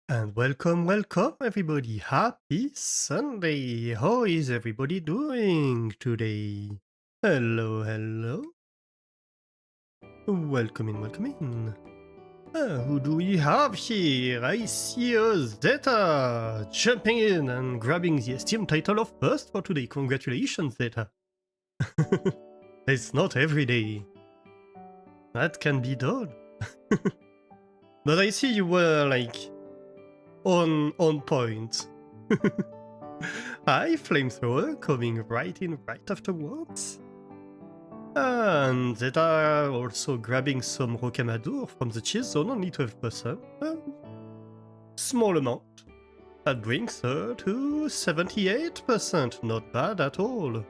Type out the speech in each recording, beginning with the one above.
And welcome everybody. Happy Sunday. How is everybody doing today? Hello. Welcome in. Who do we have here? I see a Zeta jumping in and grabbing the esteemed title of first for today. Congratulations, Zeta. It's not every day. That can be done. But I see you were like on point. Hi, Flamethrower, coming right in right afterwards. And Zeta also grabbing some Rocamadour from the cheese zone, only 12%. Small amount. That brings her to 78%, not bad at all.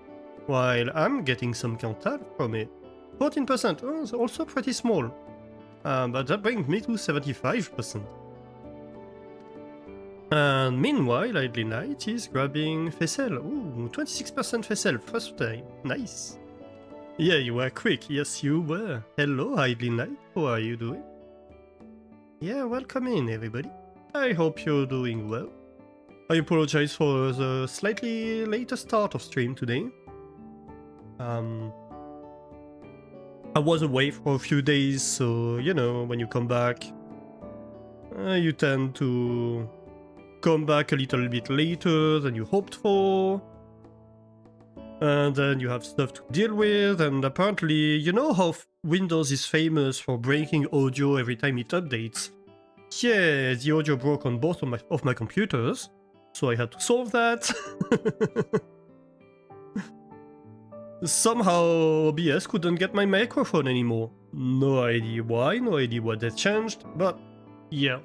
While I'm getting some Cantal from it. 14%, also pretty small. But that brings me to 75%. And meanwhile, Idly Knight is grabbing Fessel. Ooh, 26% Fessel, first time. Nice. Yeah, you were quick. Yes, you were. Hello, Idly Knight. How are you doing? Yeah, welcome in, everybody. I hope you're doing well. I apologize for the slightly later start of stream today. I was away for a few days, so, you know, when you come back, you tend to come back a little bit later than you hoped for. And then you have stuff to deal with, and apparently, you know how Windows is famous for breaking audio every time it updates? Yeah, the audio broke on both of my computers, so I had to solve that. Somehow OBS couldn't get my microphone anymore. No idea why, no idea what that changed, but yeah.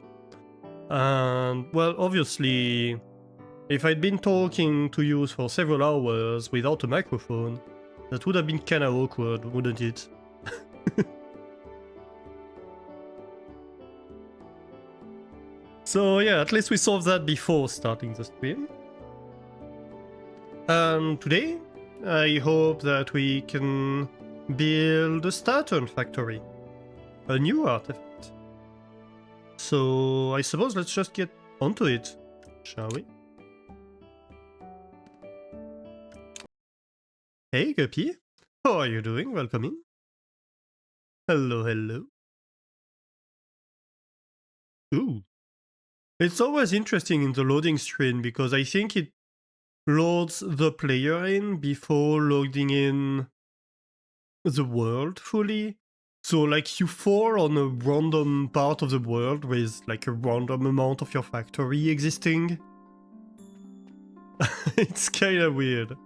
And well, obviously, if I'd been talking to you for several hours without a microphone, that would have been kinda awkward, wouldn't it? So yeah, at least we solved that before starting the stream. And today, I hope that we can build a Saturn factory. A new artifact. So I suppose let's just get onto it, shall we? Hey Guppy, how are you doing? Welcome in. Hello. Ooh. It's always interesting in the loading screen because I think it loads the player in before loading in the world fully. So like you fall on a random part of the world with like a random amount of your factory existing. It's kinda weird.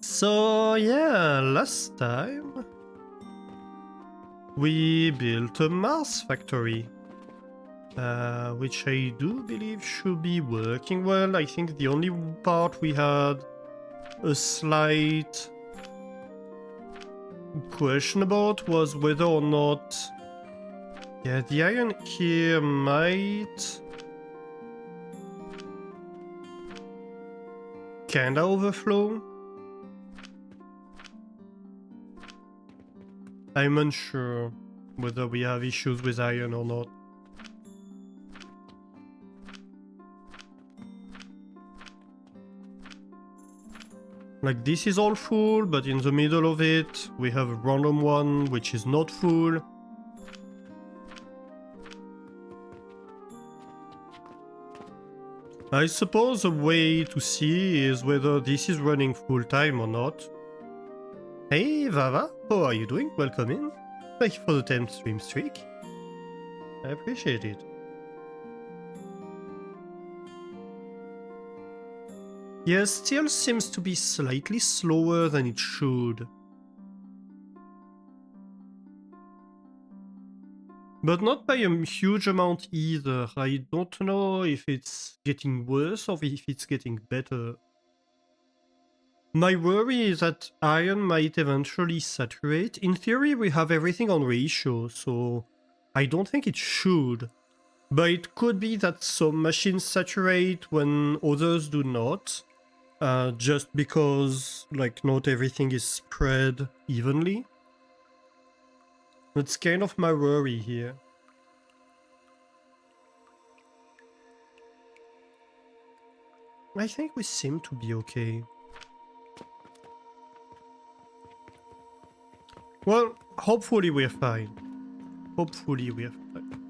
So yeah, last time we built a Mars factory. Which I do believe should be working well. I think the only part we had a slight question about was whether or not... Yeah, the iron here might... kinda overflow. I'm unsure whether we have issues with iron or not. Like this is all full, but in the middle of it we have a random one which is not full. I suppose a way to see is whether this is running full time or not. Hey Vava, how are you doing? Welcome in. Thank you for the 10th stream streak. I appreciate it. Yeah, still seems to be slightly slower than it should. But not by a huge amount either. I don't know if it's getting worse or if it's getting better. My worry is that iron might eventually saturate. In theory, we have everything on ratio, so I don't think it should. But it could be that some machines saturate when others do not. Just because, like, not everything is spread evenly. That's kind of my worry here. I think we seem to be okay. Well, hopefully we're fine. Hopefully we're fine.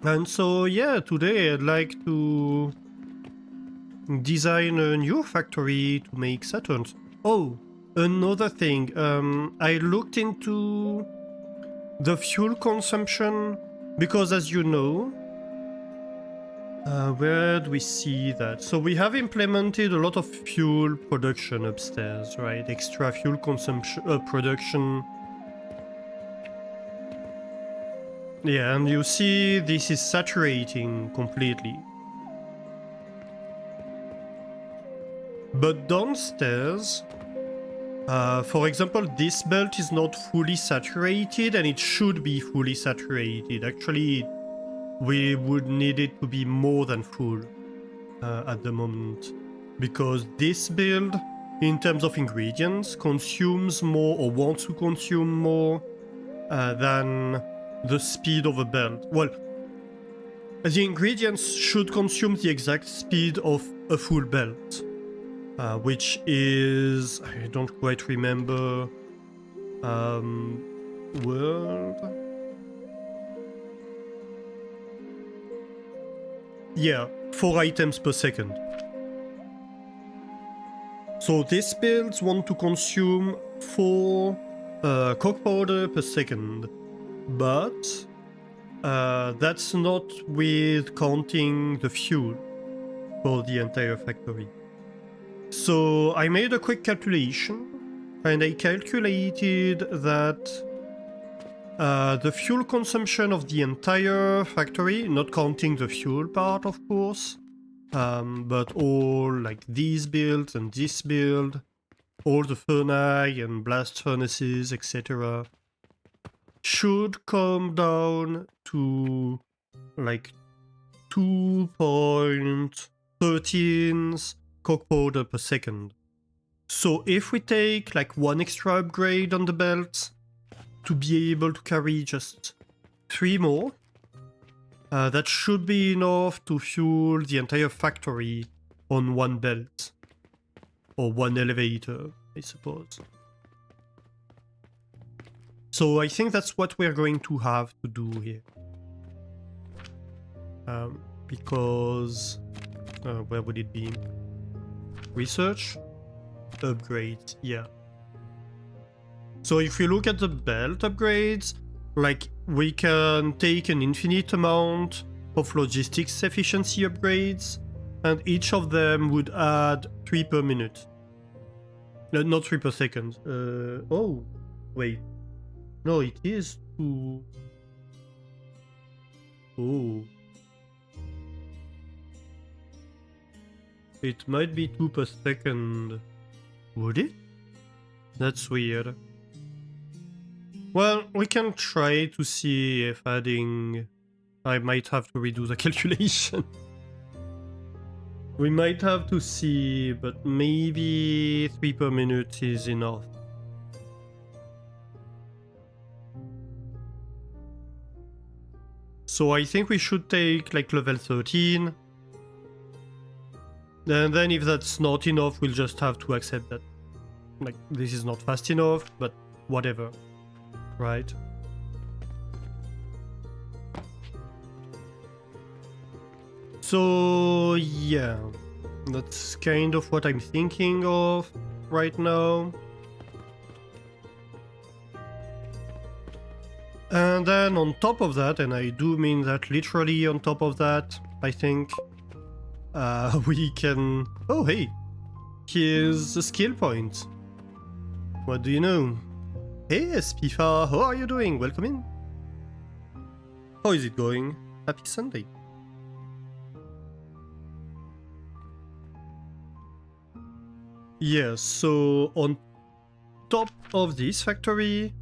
And so, yeah, today I'd like to design a new factory to make Saturns. Oh, another thing. I looked into the fuel consumption because, as you know, where do we see that? So we have implemented a lot of fuel production upstairs, right? Extra fuel consumption production. Yeah, and you see this is saturating completely. But downstairs, for example, this belt is not fully saturated and it should be fully saturated. Actually, we would need it to be more than full at the moment. Because this build, in terms of ingredients, consumes more or wants to consume more than the speed of a belt. Well, the ingredients should consume the exact speed of a full belt. Which is, I don't quite remember, world? Yeah, 4 items per second. So these builds want to consume 4 coke powder per second, but that's not with counting the fuel for the entire factory. So I made a quick calculation, and I calculated that the fuel consumption of the entire factory, not counting the fuel part of course, but all like these builds and this build, all the furnace and blast furnaces, etc., should come down to like 2.13 coke powder per second. So if we take like 1 extra upgrade on the belt to be able to carry just 3 more, that should be enough to fuel the entire factory on 1 belt. Or 1 elevator, I suppose. So I think that's what we're going to have to do here. Because... where would it be? Research? Upgrades, yeah. So if we look at the belt upgrades, like we can take an infinite amount of logistics efficiency upgrades, and each of them would add 3 per minute. No, not 3 per second. Oh, wait. No, it is 2. Oh. It might be 2 per second. Would it? That's weird. Well, we can try to see if adding... I might have to redo the calculation. We might have to see, but maybe 3 per minute is enough. So I think we should take like level 13. And then if that's not enough, we'll just have to accept that. Like, this is not fast enough, but whatever. Right? So, yeah. That's kind of what I'm thinking of right now. And then on top of that, and I do mean that literally on top of that, I think, we can... Oh, hey! Here's a skill point. What do you know? Hey, Spifa, how are you doing? Welcome in. How is it going? Happy Sunday. Yeah, so on top of this factory...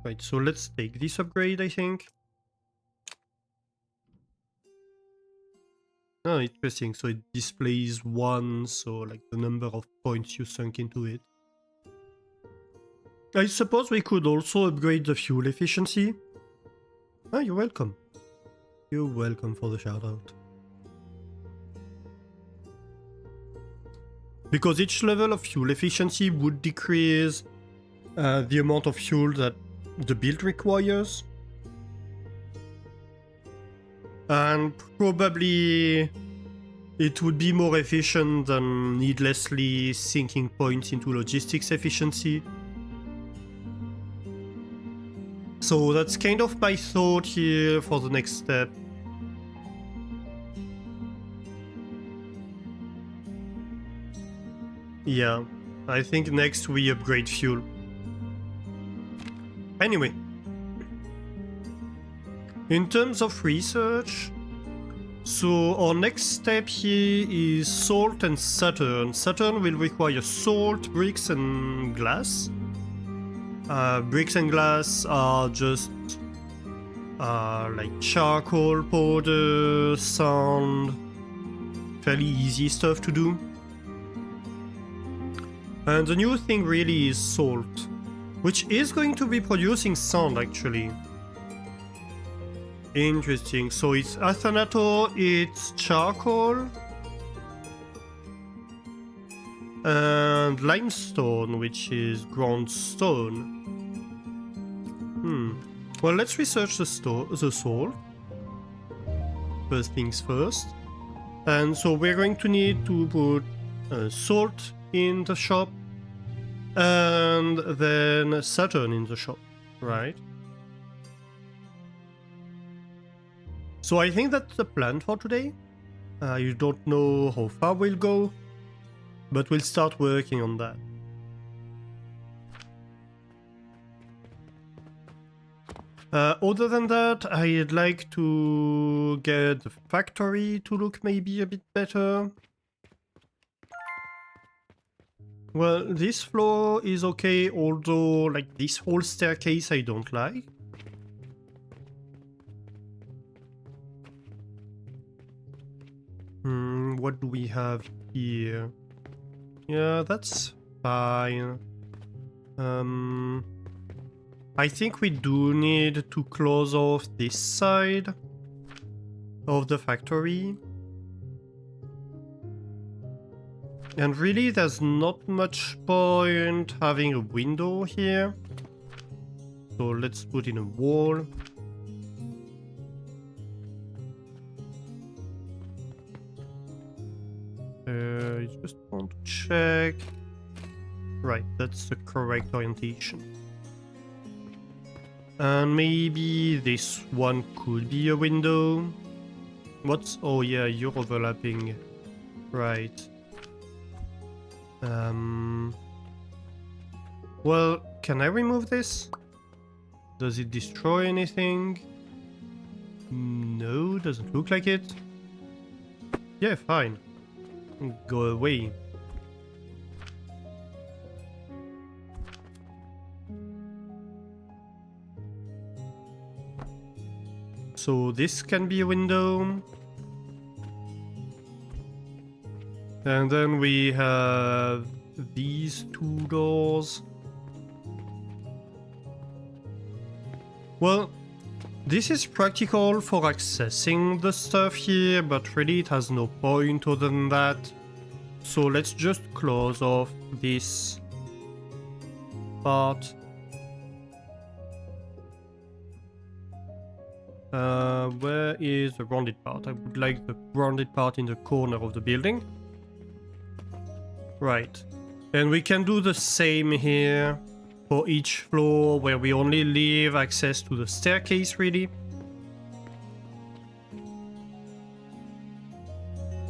Right, so let's take this upgrade, I think. Oh, interesting. So it displays 1, so like the number of points you sunk into it. I suppose we could also upgrade the fuel efficiency. Ah, you're welcome. You're welcome for the shout out. Because each level of fuel efficiency would decrease the amount of fuel that the build requires. And probably it would be more efficient than needlessly sinking points into logistics efficiency. So that's kind of my thought here for the next step. Yeah, I think next we upgrade fuel. Anyway, in terms of research, so our next step here is salt and Saturn. Saturn will require salt, bricks and glass. Bricks and glass are just like charcoal, powder, sand, fairly easy stuff to do. And the new thing really is salt, which is going to be producing sand actually. Interesting, so it's Athanato, it's charcoal, and limestone, which is ground stone. Well, let's research the salt. First things first. And so we're going to need to put salt in the shop, and then Saturn in the shop, right? So I think that's the plan for today. You don't know how far we'll go, but we'll start working on that. Other than that, I'd like to get the factory to look maybe a bit better. Well, this floor is okay, although like this whole staircase I don't like. What do we have here? Yeah, that's fine. I think we do need to close off this side of the factory. And really, there's not much point having a window here. So let's put in a wall. I just want to check. Right, that's the correct orientation. And maybe this one could be a window. What's... oh yeah, you're overlapping. Right. Well, can I remove this? Does it destroy anything? No, doesn't look like it. Yeah, fine. Go away. So this can be a window. And then we have these two doors. Well, this is practical for accessing the stuff here, but really it has no point other than that. So let's just close off this part. Where is the rounded part? I would like the rounded part in the corner of the building. Right. And we can do the same here for each floor, where we only leave access to the staircase, really.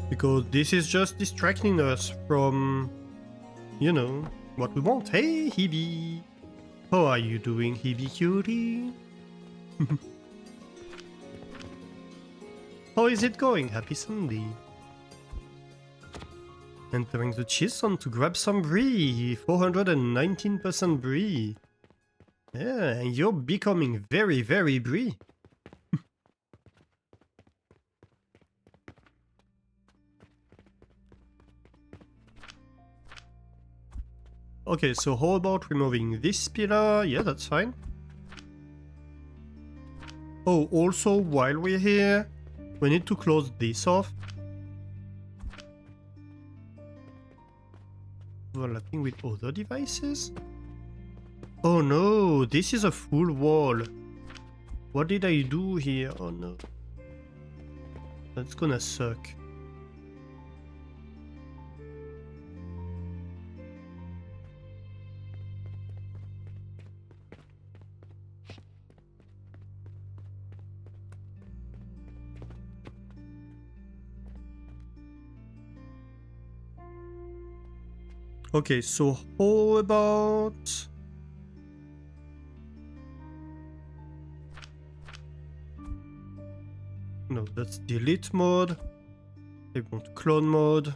Because this is just distracting us from, you know, what we want. Hey, Hebe! How are you doing, Hebe cutie? How is it going? Happy Sunday. Entering the Chisholm to grab some brie. 419% brie. Yeah, and you're becoming very, very brie. Okay, so how about removing this pillar? Yeah, that's fine. Oh, also, while we're here, we need to close this off. overlapping with other devices? Oh no, this is a full wall. What did I do here? Oh no. That's gonna suck. Okay, so how about... No, that's delete mode. I want clone mode.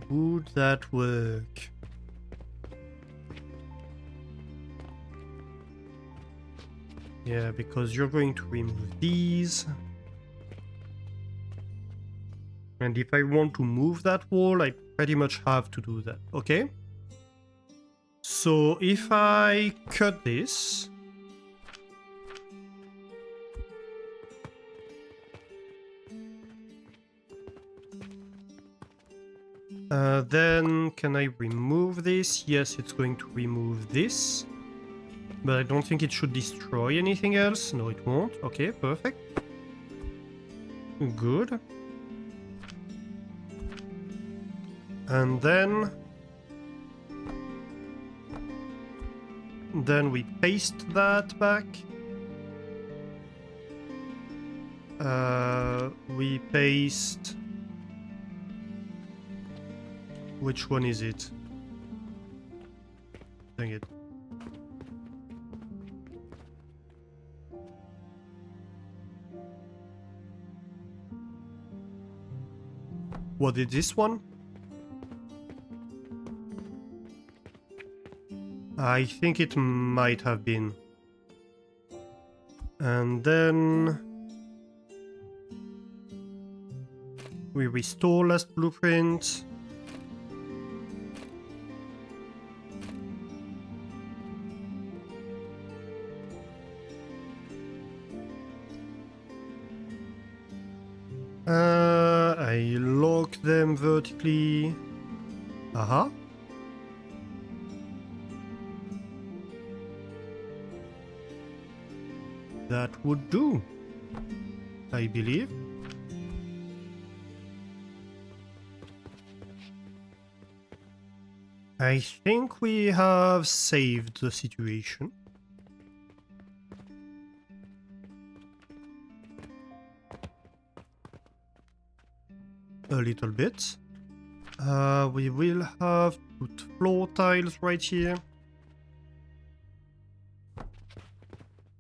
Would that work? Yeah, because you're going to remove these. And if I want to move that wall, I pretty much have to do that, okay? So if I cut this... then can I remove this? Yes, it's going to remove this. But I don't think it should destroy anything else. No, it won't. Okay, perfect. Good. And then we paste that back. We paste... Which one is it? Dang it. What is this one? I think it might have been. And then we restore last blueprint. I lock them vertically. Aha. That would do, I believe. I think we have saved the situation. A little bit. We will have to put floor tiles right here.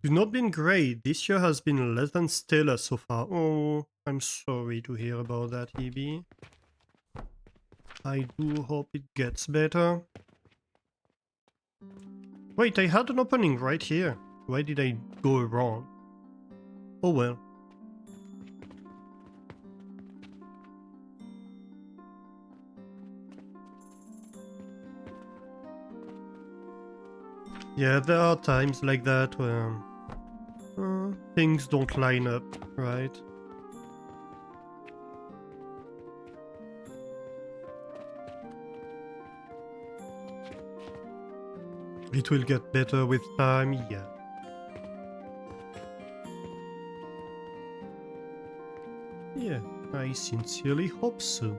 You've not been great. This year has been less than stellar so far. Oh, I'm sorry to hear about that, EB. I do hope it gets better. Wait, I had an opening right here. Why did I go wrong? Oh well. Yeah, there are times like that where things don't line up, right? It will get better with time, yeah. Yeah, I sincerely hope so.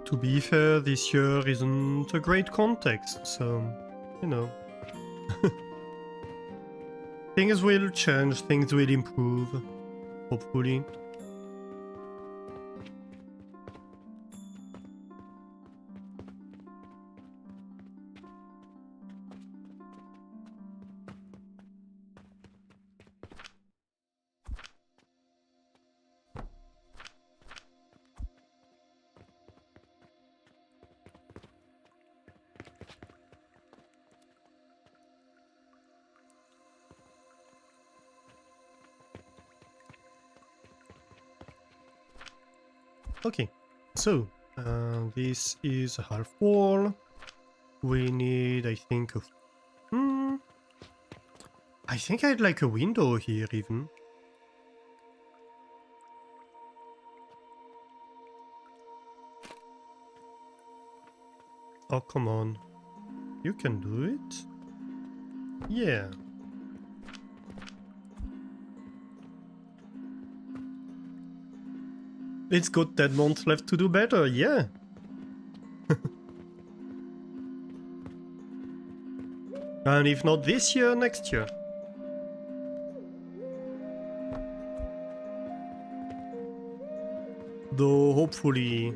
To be fair, this year isn't a great context, so, you know. Things will change, things will improve, hopefully. Okay, so this is a half wall. We need, I think, a... I think I'd like a window here even. Oh, come on. You can do it? Yeah. It's got 10 months left to do better, yeah. And if not this year, next year. Though hopefully...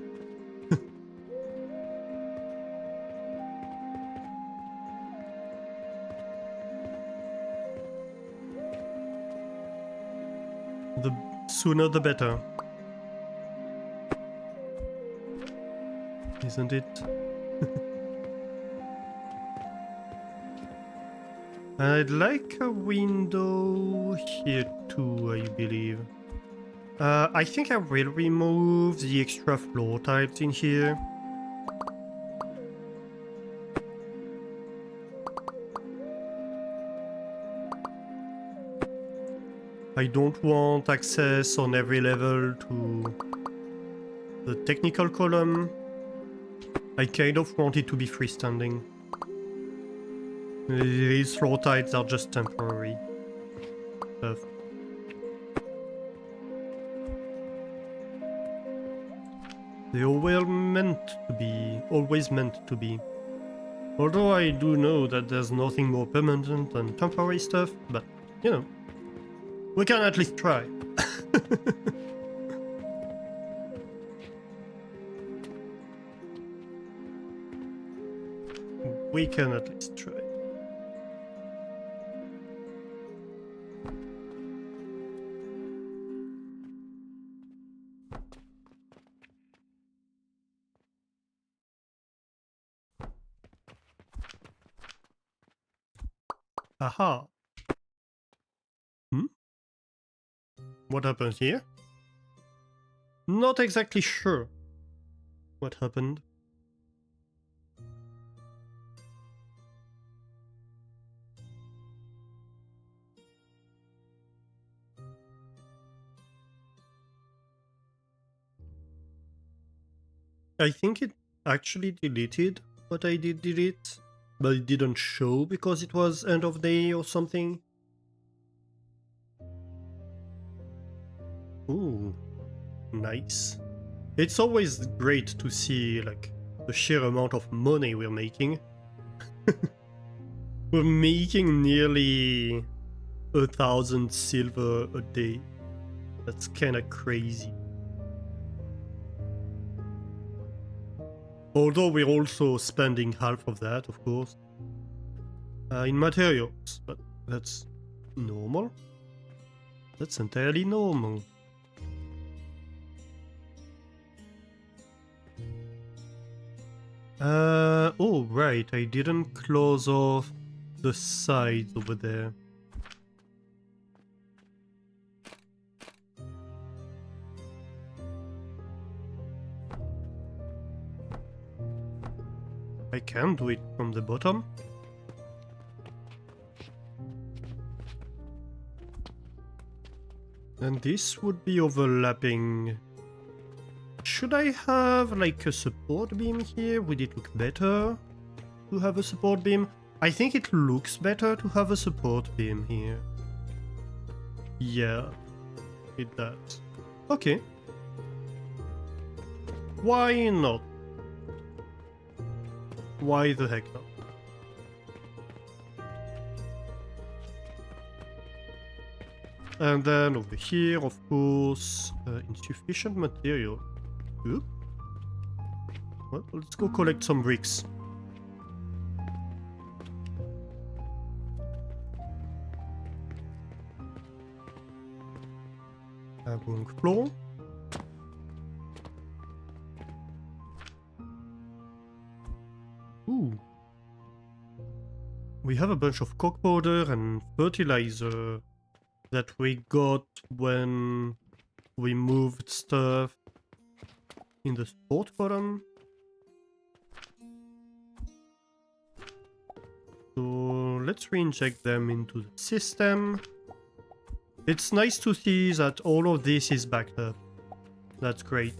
the sooner the better. Isn't it? I'd like a window here too, I believe. I think I will remove the extra floor tiles in here. I don't want access on every level to the technical column. I kind of want it to be freestanding. These floor tiles are just temporary stuff. They were meant to be, always meant to be. Although I do know that there's nothing more permanent than temporary stuff, but, you know, we can at least try. We can at least try. Aha. What happened here? Not exactly sure what happened. I think it actually deleted what I did delete, but it didn't show because it was end of day or something. Ooh, nice. It's always great to see like the sheer amount of money we're making. We're making nearly 1,000 silver a day. That's kinda crazy. Although we're also spending half of that, of course, in materials, but that's normal. That's entirely normal. Oh right, I didn't close off the sides over there. I can do it from the bottom. And this would be overlapping. Should I have like a support beam here? Would it look better to have a support beam? I think it looks better to have a support beam here. Yeah, it does. Okay. Why not? Why the heck not? And then over here, of course, insufficient material. Oop. Well, let's go collect some bricks. Wrong floor. Ooh. We have a bunch of coke powder and fertilizer that we got when we moved stuff. in the support column. So let's re-inject them into the system. It's nice to see that all of this is backed up. That's great.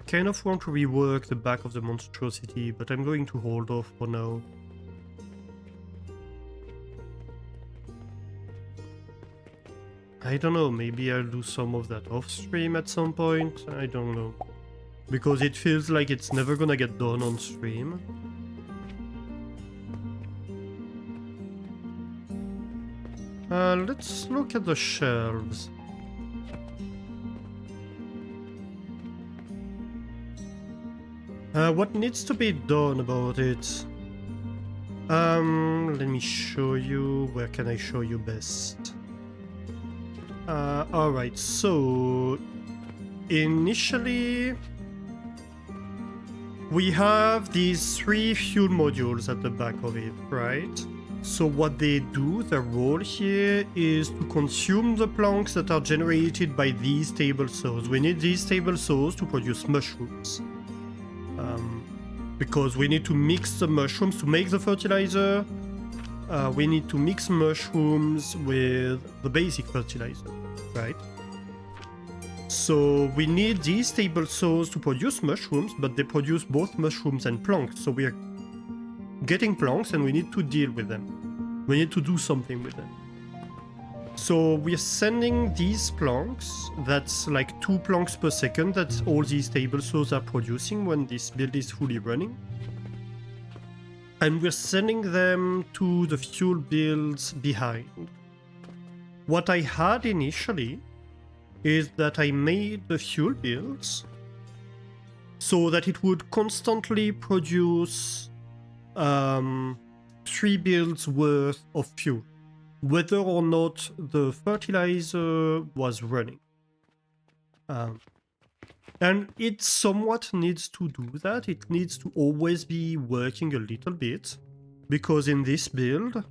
Kind of want to rework the back of the monstrosity, but I'm going to hold off for now. I don't know, maybe I'll do some of that off stream at some point, I don't know. Because it feels like it's never gonna get done on stream. Let's look at the shelves. What needs to be done about it? Let me show you. Where can I show you best? Alright, so initially we have these 3 fuel modules at the back of it, right? So what they do, their role here is to consume the planks that are generated by these table saws. We need these table saws to produce mushrooms. Because we need to mix the mushrooms to make the fertilizer. We need to mix mushrooms with the basic fertilizer, right? So we need these table saws to produce mushrooms, but they produce both mushrooms and planks. So we are getting planks and we need to deal with them. We need to do something with them. So we are sending these planks, that's like 2 planks per second, that's all these table saws are producing when this build is fully running. And we're sending them to the fuel builds behind. What I had initially is that I made the fuel builds so that it would constantly produce 3 builds worth of fuel, whether or not the fertilizer was running. And it somewhat needs to do that. It needs to always be working a little bit, because in this build,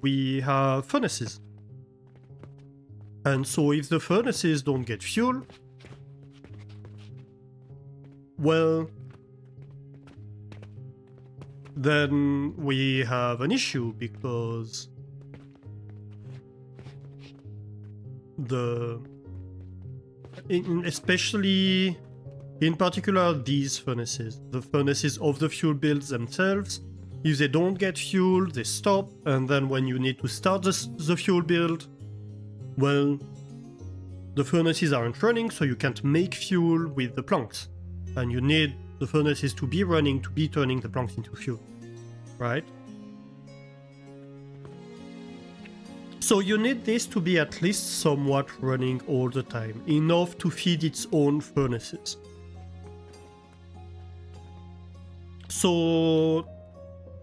we have furnaces. And so if the furnaces don't get fuel, well, then we have an issue, because especially in particular these furnaces, the furnaces of the fuel builds themselves, if they don't get fuel, they stop, and then when you need to start the fuel build, well, the furnaces aren't running, so you can't make fuel with the planks. And you need the furnaces to be running to be turning the planks into fuel, right? So you need this to be at least somewhat running all the time, enough to feed its own furnaces. So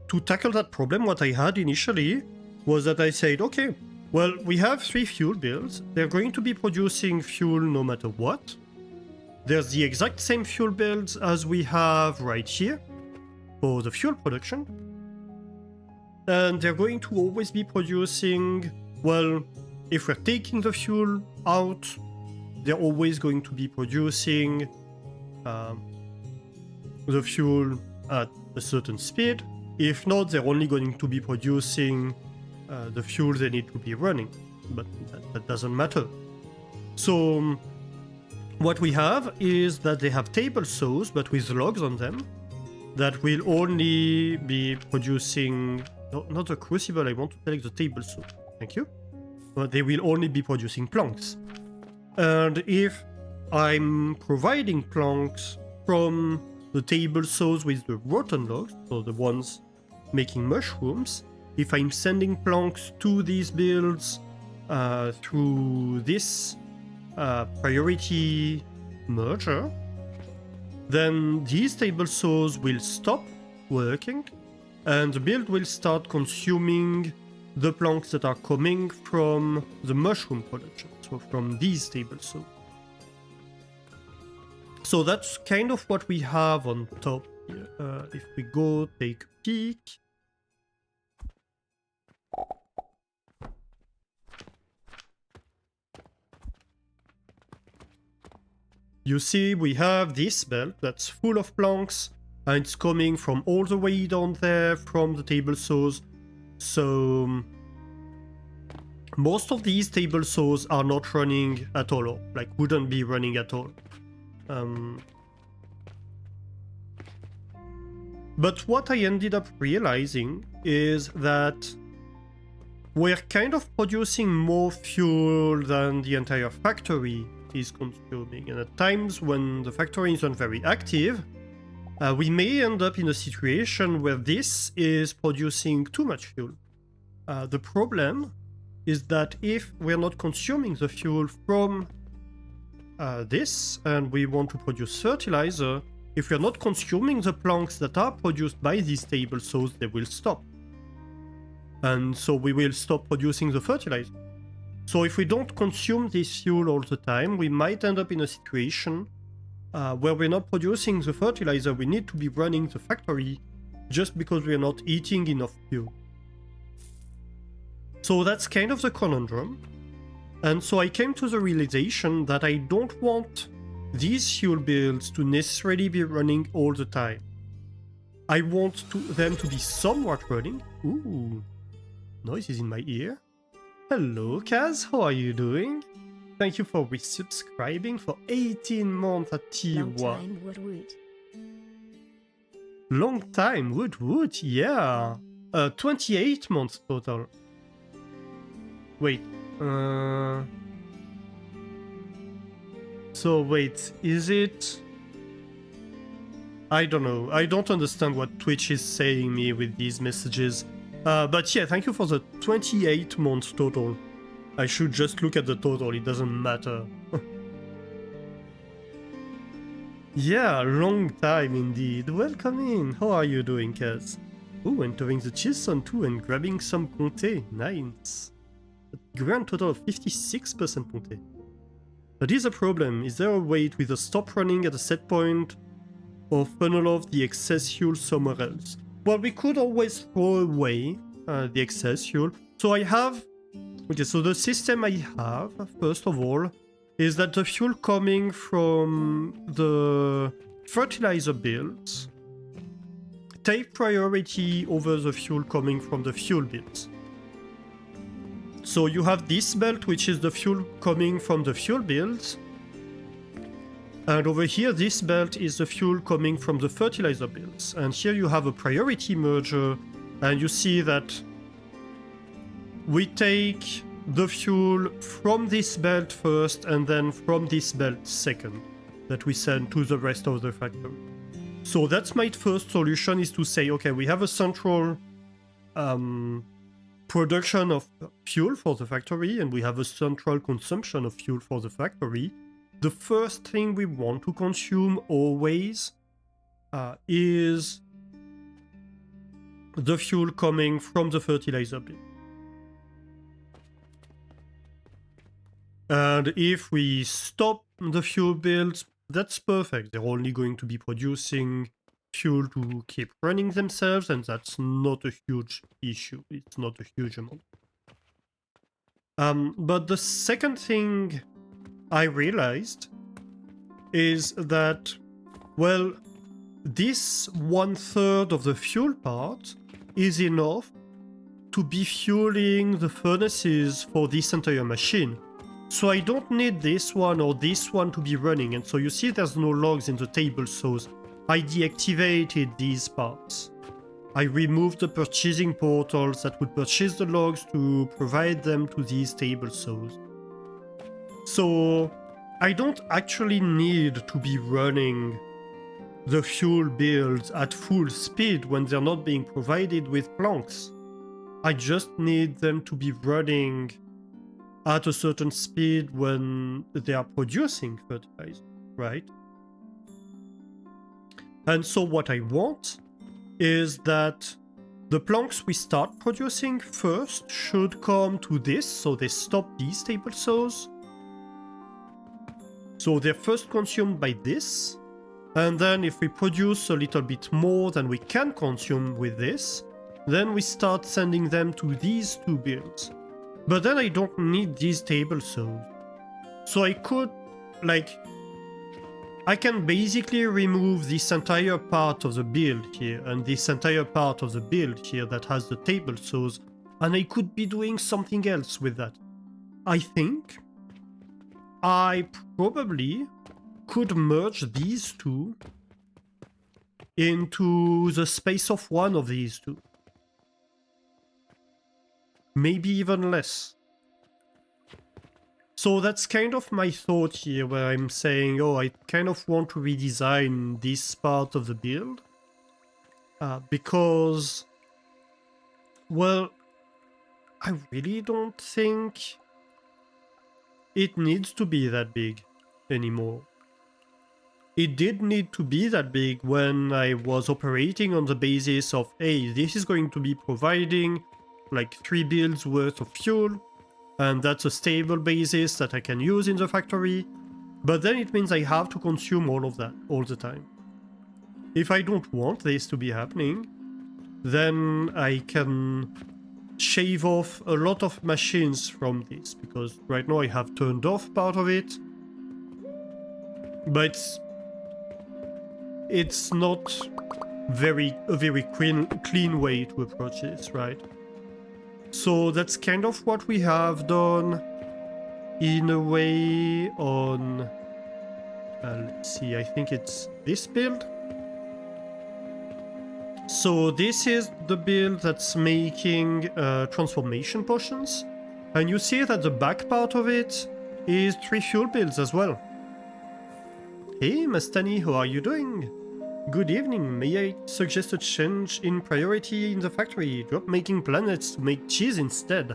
to tackle that problem, what I had initially was that I said, okay, well, we have 3 fuel builds. They're going to be producing fuel no matter what. There's the exact same fuel builds as we have right here for the fuel production. And they're going to always be producing, well, if we're taking the fuel out, they're always going to be producing the fuel at a certain speed. If not, they're only going to be producing the fuel they need to be running, but that doesn't matter. So what we have is that they have table saws, but with logs on them, that will only be producing, not the crucible, I want to select the table saw, thank you. But they will only be producing planks. And if I'm providing planks from the table saws with the rotten logs, so the ones making mushrooms, if I'm sending planks to these builds through this priority merger, then these table saws will stop working and the build will start consuming the planks that are coming from the mushroom production, so from these table saws. So that's kind of what we have on top here. If we go take a peek, you see we have this belt that's full of planks, and it's coming from all the way down there from the table saws. So most of these table saws are not running at all, or like wouldn't be running at all. But what I ended up realizing is that we're kind of producing more fuel than the entire factory is consuming, and at times when the factory isn't very active, we may end up in a situation where this is producing too much fuel. The problem is that if we're not consuming the fuel from this and we want to produce fertilizer, if we're not consuming the planks that are produced by these table saws, they will stop. And so we will stop producing the fertilizer. So if we don't consume this fuel all the time, we might end up in a situation where we're not producing the fertilizer we need to be running the factory just because we're not eating enough fuel. So that's kind of the conundrum. And so I came to the realization that I don't want these fuel builds to necessarily be running all the time. I want them to be somewhat running. Ooh, noises in my ear. Hello, Kaz, how are you doing? Thank you for resubscribing for 18 months at T1. Long time, woot woot. Long time, woot woot, yeah. 28 months total. Wait, so wait, is it... I don't know, I don't understand what Twitch is saying me with these messages. But yeah, thank you for the 28 months total. I should just look at the total, it doesn't matter. Yeah, long time indeed. Welcome in. How are you doing, Kaz? Ooh, entering the cheese zone too and grabbing some Comté. Nice. A grand total of 56% Comté. That is a problem. Is there a way to either stop running at a set point or funnel off the excess fuel somewhere else? Well, we could always throw away the excess fuel. So I have... Okay, so the system I have, first of all, is that the fuel coming from the fertilizer builds take priority over the fuel coming from the fuel builds. So you have this belt, which is the fuel coming from the fuel builds. And over here, this belt is the fuel coming from the fertilizer builds. And here you have a priority merger, and you see that we take the fuel from this belt first, and then from this belt second, that we send to the rest of the factory. So that's my first solution, is to say, okay, we have a central production of fuel for the factory, and we have a central consumption of fuel for the factory. The first thing we want to consume always is the fuel coming from the fertilizer bin. And if we stop the fuel builds, that's perfect. They're only going to be producing fuel to keep running themselves, and that's not a huge issue. It's not a huge amount. But the second thing I realized is that, well, this 1/3 of the fuel part is enough to be fueling the furnaces for this entire machine. So I don't need this one or this one to be running, and so you see there's no logs in the table saws. I deactivated these parts. I removed the purchasing portals that would purchase the logs to provide them to these table saws. So I don't actually need to be running the fuel builds at full speed when they're not being provided with planks. I just need them to be running at a certain speed when they are producing fertilizer, right? And so what I want is that the planks we start producing first should come to this, so they stop these table saws. So they're first consumed by this, and then if we produce a little bit more than we can consume with this, then we start sending them to these two builds. But then I don't need these table saws. So I could, like, I can basically remove this entire part of the build here and this entire part of the build here that has the table saws, and I could be doing something else with that. I think I probably could merge these two into the space of one of these two. Maybe even less. So that's kind of my thought here, where I'm saying, oh, I kind of want to redesign this part of the build. Because, well, I really don't think it needs to be that big anymore. It did need to be that big when I was operating on the basis of, hey, this is going to be providing like 3 builds worth of fuel, and that's a stable basis that I can use in the factory, but then it means I have to consume all of that all the time. If I don't want this to be happening, then I can shave off a lot of machines from this, because right now I have turned off part of it, but it's not a very clean way to approach this, right? So that's kind of what we have done in a way on, let's see, I think it's this build. So this is the build that's making transformation potions, and you see that the back part of it is 3 fuel builds as well. Hey Mastani, how are you doing? Good evening, may I suggest a change in priority in the factory? Drop making planets to make cheese instead.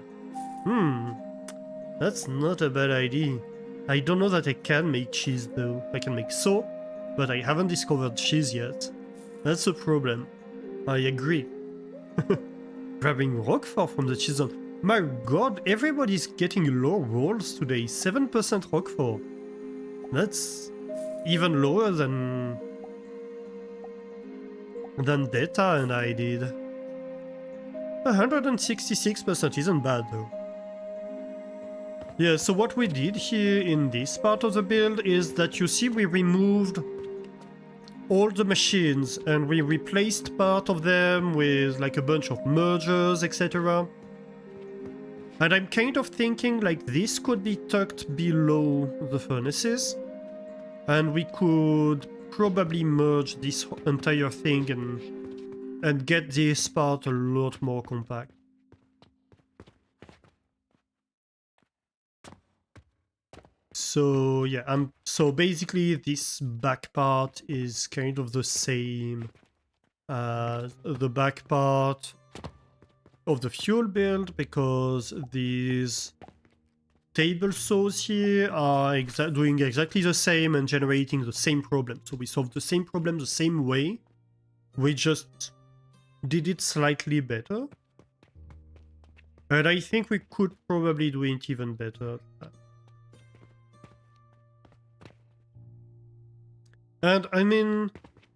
That's not a bad idea. I don't know that I can make cheese though. I can make soap, but I haven't discovered cheese yet. That's a problem. I agree. Grabbing Roquefort from the cheese zone. My god, everybody's getting low rolls today. 7% Roquefort. That's even lower than Data and I did. 166% isn't bad though. Yeah, so what we did here in this part of the build is that you see we removed all the machines and we replaced part of them with like a bunch of mergers, etc. And I'm kind of thinking like this could be tucked below the furnaces, and we could probably merge this entire thing and get this part a lot more compact. So yeah, so basically this back part is kind of the same as the back part of the fuel build, because these table saws here are doing exactly the same and generating the same problem. So we solved the same problem the same way. We just did it slightly better. And I think we could probably do it even better. And I mean,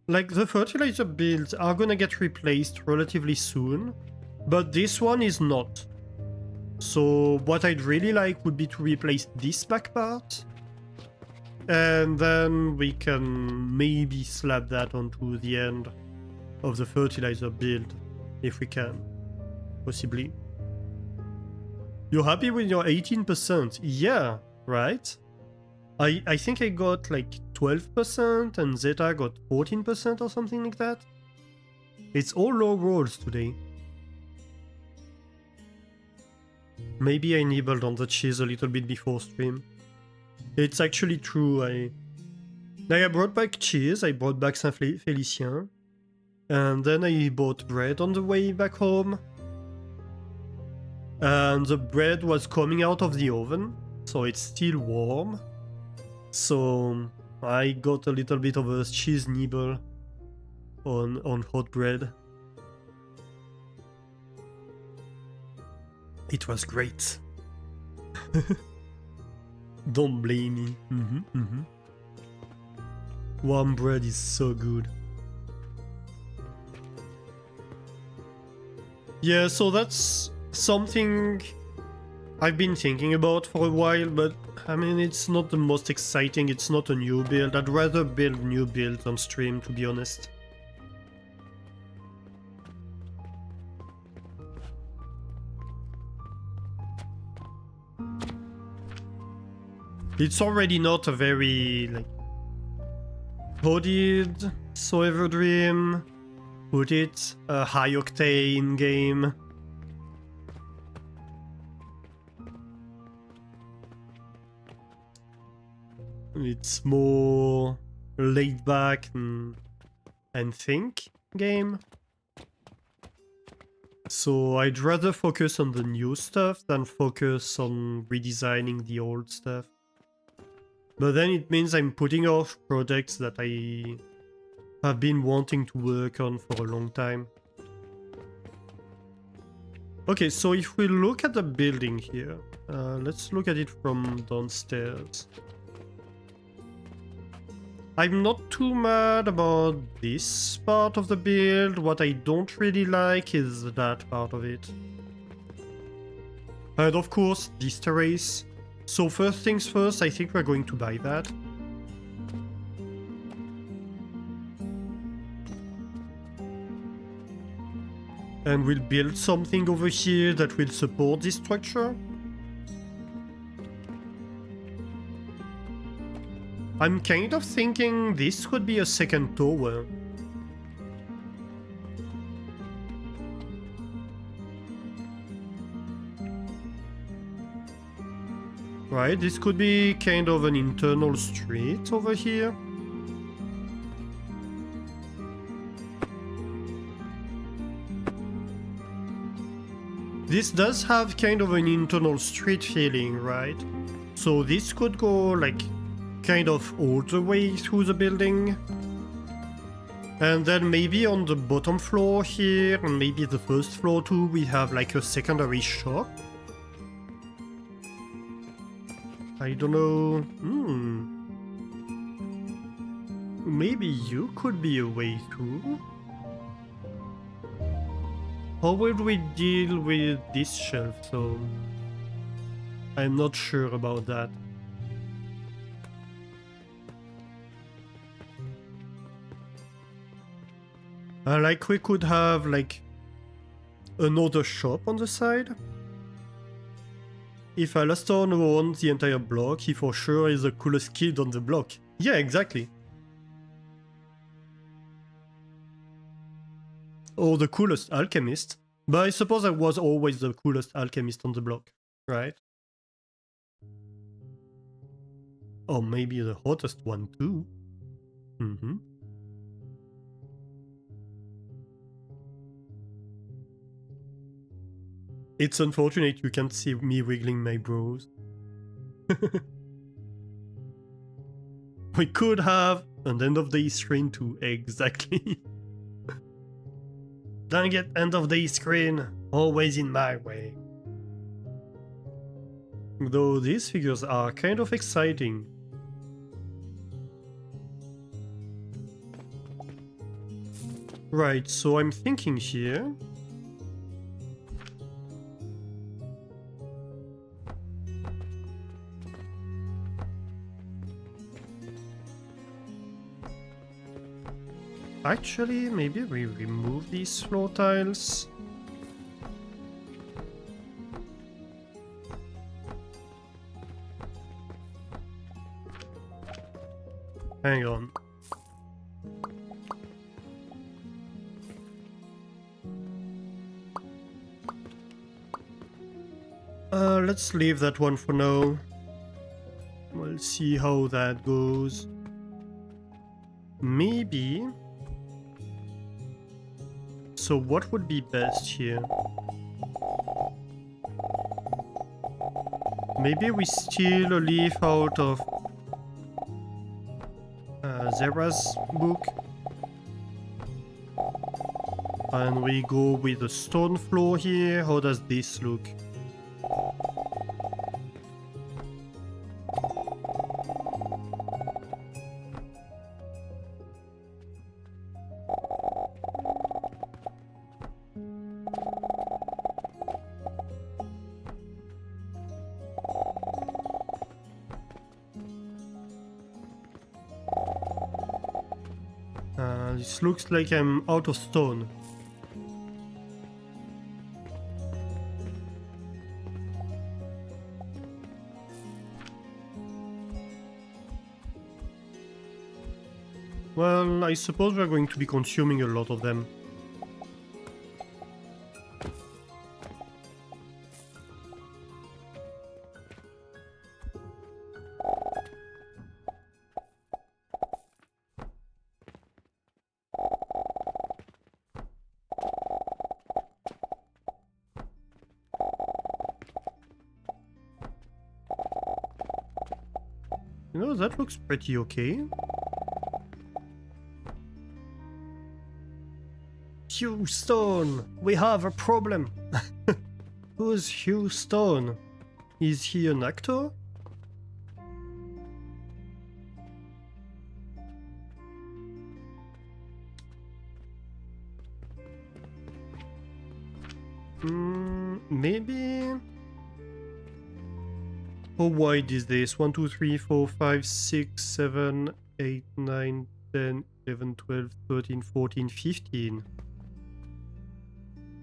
like the fertilizer builds are gonna get replaced relatively soon, but this one is not. So what I'd really like would be to replace this back part, and then we can maybe slap that onto the end of the fertilizer build, if we can, possibly. You're happy with your 18%? Yeah, right? I think I got like 12% and Zeta got 14% or something like that. It's all low rolls today. Maybe I nibbled on the cheese a little bit before stream. It's actually true. I brought back cheese, I brought back Saint Félicien, and then I bought bread on the way back home. And the bread was coming out of the oven, so it's still warm. So I got a little bit of a cheese nibble on hot bread. It was great. Don't blame me. Warm bread is so good. Yeah, so that's something I've been thinking about for a while, but I mean, it's not the most exciting, it's not a new build. I'd rather build new builds on stream, to be honest. It's already not a very, like, how did So Ever Dream put it? A high octane game. It's more laid back and think game. So I'd rather focus on the new stuff than focus on redesigning the old stuff. But then it means I'm putting off projects that I have been wanting to work on for a long time. Okay, so if we look at the building here, let's look at it from downstairs. I'm not too mad about this part of the build. What I don't really like is that part of it. And of course, this terrace. So first things first, I think we're going to buy that. And we'll build something over here that will support this structure. I'm kind of thinking this could be a second tower. Right, this could be kind of an internal street over here. This does have kind of an internal street feeling, right? So this could go like kind of all the way through the building. And then maybe on the bottom floor here, and maybe the first floor too, we have like a secondary shop. I don't know. Maybe you could be a way through. How would we deal with this shelf though? I'm not sure about that. Like we could have like another shop on the side. If Alastor owns the entire block, he for sure is the coolest kid on the block. Yeah, exactly. Or the coolest alchemist. But I suppose I was always the coolest alchemist on the block, right? Or maybe the hottest one too. It's unfortunate you can't see me wiggling my brows. We could have an end of day screen too, exactly. Dang it, end of day screen, always in my way. Though these figures are kind of exciting. Right, so I'm thinking here. Actually, maybe we remove these floor tiles. Hang on. Let's leave that one for now. We'll see how that goes. Maybe. So what would be best here? Maybe we steal a leaf out of Zera's book. And we go with a stone floor here. How does this look? This looks like I'm out of stone. Well, I suppose we're going to be consuming a lot of them. You know, that looks pretty okay. Hugh Stone, we have a problem. Who's Hugh Stone? Is he an actor? Maybe. How wide is this? 1, 2, 3, 4, 5, 6, 7, 8, 9, 10, 11, 12, 13, 14, 15.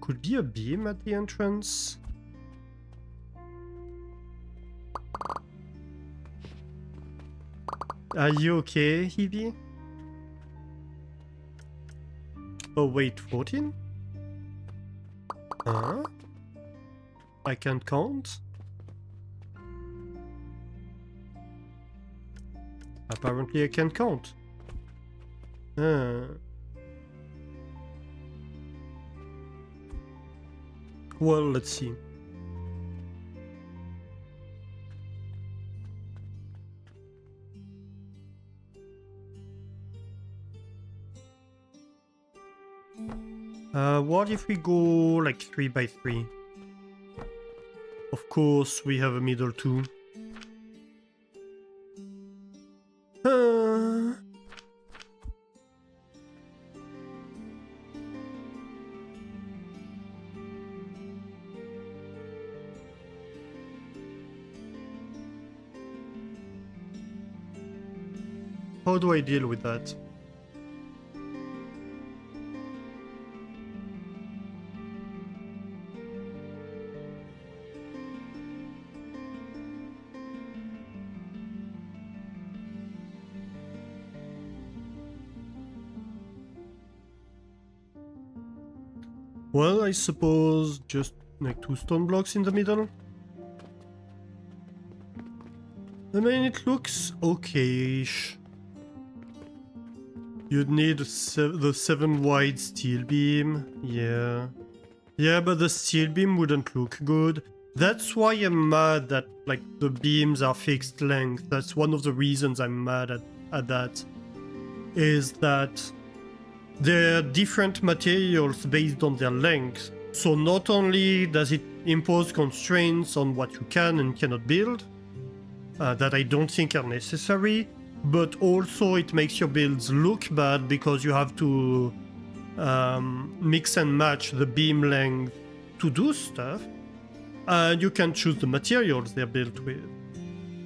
Could be a beam at the entrance. Are you okay, Hebe? Oh wait, 14? Huh? I can't count? Apparently I can count. Well, let's see. What if we go like 3 by 3? Of course, we have a middle too. How do I deal with that? Well, I suppose just like 2 stone blocks in the middle. I mean, it looks okay-ish. You'd need the 7 wide steel beam. Yeah. Yeah, but the steel beam wouldn't look good. That's why I'm mad that like the beams are fixed length. That's one of the reasons I'm mad at that. Is that they're different materials based on their length. So not only does it impose constraints on what you can and cannot build, that I don't think are necessary, but also it makes your builds look bad because you have to mix and match the beam length to do stuff, and you can choose the materials they're built with,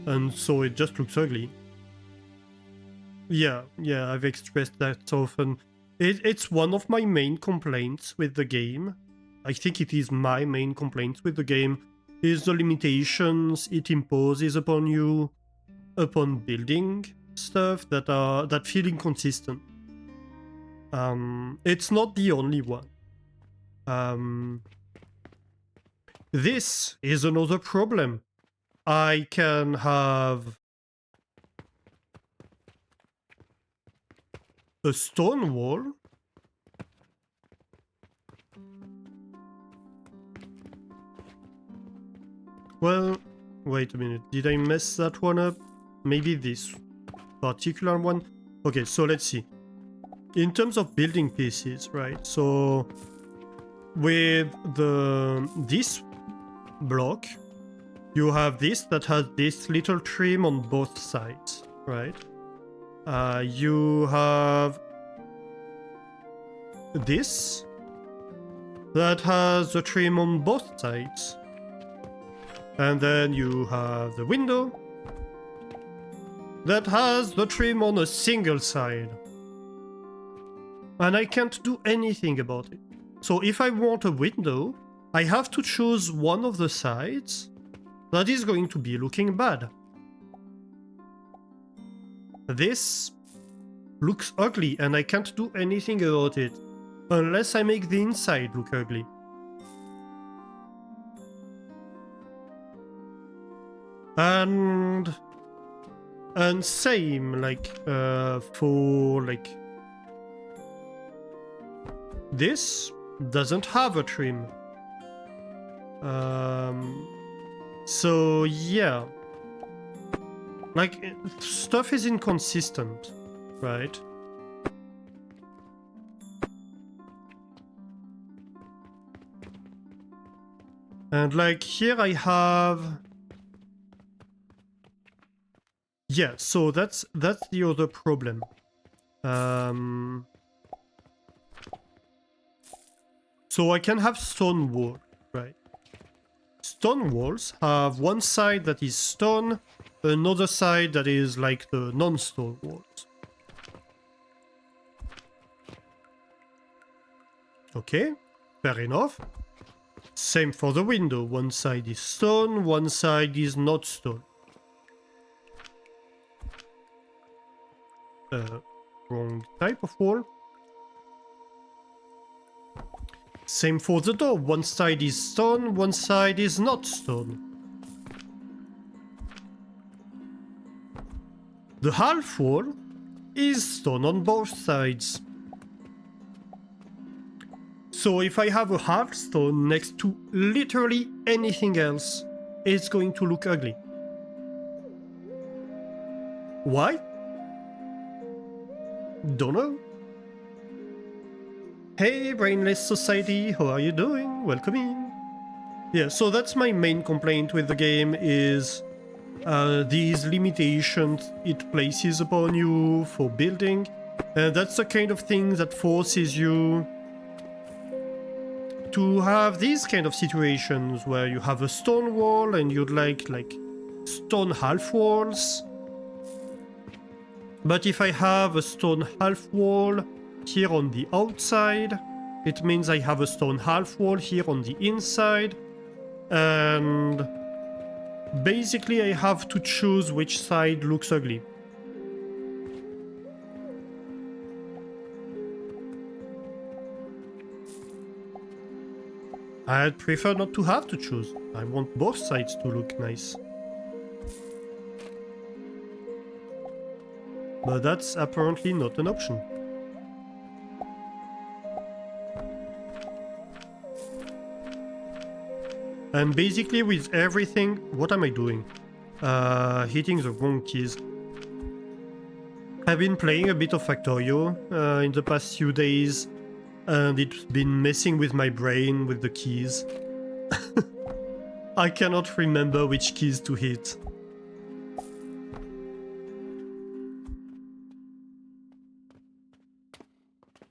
and so it just looks ugly. Yeah, I've expressed that often. It's one of my main complaints with the game. I think it is my main complaint with the game, is the limitations it imposes upon you upon building stuff that feel inconsistent. It's not the only one. This is another problem. I can have a stone wall. Well, wait a minute. Did I mess that one up? Maybe this particular one? Okay, so let's see. In terms of building pieces, right? So with this block, you have this that has this little trim on both sides, right? You have this that has the trim on both sides. And then you have the window that has the trim on a single side. and I can't do anything about it. So if I want a window, I have to choose one of the sides that is going to be looking bad. This looks ugly and I can't do anything about it unless I make the inside look ugly. And same like for like this doesn't have a trim. So yeah, like stuff is inconsistent, right? And like here I have, yeah, so that's the other problem. So I can have stone wall, right? Stone walls have one side that is stone, another side that is like the non-stone walls. Okay, fair enough. Same for the window. One side is stone, one side is not stone. Wrong type of wall. Same for the door. One side is stone, one side is not stone. The half wall is stone on both sides. So if I have a half stone next to literally anything else, it's going to look ugly. Why? Don't know. Hey, Brainless Society, how are you doing? Welcome in. Yeah, so that's my main complaint with the game is these limitations it places upon you for building. That's the kind of thing that forces you to have these kind of situations where you have a stone wall and you'd like stone half walls. But if I have a stone half wall here on the outside, it means I have a stone half wall here on the inside, and basically I have to choose which side looks ugly. I'd prefer not to have to choose. I want both sides to look nice. But that's apparently not an option. And basically with everything... What am I doing? Hitting the wrong keys. I've been playing a bit of Factorio in the past few days, and it's been messing with my brain with the keys. I cannot remember which keys to hit.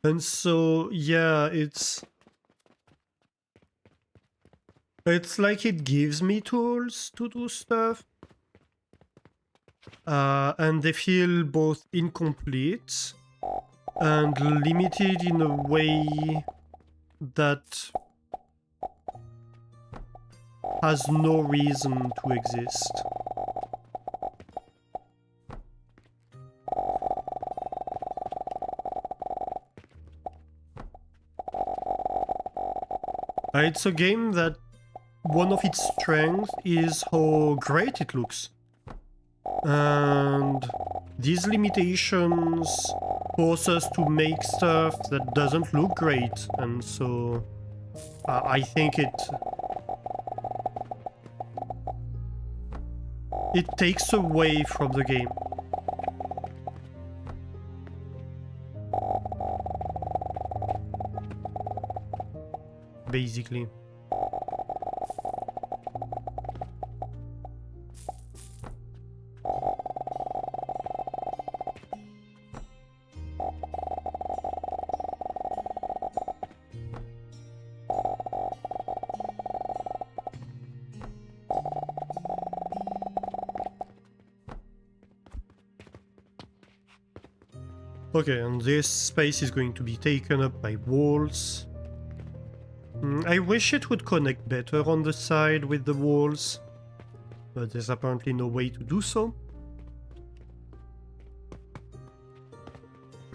And so, yeah, it's like it gives me tools to do stuff. And they feel both incomplete and limited in a way that has no reason to exist. It's a game that one of its strengths is how great it looks. And these limitations force us to make stuff that doesn't look great, and so I think it takes away from the game. Basically. Okay, and this space is going to be taken up by walls. I wish it would connect better on the side with the walls, but there's apparently no way to do so.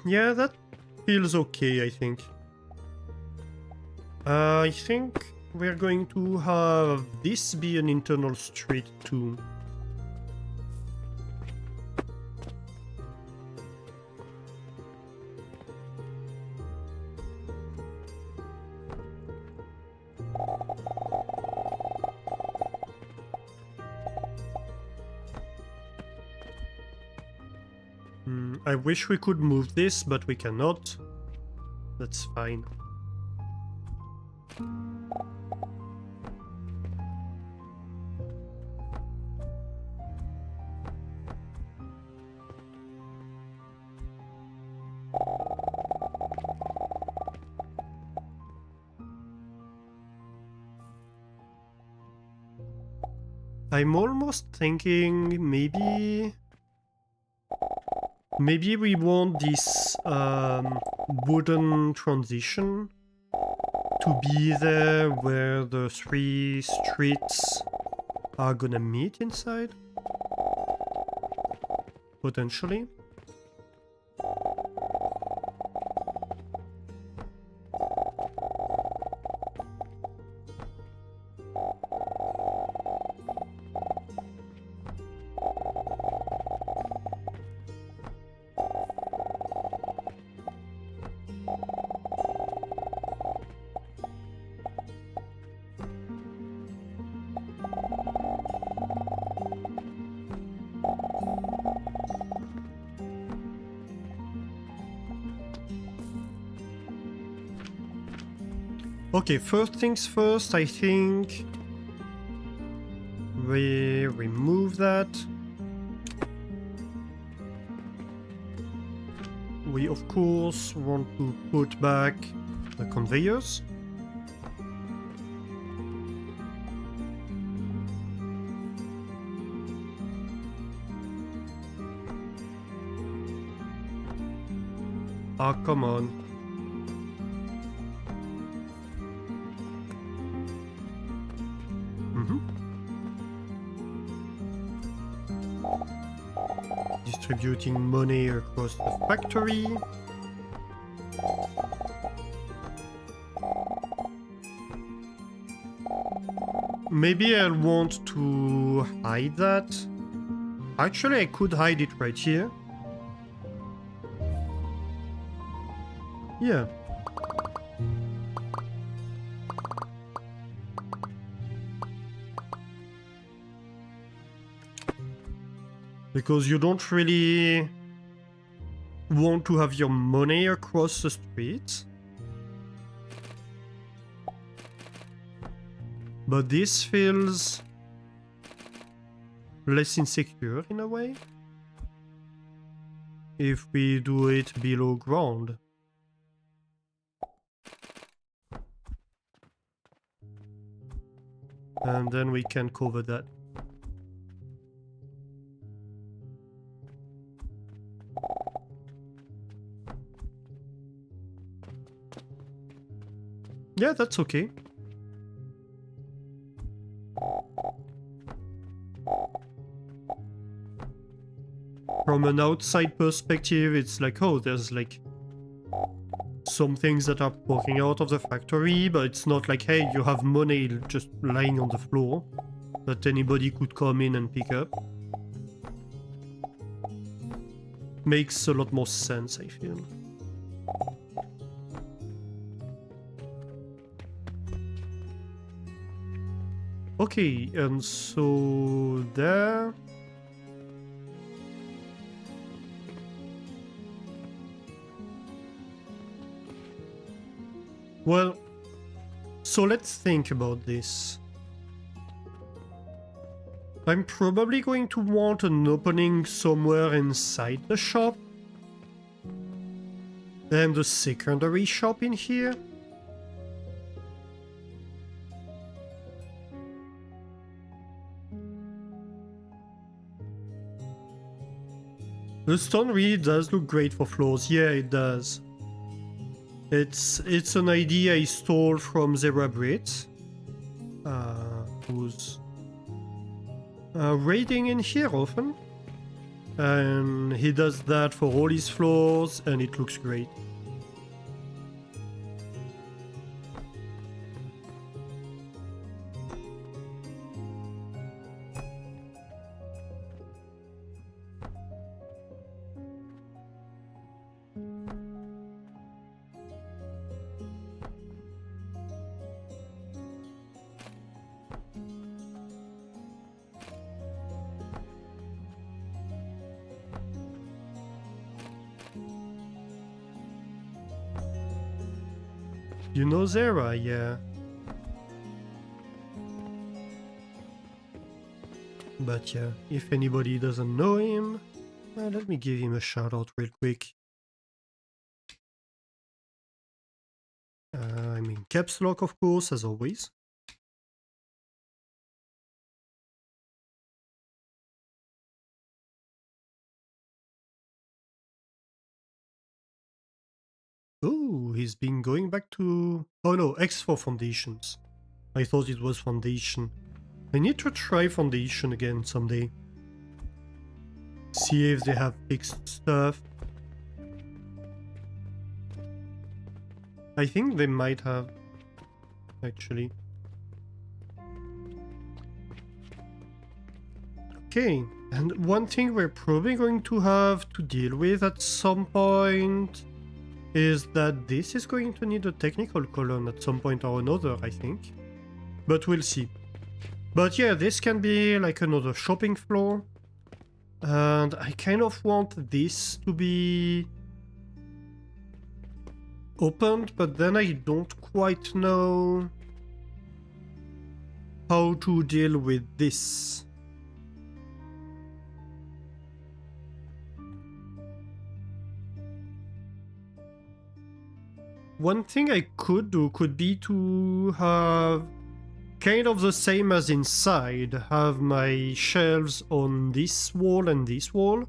Yeah, that feels okay, I think. I think we're going to have this be an internal street too. I wish we could move this, but we cannot. That's fine. I'm almost thinking maybe we want this wooden transition to be there where the three streets are gonna meet inside. Potentially. Okay, first things first, I think we remove that. We of course want to put back the conveyors. Ah, come on. Distributing money across the factory. Maybe I'll want to hide that. Actually, I could hide it right here. Yeah. Because you don't really want to have your money across the street. But this feels less insecure in a way if we do it below ground. And then we can cover that. Yeah, that's okay. From an outside perspective, it's like, oh, there's like some things that are poking out of the factory, but it's not like, hey, you have money just lying on the floor that anybody could come in and pick up. Makes a lot more sense, I feel. Okay, and so there. Well, so let's think about this. I'm probably going to want an opening somewhere inside the shop. And a secondary shop in here. The stone really does look great for floors. Yeah, it does. It's an idea I stole from Zebra Brit, who's raiding in here often. And he does that for all his floors, and it looks great. You know Zera, yeah. But yeah, if anybody doesn't know him, let me give him a shout out real quick. I mean, caps lock, of course, as always. Oh, he's been going back to... Oh no, X4 Foundations. I thought it was Foundation. I need to try Foundation again someday. See if they have fixed stuff. I think they might have, actually. Okay, and one thing we're probably going to have to deal with at some point is that this is going to need a technical column at some point or another, I think. But we'll see. But yeah, this can be like another shopping floor. And I kind of want this to be opened, but then I don't quite know how to deal with this. One thing I could do could be to have kind of the same as inside, have my shelves on this wall and this wall,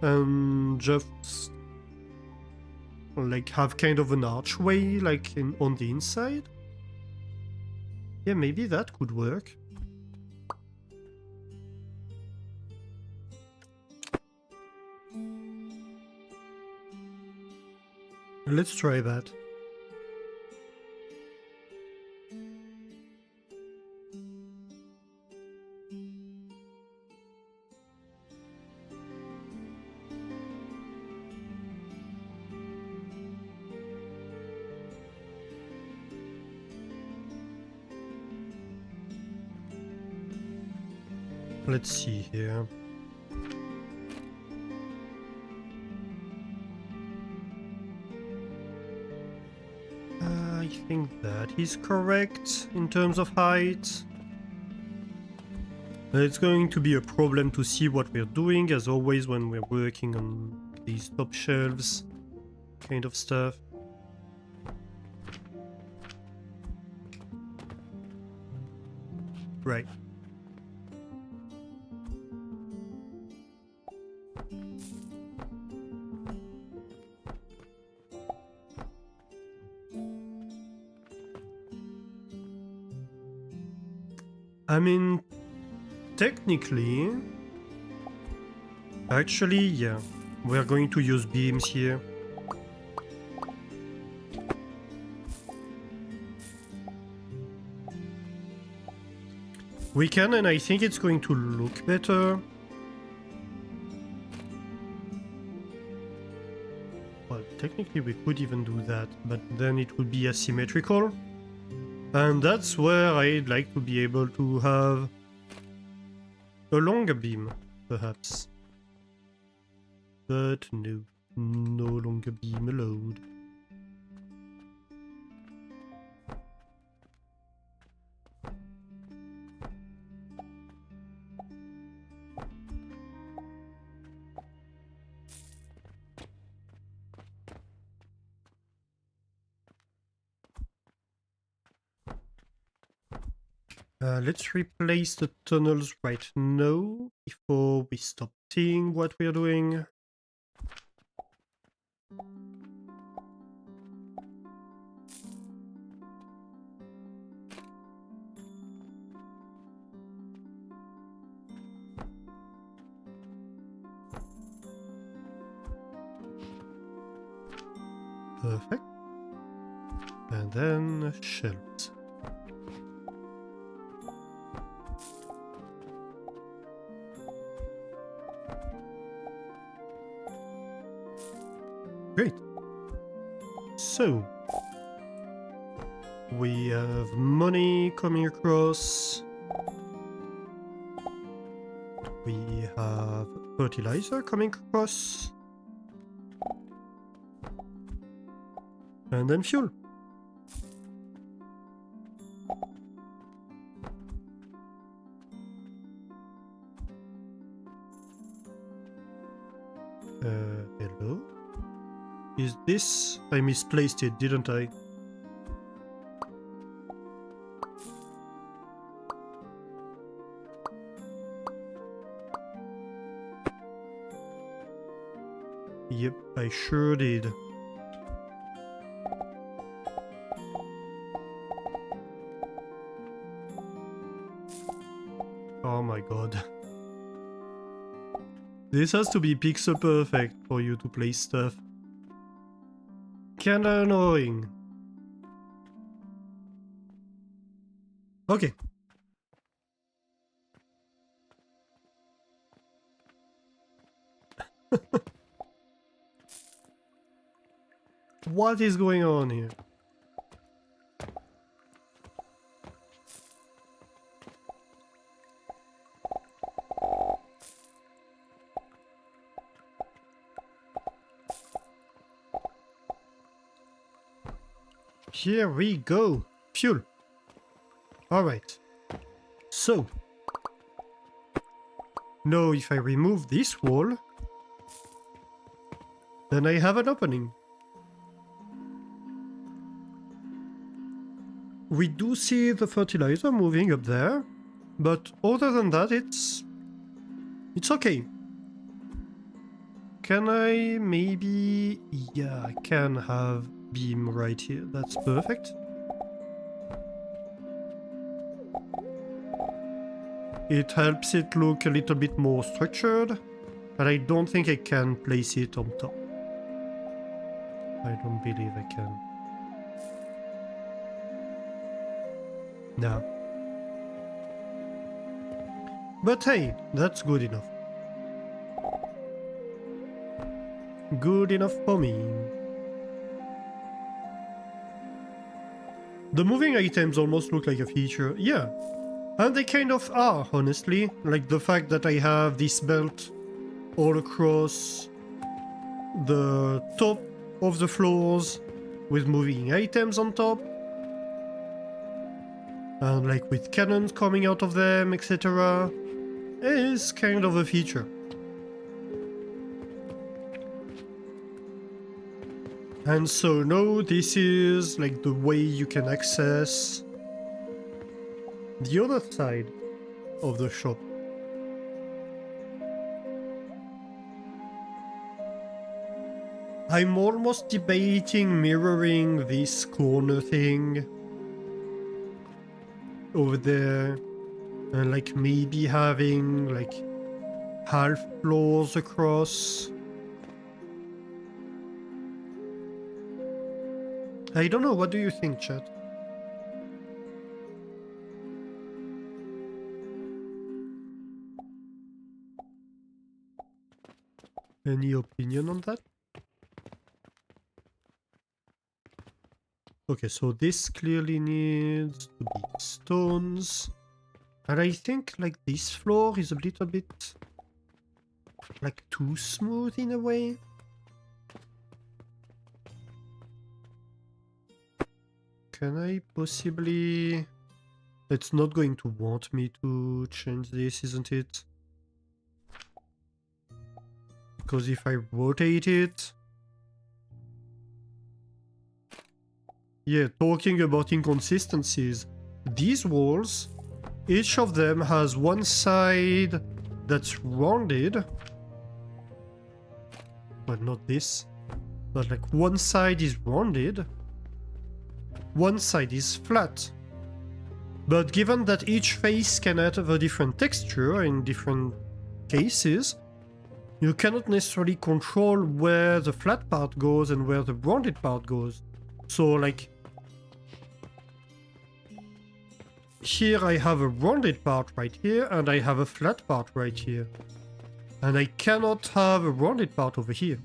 and just like have kind of an archway like on the inside. Yeah, maybe that could work. Let's try that. Let's see here. I think that is correct in terms of height. It's going to be a problem to see what we're doing, as always, when we're working on these top shelves kind of stuff. Right. I mean, technically, actually, yeah, we're going to use beams here. We can, and I think it's going to look better. Well, technically we could even do that, but then it would be asymmetrical. And that's where I'd like to be able to have a longer beam, perhaps. But no, no longer beam allowed. Let's replace the tunnels right now before we stop seeing what we're doing. Perfect. And then shelves. Great. So, we have money coming across. We have fertilizer coming across. And then fuel. Hello? Is this... I misplaced it, didn't I? Yep, I sure did. Oh my god. This has to be pixel perfect for you to place stuff. Kinda annoying. Okay. What is going on here? Here we go. Fuel. Alright. So. Now if I remove this wall, then I have an opening. We do see the fertilizer moving up there, but other than that it's okay. Can I maybe... yeah, I can have beam right here. That's perfect. It helps it look a little bit more structured, but I don't think I can place it on top. I don't believe I can. No. But hey, that's good enough. Good enough for me. The moving items almost look like a feature. Yeah. And they kind of are, honestly. Like the fact that I have this belt all across the top of the floors with moving items on top. And like with cannons coming out of them, etc. is kind of a feature. And so now this is like the way you can access the other side of the shop. I'm almost debating mirroring this corner thing over there and like maybe having like half floors across. I don't know, what do you think, chat? Any opinion on that? Okay, so this clearly needs to be stones. And I think like this floor is a little bit like too smooth in a way. Can I possibly... It's not going to want me to change this, isn't it? Because if I rotate it... Yeah, talking about inconsistencies. These walls each of them has one side that's rounded. But not this. But like one side is rounded, one side is flat. But given that each face can have a different texture in different cases, you cannot necessarily control where the flat part goes and where the rounded part goes. So like, here I have a rounded part right here and I have a flat part right here. And I cannot have a rounded part over here.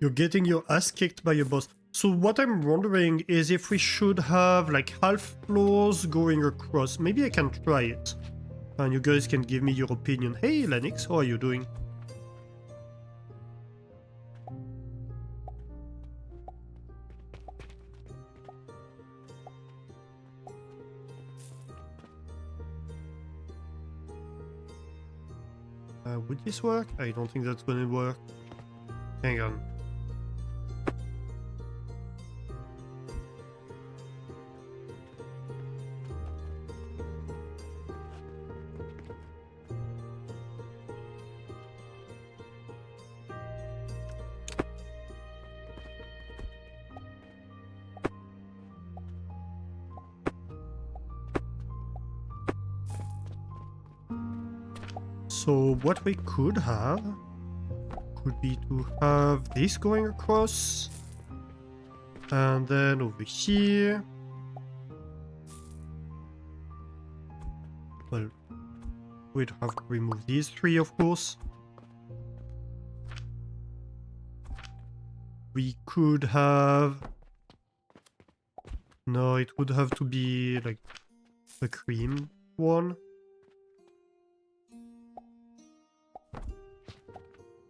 You're getting your ass kicked by your boss. So what I'm wondering is if we should have like half floors going across. Maybe I can try it. And you guys can give me your opinion. Hey Lennox, how are you doing? Would this work? I don't think that's gonna work. Hang on. So what we could have could be to have this going across, and then over here, well, we'd have to remove these three, of course. We could have, no, it would have to be like a cream one.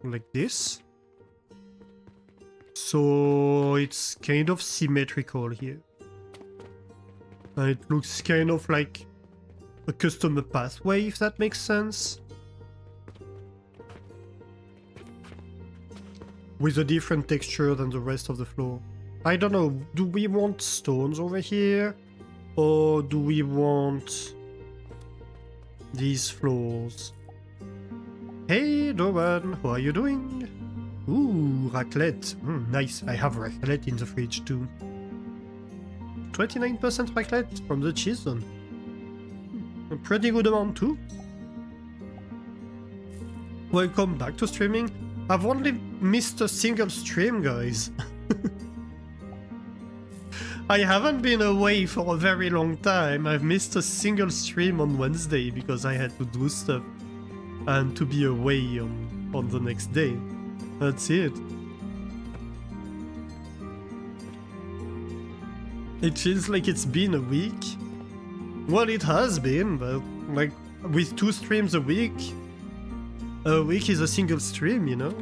Like this. So it's kind of symmetrical here. And it looks kind of like a custom pathway, if that makes sense. With a different texture than the rest of the floor. I don't know, do we want stones over here? Or do we want these floors? Hey Doran, how are you doing? Ooh, raclette. Nice, I have raclette in the fridge too. 29% raclette from the cheese zone. A pretty good amount too. Welcome back to streaming. I've only missed a single stream, guys. I haven't been away for a very long time. I've missed a single stream on Wednesday because I had to do stuff. And to be away on the next day. That's it. It feels like it's been a week. Well, it has been, but like with 2 streams a week is a single stream, you know?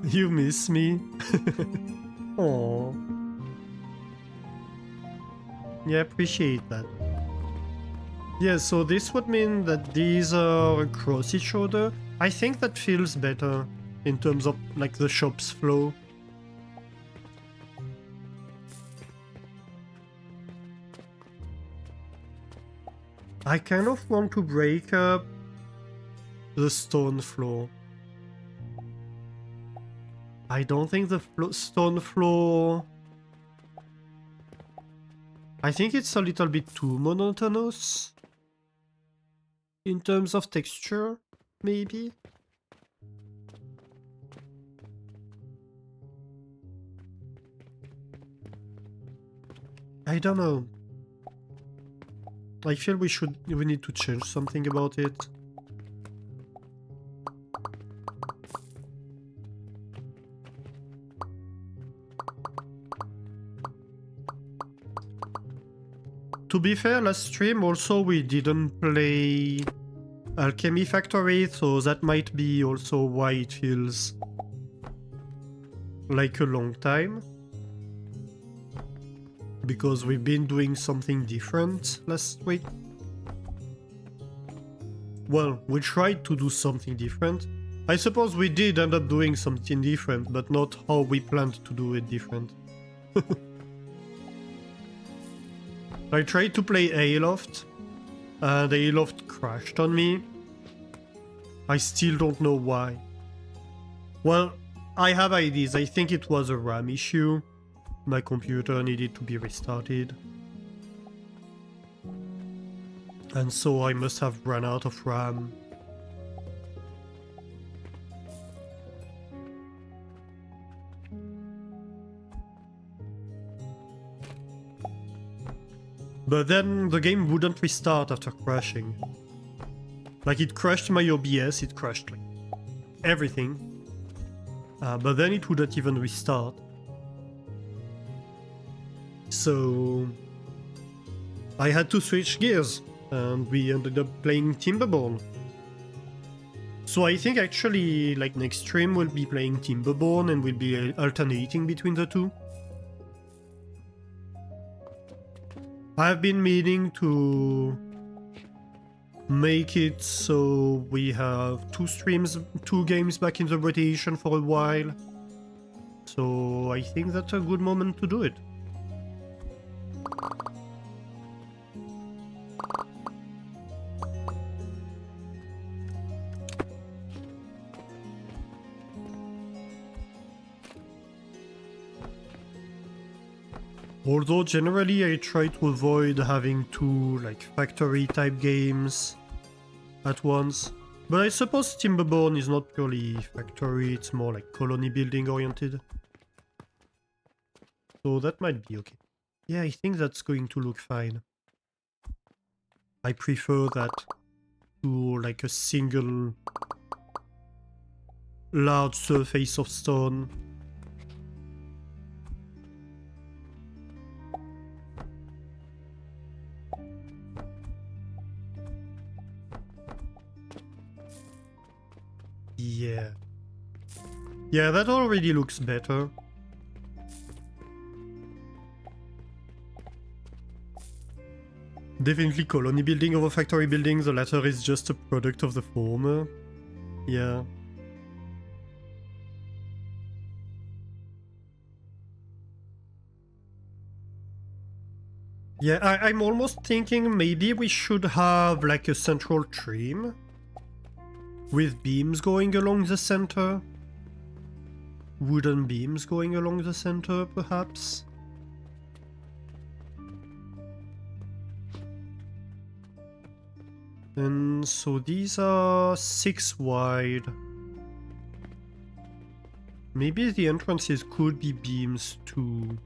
You miss me? Aww. Yeah, appreciate that. Yeah, so this would mean that these are across each other. I think that feels better in terms of like the shop's flow. I kind of want to break up the stone floor. I don't think the stone floor... I think it's a little bit too monotonous in terms of texture, maybe? I don't know. I feel we need to change something about it. To be fair, last stream also we didn't play Alchemy Factory, so that might be also why it feels like a long time. Because we've been doing something different last week. Well, we tried to do something different. I suppose we did end up doing something different, but not how we planned to do it different. I tried to play Aloft, and Aloft crashed on me. I still don't know why. Well, I have ideas. I think it was a RAM issue. My computer needed to be restarted. And so I must have run out of RAM. But then the game wouldn't restart after crashing. Like, it crashed my OBS, it crashed like everything. But then it wouldn't even restart. So I had to switch gears, and we ended up playing Timberborn. So I think actually, like, next stream we'll be playing Timberborn and we'll be alternating between the two. I've been meaning to make it so we have 2 streams, 2 games back in the rotation for a while. So I think that's a good moment to do it. Although generally I try to avoid having 2 like factory type games at once. But I suppose Timberborn is not purely factory, it's more like colony building oriented. So that might be okay. Yeah, I think that's going to look fine. I prefer that to like a single large surface of stone. Yeah. Yeah, that already looks better. Definitely colony building over factory building, the latter is just a product of the former. Yeah. Yeah, I'm almost thinking maybe we should have like a central trim with beams going along the center. Wooden beams going along the center, perhaps? And so these are 6 wide. Maybe the entrances could be beams too.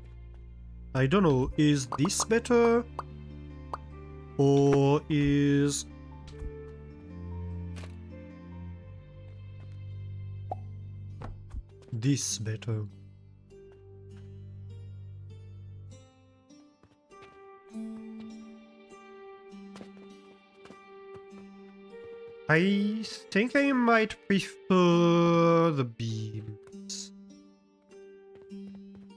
I don't know, is this better? Or is... this better? I think I might prefer the beams.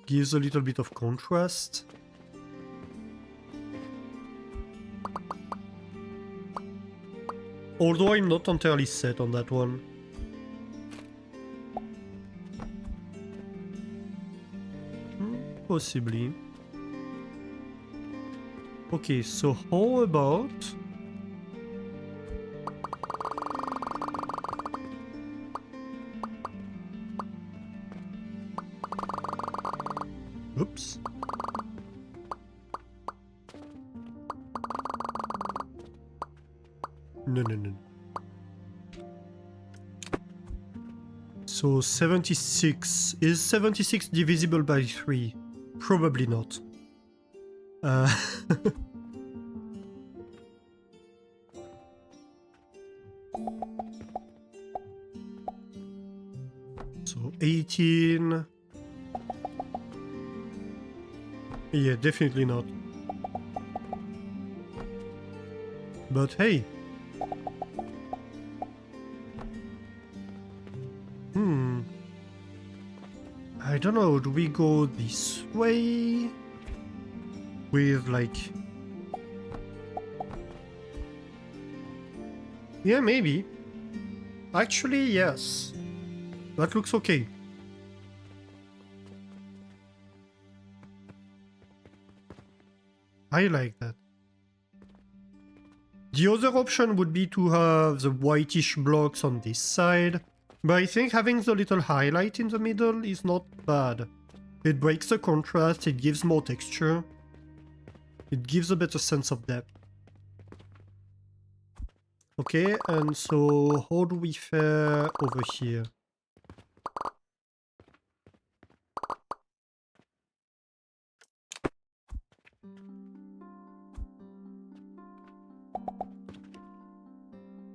Gives a little bit of contrast. Although I'm not entirely set on that one. Possibly. Okay, so how about... oops. No. So 76. Is 76 divisible by 3? Probably not. So 18. Yeah, definitely not. But hey. I don't know, do we go this way? With like... Yeah, maybe. Actually, yes. That looks okay. I like that. The other option would be to have the whitish blocks on this side, but I think having the little highlight in the middle is not bad. It breaks the contrast, it gives more texture, it gives a better sense of depth. Okay, and so how do we fare over here?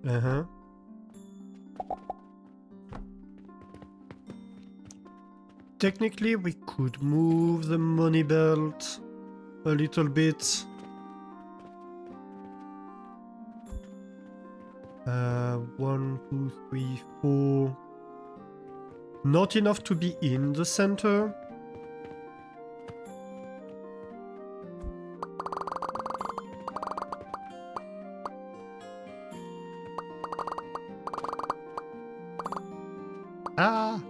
Uh-huh. Technically, we could move the money belt a little bit. 1, 2, 3, 4. Not enough to be in the center. Ah!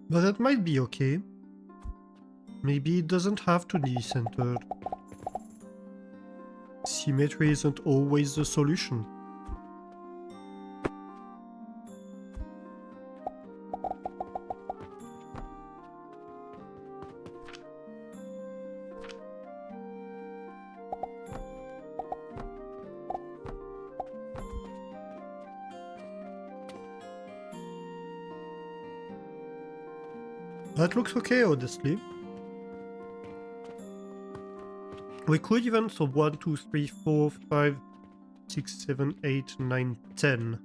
But that might be okay. Maybe it doesn't have to be centered. Symmetry isn't always the solution. That looks okay, honestly. We could even, so 1, 2, 3, 4, 5, 6, 7, 8, 9, 10.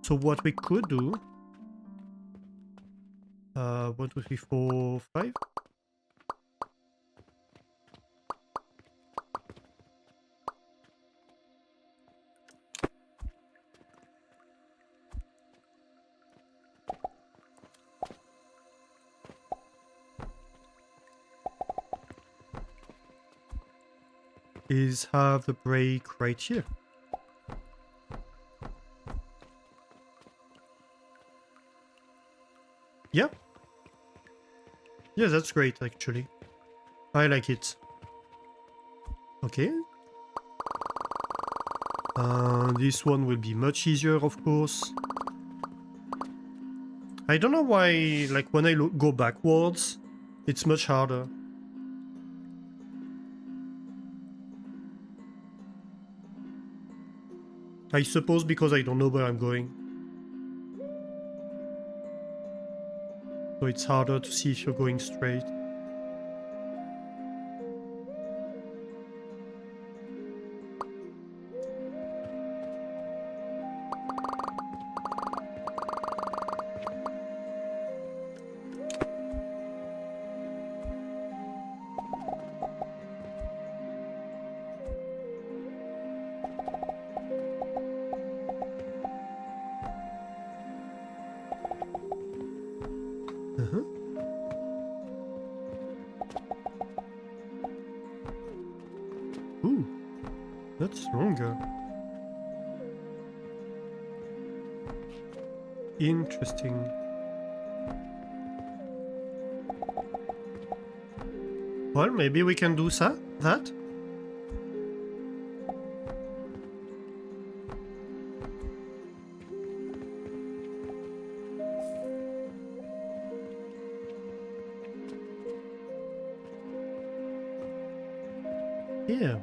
So what we could do... 1, 2, 3, 4, 5? Is have the break right here. Yeah. Yeah, that's great, actually. I like it. Okay. This one will be much easier, of course. I don't know why, like, when I go backwards, it's much harder. I suppose because I don't know where I'm going. So it's harder to see if you're going straight. Uh-huh. Ooh, that's stronger. Interesting. Well, maybe we can do that? Yeah.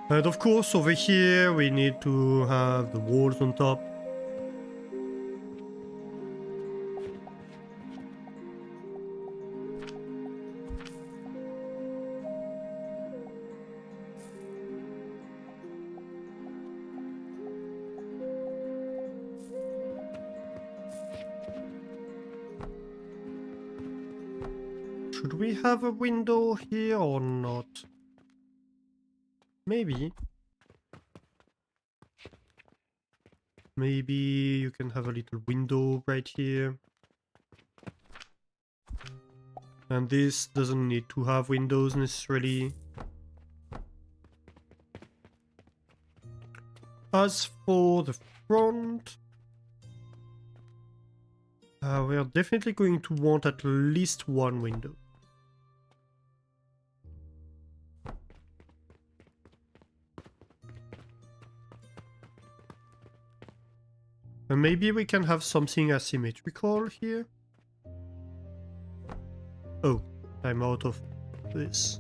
And of course, over here, we need to have the walls on top. Should we have a window here or not? Maybe. Maybe you can have a little window right here. And this doesn't need to have windows necessarily. As for the front, we are definitely going to want at least one window. And maybe we can have something asymmetrical here. Oh, I'm out of this.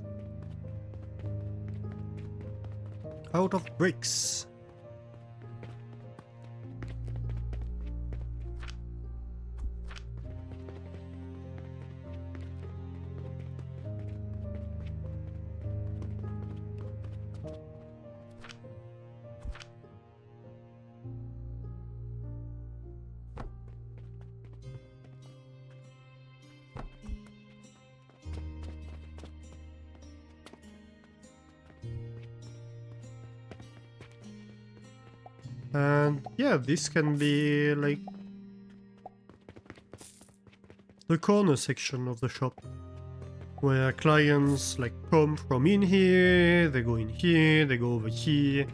Out of bricks. And yeah, this can be like the corner section of the shop, where clients like come from in here, they go in here, they go over here,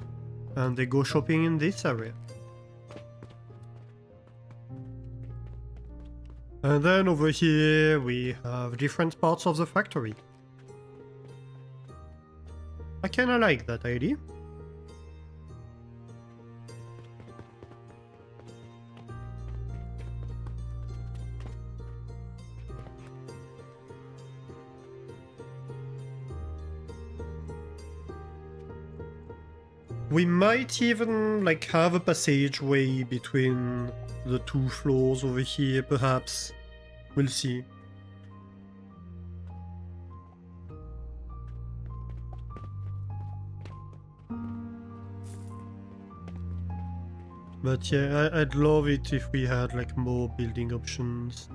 and they go shopping in this area. And then over here we have different parts of the factory. I kinda like that idea. We might even like have a passageway between the two floors over here, perhaps. We'll see. But yeah, I'd love it if we had like more building options.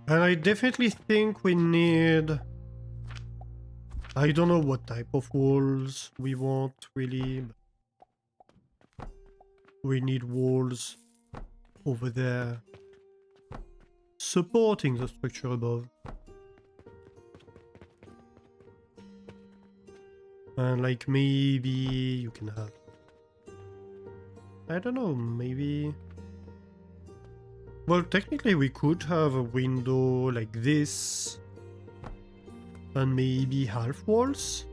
And I definitely think we need... I don't know what type of walls we want, really. We need walls over there supporting the structure above. And like maybe you can have... I don't know, maybe... Well, technically we could have a window like this, and maybe half walls,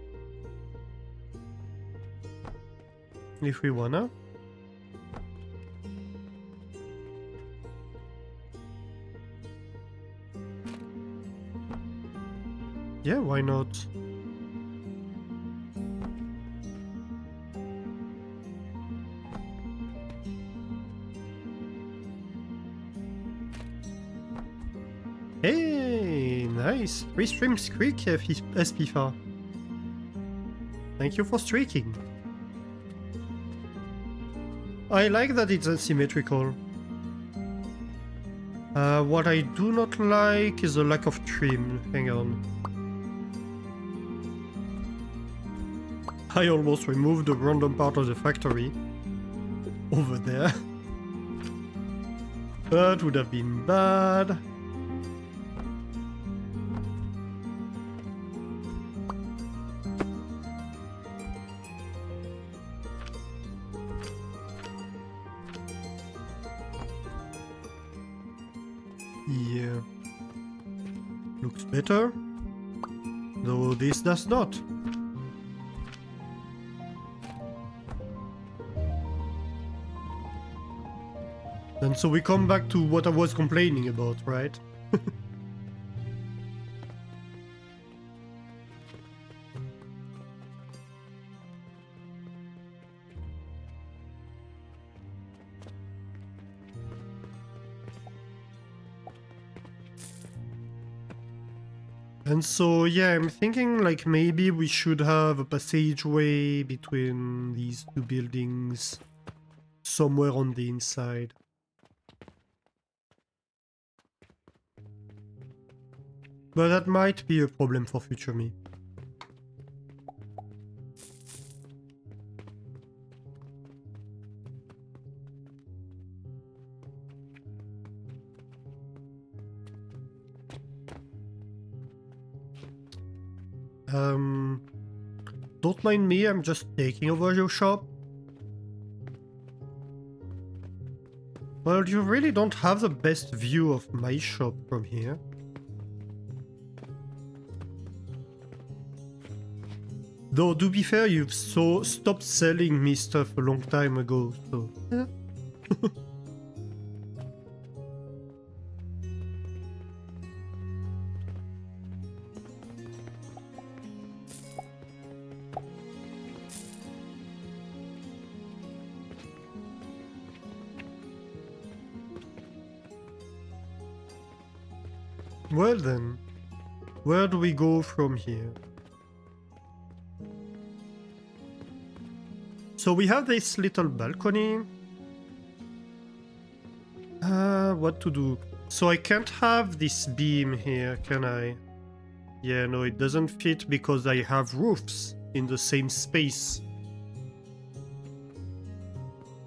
if we wanna. Yeah, why not? Hey, nice! 3 streams quick, SPFA. Thank you for streaking. I like that it's asymmetrical. What I do not like is the lack of trim. Hang on. I almost removed a random part of the factory over there. That would have been bad. Yeah. Looks better. Though this does not. And so we come back to what I was complaining about, right? And so, yeah, I'm thinking like maybe we should have a passageway between these two buildings somewhere on the inside. But that might be a problem for future me. Don't mind me, I'm just taking over your shop. Well, you really don't have the best view of my shop from here. Though, to be fair, you've stopped selling me stuff a long time ago, so... Yeah. Well then, where do we go from here? So we have this little balcony. What to do? So I can't have this beam here, can I? Yeah, no, it doesn't fit because I have roofs in the same space.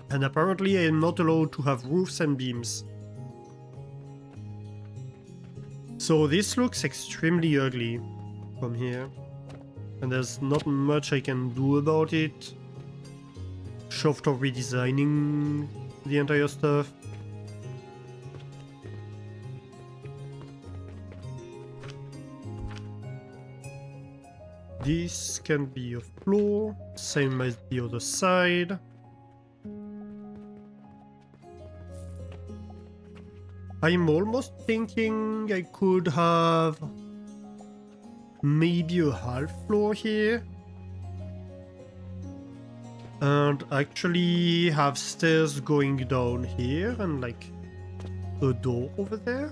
And apparently I am not allowed to have roofs and beams. So this looks extremely ugly from here. And there's not much I can do about it. Short of redesigning the entire stuff. This can be a floor, same as the other side. I'm almost thinking I could have maybe a half floor here. And actually have stairs going down here and like a door over there.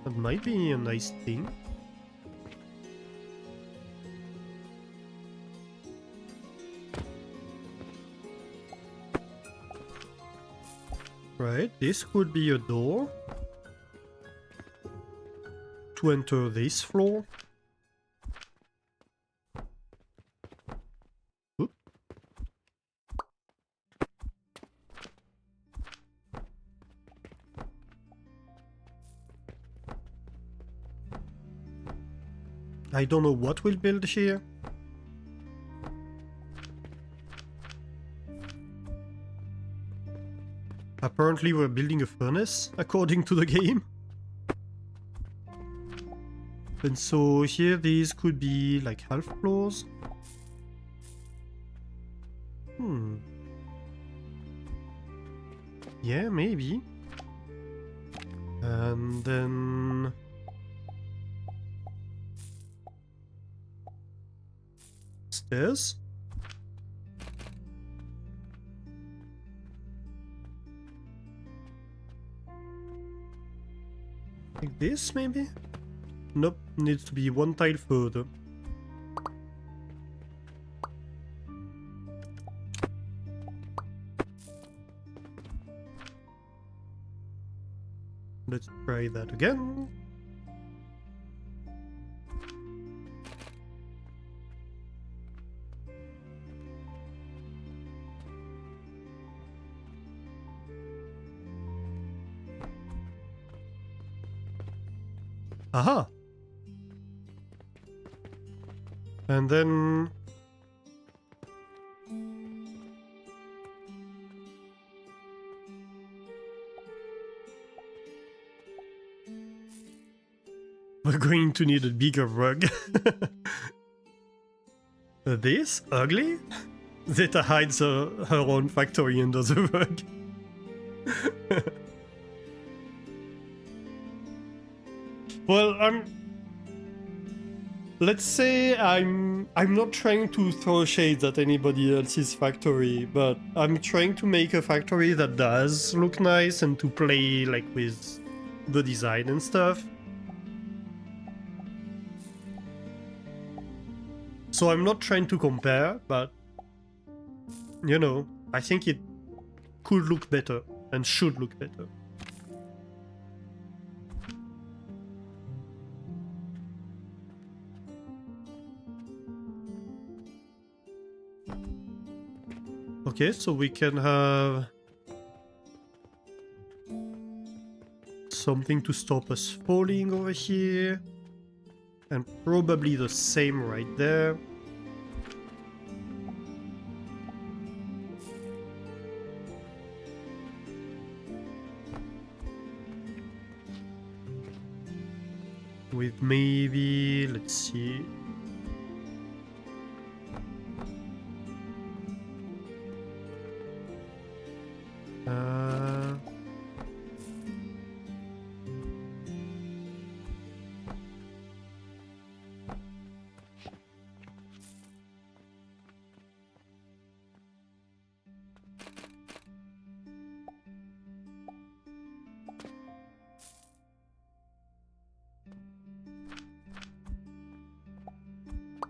That might be a nice thing. Right, this could be a door to enter this floor. Oop. I don't know what we'll build here. Apparently we're building a furnace, according to the game. And so here these could be like half floors. Yeah, maybe. And then... stairs. Like this, maybe? Nope, needs to be one tile further. Let's try that again. Aha! And then... we're going to need a bigger rug. This? Ugly? Zeta hides her own factory under the rug. Well, let's say I'm not trying to throw shades at anybody else's factory, but I'm trying to make a factory that does look nice and to play like with the design and stuff. So I'm not trying to compare, but you know, I think it could look better and should look better. Okay, so we can have something to stop us falling over here. And probably the same right there. With maybe, let's see.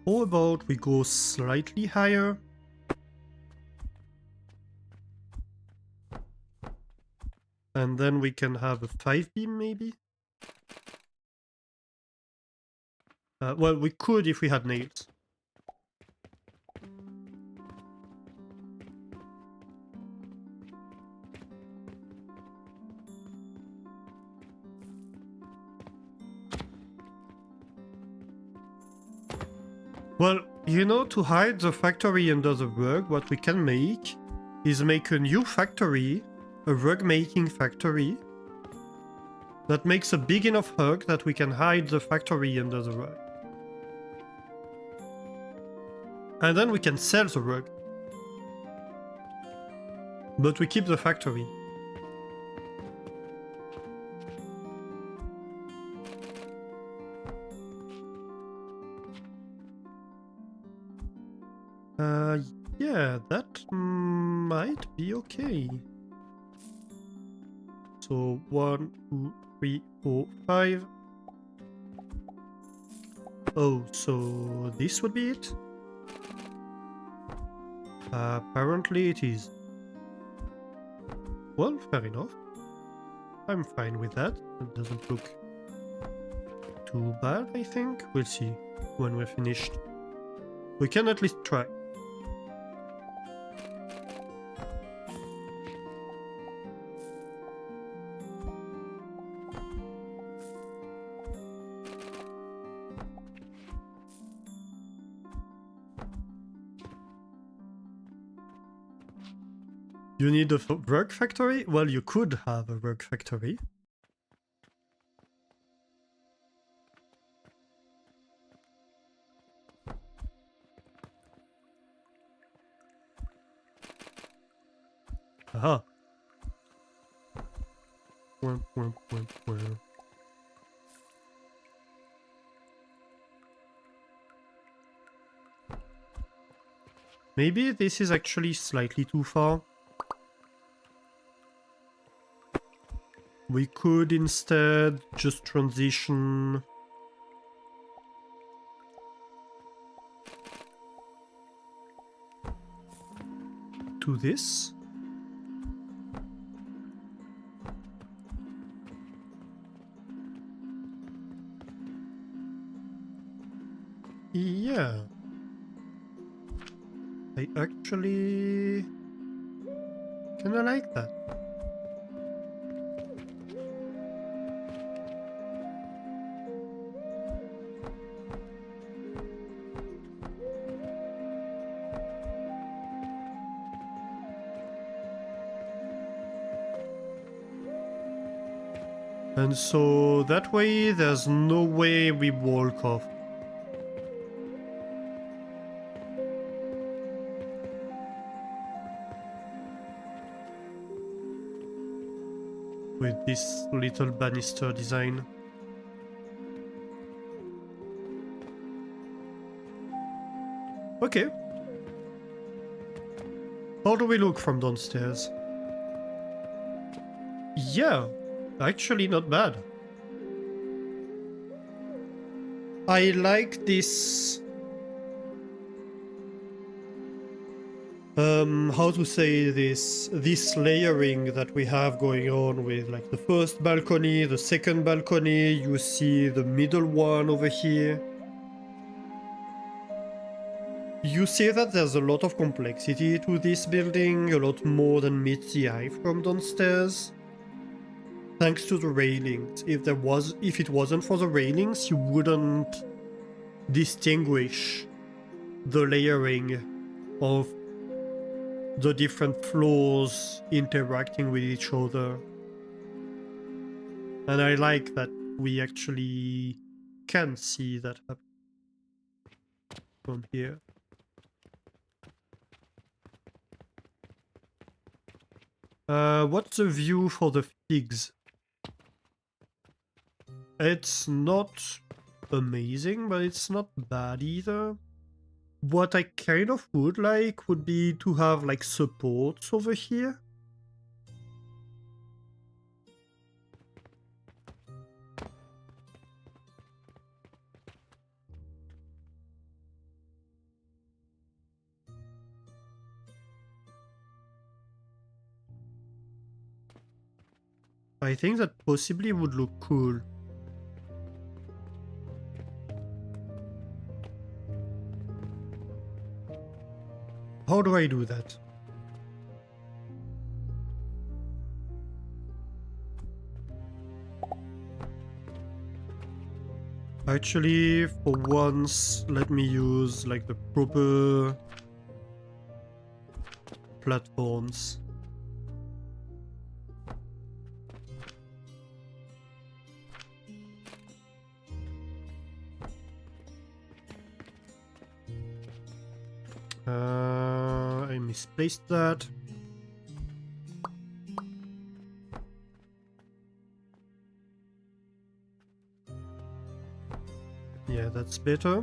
How about we go slightly higher? And then we can have a 5 beam maybe? Well, we could if we had nails. Well, you know, to hide the factory under the rug, what we can make is make a new factory, a rug making factory, that makes a big enough hug that we can hide the factory under the rug. And then we can sell the rug. But we keep the factory. Yeah, that might be okay. So 1, 2, 3, 4, 5. Oh, so this would be it? Apparently it is. Well, fair enough. I'm fine with that. It doesn't look too bad, I think. We'll see when we're finished. We can at least try. You need a rug factory? Well, you could have a rug factory. Aha. Womp, womp, womp, womp. Maybe this is actually slightly too far. We could instead just transition to this. Yeah. I actually kinda like that. And so that way there's no way we walk off. With this little banister design. Okay. How do we look from downstairs? Yeah, actually not bad. I like this... how to say this layering that we have going on with like the first balcony, the second balcony, you see the middle one over here. You see that there's a lot of complexity to this building, a lot more than meets the eye from downstairs. Thanks to the railings. If it wasn't for the railings, you wouldn't distinguish the layering of the different floors interacting with each other. And I like that we actually can see that happen from here. What's the view for the figs? It's not amazing, but it's not bad either. What I kind of would like would be to have like supports over here. I think that possibly would look cool. How do I do that? Actually, for once, let me use like the proper platforms. I misplaced that. Yeah, that's better.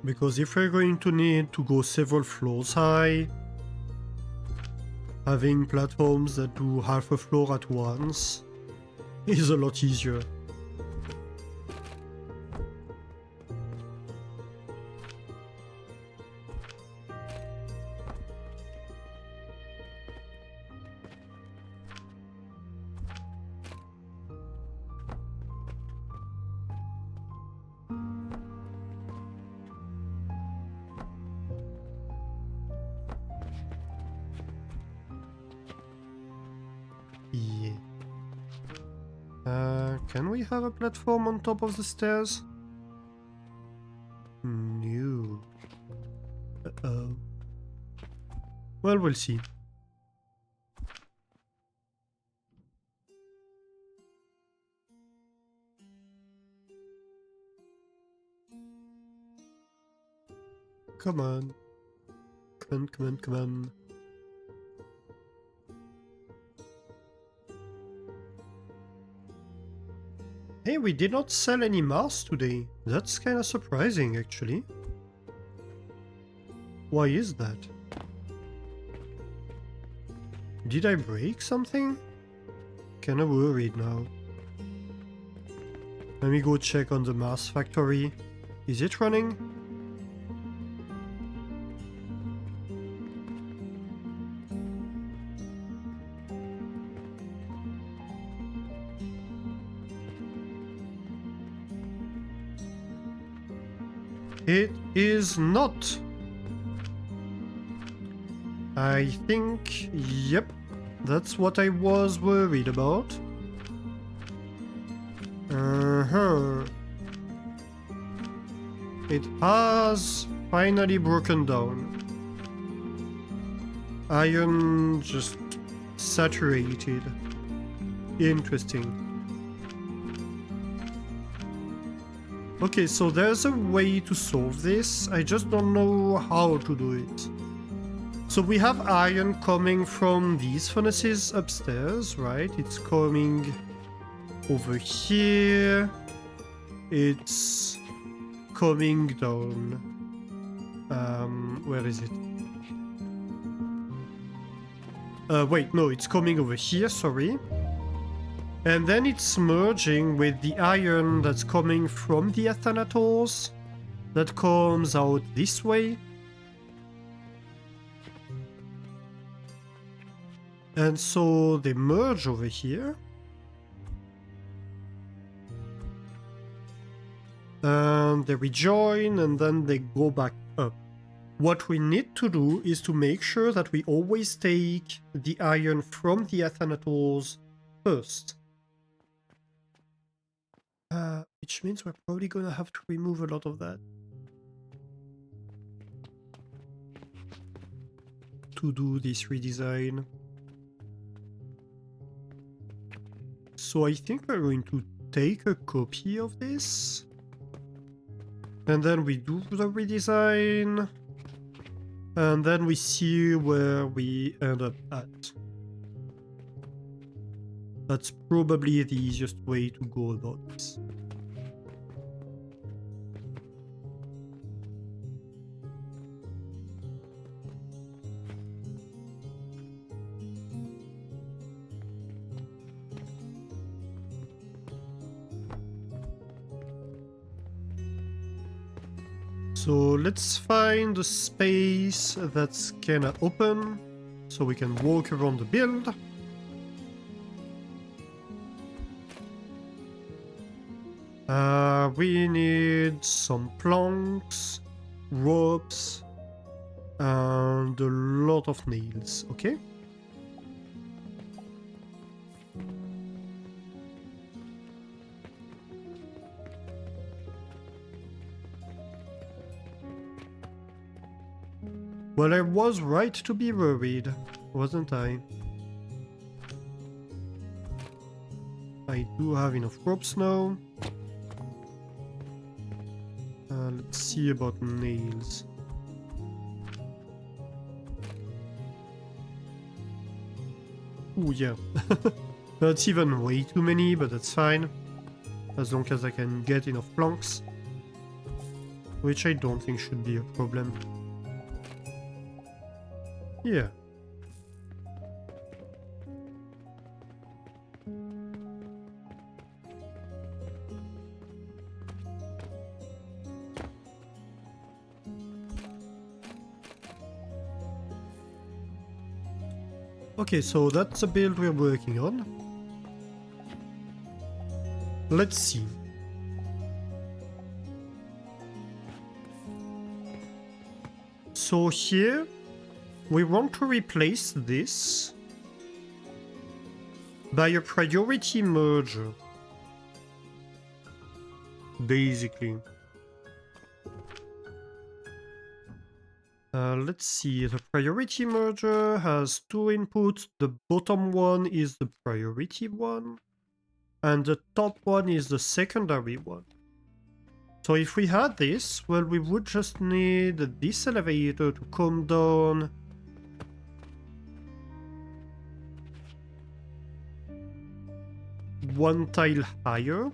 Because if we're going to need to go several floors high, having platforms that do half a floor at once is a lot easier. Yeah. Can we have a platform on top of the stairs? No. Uh-oh. Well, we'll see. Come on. Come on, come on, come on. Hey, we did not sell any Mars today. That's kind of surprising, actually. Why is that? Did I break something? Kinda worried now. Let me go check on the Mars factory. Is it running? It is not. I think, yep, that's what I was worried about. It has finally broken down. Iron just saturated. Interesting. Okay, so there's a way to solve this. I just don't know how to do it. So we have iron coming from these furnaces upstairs, right? It's coming over here. It's coming down. Where is it? Wait, no, it's coming over here, sorry. And then it's merging with the iron that's coming from the Athanators that comes out this way. And so they merge over here. and they rejoin, and then they go back up. What we need to do is to make sure that we always take the iron from the Athanators first. Which means we're probably gonna have to remove a lot of that to do this redesign. So I think we're going to take a copy of this, and then we do the redesign, and then we see where we end up at. That's probably the easiest way to go about this. So let's find a space that's kinda open, so we can walk around the build. We need some planks, ropes, and a lot of nails, okay? Well, I was right to be worried, wasn't I? I do have enough ropes now. Let's see about nails. Ooh, yeah. That's even way too many, but that's fine. As long as I can get enough planks. Which I don't think should be a problem. Yeah. Okay, so that's the build we're working on. Let's see. So here, we want to replace this by a priority merger. Basically. Let's see, the priority merger has two inputs. The bottom one is the priority one, and the top one is the secondary one. So if we had this, well, we would just need this elevator to come down one tile higher.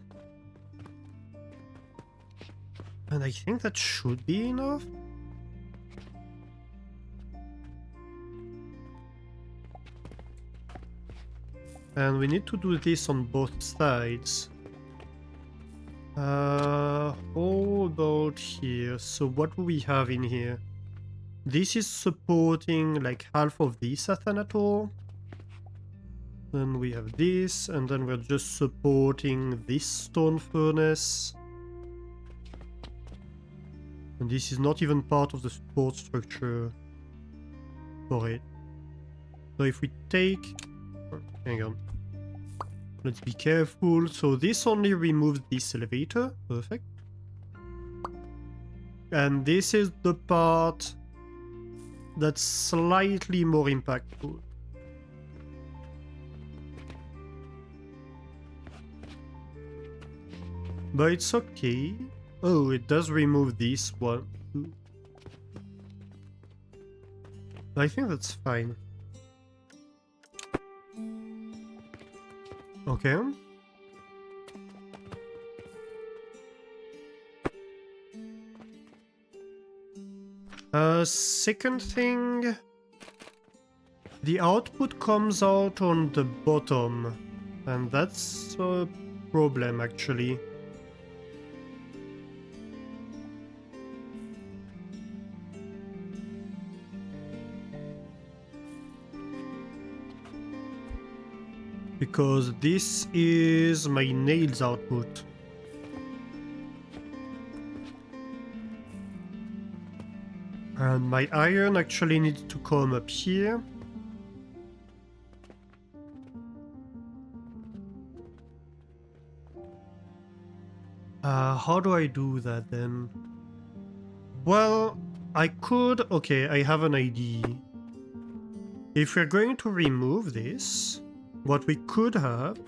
And I think that should be enough. And we need to do this on both sides. How about here? So what do we have in here? This is supporting like half of this Athanator. Then we have this, and then we're just supporting this stone furnace. And this is not even part of the support structure for it. So if we take... hang on. Let's be careful. So this only removes this elevator. Perfect. And this is the part that's slightly more impactful. But it's okay. Oh, it does remove this one too. I think that's fine. Okay. Second thing, the output comes out on the bottom, and that's a problem actually. Because this is my nails output. And my iron actually needs to come up here. How do I do that then? Well, I could... Okay, I have an idea. If we're going to remove this, what we could have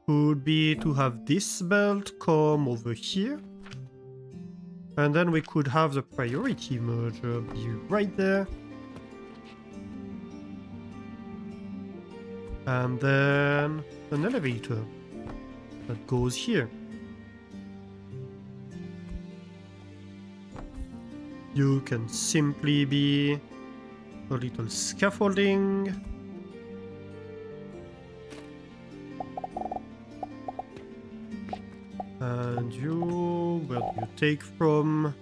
would be to have this belt come over here. And then we could have the priority merger be right there. And then an elevator that goes here. You can simply be a little scaffolding. And you, where do you take from?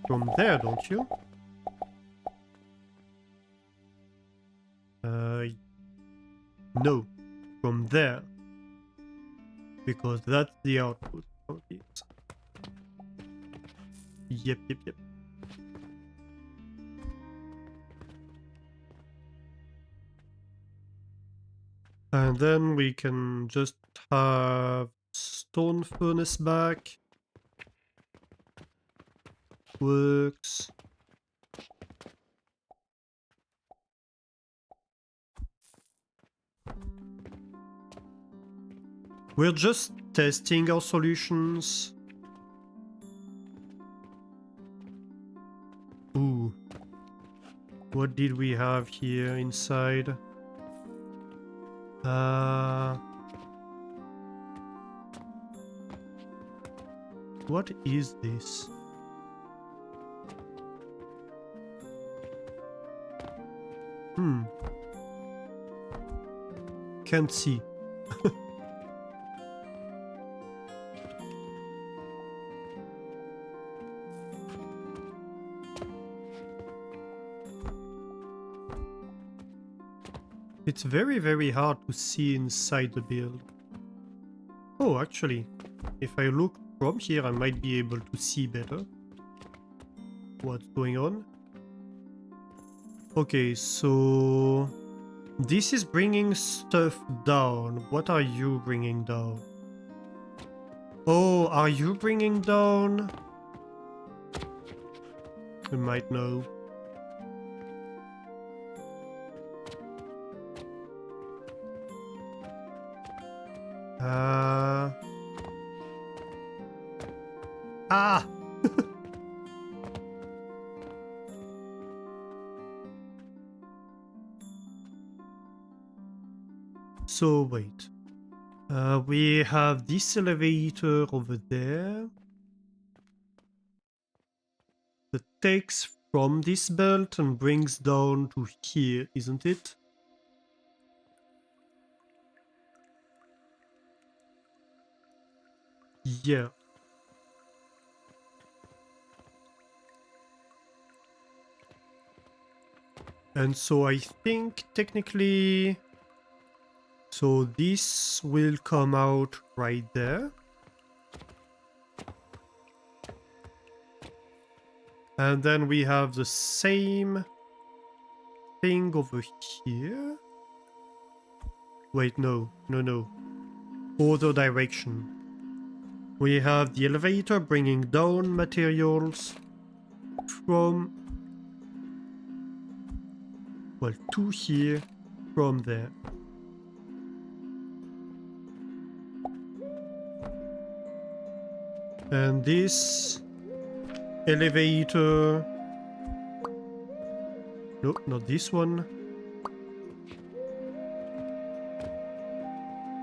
From there, don't you? No, from there. Because that's the output of it. Yep. And then we can just have stone furnace back. Works. We're just testing our solutions. Ooh. What did we have here inside? What is this? Can't see. It's very, very hard to see inside the build. Oh, actually, if I look from here, I might be able to see better what's going on. Okay, so this is bringing stuff down. What are you bringing down? Oh, are you bringing down? I might know. Ah! So wait. We have this elevator over there that takes from this belt and brings down to here, isn't it? Yeah. And so I think technically... So this will come out right there. And then we have the same thing over here. Wait, no. Other direction. We have the elevator bringing down materials from... well, to here, from there. And this elevator... no, not this one.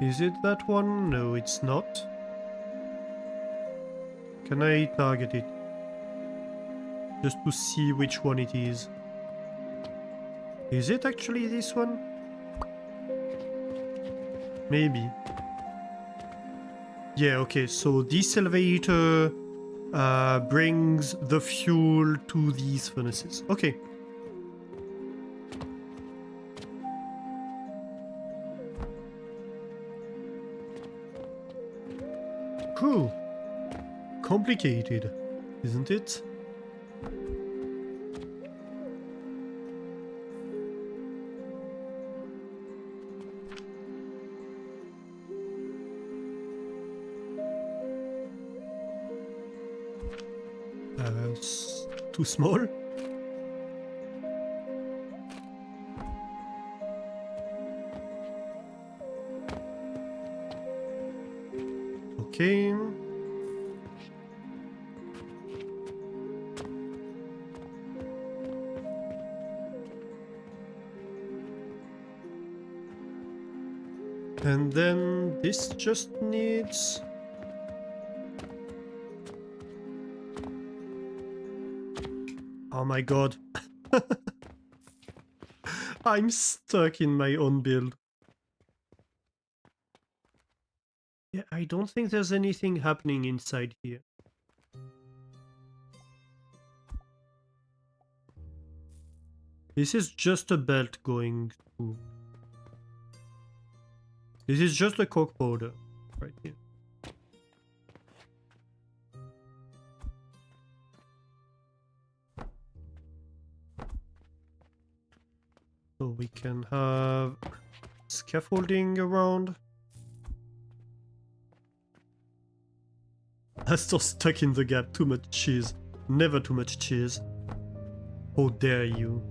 Is it that one? No, it's not. Can I target it? Just to see which one it is. Is it actually this one? Maybe. Yeah, okay, so this elevator brings the fuel to these furnaces. Okay. Cool. Complicated. Isn't it? Too small? Okay. And then this just needs... Oh my god. I'm stuck in my own build. Yeah, I don't think there's anything happening inside here. This is just a belt going through. This is just a coke powder right here. So we can have scaffolding around. I'm still stuck in the gap. Too much cheese. Never too much cheese. How dare you?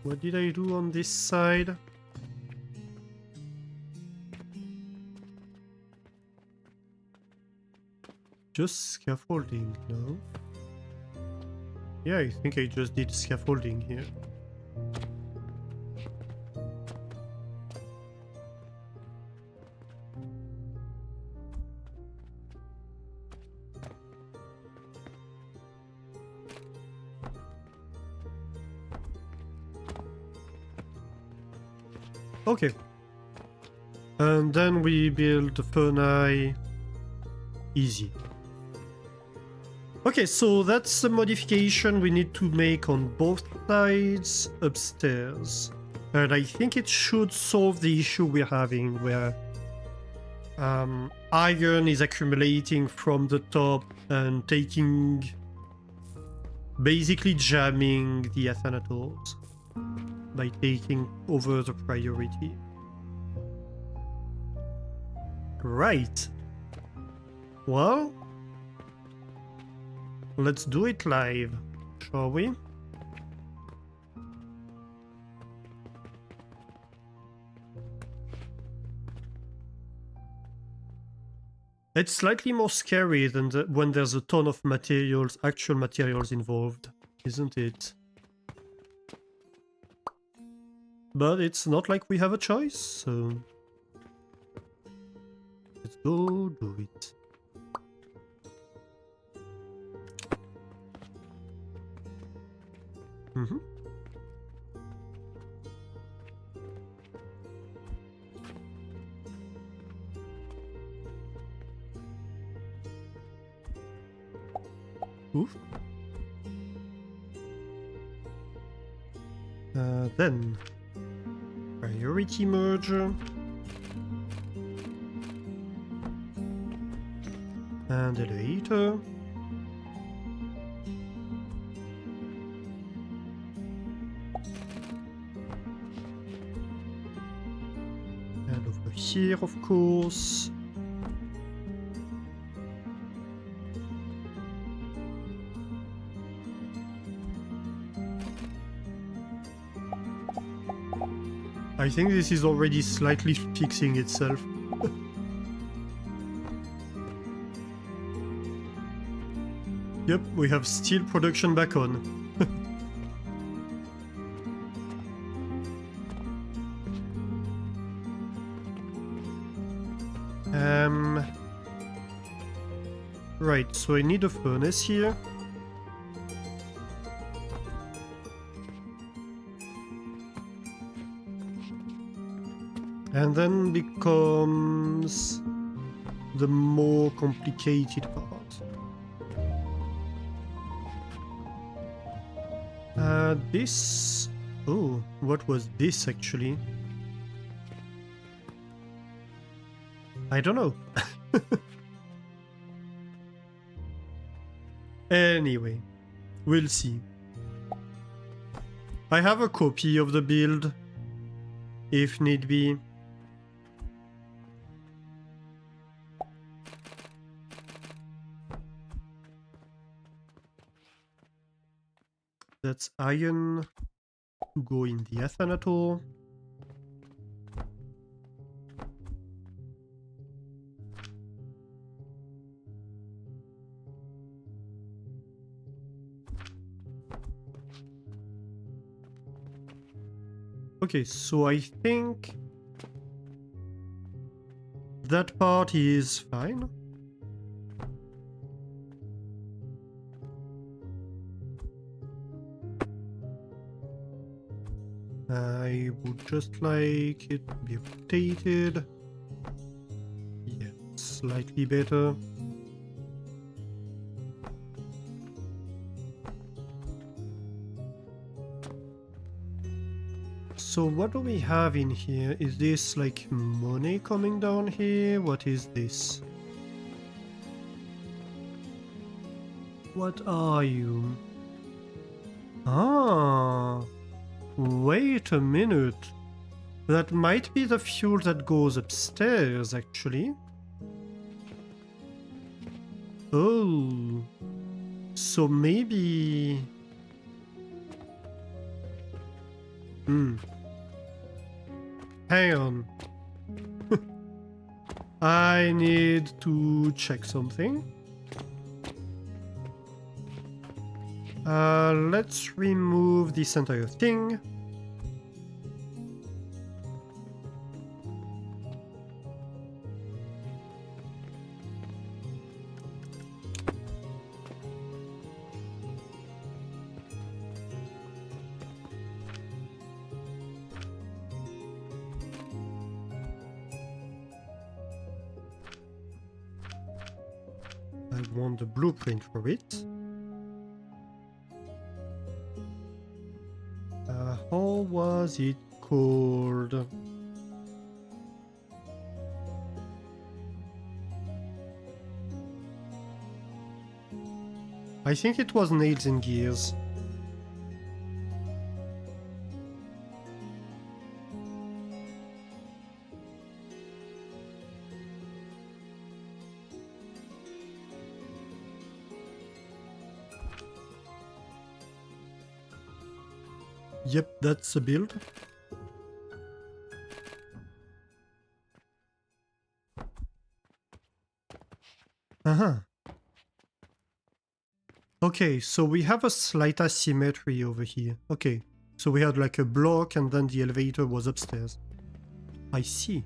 What did I do on this side? Just scaffolding, no? Yeah, I think I just did scaffolding here. Okay. And then we build the furnace. Easy. Okay, so that's a modification we need to make on both sides upstairs. And I think it should solve the issue we're having where iron is accumulating from the top and taking... basically jamming the Athanators by taking over the priority. Right. Well, let's do it live, shall we? It's slightly more scary than when there's a ton of materials, actual materials involved, isn't it? But it's not like we have a choice, so... let's go do it. Mm-hmm. Oof. Then priority merger and elevator. And over here, of course. I think this is already slightly fixing itself. Yep, we have steel production back on. Right, so I need a furnace here. And then becomes the more complicated part. This... Oh, what was this actually? I don't know. Anyway, we'll see. I have a copy of the build, if need be. That's iron to go in the Athanator. Okay, so I think that part is fine. I would just like it to be rotated. Yeah, slightly better. So what do we have in here? Is this like money coming down here? What is this? What are you? Ah, wait a minute. That might be the fuel that goes upstairs, actually. Oh, so maybe... Hang on. I need to check something. Let's remove this entire thing. I want the blueprint for it. How was it called? I think it was Nails and Gears. Yep, that's a build. Okay, so we have a slight asymmetry over here. Okay, so we had like a block and then the elevator was upstairs. I see.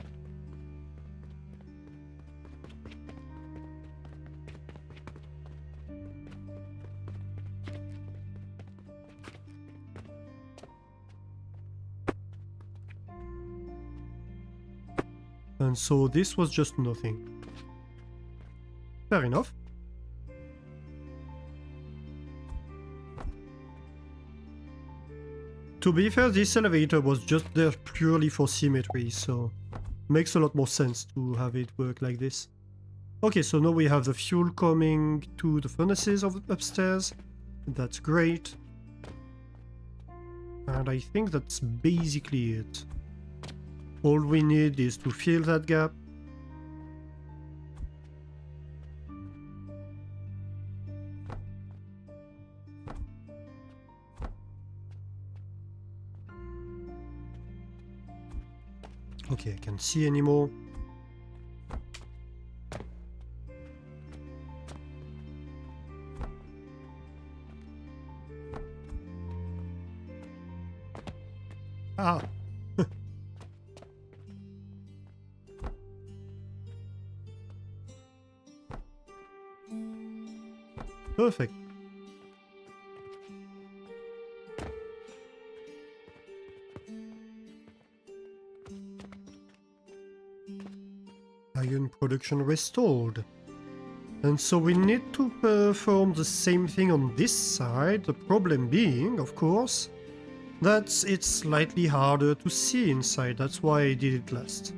And so this was just nothing. Fair enough. To be fair, this elevator was just there purely for symmetry, so makes a lot more sense to have it work like this. Okay, so now we have the fuel coming to the furnaces of upstairs. That's great. And I think that's basically it. All we need is to fill that gap. Okay, I can't see anymore. Ah! Perfect. Iron production restored. And so we need to perform the same thing on this side, the problem being, of course, that it's slightly harder to see inside, that's why I did it last.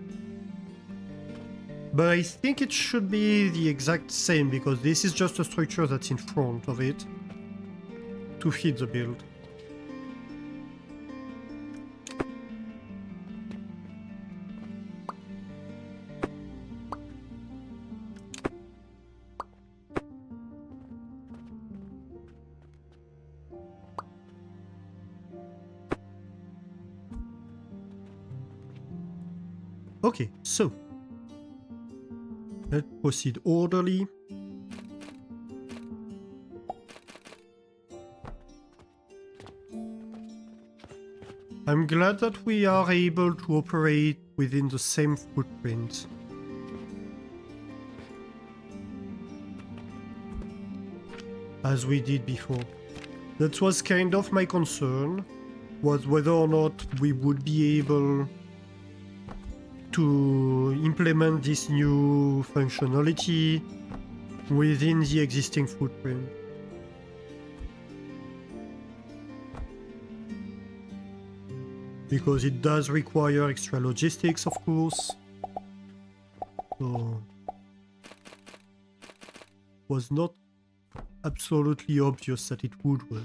But I think it should be the exact same, because this is just a structure that's in front of it to fit the build. Okay, so let's proceed orderly. I'm glad that we are able to operate within the same footprint. As we did before. That was kind of my concern, was whether or not we would be able to implement this new functionality within the existing footprint. Because it does require extra logistics, of course. So was not absolutely obvious that it would work.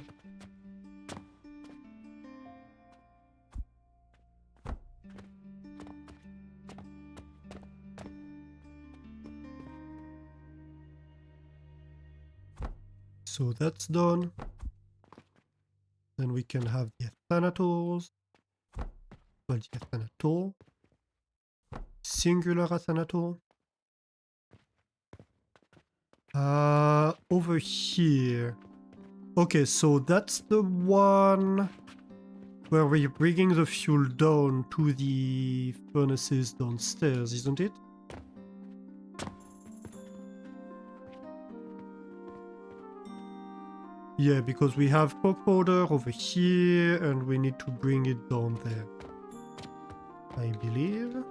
So that's done. Then we can have the Athanators. Well, the Athanator. Singular Athanator. Over here. Okay, so that's the one where we're bringing the fuel down to the furnaces downstairs, isn't it? Yeah, because we have coke powder over here and we need to bring it down there, I believe.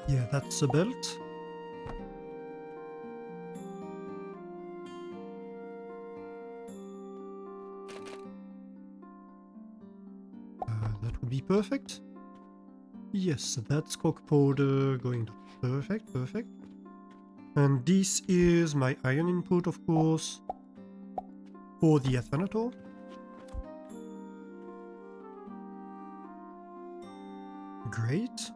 Yeah, that's the belt. That would be perfect. Yes, that's coke powder going down. Perfect, perfect. And this is my iron input, of course, for the Athanator. Great.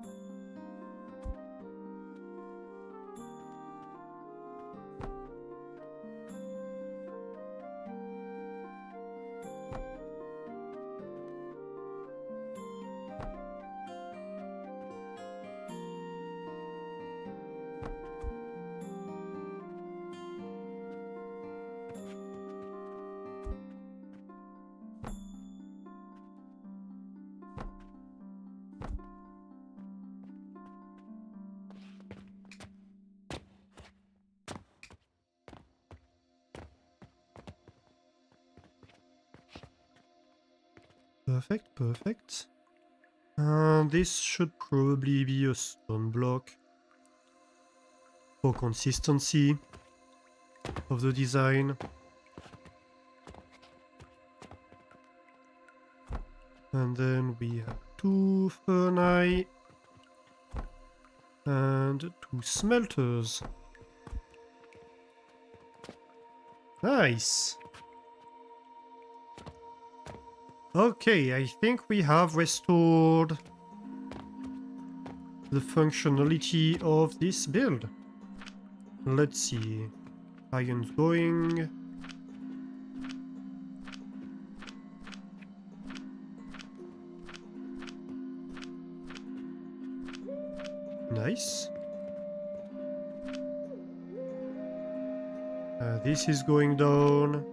Perfect, perfect. This should probably be a stone block for consistency of the design. And then we have 2 furnace and 2 smelters. Nice. Okay, I think we have restored the functionality of this build. Let's see. Iron's going. Nice. This is going down.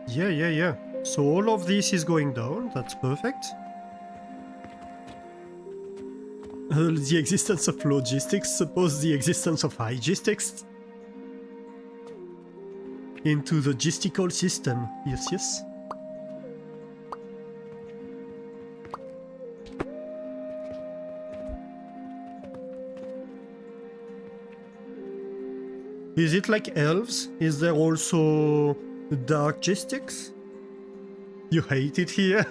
Yeah. So all of this is going down, that's perfect. The existence of logistics suppose the existence of hygistics into the logistical system. Yes. Is it like elves? Is there also dark logistics? You hate it here?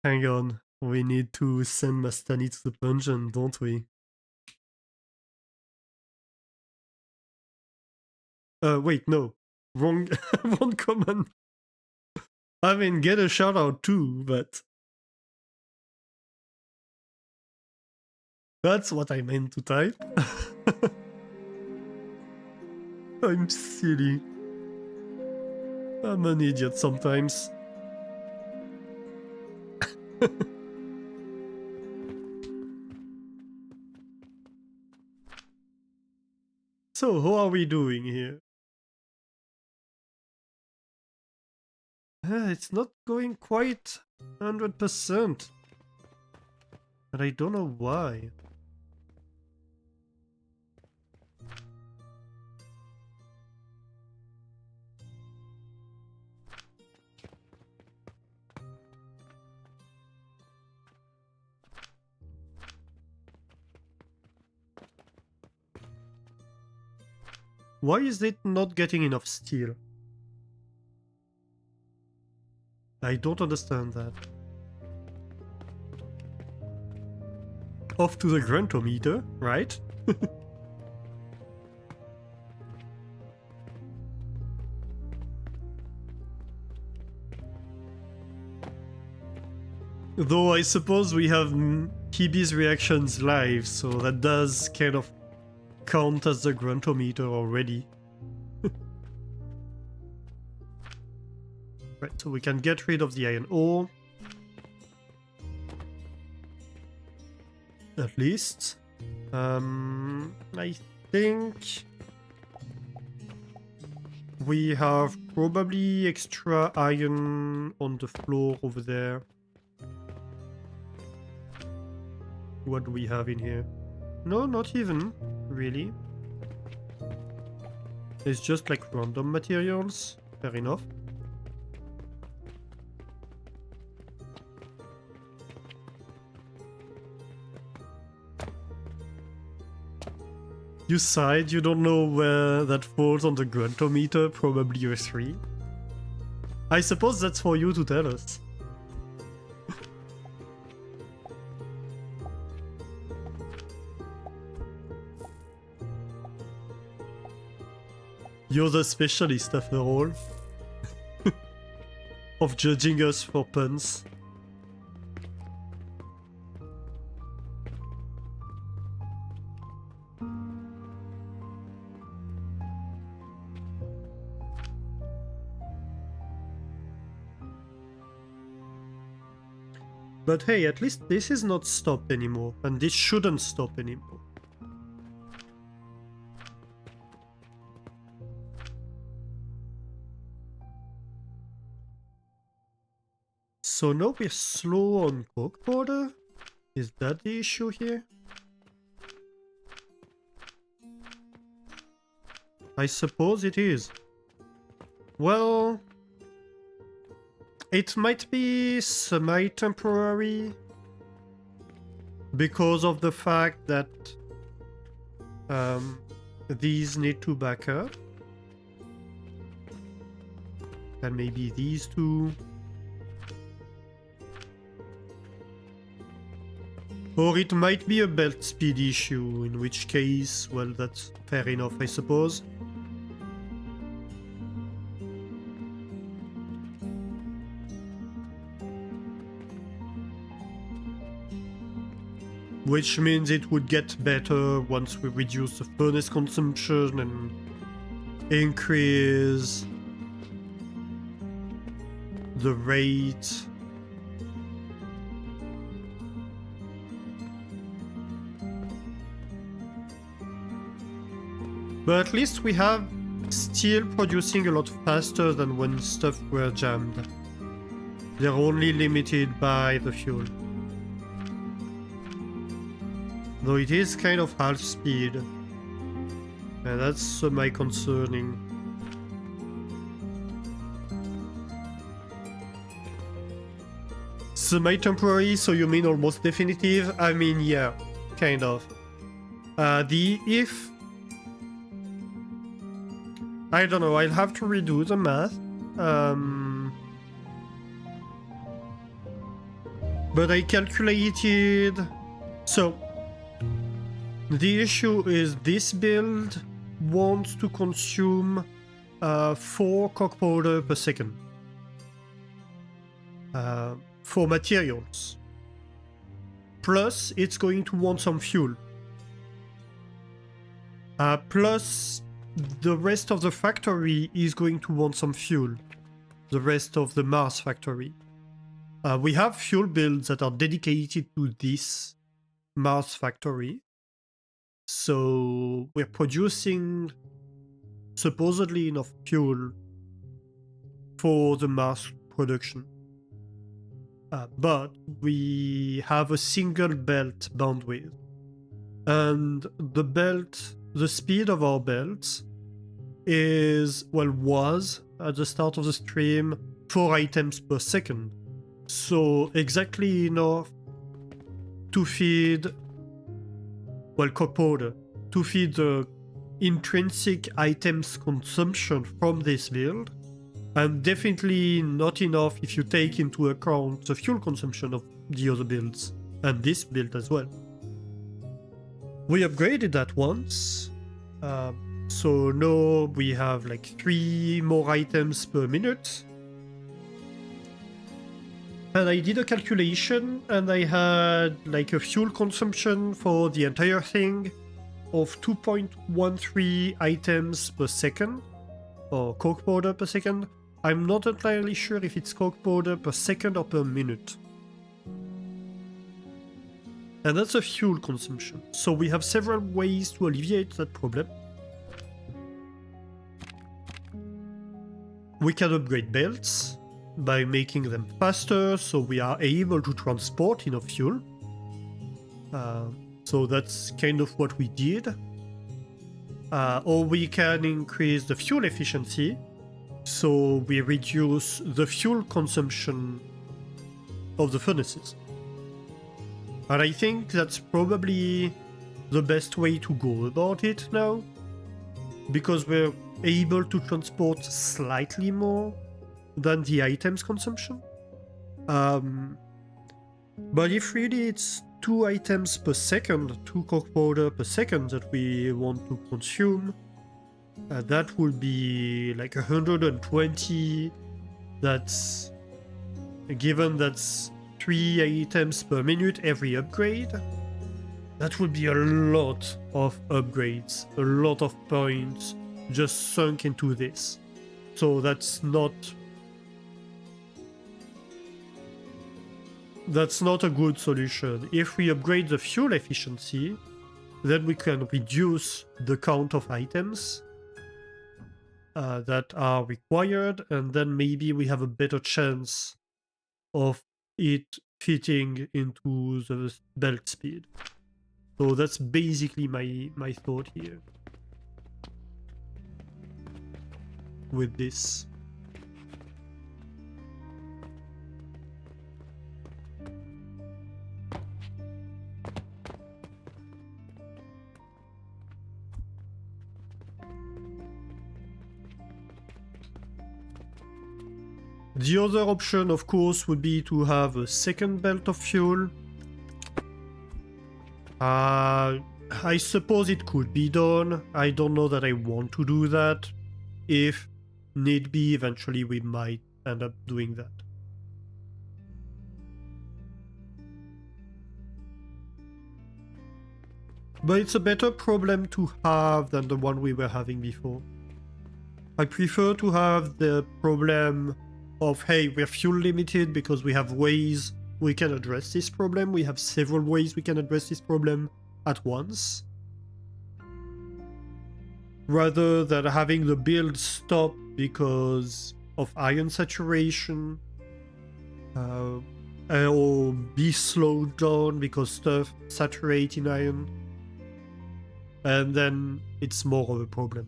Hang on, we need to send Mastani to the dungeon, don't we? Wait, no. Wrong, wrong command. I mean, get a shout out too, but... That's what I meant to type. I'm silly. I'm an idiot sometimes. So, how are we doing here? It's not going quite 100%. And I don't know why. Why is it not getting enough steel? I don't understand that. Off to the gruntometer, right? Though I suppose we have Kibi's reactions live, so that does kind of count as the gruntometer already. Right, so we can get rid of the iron ore. At least. I think we have probably extra iron on the floor over there. What do we have in here? No, not even, really. It's just like random materials. Fair enough. You sighed, you don't know where that falls on the gruntometer, probably a 3. I suppose that's for you to tell us. You're the specialist after all. Of judging us for puns. But hey, at least this is not stopped anymore, and this shouldn't stop anymore. So now we're slow on coke border? Is that the issue here? I suppose it is. Well... It might be semi-temporary because of the fact that these need to back up. And maybe these two. Or it might be a belt speed issue, in which case, well, that's fair enough, I suppose. Which means it would get better once we reduce the furnace consumption and increase the rate. But at least we have still producing a lot faster than when stuff were jammed. They're only limited by the fuel. Though it is kind of half speed. And that's semi-concerning. Semi-temporary, so you mean almost definitive? I mean, yeah, kind of. If... I don't know, I'll have to redo the math. But I calculated... So, the issue is this build wants to consume 4 coke powder per second. For materials. Plus, it's going to want some fuel. Plus, the rest of the factory is going to want some fuel. The rest of the Mars factory. We have fuel builds that are dedicated to this Mars factory. So we're producing supposedly enough fuel for the Mars production. But we have a single belt bandwidth. And the belt, the speed of our belt is, well, was at the start of the stream 4 items per second. So exactly enough to feed, well, coke powder, to feed the intrinsic items consumption from this build, and definitely not enough if you take into account the fuel consumption of the other builds, and this build as well. We upgraded that once, so now we have like 3 more items per minute. And I did a calculation, and I had like a fuel consumption for the entire thing of 2.13 items per second, or coke powder per second. I'm not entirely sure if it's coke powder per second or per minute. And that's a fuel consumption. So we have several ways to alleviate that problem. We can upgrade belts by making them faster, so we are able to transport enough fuel. So that's kind of what we did. Or we can increase the fuel efficiency, so we reduce the fuel consumption of the furnaces. And I think that's probably the best way to go about it now, because we're able to transport slightly more than the items consumption. But if really it's 2 items per second, 2 coke powder per second that we want to consume, that would be like 120. That's, given that's 3 items per minute every upgrade, that would be a lot of upgrades, a lot of points just sunk into this. So that's not a good solution. If we upgrade the fuel efficiency, then we can reduce the count of items that are required, and then maybe we have a better chance of it fitting into the belt speed. So that's basically my thought here with this. The other option, of course, would be to have a second belt of fuel. I suppose it could be done. I don't know that I want to do that. If need be, eventually we might end up doing that. But it's a better problem to have than the one we were having before. I prefer to have the problem of, hey, we're fuel limited because we have ways we can address this problem. We have several ways we can address this problem at once. rather than having the build stop because of iron saturation, or be slowed down because stuff saturates in iron, and then it's more of a problem.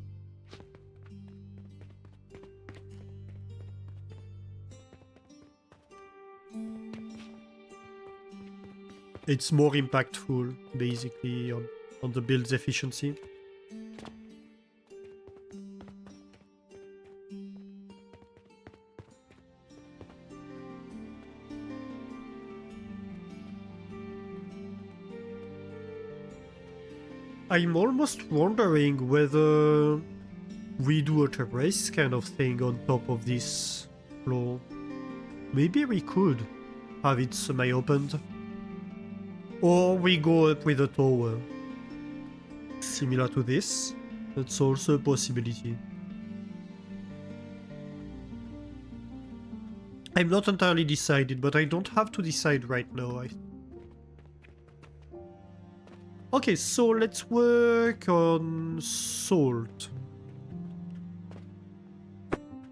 It's more impactful, basically, on the build's efficiency. I'm almost wondering whether we do a terrace kind of thing on top of this floor. Maybe we could have it semi-opened. Or we go up with a tower. Similar to this. That's also a possibility. I'm not entirely decided, but I don't have to decide right now. Okay, so let's work on salt.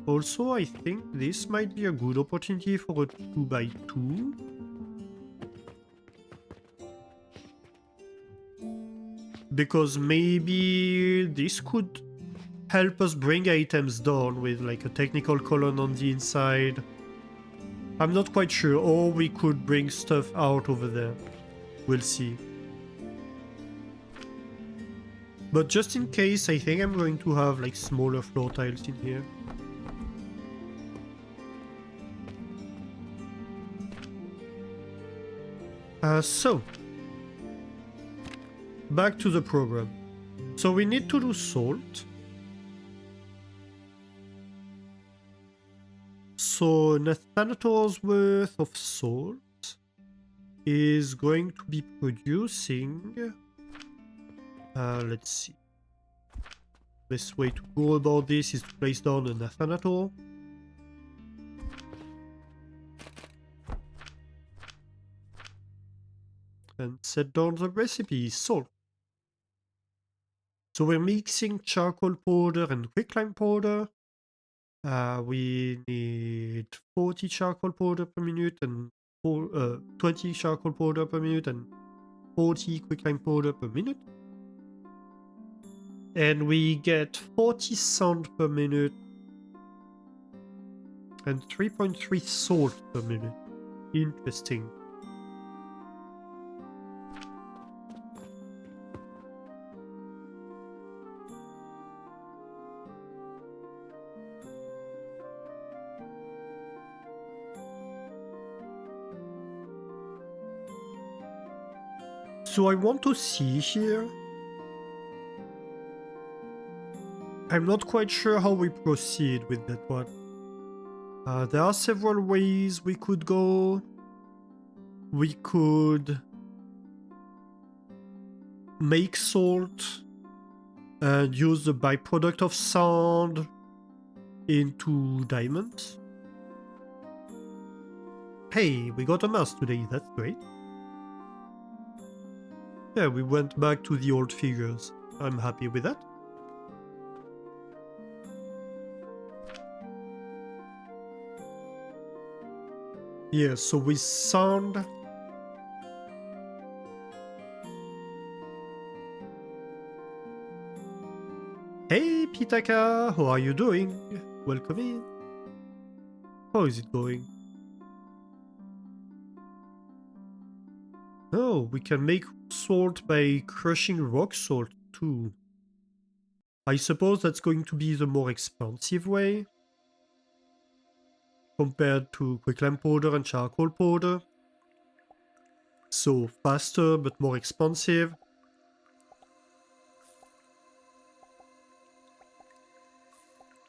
Also, I think this might be a good opportunity for a 2x2. Because maybe this could help us bring items down with like a technical column on the inside. I'm not quite sure, or we could bring stuff out over there. We'll see. But just in case, I think I'm going to have like smaller floor tiles in here. So, back to the program. So we need to do salt. So Nathanator's worth of salt is going to be producing... let's see. Best way to go about this is to place down a Nathanator. And set down the recipe, salt. So we're mixing charcoal powder and quicklime powder. We need 40 charcoal powder per minute and 20 charcoal powder per minute and 40 quicklime powder per minute. And we get 40 sand per minute and 3.3 salt per minute. Interesting. So I want to see here. I'm not quite sure how we proceed with that one. There are several ways we could go. We could make salt and use the byproduct of sand into diamonds. Hey, we got a mouse today, that's great. Yeah, we went back to the old figures. I'm happy with that. Yeah, so we sound... Hey Pitaka, how are you doing? Welcome in. How is it going? Oh, we can make salt by crushing rock salt too. I suppose that's going to be the more expensive way compared to quicklime powder and charcoal powder. So faster but more expensive.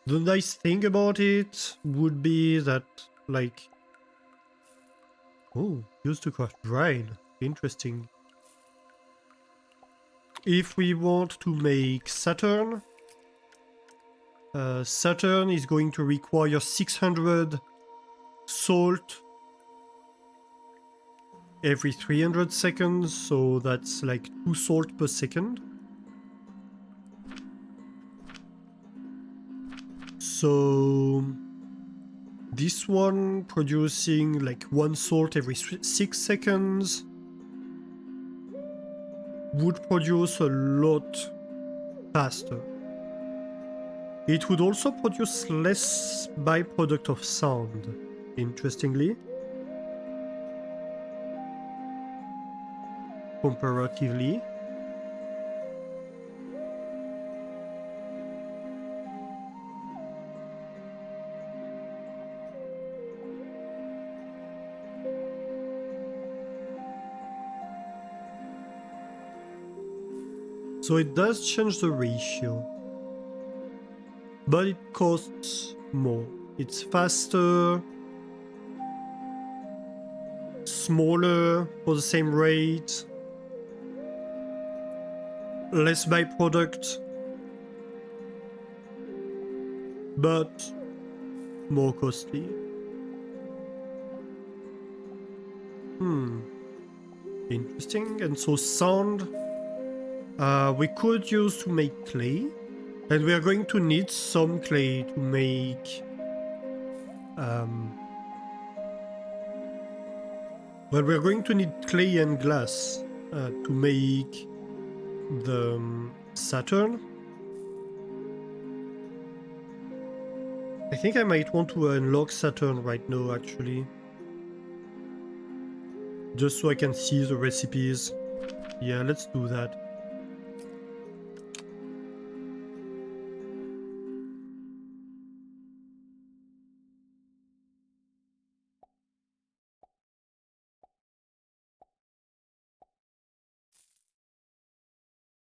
The nice thing about it would be that, like... Oh, used to craft brine. Interesting. If we want to make Saturn, Saturn is going to require 600 salt every 300 seconds, so that's like 2 salt per second. So this one producing like 1 salt every 6 seconds would produce a lot faster. It would also produce less byproduct of sound, interestingly, comparatively. So it does change the ratio, but it costs more. It's faster, smaller for the same rate, less byproduct, but more costly. Interesting. And so sound we could use to make clay, and we are going to need some clay to make well, we are going to need clay and glass to make the Saturn. I think I might want to unlock Saturn right now, actually, just so I can see the recipes. Yeah, let's do that.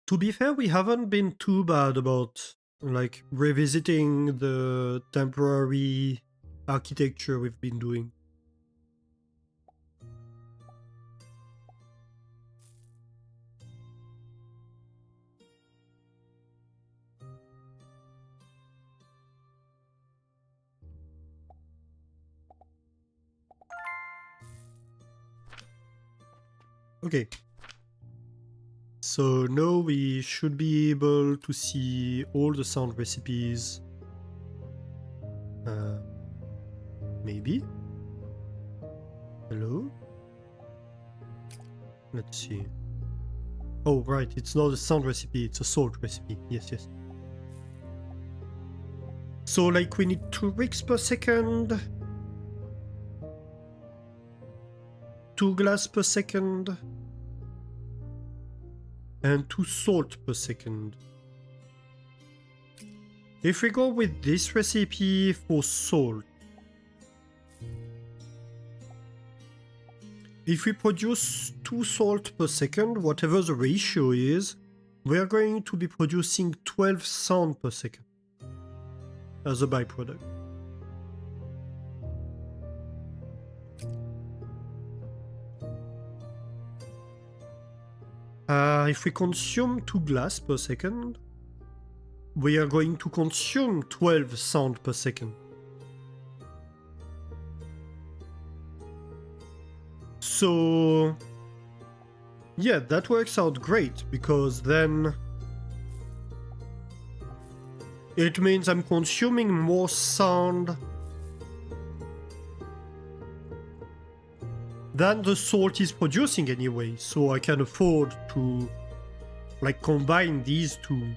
To be fair, we haven't been too bad about like revisiting the temporary architecture we've been doing. Okay. So now we should be able to see all the sound recipes. Maybe? Hello? Let's see. Oh, right, it's not a sound recipe, it's a salt recipe. Yes, yes. So, like, we need 2 bricks per second, 2 glass per second, and 2 salt per second. If we go with this recipe for salt, if we produce 2 salt per second, whatever the ratio is, we are going to be producing 12 sound per second as a byproduct. If we consume 2 glass per second, we are going to consume 12 sound per second. So yeah, that works out great, because then it means I'm consuming more sound than the salt is producing anyway, so I can afford to like combine these two.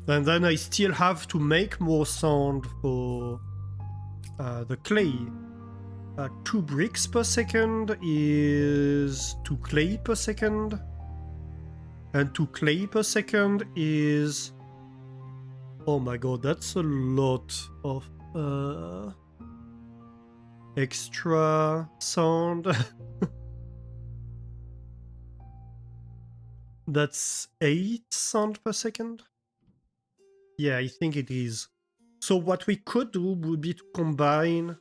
And then I still have to make more sound for the clay. 2 bricks per second is 2 clay per second, and 2 clay per second is, oh my god, that's a lot of extra sound. That's 8 sound per second? Yeah, I think it is. So what we could do would be to combine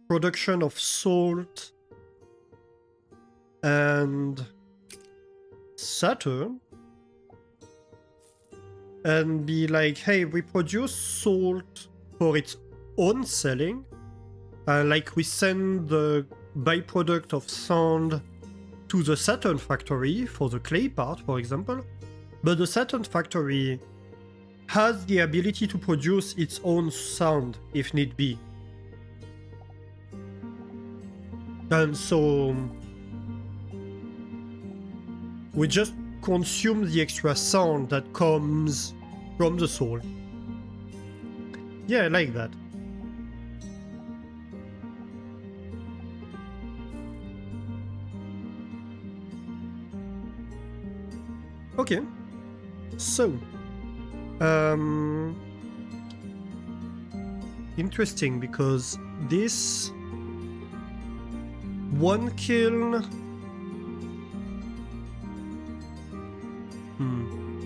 production of salt and Saturn and be like, hey, we produce salt for its own selling. Like we send the byproduct of sand to the Saturn factory for the clay part, for example. But the Saturn factory has the ability to produce its own sound if need be. And so we just consume the extra sound that comes from the soul. Yeah, I like that. Okay. So, interesting, because this one kiln.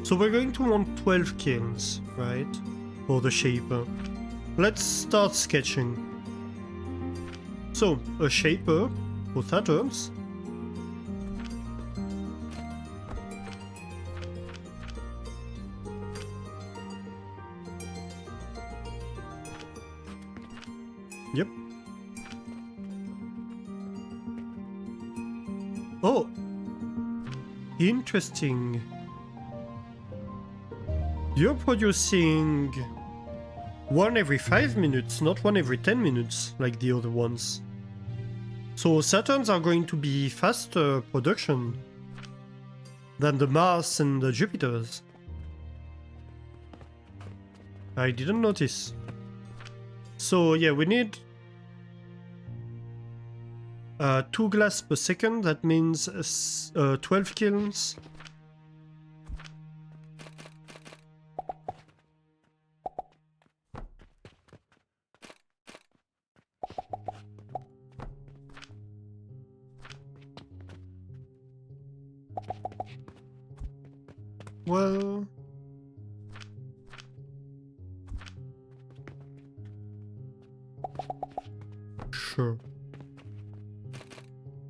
So we're going to want 12 kilns, right? For the shaper. Let's start sketching. So, a shaper for Saturns. Yep. Oh! Interesting. You're producing one every 5 minutes, not one every 10 minutes, like the other ones. So Saturns are going to be faster production than the Mars and the Jupiters. I didn't notice. So yeah, we need 2 glass per second, that means 12 kilns. Well, sure.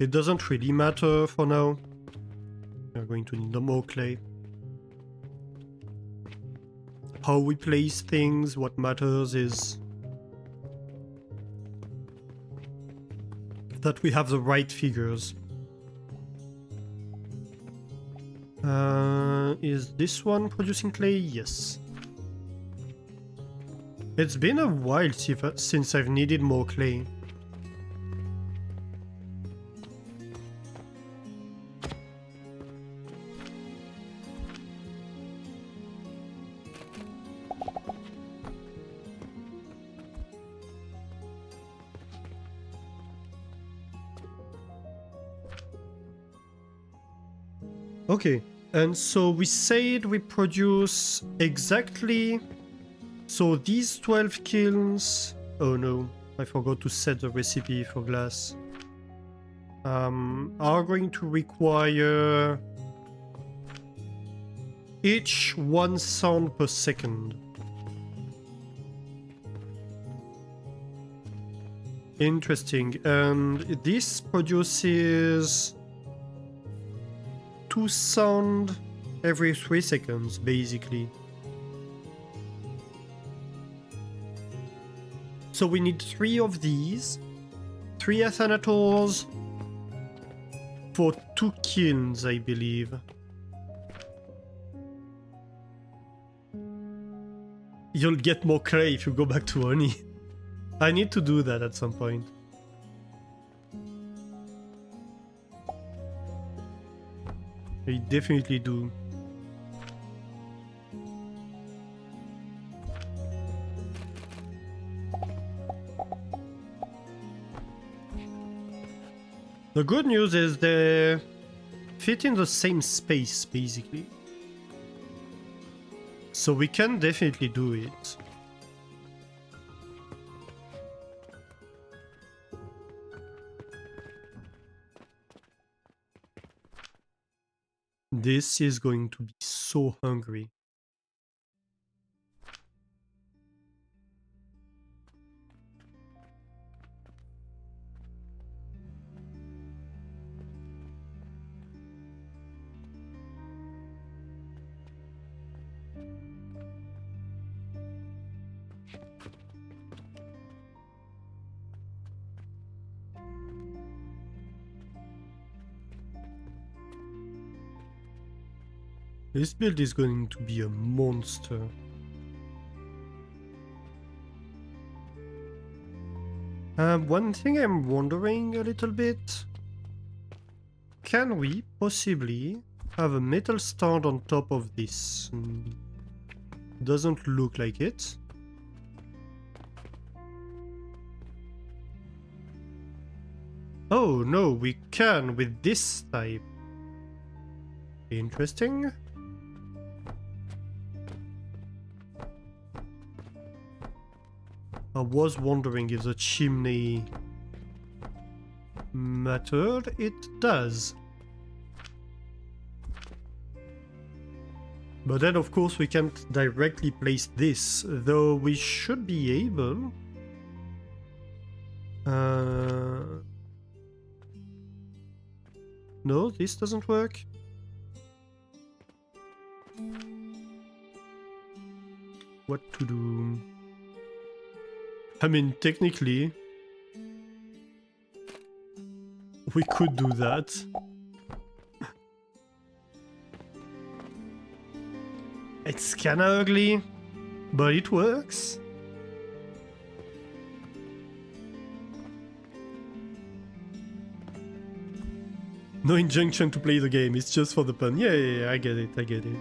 It doesn't really matter for now. We're going to need more clay. How we place things, what matters is that we have the right figures. Is this one producing clay? Yes. It's been a while since I've needed more clay. Okay, and so we said we produce exactly... So these 12 kilns... Oh no, I forgot to set the recipe for glass. Are going to require each 1 sound per second. Interesting, and this produces 2 sound every 3 seconds, basically. So we need 3 of these, 3 Athanators for 2 kilns, I believe. You'll get more clay if you go back to Oni. I need to do that at some point. I definitely do. The good news is they fit in the same space, basically. So we can definitely do it. This is going to be so hungry. This build is going to be a monster. One thing I'm wondering a little bit, can we possibly have a metal stand on top of this? Doesn't look like it. Oh no, we can with this type. Interesting. I was wondering if the chimney mattered. It does. But then of course we can't directly place this, though we should be able. No, this doesn't work. What to do? I mean, technically, we could do that. It's kinda ugly, but it works. No injunction to play the game, it's just for the fun. Yeah, I get it, I get it.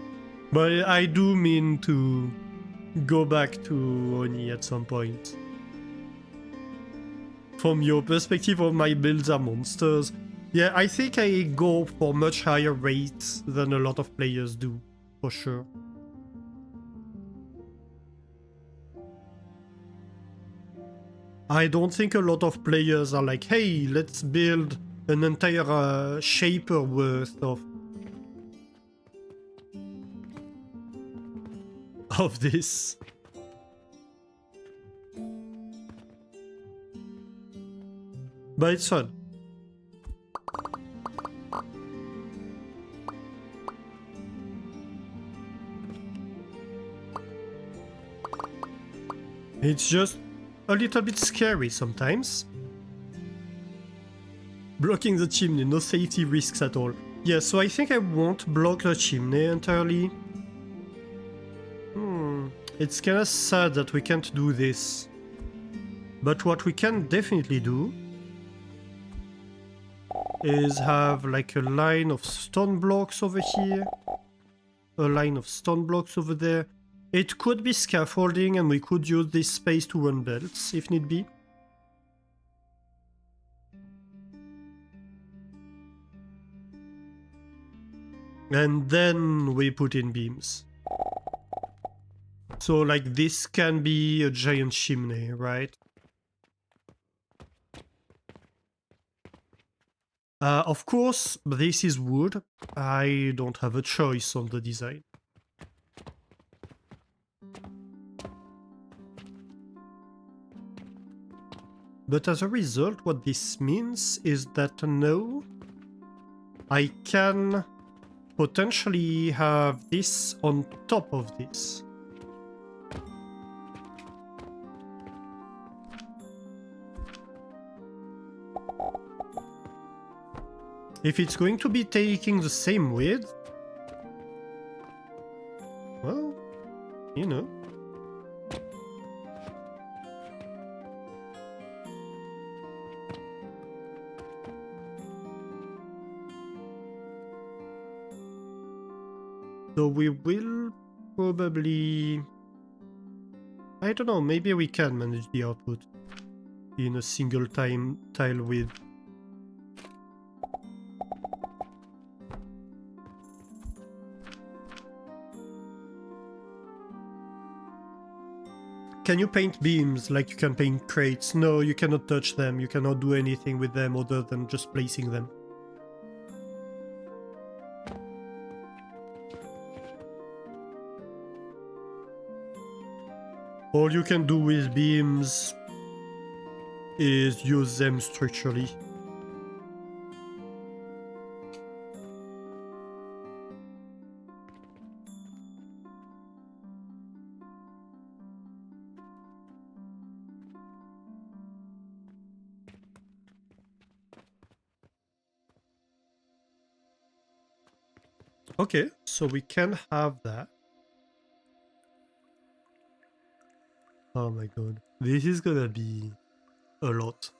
But I do mean to go back to Oni at some point. From your perspective of my builds are monsters, yeah, I think I go for much higher rates than a lot of players do, for sure. I don't think a lot of players are like, hey, let's build an entire shaper worth of this. But it's fun. It's just a little bit scary sometimes. Blocking the chimney, no safety risks at all. Yeah, so I think I won't block the chimney entirely. It's kinda sad that we can't do this. But what we can definitely do is have like a line of stone blocks over here, a line of stone blocks over there. It could be scaffolding and we could use this space to run belts if need be. And then we put in beams. So like this can be a giant chimney, right? Of course, this is wood. I don't have a choice on the design. But as a result, what this means is that now I can potentially have this on top of this. If it's going to be taking the same width, well, you know. So we will probably... I don't know, maybe we can manage the output in a single tile width. Can you paint beams like you can paint crates? No, you cannot touch them. You cannot do anything with them other than just placing them. All you can do with beams is use them structurally. Okay, so we can have that. Oh my god. This is gonna be a lot.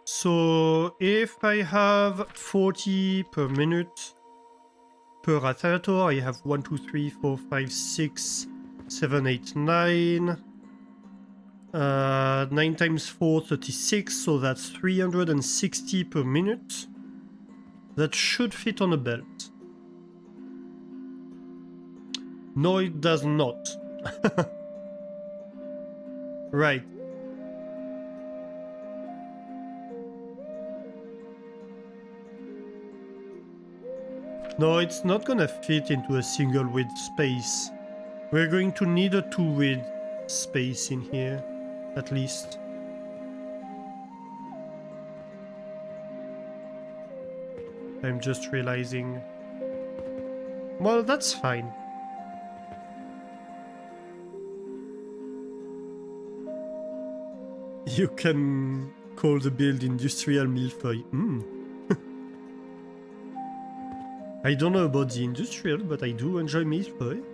So if I have 40 per minute per radiator, I have 1, 2, 3, 4, 5, 6, 7, 8, 9. 9 times 4, 36, so that's 360 per minute. That should fit on a belt. No, it does not. Right. No, it's not gonna fit into a single width space. We're going to need a 2 width space in here, at least. I'm just realizing. Well, that's fine. You can call the build industrial millefeuille. I don't know about the industrial, but I do enjoy millefeuille.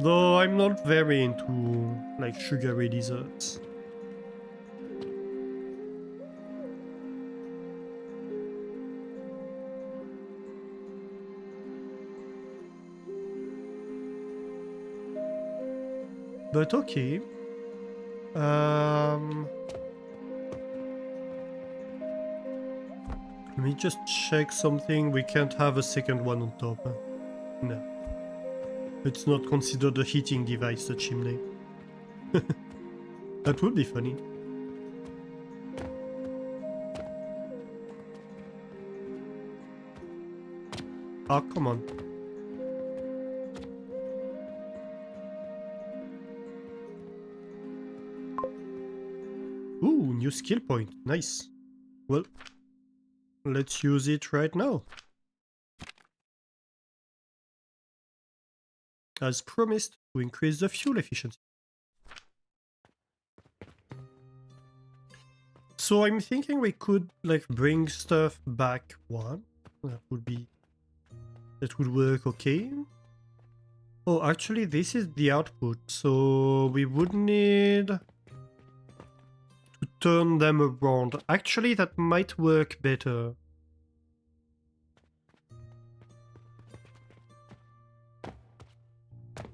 Though I'm not very into like sugary desserts. But okay. Let me just check something. We can't have a second one on top. Huh? No. It's not considered a heating device, the chimney. That would be funny. Oh, come on. Ooh, new skill point. Nice. Well, let's use it right now. As promised, to increase the fuel efficiency. So I'm thinking we could like bring stuff back one. That would work okay. Oh, actually this is the output, so we would need to turn them around. Actually that might work better.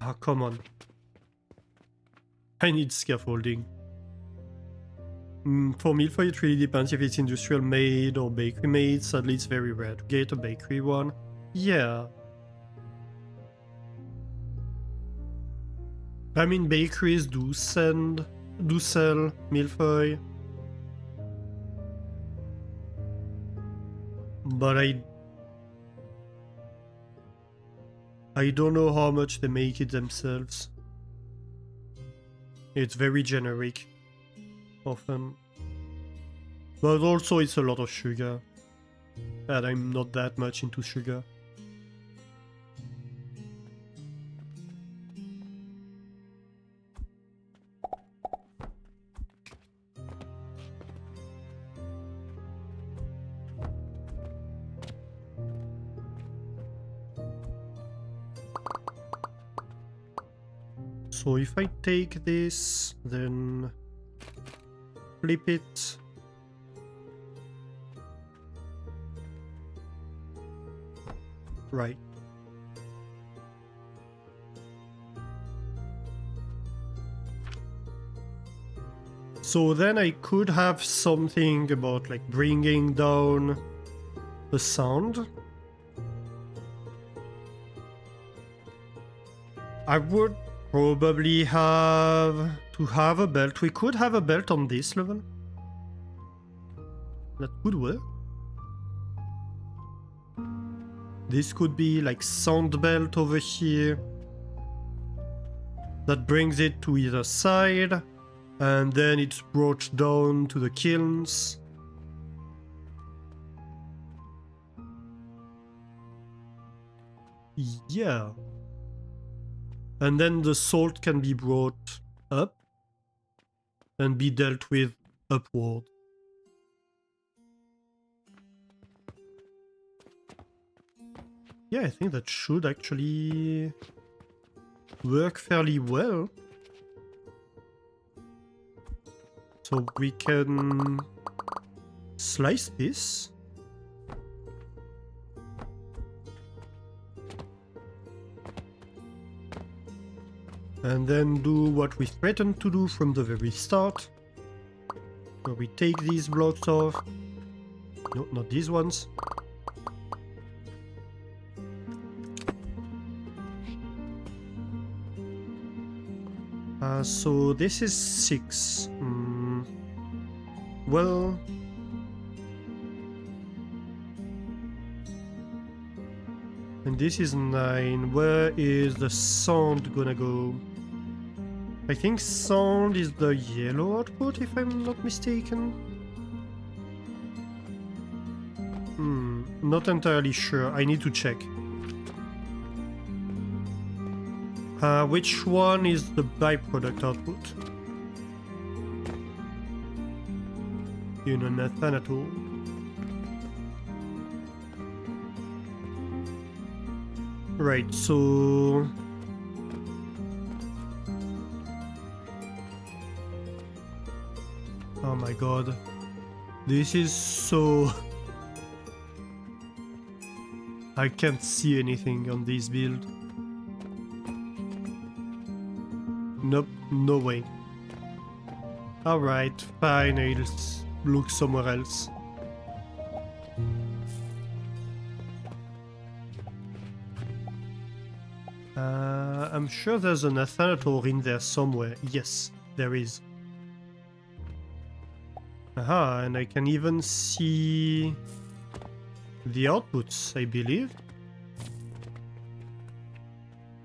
Ah, come on. I need scaffolding. For millefeuille, it really depends if it's industrial made or bakery made. Sadly, it's very rare to get a bakery one. Yeah. I mean, bakeries do sell millefeuille. But I don't know how much they make it themselves. It's very generic, often. But also it's a lot of sugar. And I'm not that much into sugar. So if I take this, then flip it. Right. So then I could have something about like bringing down the sound. I would probably have to have a belt. We could have a belt on this level. That could work. This could be like sound belt over here. That brings it to either side. And then it's brought down to the kilns. Yeah. And then the salt can be brought up and be dealt with upward. Yeah, I think that should actually work fairly well. So we can slice this. And then do what we threatened to do from the very start. So we take these blocks off. No, not these ones. So this is 6. Well... And this is 9. Where is the sand gonna go? I think sand is the yellow output, if I'm not mistaken. Not entirely sure. I need to check. Which one is the byproduct output? In an Athanator. Right, so... Oh my god. This is so... I can't see anything on this build. Nope, no way. Alright, fine, I'll look somewhere else. I'm sure there's an Athanator in there somewhere. Yes, there is. Aha, and I can even see the outputs, I believe.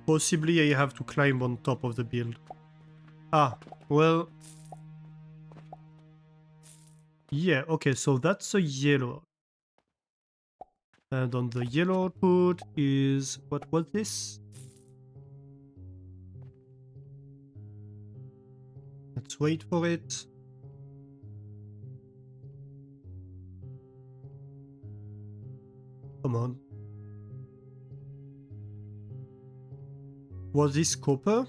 Possibly I have to climb on top of the build. Ah, well... Yeah, okay, so that's a yellow. And on the yellow output is... What was this? Let's wait for it. Come on. Was this copper?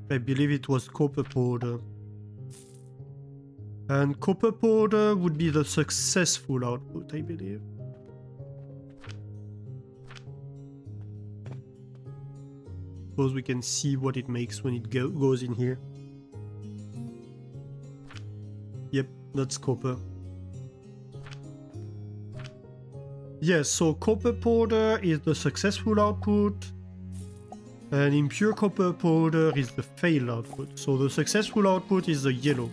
I believe it was copper powder. And copper powder would be the successful output, I believe. Suppose we can see what it makes when it goes in here. Yep, that's copper. Yes, so copper powder is the successful output, and impure copper powder is the failed output. So the successful output is the yellow.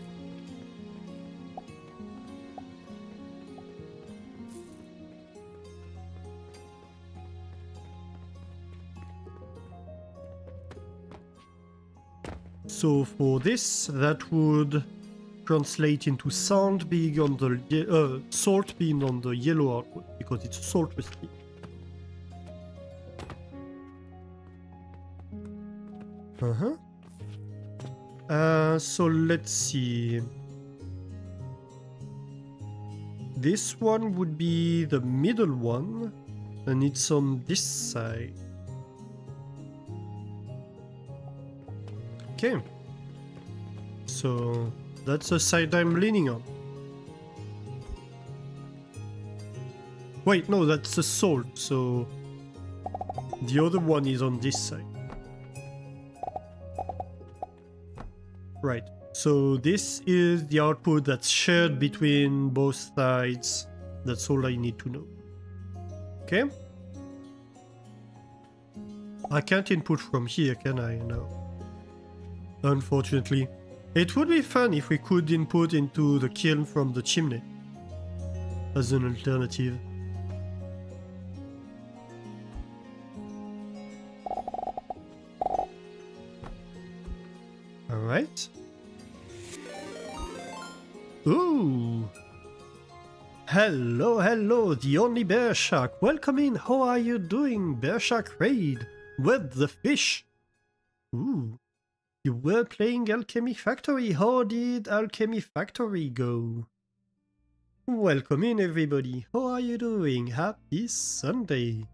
So for this, that would translate into salt being on the salt being on the yellow output because it's a salt recipe. So let's see. This one would be the middle one, and it's on this side. Okay. So that's the side I'm leaning on. Wait, no, that's the salt, so the other one is on this side. Right, so this is the output that's shared between both sides. That's all I need to know. Okay? I can't input from here, can I? No. Unfortunately. It would be fun if we could input into the kiln from the chimney as an alternative. Alright. Ooh! Hello, hello, the only bear shark. Welcome in. How are you doing, bear shark raid? With the fish. Ooh. You were playing Alchemy Factory. How did Alchemy Factory go? Welcome in, everybody. How are you doing? Happy Sunday.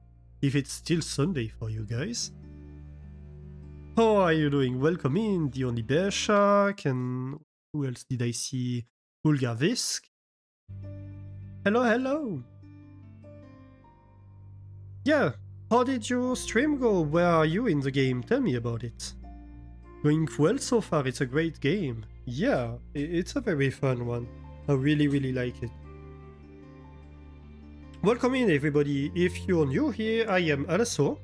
If it's still Sunday for you guys. How are you doing? Welcome in, The Only Bear Shark, and who else did I see? Bulgarvisk. Hello, hello. Yeah, how did your stream go? Where are you in the game? Tell me about it. Going well so far, it's a great game. Yeah, it's a very fun one. I really, really like it. Welcome in, everybody. If you're new here, I am Alasso,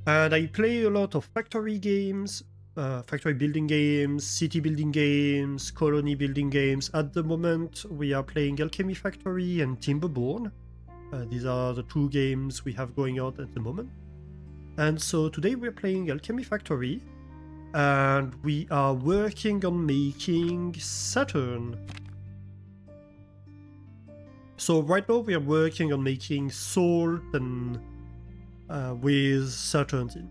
and I play a lot of factory games, factory building games, city building games, colony building games. At the moment, we are playing Alchemy Factory and Timberborn. These are the two games we have going out at the moment. And so today we're playing Alchemy Factory, and we are working on making Saturn. So right now we are working on making salt and with Saturn in.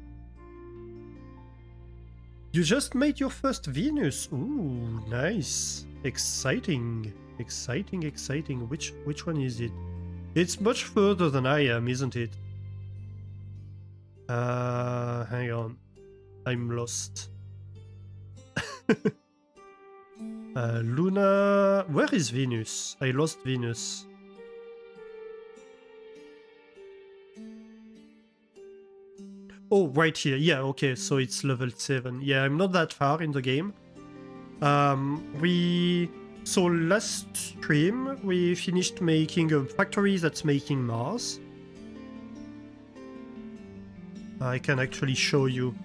You just made your first Venus. Ooh, nice. Exciting. Exciting, exciting. Which one is it? It's much further than I am, isn't it? Hang on. I'm lost. Luna... Where is Venus? I lost Venus. Oh, right here. Yeah, okay, so it's level 7. Yeah, I'm not that far in the game. So last stream, we finished making a factory that's making Mars. I can actually show you.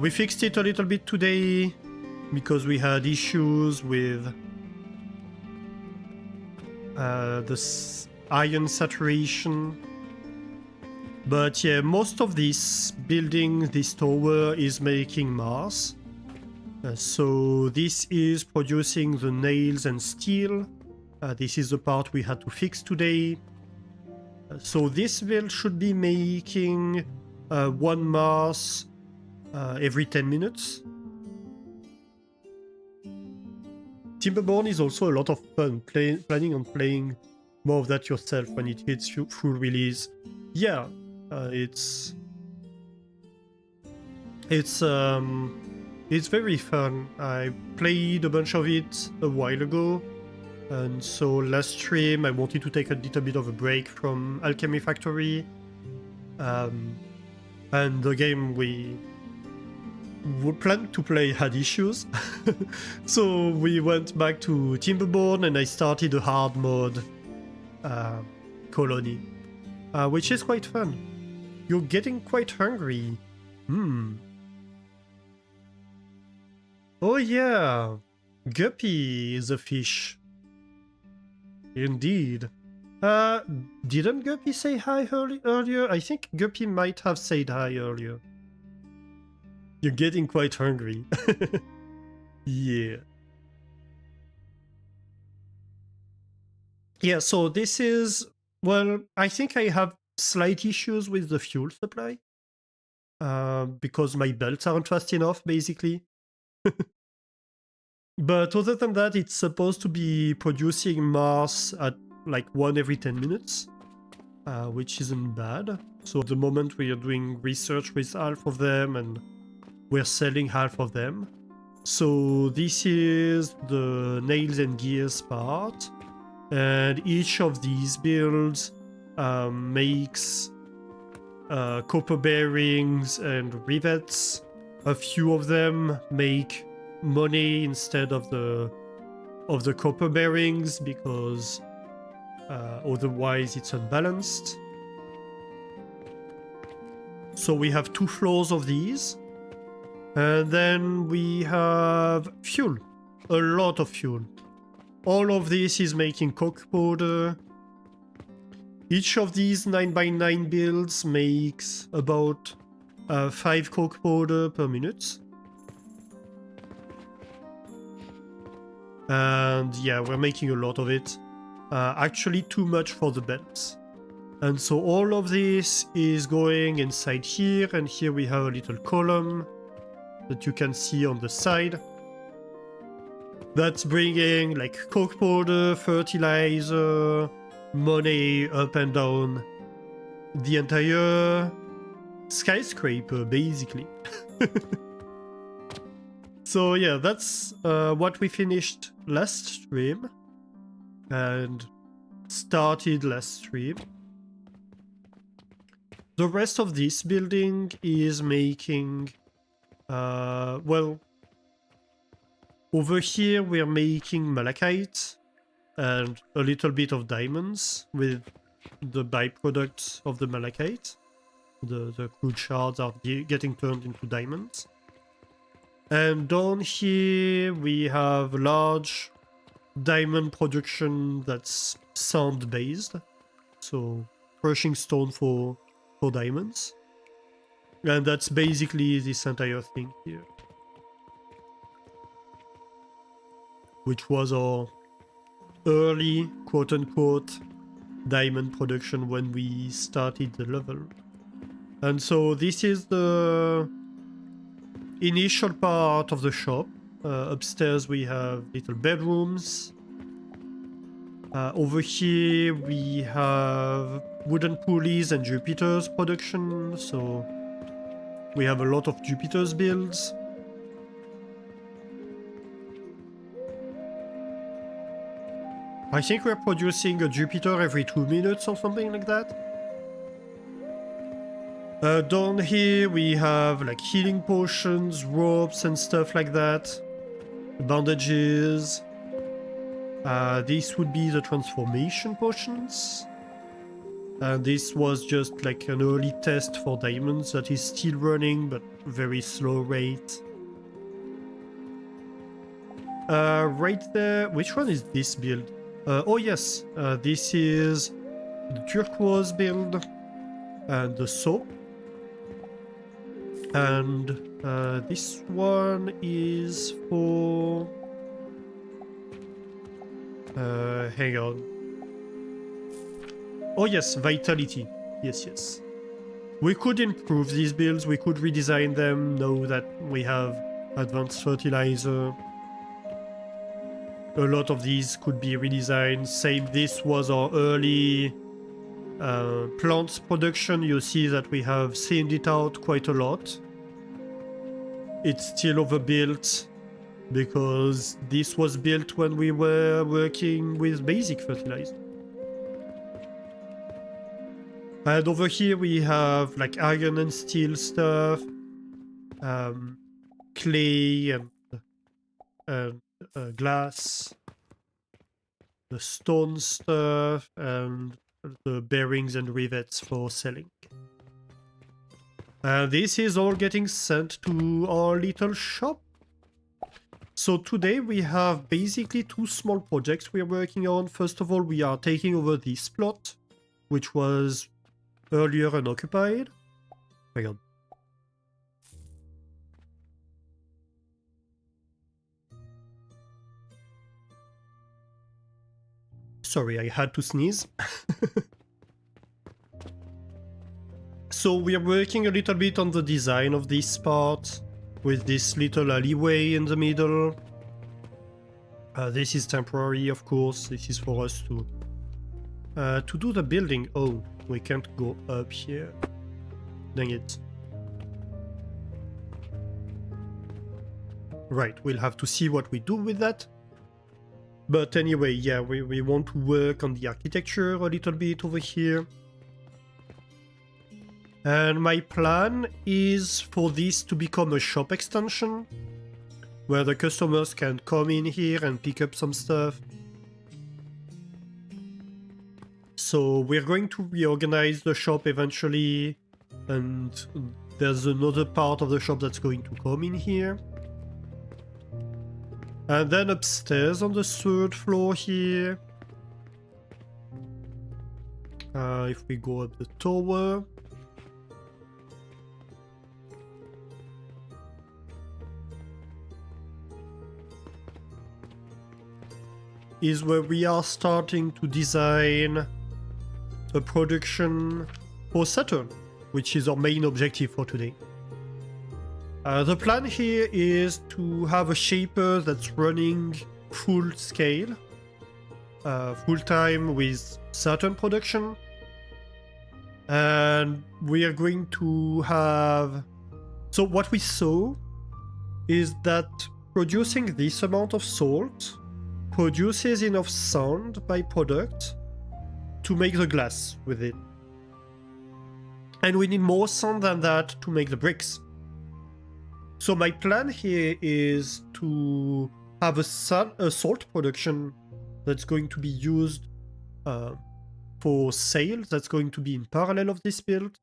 We fixed it a little bit today because we had issues with the ion saturation. But yeah, most of this building, this tower, is making Mars. So this is producing the nails and steel. This is the part we had to fix today. So this build should be making one Mars every 10 minutes. Timberborn is also a lot of fun. Planning on playing more of that yourself when it hits full release. Yeah, it's very fun. I played a bunch of it a while ago, and so last stream I wanted to take a little bit of a break from Alchemy Factory, and the game we planned to play had issues, so we went back to Timberborn and I started a hard mode colony, which is quite fun. You're getting quite hungry. Oh yeah, Guppy is a fish. Indeed. Didn't Guppy say hi earlier? I think Guppy might have said hi earlier. You're getting quite hungry. Yeah. Yeah, so this is... Well, I think I have slight issues with the fuel supply. Because my belts aren't fast enough, basically. But other than that, it's supposed to be producing Mars at like 1 every 10 minutes, which isn't bad. So at the moment we are doing research with half of them and we're selling half of them. So this is the nails and gears part, and each of these builds makes copper bearings and rivets. A few of them make money instead of the copper bearings because otherwise it's unbalanced. So we have 2 floors of these, and then we have fuel, a lot of fuel. All of this is making coke powder. Each of these 9x9 builds makes about 5 coke powder per minute. And yeah, we're making a lot of it. Actually too much for the belts. And so all of this is going inside here, and here we have a little column that you can see on the side. That's bringing like coke powder, fertilizer, money up and down the entire skyscraper, basically. So yeah, that's what we finished last stream and started last stream. The rest of this building is making, well, over here we're making malachite and a little bit of diamonds with the byproducts of the malachite. The crude shards are getting turned into diamonds. And down here we have large diamond production that's sand based, so crushing stone for diamonds. And that's basically this entire thing here, which was our early quote-unquote diamond production when we started the level. And so this is the initial part of the shop. Upstairs we have little bedrooms. Over here we have wooden pulleys and Jupiter's production, so we have a lot of Jupiter's builds. I think we're producing a Jupiter every 2 minutes or something like that. Down here we have like healing potions, ropes and stuff like that. Bandages. This would be the transformation potions. And this was just like an early test for diamonds that is still running, but very slow rate. Right there, which one is this build? Oh yes, this is the turquoise build and the soap. And this one is for... hang on. Oh yes, vitality. Yes, yes. We could improve these builds, we could redesign them now that we have advanced fertilizer. A lot of these could be redesigned. Same, this was our early plants production. You see that we have thinned it out quite a lot. It's still overbuilt because this was built when we were working with basic fertilizer. And over here we have like iron and steel stuff, clay and glass, the stone stuff, and the bearings and rivets for selling. This is all getting sent to our little shop. So today we have basically two small projects we are working on. First of all, we are taking over this plot, which was earlier unoccupied. Hang on. Sorry, I had to sneeze. So we are working a little bit on the design of this part, with this little alleyway in the middle. This is temporary, of course. This is for us to do the building. Oh, we can't go up here. Dang it. Right, we'll have to see what we do with that. But anyway, yeah, we want to work on the architecture a little bit over here. And my plan is for this to become a shop extension, where the customers can come in here and pick up some stuff. So we're going to reorganize the shop eventually, and there's another part of the shop that's going to come in here. And then upstairs on the third floor here, if we go up the tower, is where we are starting to design a production for Saturn, which is our main objective for today. The plan here is to have a shaper that's running full scale, full time with Saturn production. And we are going to have... So what we saw is that producing this amount of salt produces enough sand by product to make the glass with it. And we need more sand than that to make the bricks. So my plan here is to have a salt production that's going to be used for sale, that's going to be in parallel of this build.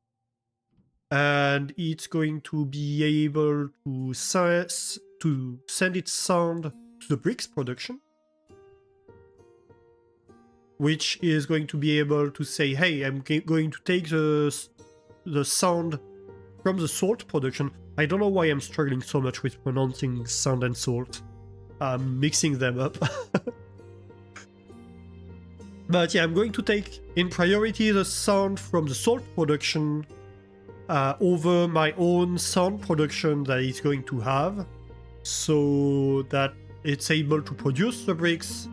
And it's going to be able to send its sand to the bricks production, which is going to be able to say, hey, I'm going to take the sand from the salt production. I don't know why I'm struggling so much with pronouncing sand and salt. I'm mixing them up. But yeah, I'm going to take in priority the sand from the salt production over my own sand production that it's going to have, so that it's able to produce the bricks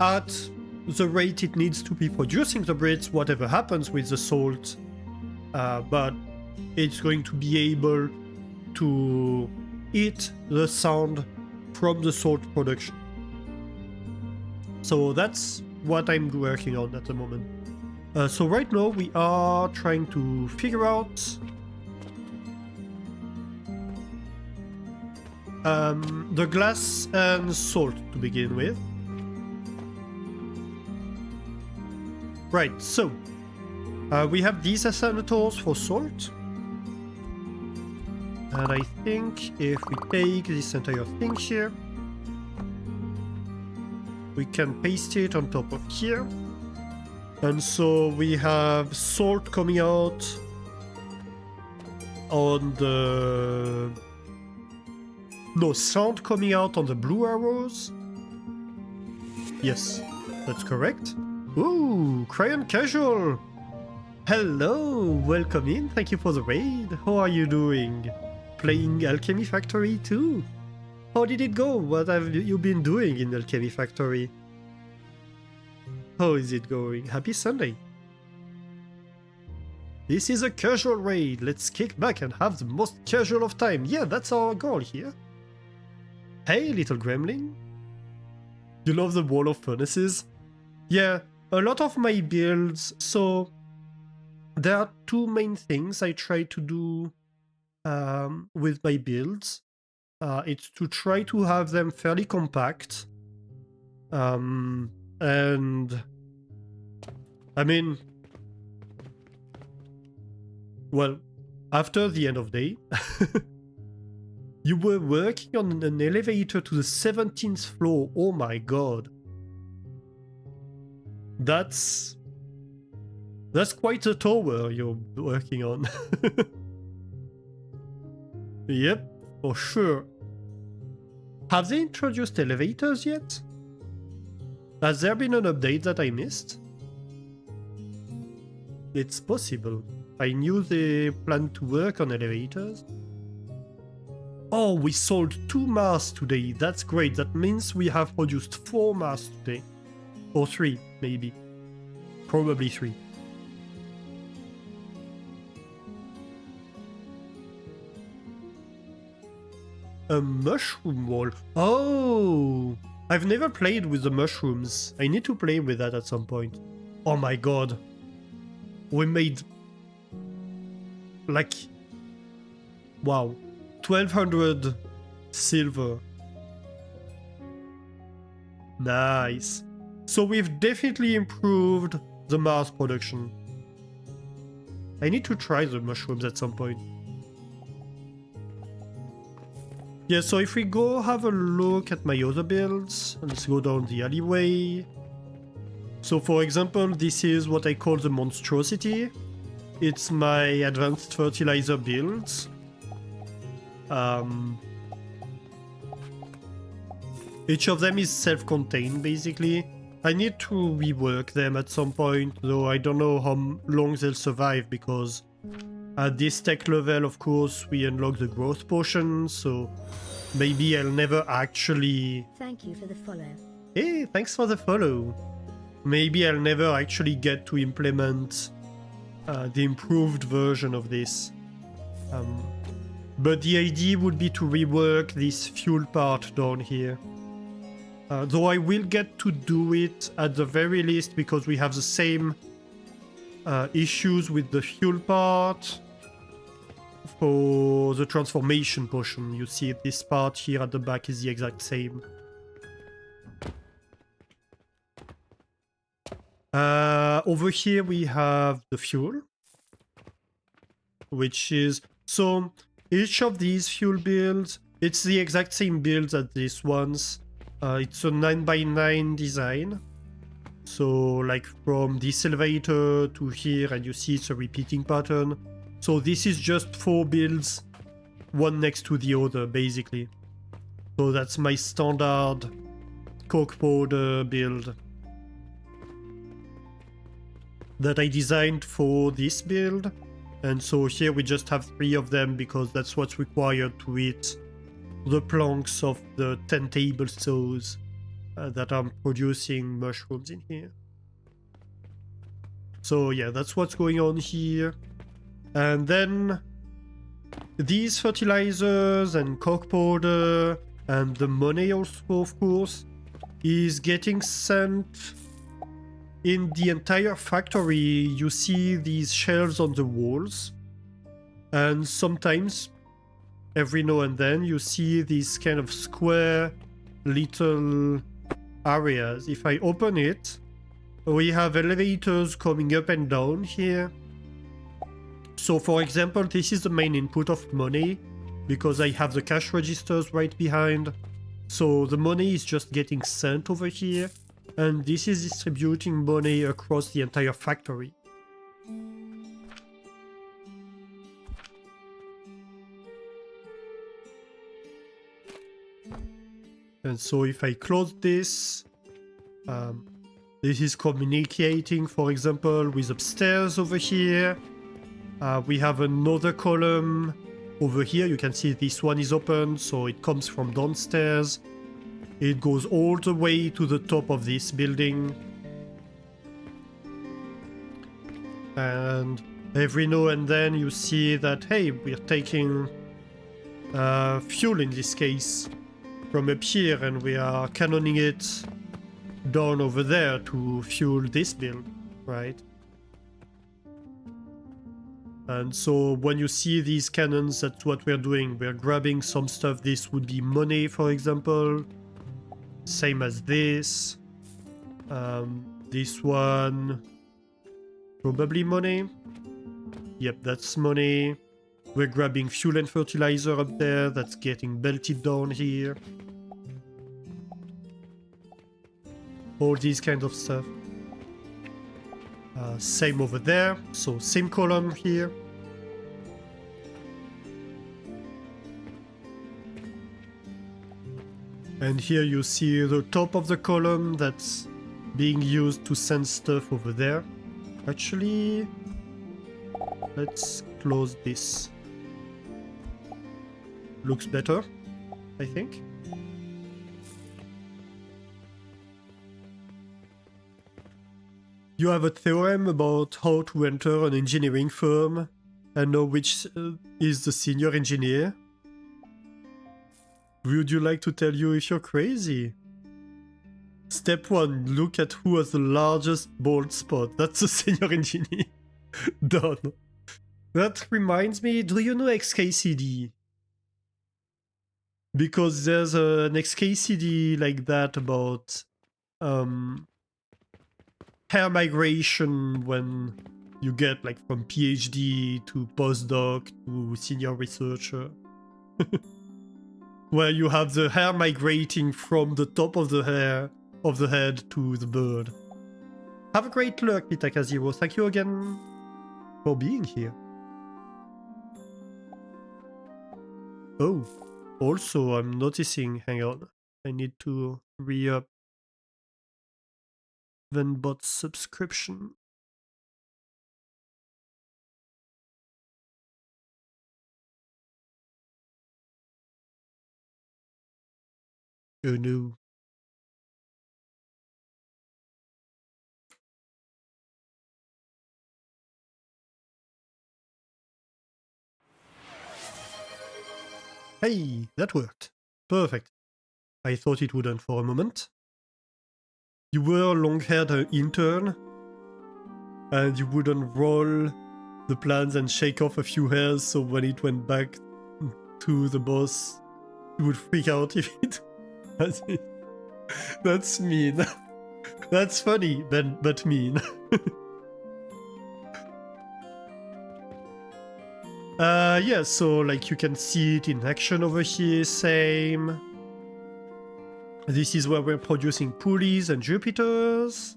at the rate it needs to be producing the bricks, whatever happens with the salt, but it's going to be able to eat the sand from the salt production. So that's what I'm working on at the moment. So right now we are trying to figure out the glass and salt to begin with. Right, so we have these accelerators for salt. And I think if we take this entire thing here, we can paste it on top of here. And so we have salt coming out on the... No, sand coming out on the blue arrows. Yes, that's correct. Ooh, Crayon Casual! Hello, welcome in, thank you for the raid. How are you doing? Playing Alchemy Factory 2? How did it go? What have you been doing in Alchemy Factory? How is it going? Happy Sunday! This is a casual raid. Let's kick back and have the most casual of time. Yeah, that's our goal here. Hey, little gremlin. You love the wall of furnaces? Yeah, a lot of my builds. So there are two main things I try to do with my builds. It's to try to have them fairly compact. And I mean, well, after the end of day, you were working on an elevator to the 17th floor. Oh my god. That's quite a tower you're working on. Yep, for sure. Have they introduced elevators yet? Has there been an update that I missed? It's possible. I knew they planned to work on elevators. Oh, we sold 2 masks today. That's great. That means we have produced 4 masks today. Or 3, maybe. Probably 3. A mushroom wall. Oh! I've never played with the mushrooms. I need to play with that at some point. Oh my god. We made... like... wow. 1200 silver. Nice. So we've definitely improved the mass production. I need to try the mushrooms at some point. Yeah, so if we go have a look at my other builds, let's go down the alleyway. So for example, this is what I call the monstrosity. It's my advanced fertilizer builds. Each of them is self-contained basically. I need to rework them at some point, though I don't know how long they'll survive because At this tech level, of course, we unlock the growth potion, so maybe I'll never actually... Thank you for the follow. Hey, thanks for the follow. Maybe I'll never actually get to implement the improved version of this. But the idea would be to rework this fuel part down here. Though I will get to do it at the very least because we have the same issues with the fuel part for the transformation potion. You see this part here at the back is the exact same. Over here we have the fuel, which is... So each of these fuel builds, it's the exact same build as this one's. It's a 9x9 design. So like from this elevator to here, and you see it's a repeating pattern. So this is just 4 builds, one next to the other, basically. So that's my standard coke powder build that I designed for this build. And so here we just have 3 of them because that's what's required to eat the planks of the 10 table saws that are producing mushrooms in here. So yeah, that's what's going on here. And then these fertilizers and coke powder and the money also, of course, is getting sent in the entire factory. You see these shelves on the walls, and sometimes every now and then you see these kind of square little areas. If I open it, we have elevators coming up and down here. So for example, this is the main input of money because I have the cash registers right behind. So the money is just getting sent over here, and this is distributing money across the entire factory. And so if I close this, this is communicating, for example, with upstairs over here. We have another column over here. You can see this one is open, so it comes from downstairs. It goes all the way to the top of this building. And every now and then you see that, hey, we're taking fuel in this case from up here, and we are cannoning it down over there to fuel this build, right? And so when you see these cannons, that's what we're doing. We're grabbing some stuff. This would be money, for example. Same as this. This one, probably money. Yep, that's money. We're grabbing fuel and fertilizer up there. That's getting belted down here. All these kinds of stuff. Same over there. So same column here. And here you see the top of the column that's being used to send stuff over there. Actually, let's close this. Looks better, I think. You have a theorem about how to enter an engineering firm and know which is the senior engineer. Would you like to tell you if you're crazy? Step 1, look at who has the largest bald spot. That's the senior engineer. Done. That reminds me, do you know XKCD? Because there's an XKCD like that about hair migration when you get like from PhD to postdoc to senior researcher. Where you have the hair migrating from the top of the hair of the head to the bird. Have a great luck, Pitaka0. Thank you again for being here. Oh, also I'm noticing, hang on, I need to re-up Venbot subscription. Oh no. Hey, that worked. Perfect. I thought it wouldn't for a moment. You were a long-haired intern, and you wouldn't roll the plans and shake off a few hairs, so when it went back to the boss, you would freak out if it... That's mean. That's funny, but mean. Yeah, so like you can see it in action over here, same. This is where we're producing pulleys and Jupiters.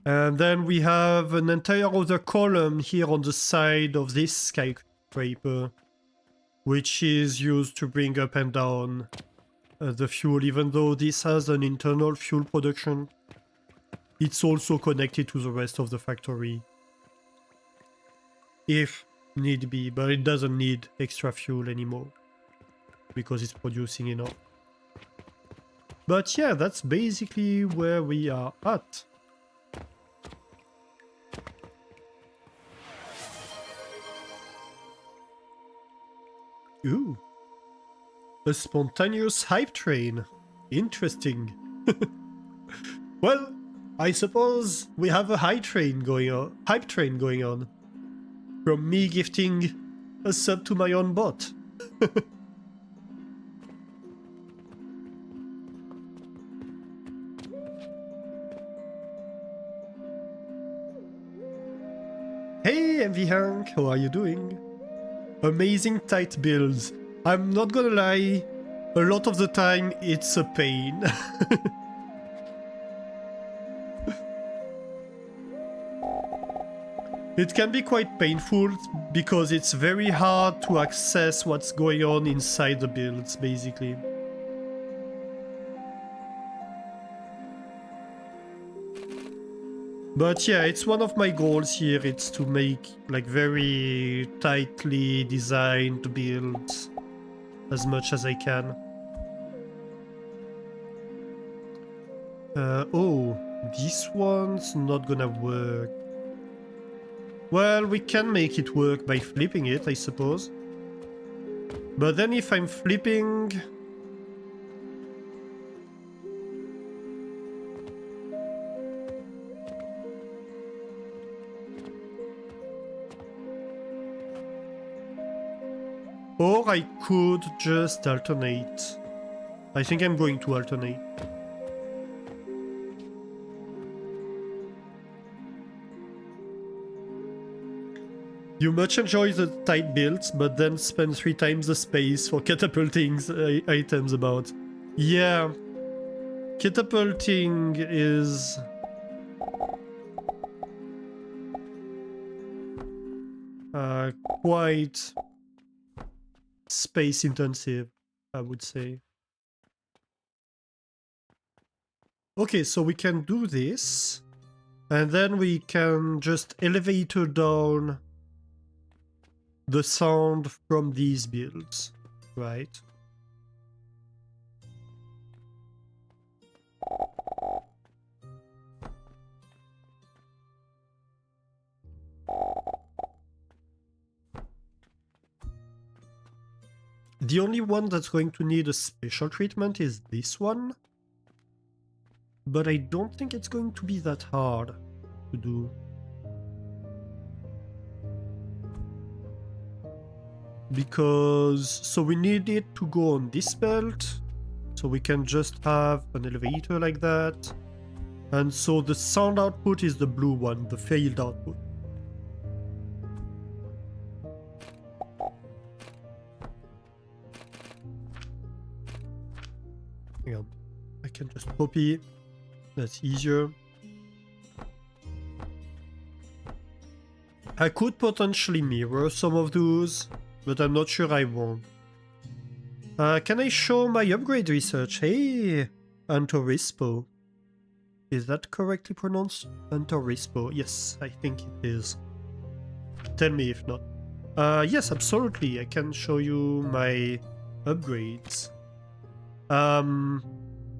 And then we have an entire other column here on the side of this skyscraper, which is used to bring up and down the fuel. Even though this has an internal fuel production, it's also connected to the rest of the factory, if need be, but it doesn't need extra fuel anymore because it's producing enough. But yeah, that's basically where we are at. Ooh. A spontaneous hype train. Interesting. Well, I suppose we have a hype train going on. From me gifting a sub to my own bot. Hey MV Hank, how are you doing? Amazing tight builds. I'm not gonna lie, a lot of the time it's a pain. It can be quite painful because it's very hard to access what's going on inside the builds, basically. But yeah, it's one of my goals here, it's to make like very tightly designed builds as much as I can. Oh, this one's not gonna work. Well, we can make it work by flipping it, I suppose. But then if I'm flipping... Or I could just alternate. I think I'm going to alternate. You much enjoy the tight builds, but then spend 3 times the space for catapulting items about. Yeah. Catapulting is... quite space intensive, I would say. Okay, so we can do this. And then we can just elevator down the sound from these builds, right? The only one that's going to need a special treatment is this one. But I don't think it's going to be that hard to do. Because, so we need it to go on this belt, so we can just have an elevator like that. And so the sound output is the blue one, the failed output. Hang on, I can just copy, that's easier. I could potentially mirror some of those, but I'm not sure I won't. Can I show my upgrade research? Hey, Antorispo. Is that correctly pronounced? Antorispo. Yes, I think it is. Tell me if not. Yes, absolutely. I can show you my upgrades.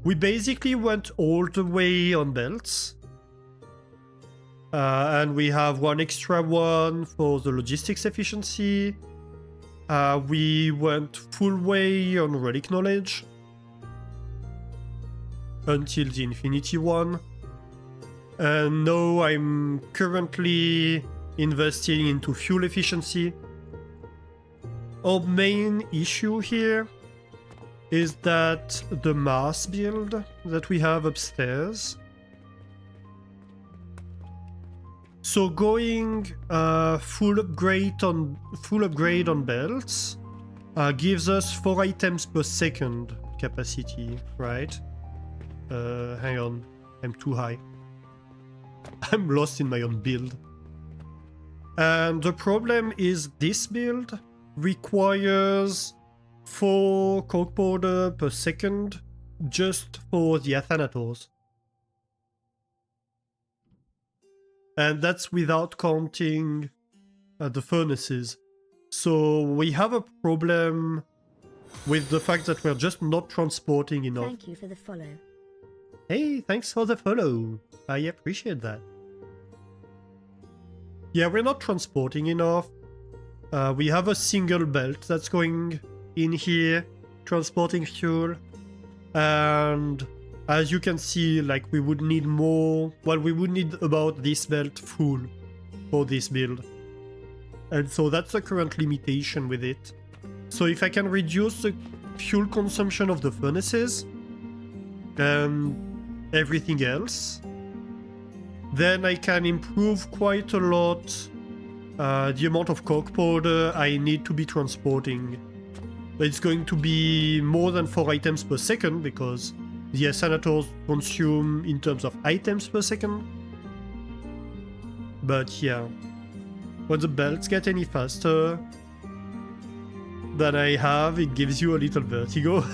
We basically went all the way on belts. And we have one extra one for the logistics efficiency. We went full way on relic knowledge until the infinity one. And now I'm currently investing into fuel efficiency. Our main issue here is that the mass build that we have upstairs. So going full upgrade on belts gives us 4 items per second capacity, right? Hang on, I'm too high. I'm lost in my own build. And the problem is this build requires 4 coke powder per second just for the Athanators. And that's without counting the furnaces. So we have a problem with the fact that we're just not transporting enough. Thank you for the follow. Hey, thanks for the follow. I appreciate that. Yeah, we're not transporting enough. We have a single belt that's going in here, transporting fuel. And as you can see, like, we would need more. Well, we would need about this belt full for this build. And so that's the current limitation with it. So if I can reduce the fuel consumption of the furnaces and everything else, then I can improve quite a lot the amount of coke powder I need to be transporting. It's going to be more than 4 items per second because the senators consume in terms of items per second. But yeah, when the belts get any faster than I have, it gives you a little vertigo.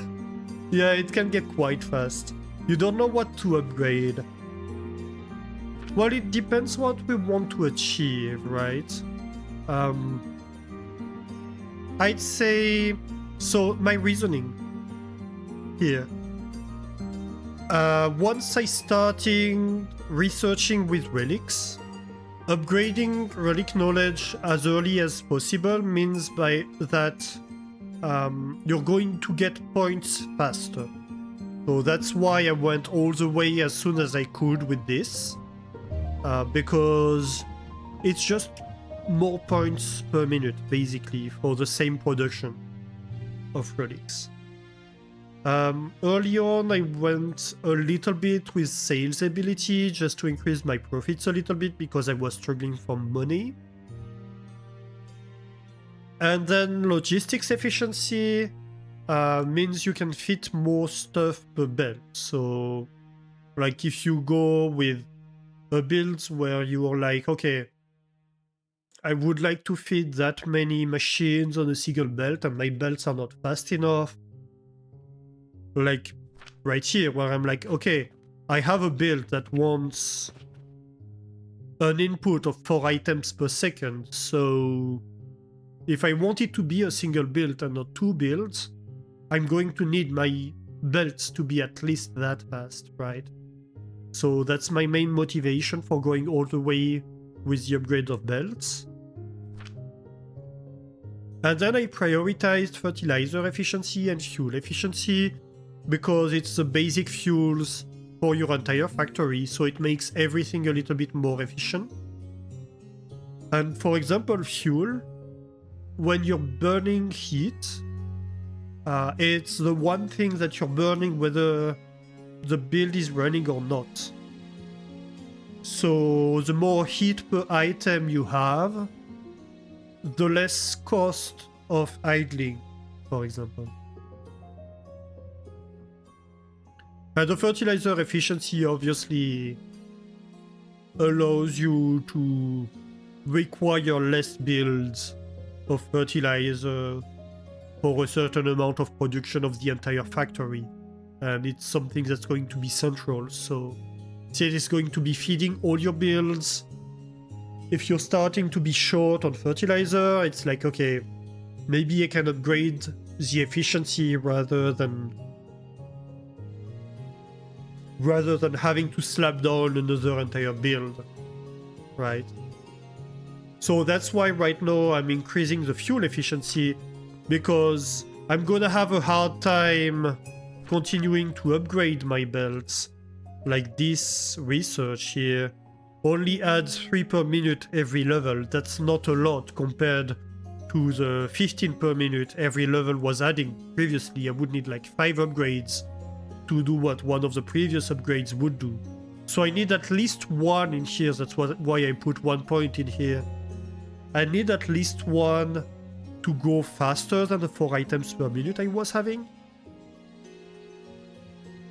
Yeah, it can get quite fast. You don't know what to upgrade. Well, it depends what we want to achieve, right? I'd say... So, my reasoning here. Once I started researching with relics, upgrading relic knowledge as early as possible means by that you're going to get points faster. So that's why I went all the way as soon as I could with this. Because it's just more points per minute, basically, for the same production of relics. Early on, I went a little bit with sales ability just to increase my profits a little bit because I was struggling for money. And then logistics efficiency means you can fit more stuff per belt. So, like if you go with a build where you are like, okay, I would like to fit that many machines on a single belt and my belts are not fast enough. Like right here where I'm like, okay, I have a build that wants an input of 4 items per second. So if I want it to be a single build and not 2 builds, I'm going to need my belts to be at least that fast, right? So that's my main motivation for going all the way with the upgrade of belts. And then I prioritized fertilizer efficiency and fuel efficiency because it's the basic fuels for your entire factory, so it makes everything a little bit more efficient. And for example, fuel, when you're burning heat, it's the one thing that you're burning whether the build is running or not. So the more heat per item you have, the less cost of idling, for example. And the fertilizer efficiency obviously allows you to require less builds of fertilizer for a certain amount of production of the entire factory. And it's something that's going to be central, so it is going to be feeding all your builds if you're starting to be short on fertilizer, it's like, okay, maybe I can upgrade the efficiency rather than having to slap down another entire build, right? So that's why right now I'm increasing the fuel efficiency, because I'm gonna have a hard time continuing to upgrade my belts. Like this research here only adds 3 per minute every level. That's not a lot compared to the 15 per minute every level was adding previously. I would need like 5 upgrades to do what one of the previous upgrades would do. So I need at least 1 in here. That's why I put 1 point in here. I need at least 1 to go faster than the 4 items per minute I was having.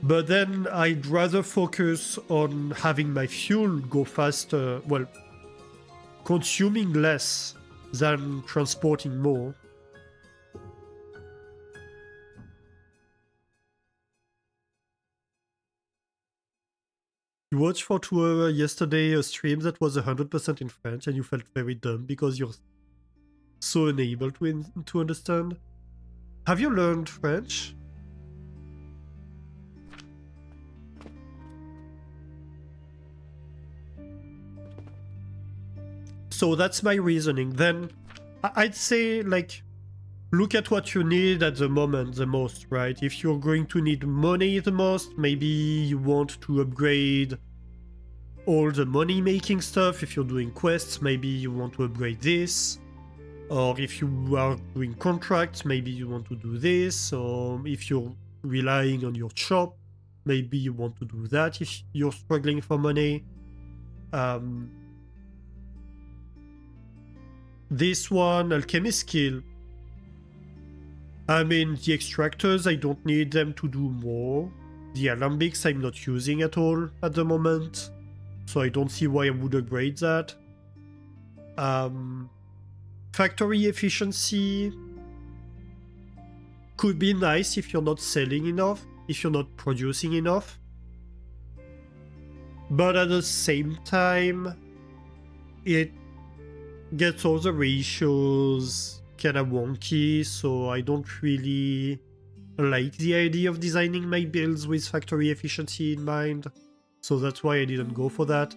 But then I'd rather focus on having my fuel go faster, well, consuming less than transporting more. You watched for 2 hours yesterday a stream that was 100% in French and you felt very dumb because you're so unable to understand. Have you learned French? So that's my reasoning. Then I'd say, like, look at what you need at the moment the most, right? If you're going to need money the most, maybe you want to upgrade all the money-making stuff. If you're doing quests, maybe you want to upgrade this. Or if you are doing contracts, maybe you want to do this. Or if you're relying on your shop, maybe you want to do that if you're struggling for money. This one, Alchemy skill. I mean, the extractors, I don't need them to do more. The alembics I'm not using at all at the moment, so I don't see why I would upgrade that. Factory efficiency could be nice if you're not selling enough, if you're not producing enough. But at the same time, it gets all the ratios kinda wonky, so I don't really like the idea of designing my builds with factory efficiency in mind. So that's why I didn't go for that.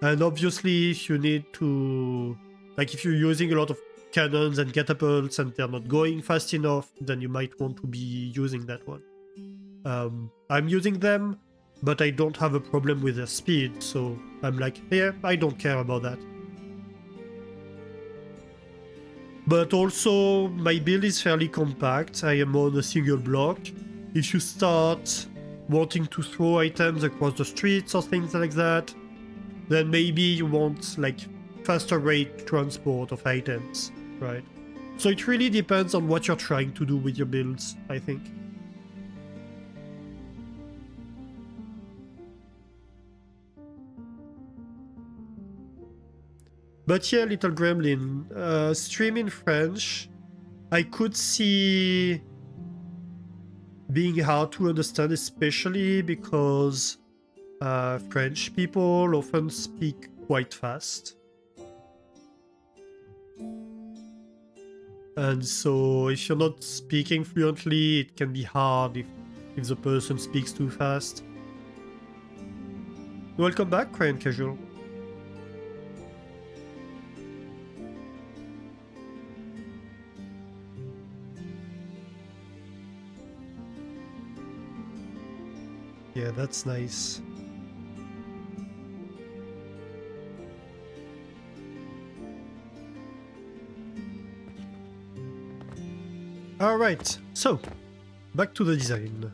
And obviously, if you need to... like, if you're using a lot of cannons and catapults and they're not going fast enough, then you might want to be using that one. I'm using them, but I don't have a problem with their speed, so I'm like, yeah, I don't care about that. But also, my build is fairly compact. I am on a single block. If you start wanting to throw items across the streets or things like that, then maybe you want like faster rate transport of items, right? So it really depends on what you're trying to do with your builds, I think. But yeah, Little Gremlin, stream in French, I could see being hard to understand, especially because French people often speak quite fast. And so if you're not speaking fluently, it can be hard if the person speaks too fast. Welcome back, Crayon Casual. Yeah, that's nice. Alright, so back to the design.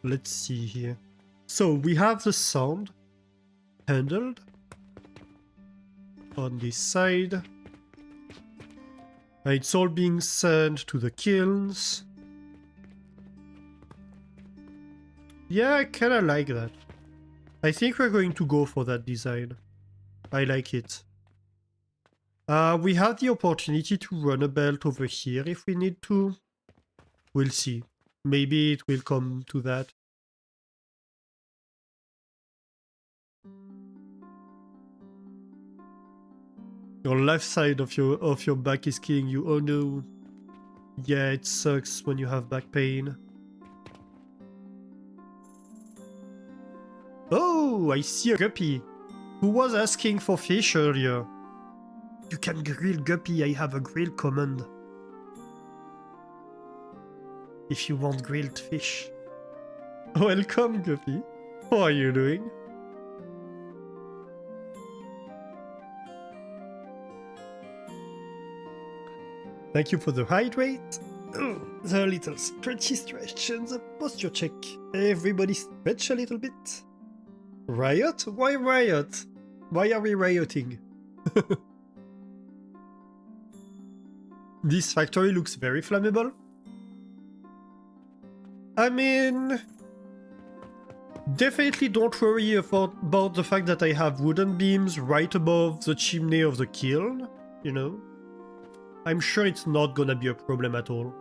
Let's see here. So we have the sound handled on this side. And it's all being sent to the kilns. Yeah, I kinda like that. I think we're going to go for that design. I like it. We have the opportunity to run a belt over here if we need to. We'll see. Maybe it will come to that. Your left side of your back is killing you. Oh no. Yeah, it sucks when you have back pain. Oh, I see a guppy. Who was asking for fish earlier? You can grill guppy, I have a grill command. If you want grilled fish. Welcome, guppy. How are you doing? Thank you for the hydrate. Oh, the little stretchy stretch and the posture check. Everybody stretch a little bit. Riot? Why riot? Why are we rioting? This factory looks very flammable. I mean, definitely don't worry about the fact that I have wooden beams right above the chimney of the kiln, you know. I'm sure it's not gonna be a problem at all.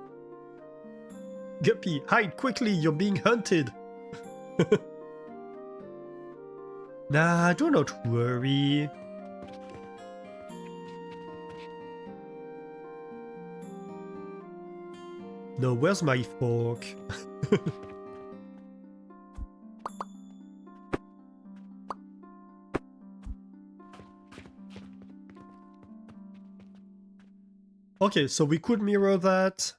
Guppy, hide quickly, you're being hunted! Nah, do not worry. No, where's my fork? Okay, so we could mirror that.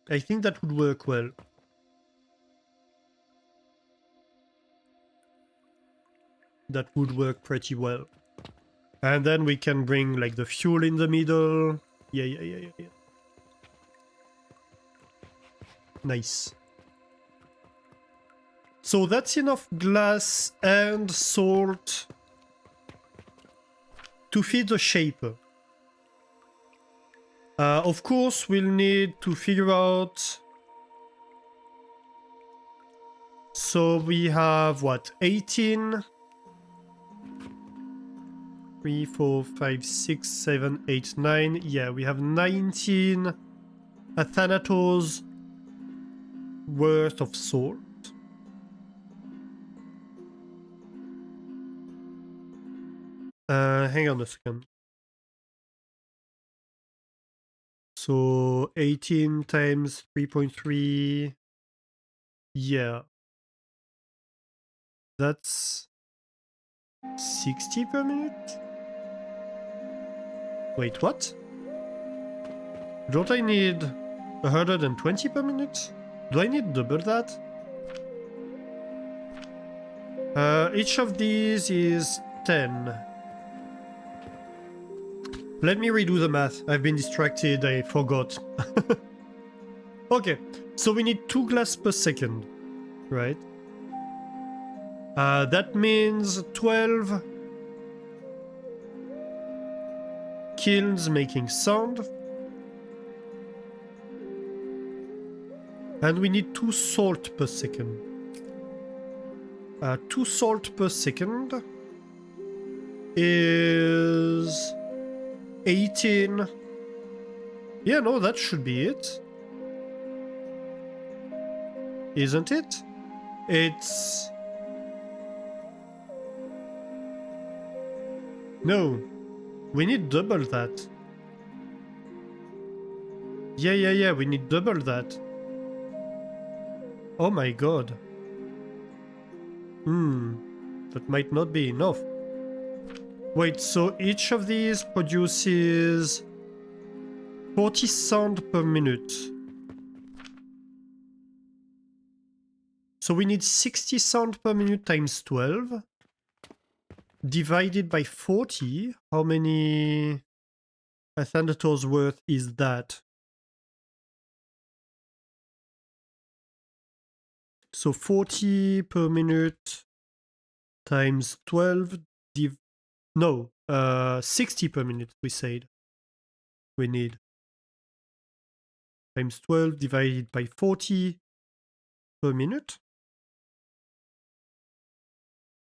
I think that would work well. That would work pretty well. And then we can bring like the fuel in the middle. Yeah. Nice. So that's enough glass and salt to feed the shaper. Of course, we'll need to figure out... So we have, what, 18? 3, 4, 5, 6, 7, 8, 9. Yeah, we have 19 Athanators worth of salt. Hang on a second. So 18 times 3.3. Yeah. That's 60 per minute? Wait, what? Don't I need 120 per minute? Do I need double that? Each of these is 10. Let me redo the math. I've been distracted, I forgot. Okay, so we need 2 glass per second, right? That means 12 kilns making sound. And we need 2 salt per second. 2 salt per second is 18. Yeah, no, that should be it. Isn't it? It's... No. We need double that. Yeah, we need double that. Oh my god. That might not be enough. Wait, so each of these produces 40 sound per minute. So we need 60 sound per minute times 12. Divided by 40. How many Athanators worth is that? So 40 per minute times 12 no, 60 per minute we said we need. Times 12 divided by 40 per minute.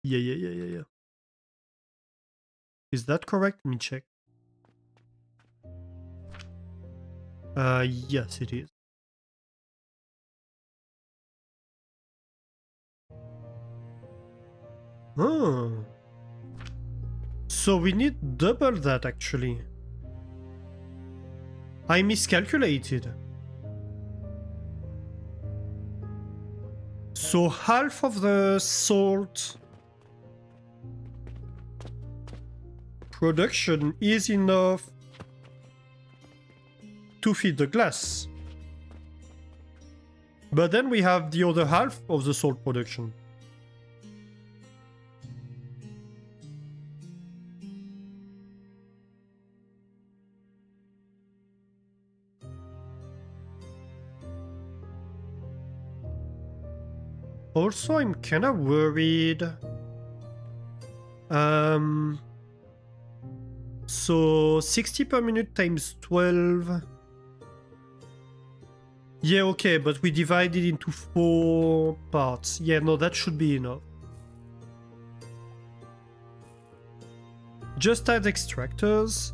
Yeah. Is that correct? Let me check. Yes it is. Oh. So we need double that actually. I miscalculated. So half of the salt production is enough to feed the glass. But then we have the other half of the salt production. Also, I'm kinda worried. So 60 per minute times 12. Yeah, okay, but we divide it into 4 parts. Yeah, no, that should be enough. Just add extractors.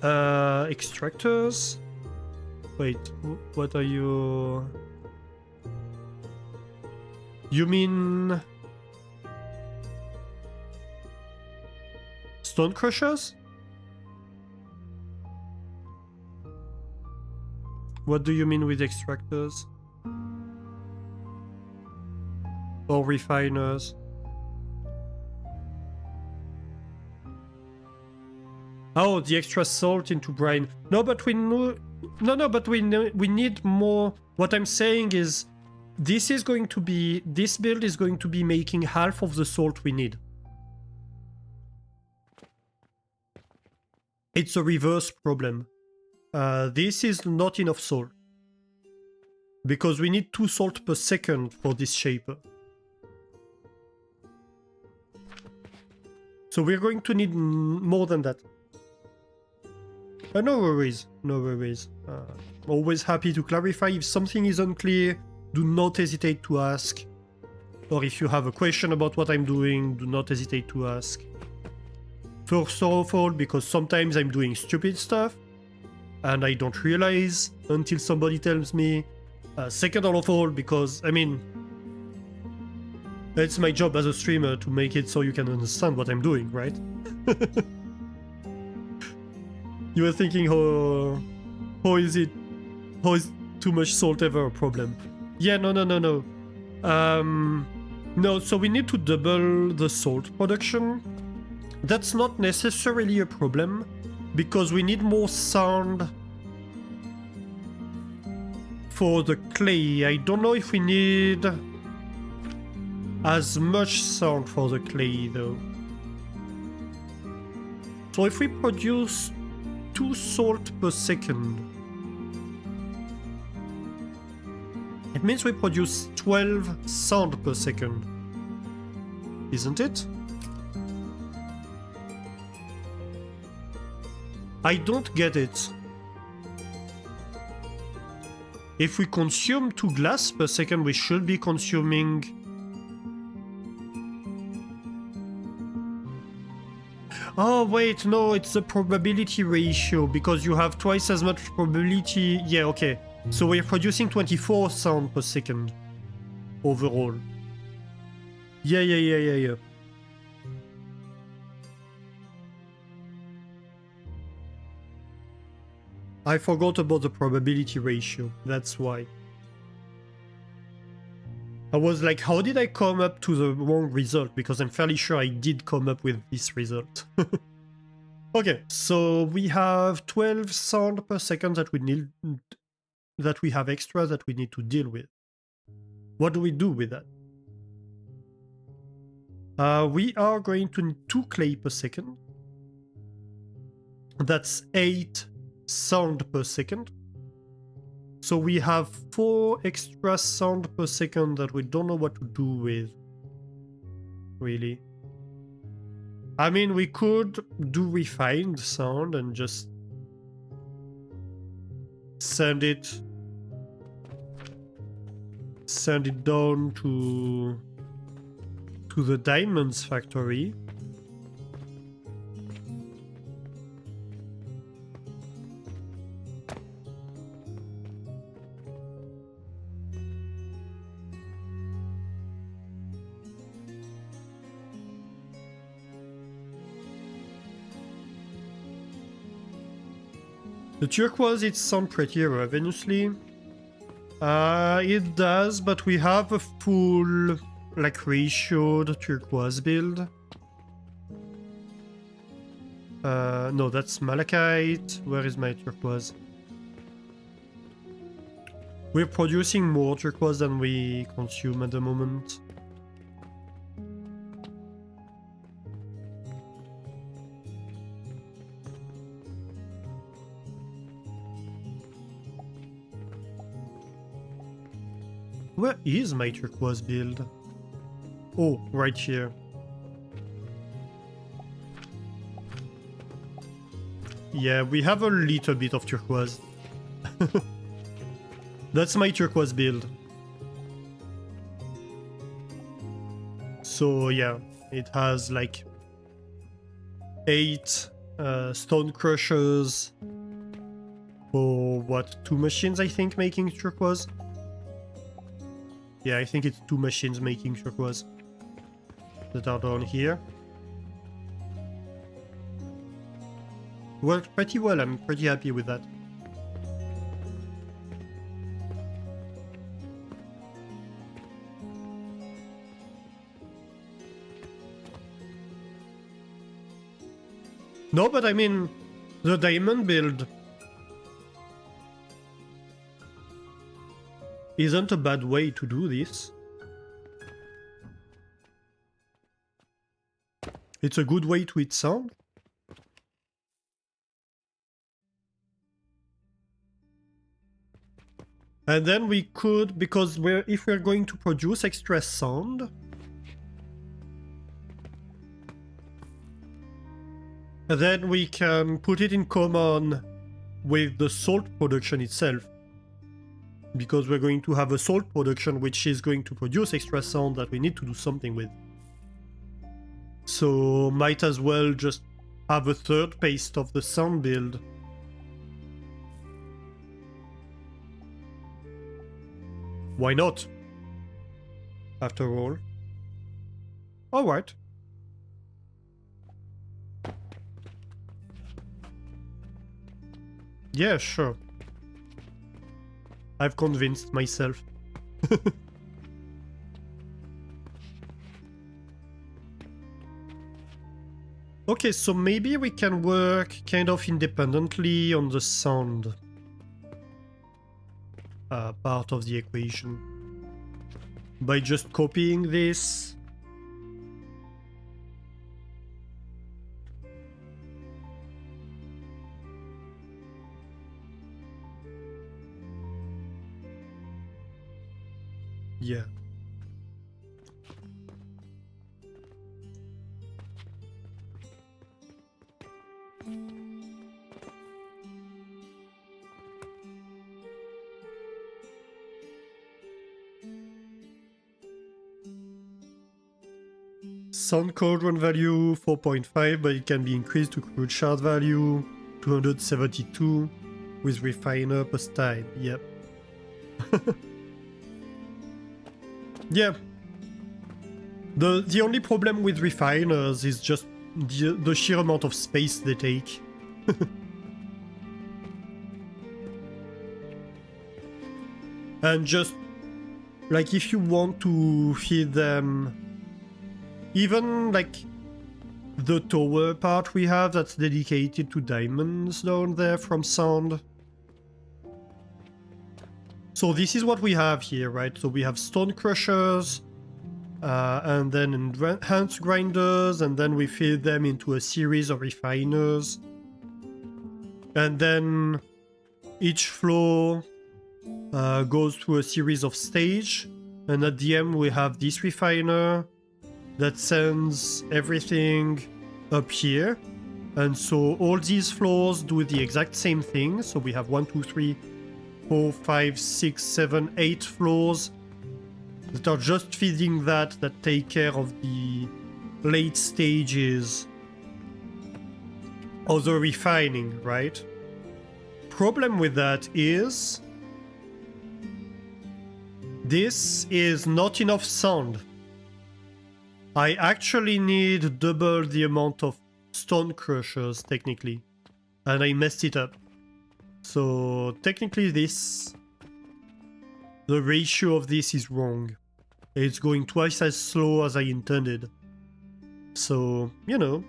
Extractors. Wait, what are you... You mean... Stone crushers? What do you mean with extractors? Or refiners? Oh, the extra salt into brine. No, but we know... No, but we need more. What I'm saying is, this build is going to be making half of the salt we need. It's a reverse problem. This is not enough salt. Because we need 2 salt per second for this shaper. So we're going to need more than that. No worries, no worries. Always happy to clarify. If something is unclear, do not hesitate to ask. Or if you have a question about what I'm doing, do not hesitate to ask. First of all, because sometimes I'm doing stupid stuff, and I don't realize until somebody tells me. Second of all, because, I mean, it's my job as a streamer to make it so you can understand what I'm doing, right? You were thinking, how is too much salt ever a problem? Yeah, no. No, so we need to double the salt production. That's not necessarily a problem, because we need more sand for the clay. I don't know if we need as much sand for the clay, though. So if we produce 2 salt per second, it means we produce 12 sand per second, isn't it? I don't get it. If we consume 2 glass per second, we should be consuming... Oh wait, no, it's the probability ratio, because you have twice as much probability. Yeah, okay. So we're producing 24 sound per second overall. Yeah. I forgot about the probability ratio, that's why. I was like, how did I come up to the wrong result? Because I'm fairly sure I did come up with this result. Okay, so we have 12 sound per second that we need, that we have extra that we need to deal with. What do we do with that? We are going to need 2 clay per second. That's 8 sound per second. So we have 4 extra sound per second that we don't know what to do with, really. I mean, we could do refined sound and just send it down to the diamonds factory. The turquoise, it sounds pretty ravenously. It does, but we have a full, like, ratioed turquoise build. No, that's malachite. Where is my turquoise? We're producing more turquoise than we consume at the moment. Where is my turquoise build? Oh, right here. Yeah, we have a little bit of turquoise. That's my turquoise build. So yeah, it has like 8 stone crushers for what, 2 machines I think making turquoise? Yeah, I think it's 2 machines making turquoise that are down here. Worked pretty well, I'm pretty happy with that. No, but I mean, the diamond build isn't a bad way to do this. It's a good way to eat sand. And then we could, because if we're going to produce extra sand, then we can put it in common with the salt production itself. Because we're going to have a salt production which is going to produce extra sand that we need to do something with. So might as well just have a third paste of the sand build. Why not? After all. Alright. Yeah, sure. I've convinced myself. Okay, so maybe we can work kind of independently on the sound part of the equation by just copying this. Yeah. Sound cauldron value 4.5, but it can be increased to crude shard value 272 with refiner per time. Yep. Yeah. The only problem with refiners is just the sheer amount of space they take. And just like if you want to feed them, even like the tower part we have that's dedicated to diamonds down there from sand. So this is what we have here, right? So we have stone crushers, and then enhanced grinders, and then we feed them into a series of refiners. And then each floor goes through a series of stage, and at the end we have this refiner that sends everything up here. And so all these floors do the exact same thing. So we have 1, 2, 3, 4, 5, 6, 7, 8 floors that are just feeding that take care of the late stages of the refining, right? Problem with that is this is not enough sand. I actually need double the amount of stone crushers, technically. And I messed it up. So technically this, the ratio of this is wrong. It's going twice as slow as I intended. So, you know.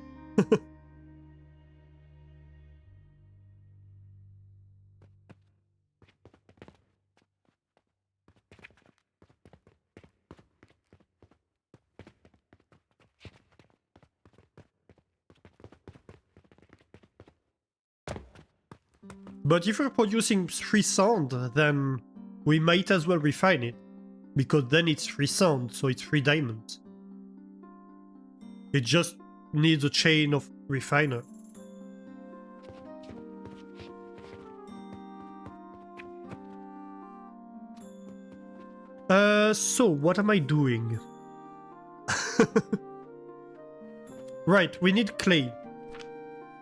But if we're producing 3 sound, then we might as well refine it. Because then it's 3 sound, so it's 3 diamonds. It just needs a chain of refiner. So what am I doing? Right, we need clay.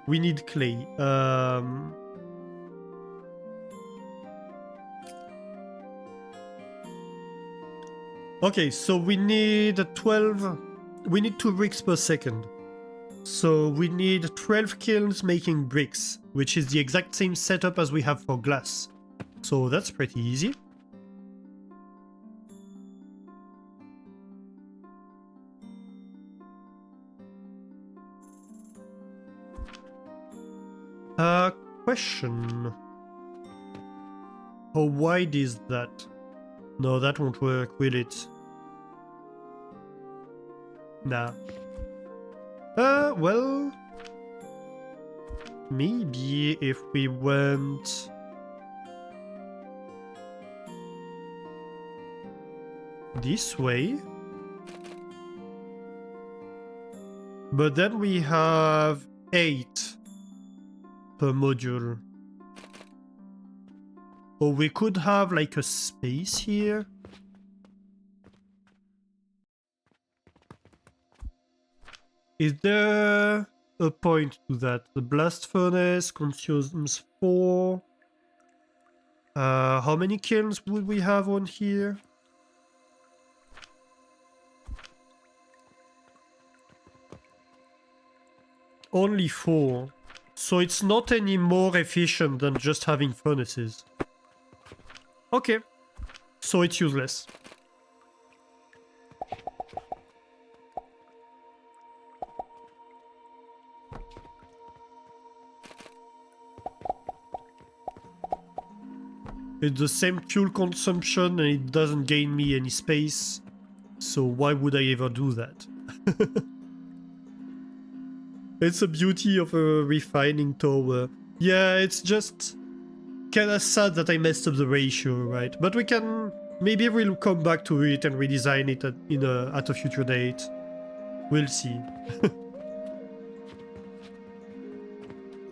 We need clay. Okay, so we need 12... We need 2 bricks per second. So we need 12 kilns making bricks, which is the exact same setup as we have for glass. So that's pretty easy. Question. How wide is that? No, that won't work, will it? Nah. Well... Maybe if we went... this way. But then we have 8 per module. Or we could have like a space here. Is there a point to that? The blast furnace consumes 4. How many kilns would we have on here? Only 4. So it's not any more efficient than just having furnaces. Okay. So it's useless. It's the same fuel consumption and it doesn't gain me any space. So why would I ever do that? It's the beauty of a refining tower. Yeah, it's just kinda sad that I messed up the ratio, right? But we can... Maybe we'll come back to it and redesign it at a future date. We'll see.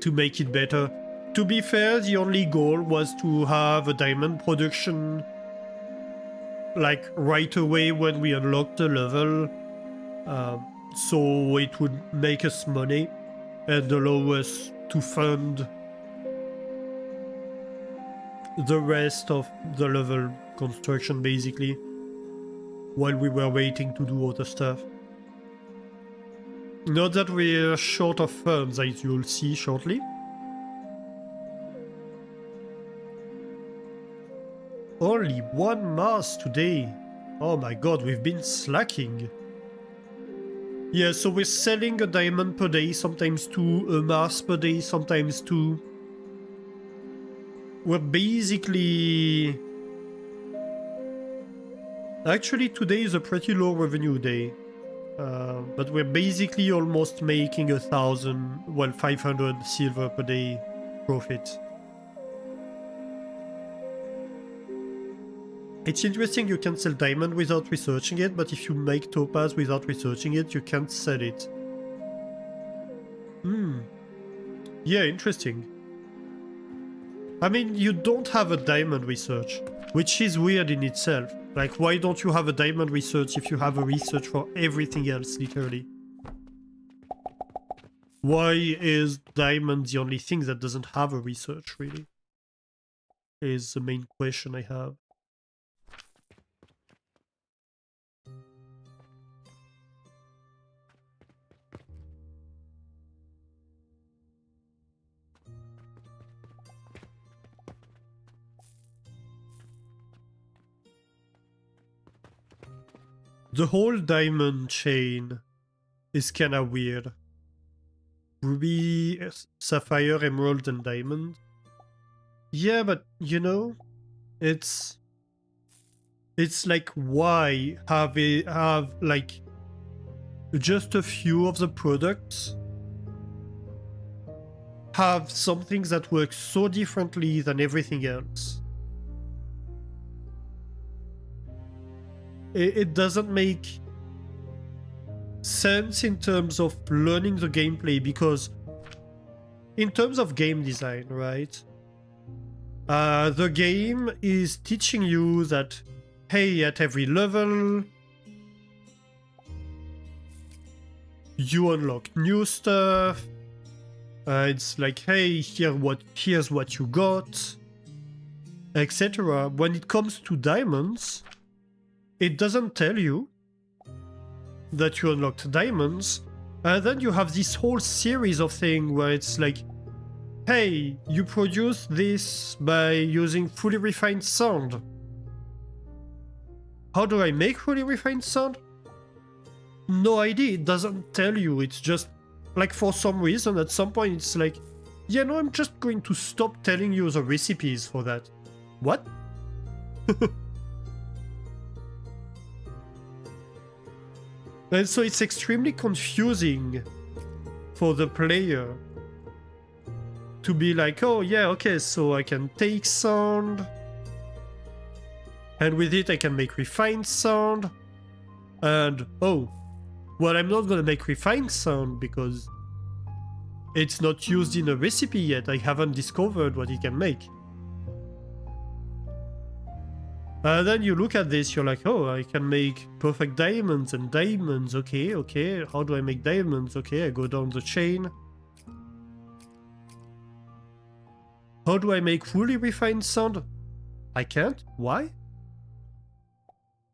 To make it better. To be fair, the only goal was to have a diamond production like right away when we unlocked the level. So it would make us money and allow us to fund the rest of the level construction basically while we were waiting to do other stuff. Not that we're short of funds, as you'll see shortly. Only 1 Mars today. Oh my god, we've been slacking. Yeah, so we're selling a diamond per day, sometimes 2, a Mars per day, sometimes 2. We're basically... Actually, today is a pretty low revenue day. But we're basically almost making 1,000, well, 500 silver per day profit. It's interesting you can sell diamond without researching it, but if you make topaz without researching it, you can't sell it. Yeah, interesting. I mean, you don't have a diamond research, which is weird in itself. Like, why don't you have a diamond research if you have a research for everything else, literally? Why is diamond the only thing that doesn't have a research, really? Is the main question I have. The whole diamond chain is kinda weird. Ruby, sapphire, emerald, and diamond. Yeah, but you know, it's like, why have like just a few of the products have some things that work so differently than everything else? It doesn't make sense in terms of learning the gameplay, because in terms of game design, right? The game is teaching you that, hey, at every level, you unlock new stuff. It's like, hey, here's what you got, etc. When it comes to diamonds, it doesn't tell you that you unlocked diamonds. And then you have this whole series of things where it's like, hey, you produce this by using fully refined sand. How do I make fully refined sand? No idea, it doesn't tell you. It's just like, for some reason at some point it's like, yeah, no, I'm just going to stop telling you the recipes for that. What? And so it's extremely confusing for the player to be like, oh yeah, okay, so I can take sand, and with it I can make refined sand, and oh, well, I'm not gonna make refined sand because it's not used in a recipe yet. I haven't discovered what it can make. And then you look at this, you're like, oh, I can make perfect diamonds and diamonds. Okay, okay, how do I make diamonds? Okay, I go down the chain. How do I make fully refined sand? I can't. Why?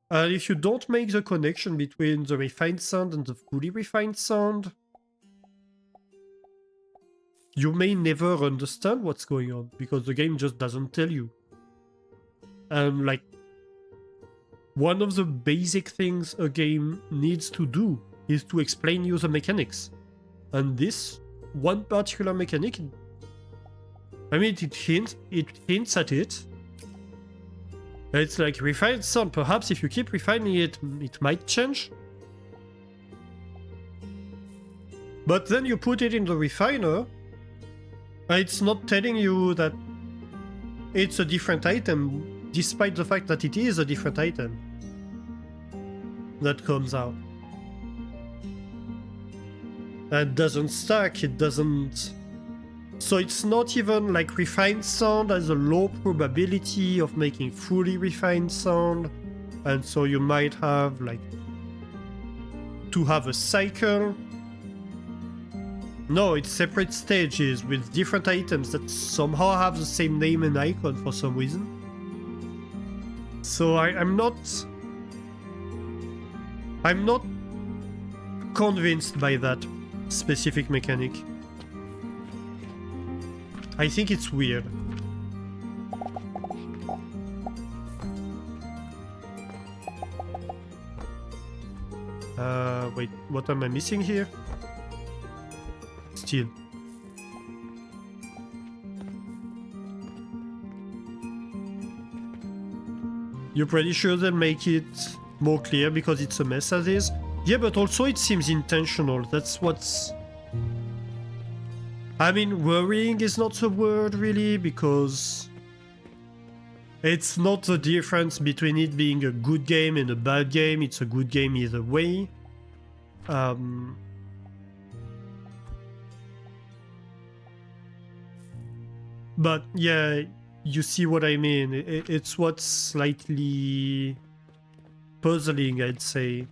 And if you don't make the connection between the refined sand and the fully refined sand, you may never understand what's going on, because the game just doesn't tell you. And like, one of the basic things a game needs to do is to explain you the mechanics. And this one particular mechanic, I mean, it hints at it. It's like, refined sand, perhaps if you keep refining it, it might change. But then you put it in the refiner, and it's not telling you that it's a different item, despite the fact that it is a different item that comes out. It doesn't stack, it doesn't... So it's not even like refined sand has a low probability of making fully refined sand, and so you might have like to have a cycle. No, it's separate stages with different items that somehow have the same name and icon for some reason. So I'm not convinced by that specific mechanic. I think it's weird. Wait, what am I missing here? Steel. You're pretty sure they'll make it more clear because it's a mess as is? Yeah, but also it seems intentional. That's what's... I mean, worrying is not the word really, because it's not the difference between it being a good game and a bad game. It's a good game either way. But yeah, you see what I mean. It's what's slightly puzzling, I'd say,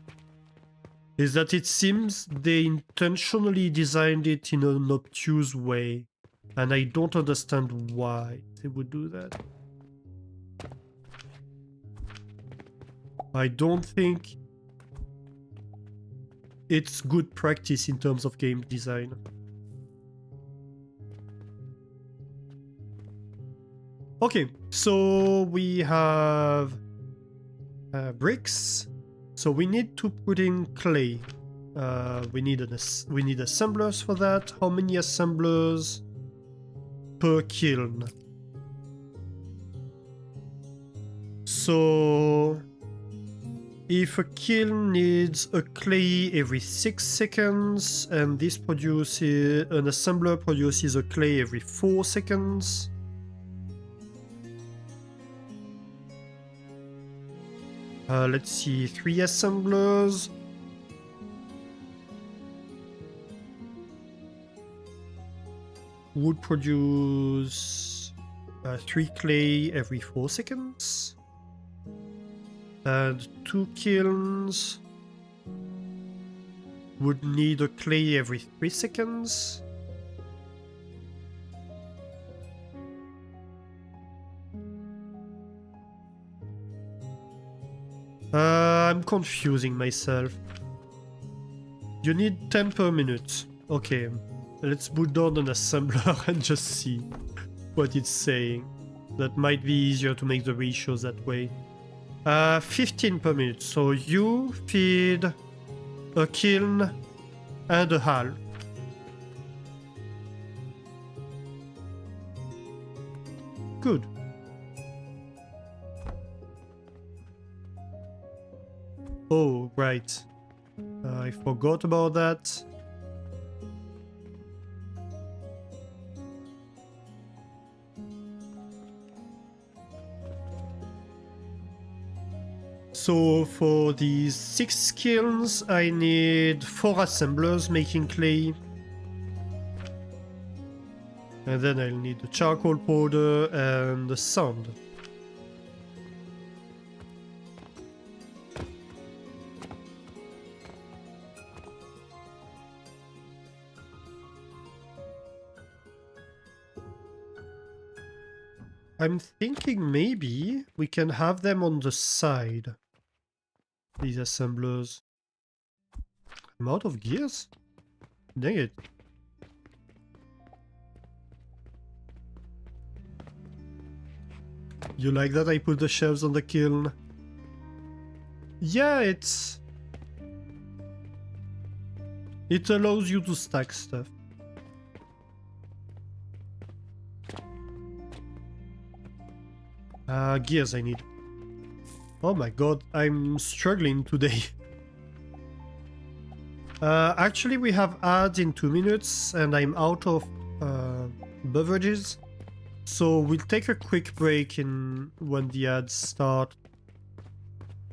is that it seems they intentionally designed it in an obtuse way, and I don't understand why they would do that. I don't think it's good practice in terms of game design. Okay, so we have bricks, So we need to put in clay. We need assemblers for that. How many assemblers per kiln? So if a kiln needs a clay every 6 seconds, and this produces an assembler produces a clay every 4 seconds. Let's see, 3 assemblers. Would produce 3 clay every 4 seconds. And 2 kilns would need a clay every 3 seconds. I'm confusing myself. You need 10 per minute. Okay, let's put down an assembler and just see what it's saying. That might be easier to make the ratios that way. 15 per minute. So you feed a kiln and a half. Good. Oh, right. I forgot about that. So for these 6 kilns, I need 4 assemblers making clay. And then I'll need the charcoal powder and the sand. I'm thinking maybe we can have them on the side. These assemblers. I'm out of gears? Dang it. You like that I put the shelves on the kiln? Yeah, it allows you to stack stuff. Gears I need. Oh my god, I'm struggling today. Actually, we have ads in 2 minutes, and I'm out of beverages. So we'll take a quick break when the ads start.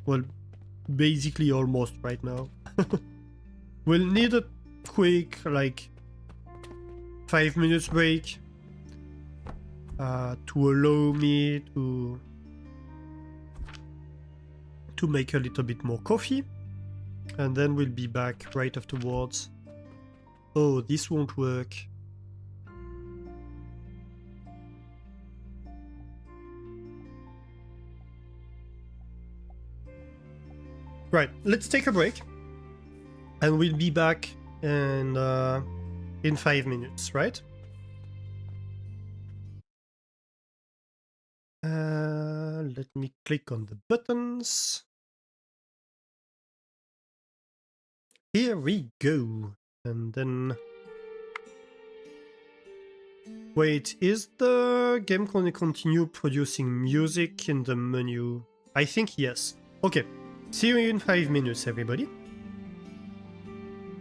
Well, basically almost right now. We'll need a quick, like, 5 minutes break to allow me to make a little bit more coffee. And then we'll be back right afterwards. Oh, this won't work. Right, let's take a break. And we'll be back in 5 minutes, right? Let me click on the buttons. Here we go. And then... Wait, is the game going to continue producing music in the menu? I think yes. Okay, see you in 5 minutes, everybody.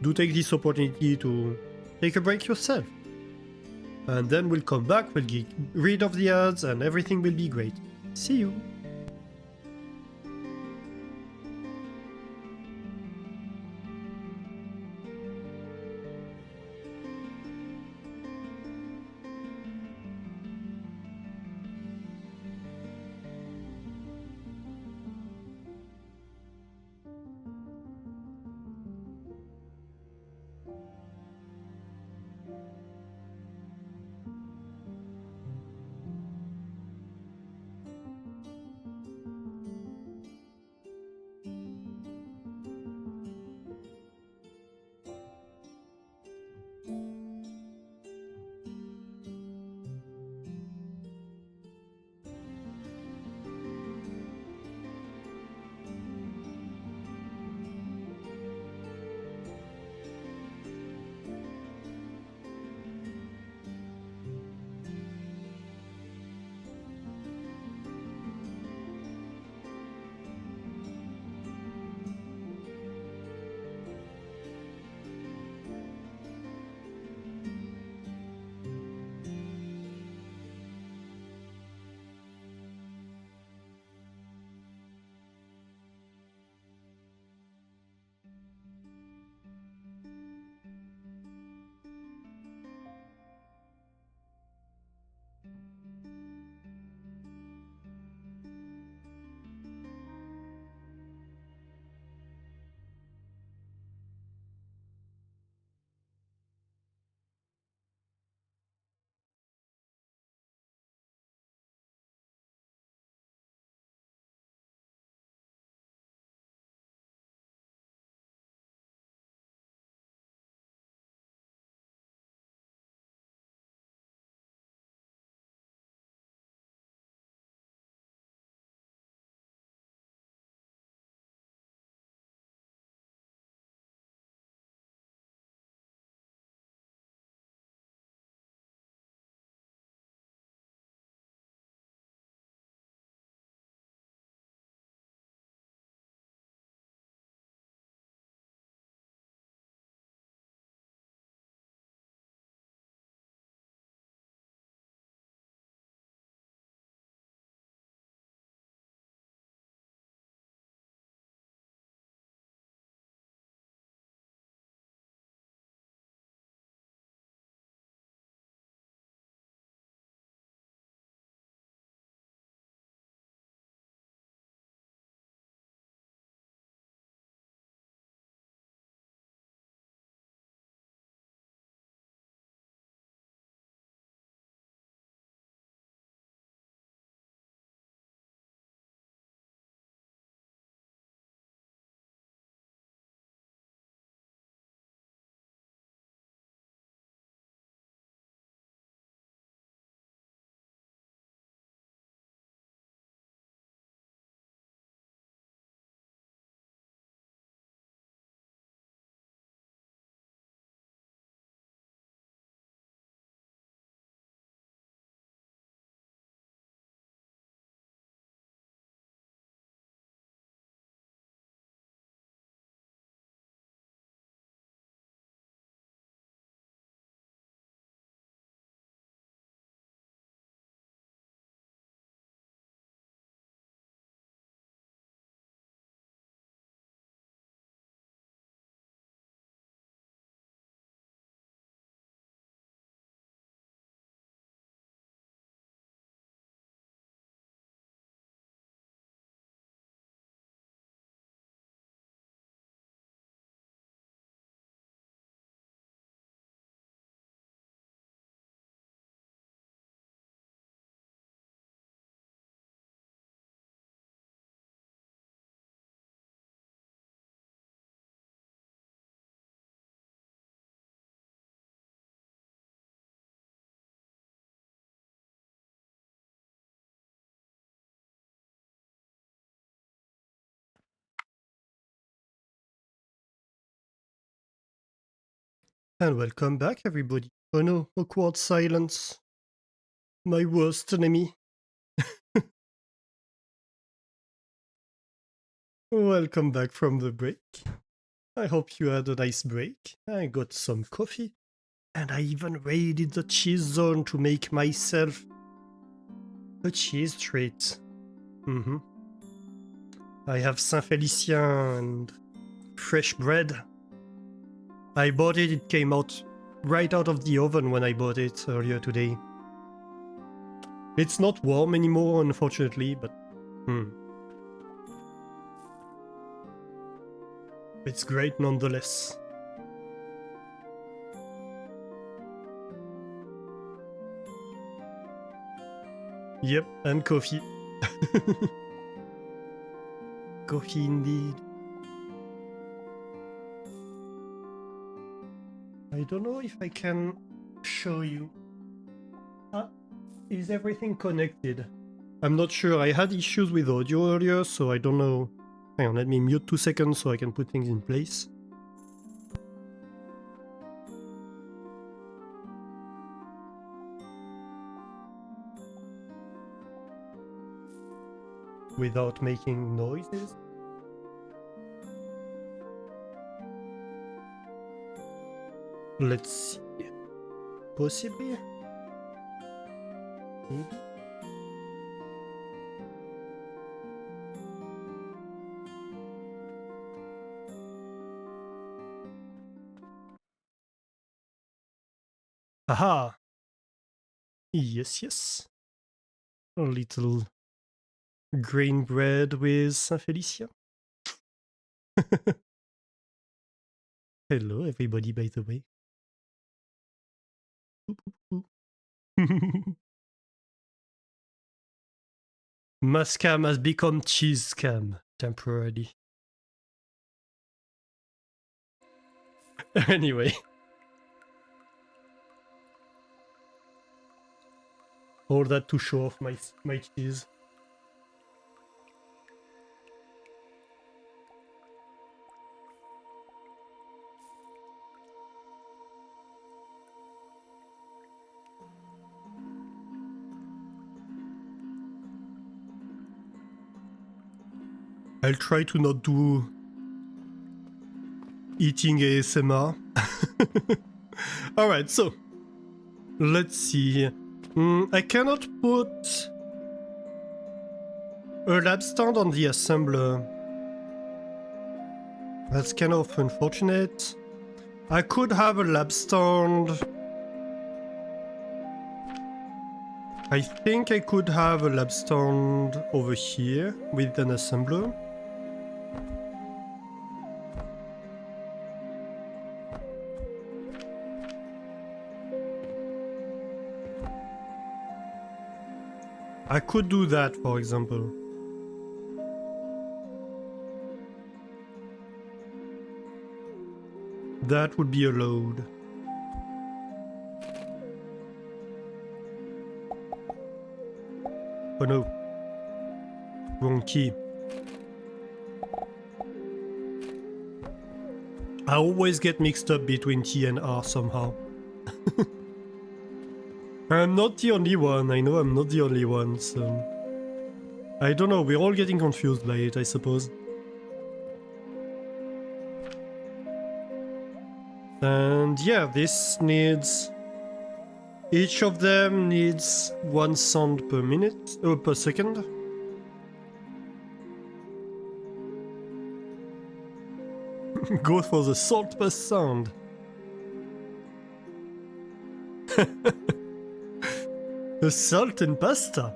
Do take this opportunity to take a break yourself. And then we'll come back, we'll get rid of the ads, and everything will be great. See you! And welcome back, everybody. Oh no, awkward silence. My worst enemy. Welcome back from the break. I hope you had a nice break. I got some coffee. And I even raided the cheese zone to make myself a cheese treat. I have Saint-Félicien and fresh bread. I bought it, it came out right out of the oven when I bought it earlier today. It's not warm anymore, unfortunately, but it's great nonetheless. Yep, and coffee. Coffee indeed. I don't know if I can show you. Is everything connected? I'm not sure. I had issues with audio earlier, so I don't know. Hang on, let me mute 2 seconds so I can put things in place. Without making noises. Let's see. Possibly? Maybe? Aha! Yes, yes. A little grain bread with Saint-Félicien. Hello, everybody, by the way. Mascam has become cheese scam temporarily. Anyway. All that to show off my cheese. I'll try to not do eating ASMR. Alright, so let's see. I cannot put a lab stand on the assembler. That's kind of unfortunate. I could have a lab stand. I think I could have a lab stand over here with an assembler. I could do that, for example. That would be allowed. Oh no. Wrong key. I always get mixed up between T and R somehow. I'm not the only one, I know I'm not the only one, so... I don't know, we're all getting confused by it, I suppose. And yeah, this needs... Each of them needs 1 sound per minute, per second. Go for the salt per sound. The salt and pasta.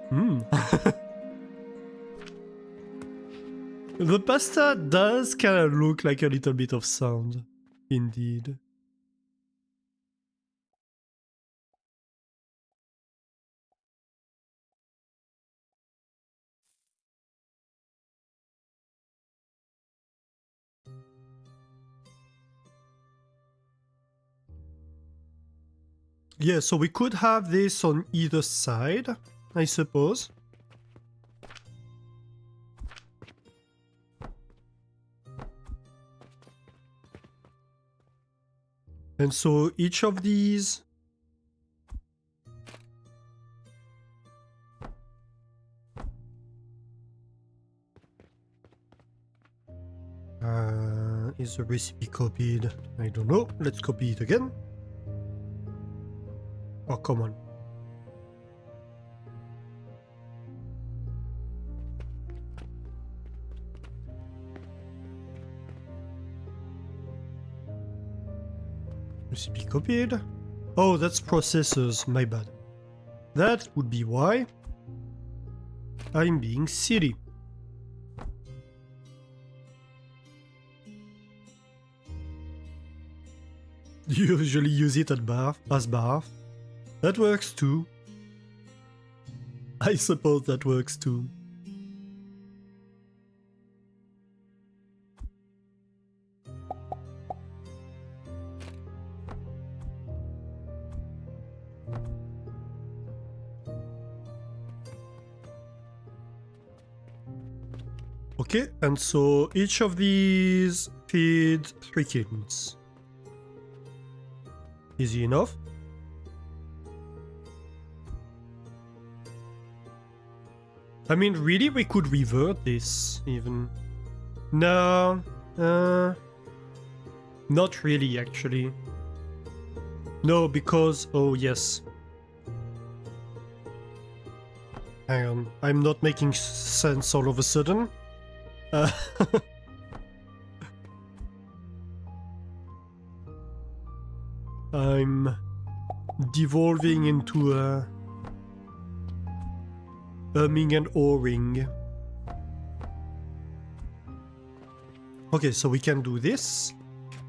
The pasta does kind of look like a little bit of sound, indeed. Yeah, so we could have this on either side, I suppose. And so each of these is the recipe copied? I don't know. Let's copy it again. Oh, come on. Recipe copied. Oh, that's processors. My bad. That would be why I'm being silly. You usually use it at bath, as bath. That works too. I suppose that works too. Okay, and so each of these feed 3 kilns. Easy enough. I mean, really, we could revert this, even. No, not really, actually. No, because... Oh, yes. Hang on, I'm not making sense all of a sudden. I'm devolving into a umming and ahhing. Okay, so we can do this.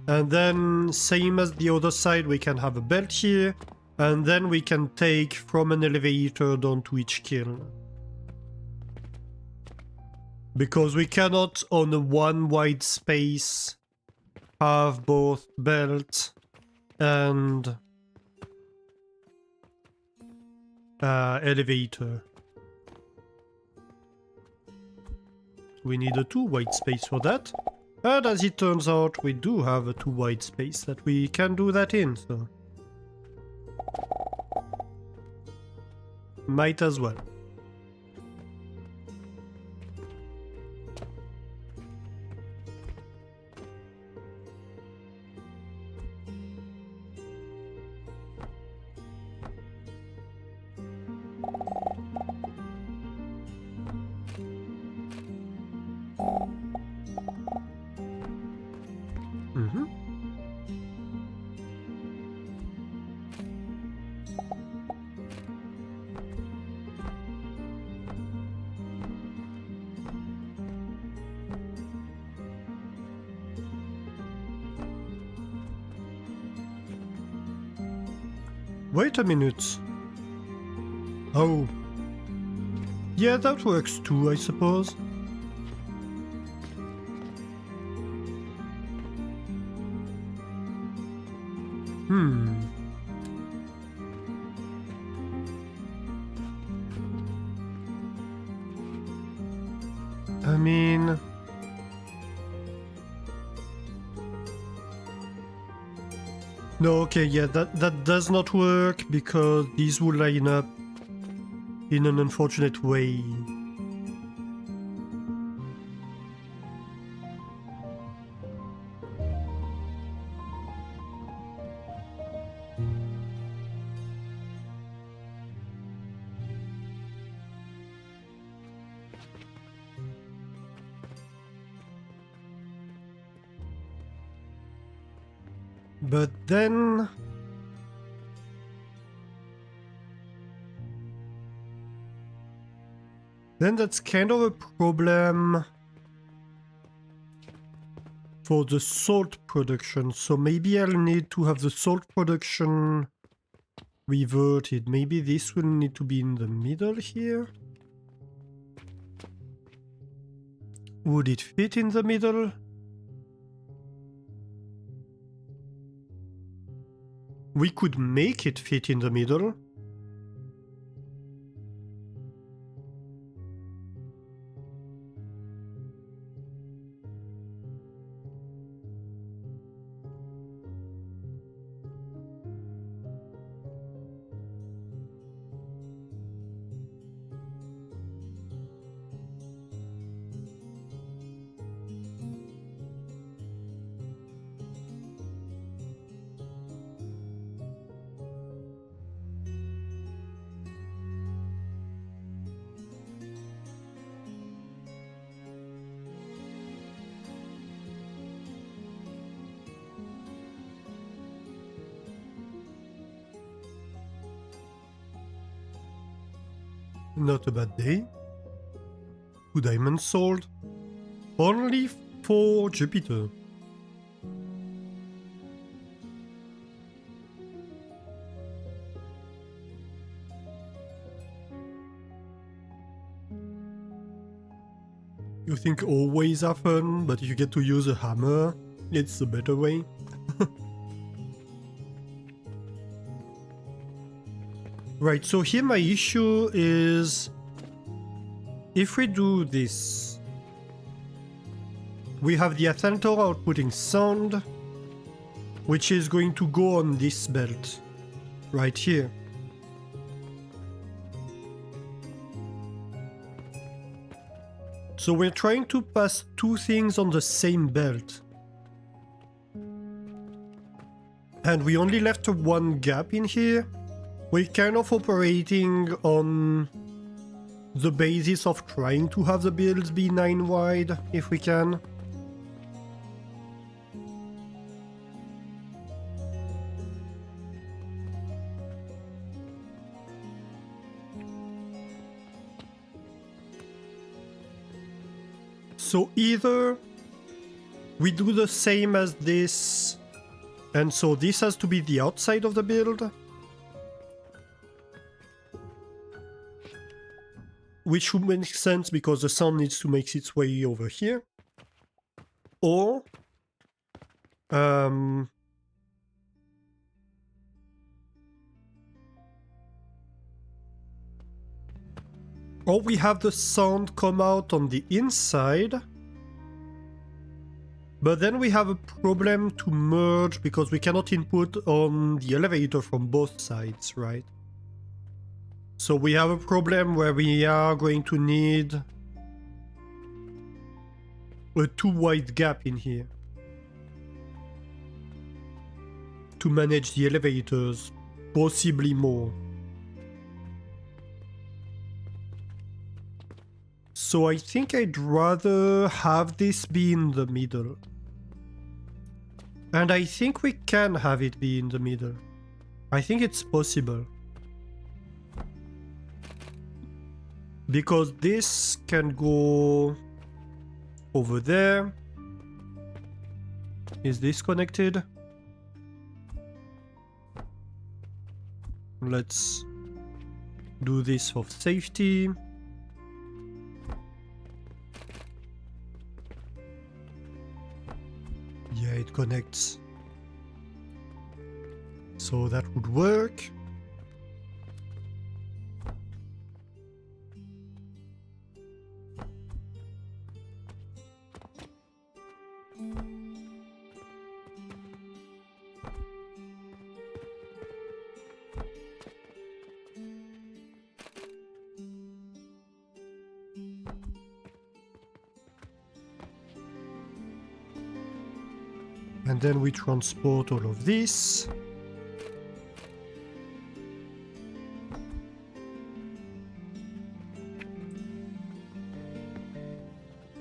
And then, same as the other side, we can have a belt here. And then we can take from an elevator down to each kiln. Because we cannot, on a one wide space, have both belt and elevator. We need a 2 wide space for that. And as it turns out, we do have a 2 wide space that we can do that in, so... Might as well. Wait a minute. Oh. Yeah, that works too, I suppose. I mean... No, okay, yeah, that does not work because these will line up in an unfortunate way. But then... Then that's kind of a problem for the salt production. So maybe I'll need to have the salt production reverted. Maybe this will need to be in the middle here. Would it fit in the middle? We could make it fit in the middle. Not a bad day. 2 diamonds sold. Only for Jupiter. You think always have fun, but if you get to use a hammer, it's the better way. Right, so here my issue is if we do this, we have the Athantor outputting sound, which is going to go on this belt right here. So we're trying to pass 2 things on the same belt. And we only left 1 gap in here. We're kind of operating on the basis of trying to have the builds be 9 wide, if we can. So either we do the same as this, and so this has to be the outside of the build, which would make sense because the sound needs to make its way over here, or we have the sound come out on the inside, but then we have a problem to merge because we cannot input on the elevator from both sides, right? So we have a problem where we are going to need a 2 wide gap in here to manage the elevators, possibly more. So I think I'd rather have this be in the middle. And I think we can have it be in the middle. I think it's possible. Because this can go over there. Is this connected? Let's do this for safety. Yeah, it connects. So that would work. And then we transport all of this.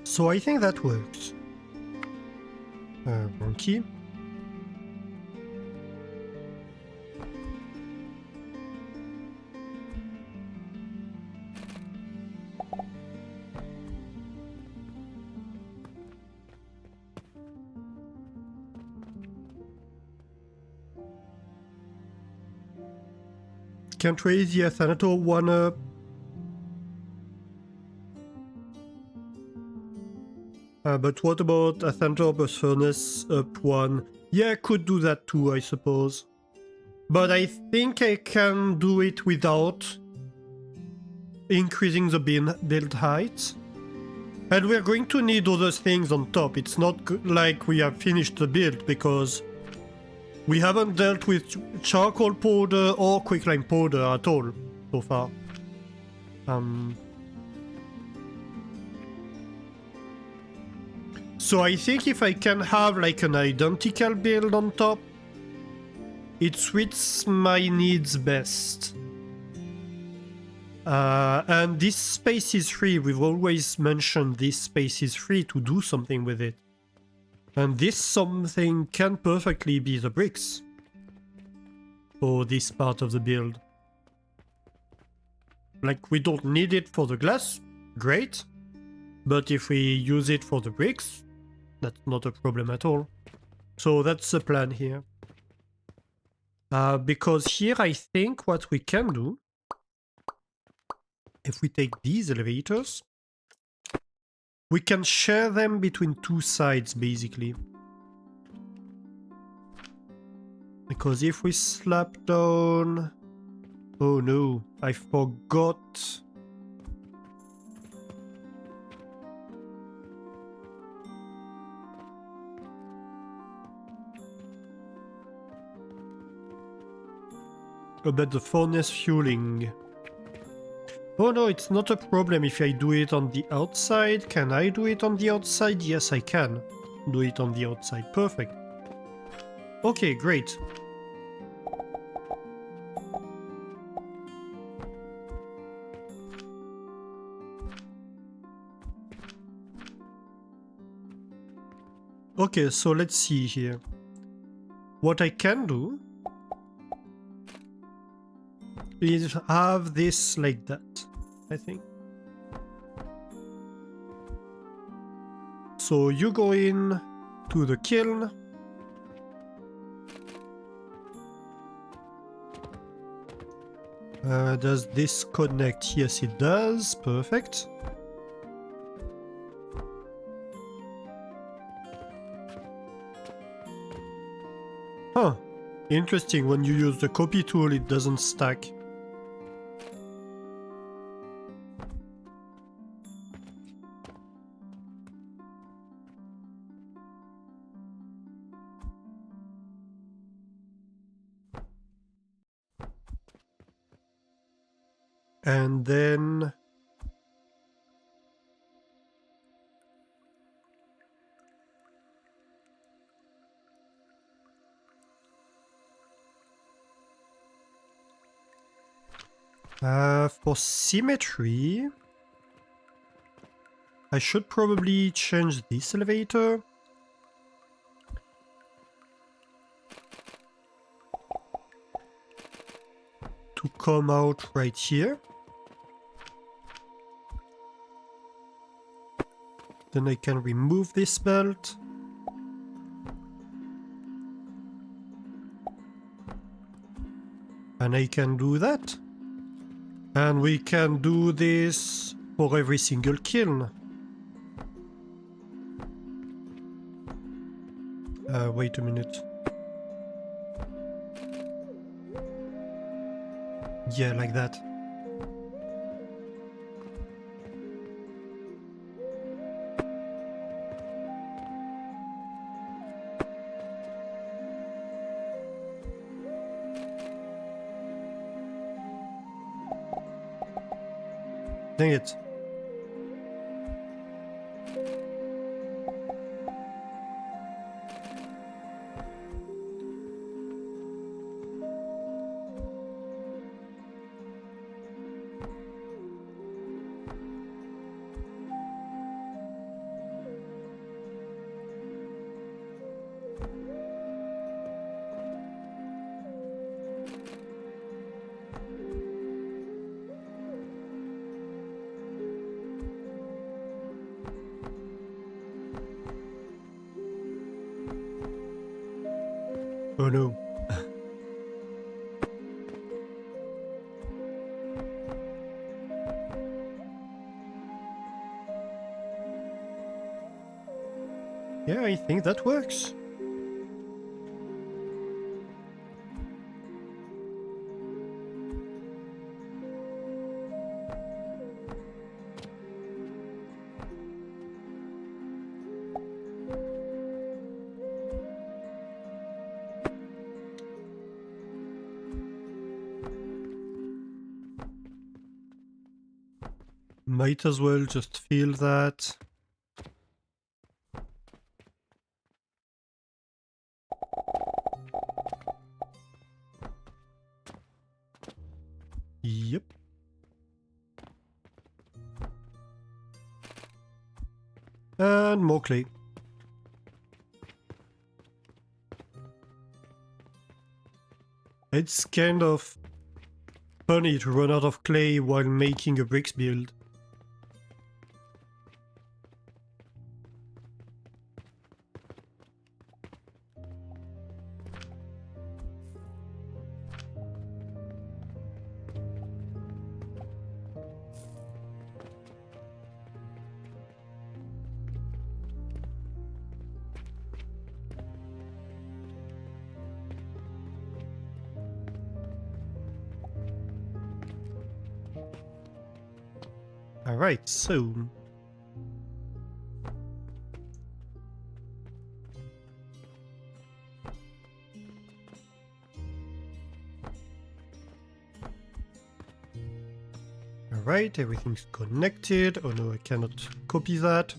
So I think that works. Wrong key. Can't raise the Athanator 1 up. But what about Athanator plus Furnace up 1? Yeah, I could do that too, I suppose. But I think I can do it without increasing the build height. And we're going to need other things on top. It's not like we have finished the build because we haven't dealt with charcoal powder or quicklime powder at all so far. So I think if I can have like an identical build on top, it suits my needs best. And this space is free. We've always mentioned this space is free to do something with it. And this something can perfectly be the bricks for this part of the build. Like, we don't need it for the glass, great. But if we use it for the bricks, that's not a problem at all. So that's the plan here. Because here I think what we can do, if we take these elevators, we can share them between two sides basically. Because if we slap down... Oh no, I forgot. About the furnace fueling. Oh no, it's not a problem if I do it on the outside. Can I do it on the outside? Yes, I can do it on the outside. Perfect. Okay, great. Okay, so let's see here. What I can do is have this like that, I think. So you go in to the kiln. Does this connect? Yes, it does. Perfect. Huh. Interesting, when you use the copy tool, it doesn't stack. And then... for symmetry, I should probably change this elevator. To come out right here. Then I can remove this belt. And I can do that. And we can do this for every single kiln. Wait a minute. Yeah, like that. Dang it. Oh no. Yeah, I think that works. Might as well just fill that. Yep. And more clay. It's kind of Funny to run out of clay while making a bricks build. Alright, so... Alright, everything's connected. Oh no, I cannot copy that.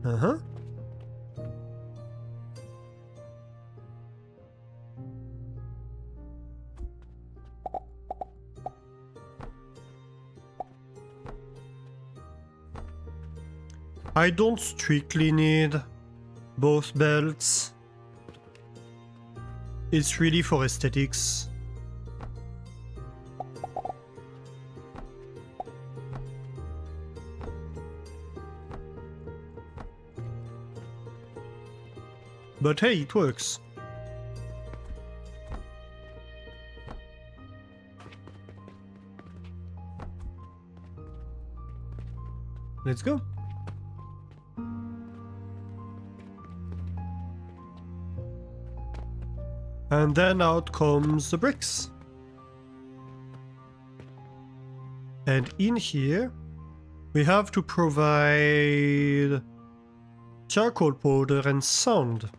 Uh-huh. I don't strictly need both belts. It's really for aesthetics. But hey, it works. Let's go. And then out comes the bricks. And in here, we have to provide charcoal powder and sand.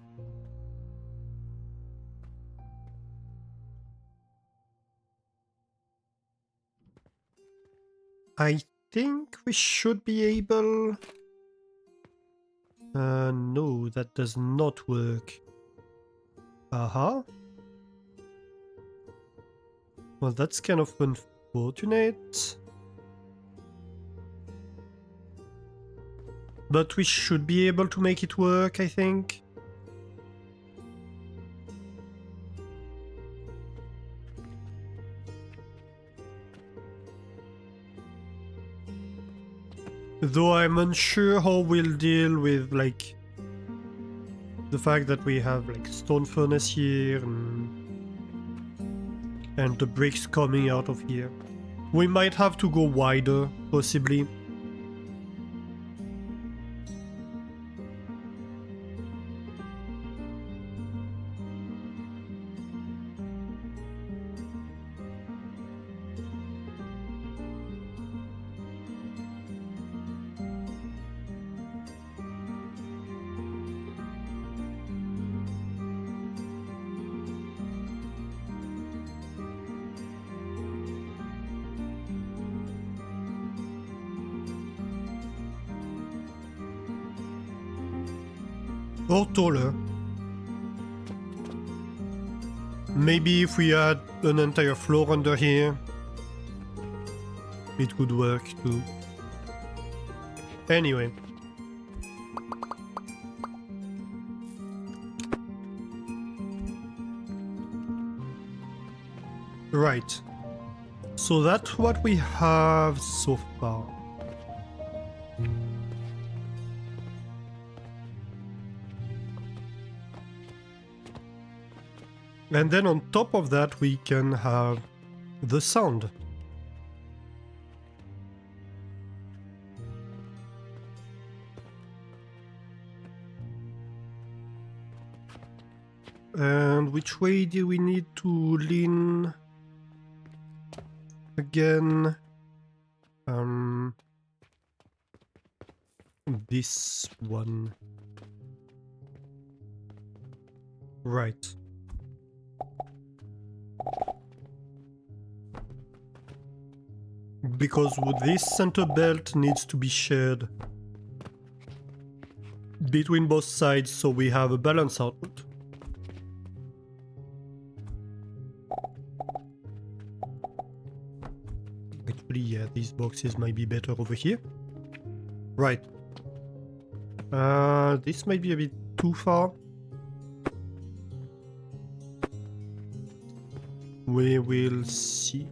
I think we should be able... no, that does not work. Aha. Well, that's kind of unfortunate. But we should be able to make it work, I think. Though I'm unsure how we'll deal with, like, the fact that we have, like, stone furnace here and the bricks coming out of here. We might have to go wider, possibly. Or taller. Maybe if we had an entire floor under here, it could work too. Anyway. Right. So that's what we have so far. And then on top of that we can have the sound. And which way do we need to lean? Again, this one. Right. Because this center belt needs to be shared between both sides so we have a balanced output. Actually, yeah, these boxes might be better over here. Right. This might be a bit too far. We will see.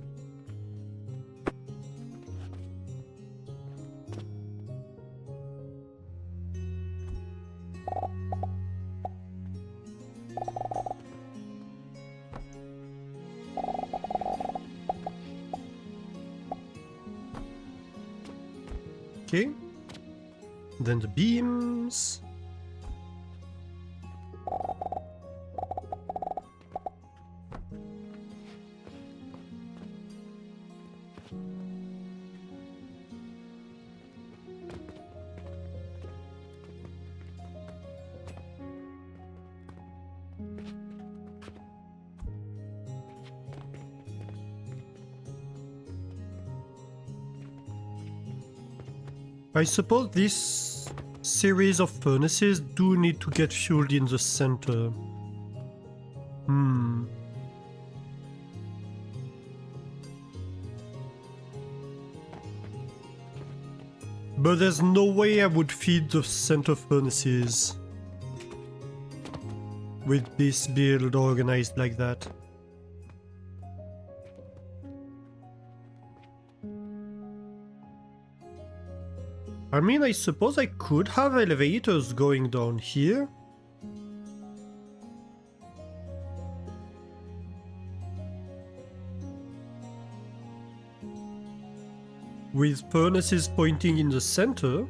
Okay. Then the beams. I suppose this series of furnaces do need to get fueled in the center. But there's no way I would feed the center furnaces with this build organized like that. I mean, I suppose I could have elevators going down here. With furnaces pointing in the center.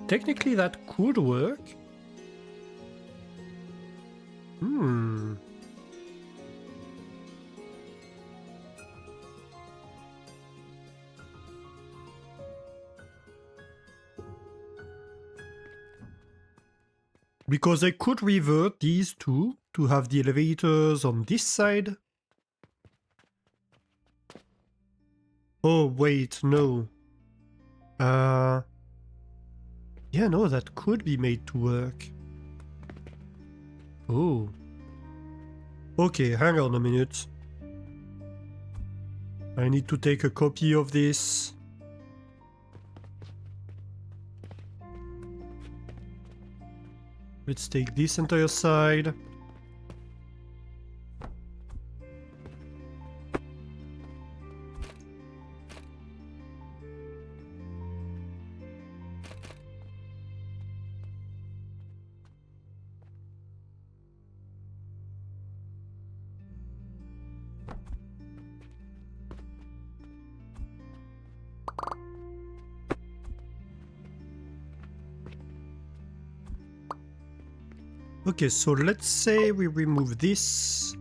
Technically that could work. Because I could revert these two to have the elevators on this side. Oh, wait, no. Yeah, no, that could be made to work. Oh. Okay, hang on a minute. I need to take a copy of this. Let's take this entire side. Okay, so let's say we remove this.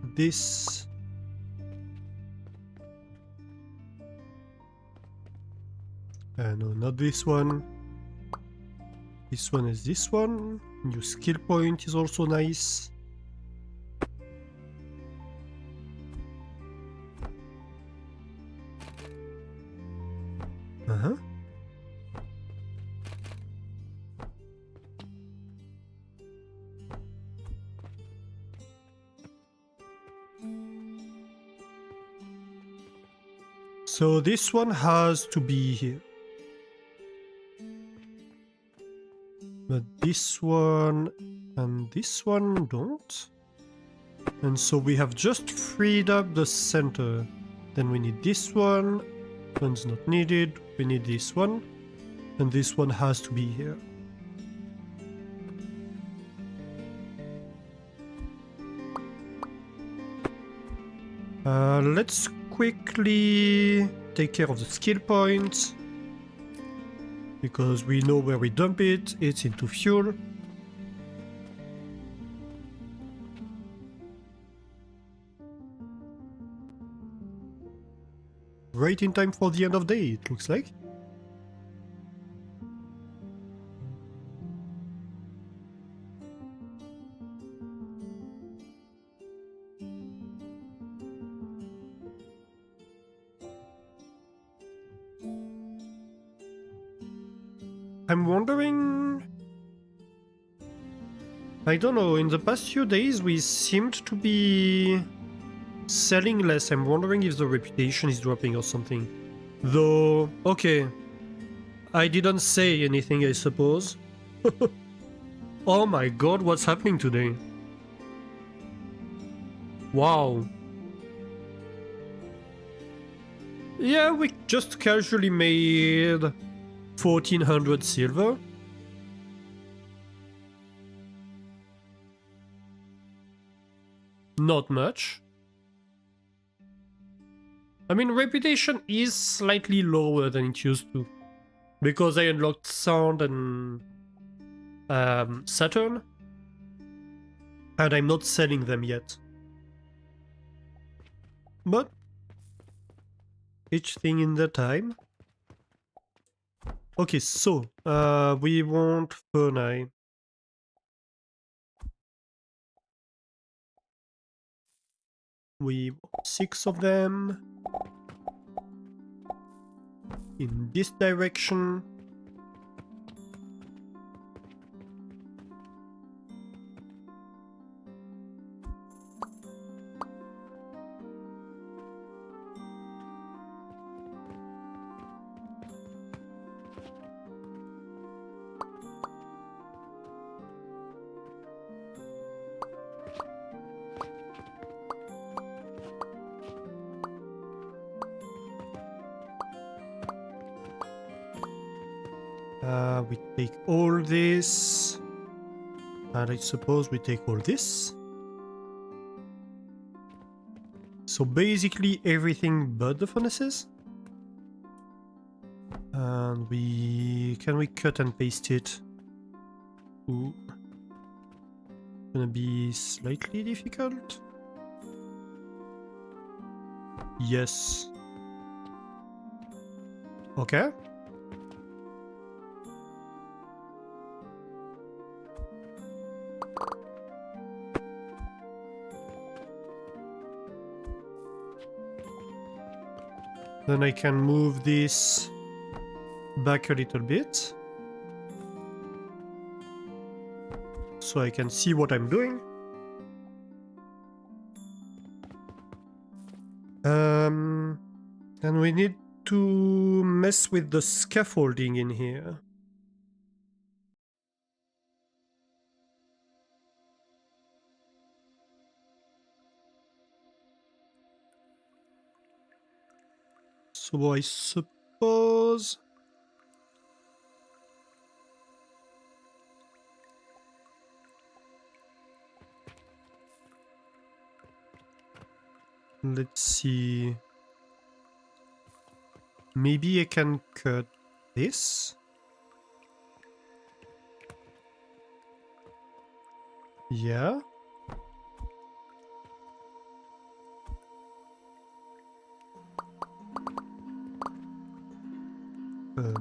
No, not this one. This one is this one. New skill point is also nice. So this one has to be here. But this one and this one don't. And so we have just freed up the center. Then we need this one. One's not needed. We need this one. And this one has to be here. Let's quickly take care of the skill point. Because we know where we dump it. It's into fuel. Right in time for the end of day, it looks like. I'm wondering... I don't know, in the past few days we seemed to be selling less. I'm wondering if the reputation is dropping or something. Though, okay. I didn't say anything, I suppose. Oh my god, what's happening today? Wow. Yeah, we just casually made 1400 silver. Not much. I mean, reputation is slightly lower than it used to. Because I unlocked Sound and Saturn. And I'm not selling them yet. But each thing in the time. Okay, so we want Ferni. We want 6 of them. In this direction. We take all this. And I suppose we take all this. So basically everything but the furnaces. And can we cut and paste it? Ooh. Gonna be slightly difficult. Yes. Okay. Then I can move this back a little bit. So I can see what I'm doing. And we need to mess with the scaffolding in here. So I suppose... Let's see... Maybe I can cut this? Yeah.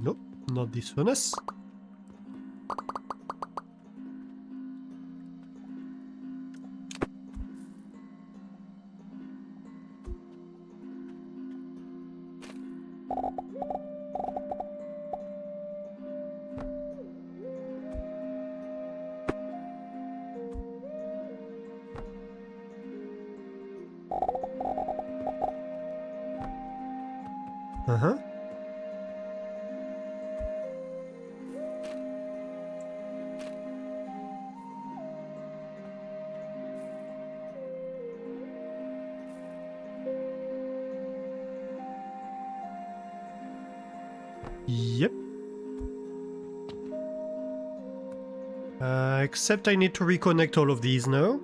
Nope, not this furnace. Uh-huh. Yep. Except I need to reconnect all of these now.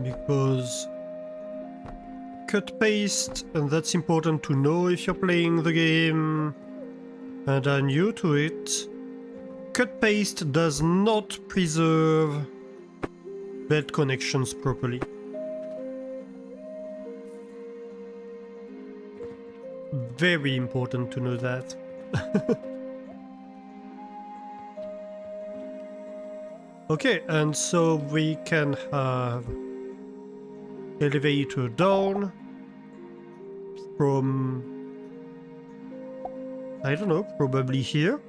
Because cut paste, and that's important to know if you're playing the game and are new to it. Cut paste does not preserve belt connections properly. Very important to know that. Okay, and so we can have elevator down from, I don't know, probably here.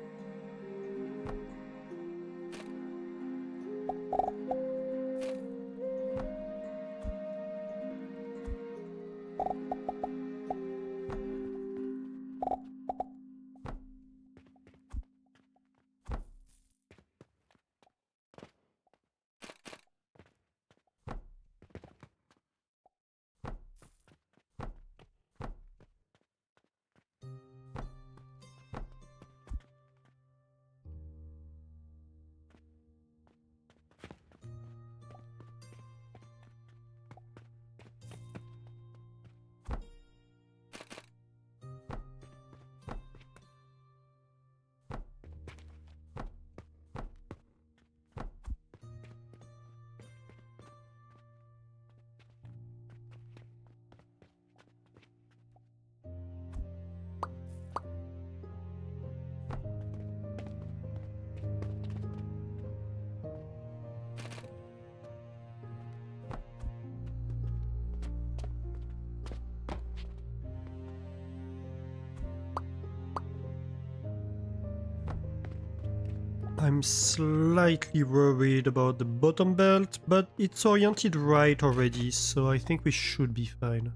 I'm slightly worried about the bottom belt, but it's oriented right already, so I think we should be fine.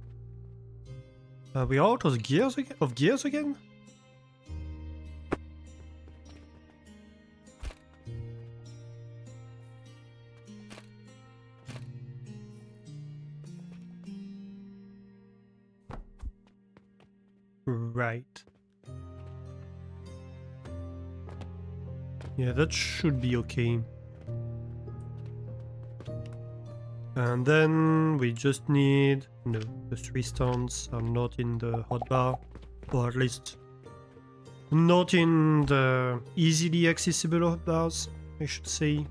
We're out of gears again? Right. Yeah, that should be okay. And then we just need... No, the 3 stones are not in the hotbar. Or at least not in the easily accessible hotbars, I should say.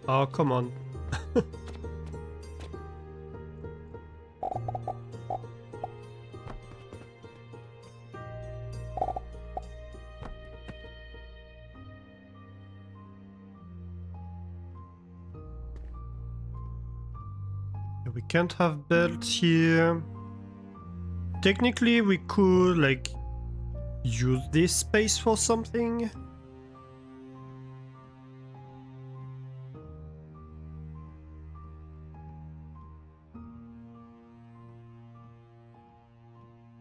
Oh, come on. We can't have belts here. Technically, we could, like, use this space for something.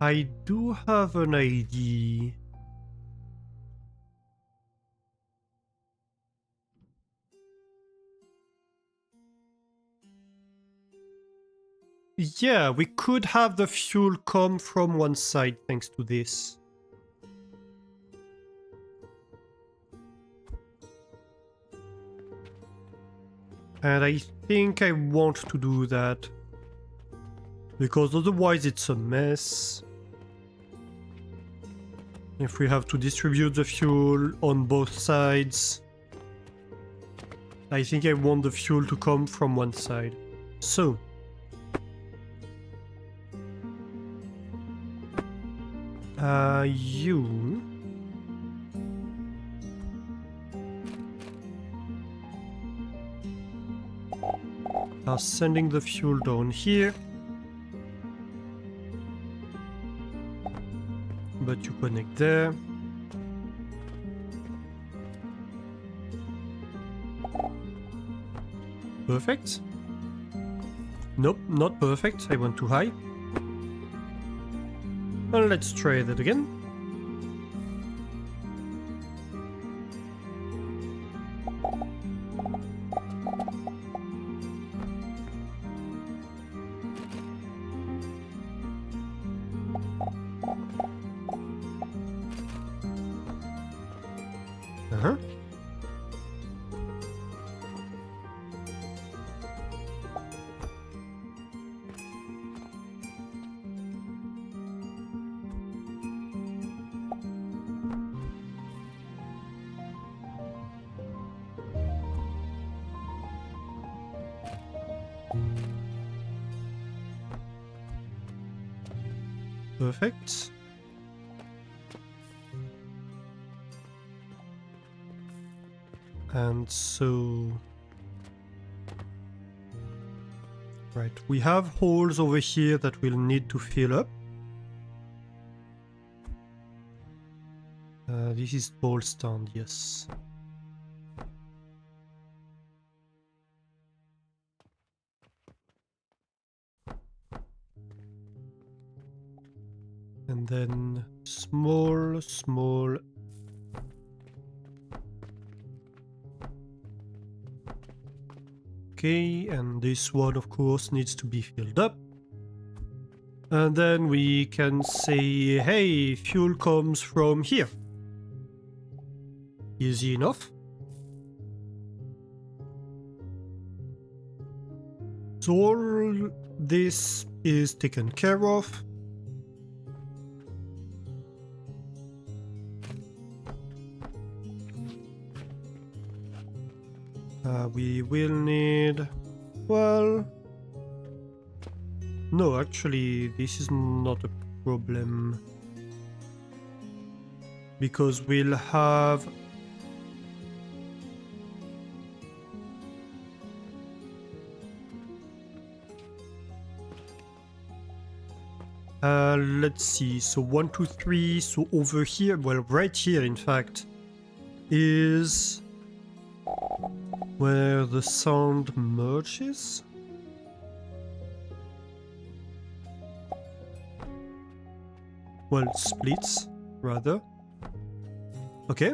I do have an idea. Yeah, we could have the fuel come from one side thanks to this. And I think I want to do that. Because otherwise it's a mess. If we have to distribute the fuel on both sides. I think I want the fuel to come from one side. So. You... are sending the fuel down here. But you connect there. Perfect. Nope, not perfect. I went too high. Well, let's try that again. Uh-huh. Perfect. And so... Right, we have holes over here that we'll need to fill up. This is ball stand, yes. And then small. Okay, and this one of course needs to be filled up. And then we can say, hey, fuel comes from here. Easy enough. So all this is taken care of. We will need... Well... No, actually, this is not a problem. Because we'll have... Let's see. So 1, 2, 3. So over here, well, right here, in fact, is where the sound merges. Well, splits, rather. Okay.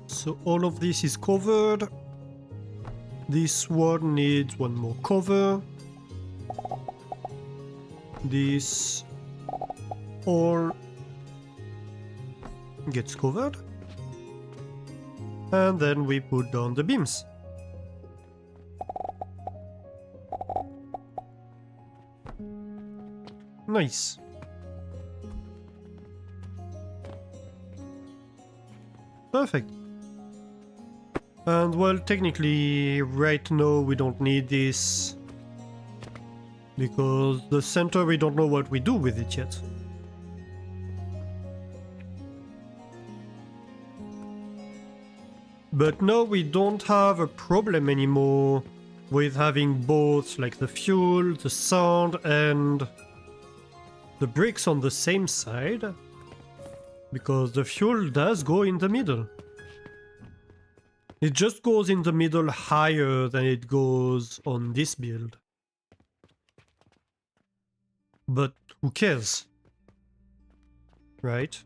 So all of this is covered. This one needs one more cover. This all gets covered. And then we put down the beams. Nice. Perfect. And well, technically, right now we don't need this. Because the center, we don't know what we do with it yet. But now we don't have a problem anymore with having both, like the fuel, the sound, and the bricks on the same side. Because the fuel does go in the middle. It just goes in the middle higher than it goes on this build. But who cares? Right?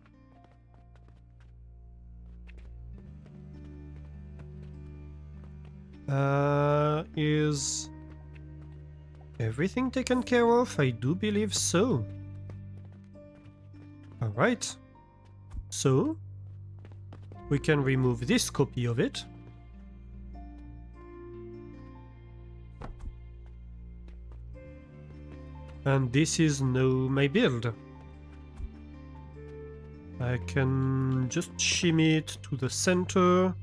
Is everything taken care of? I do believe so. Alright. So, we can remove this copy of it. And this is now my build. I can just shimmy it to the center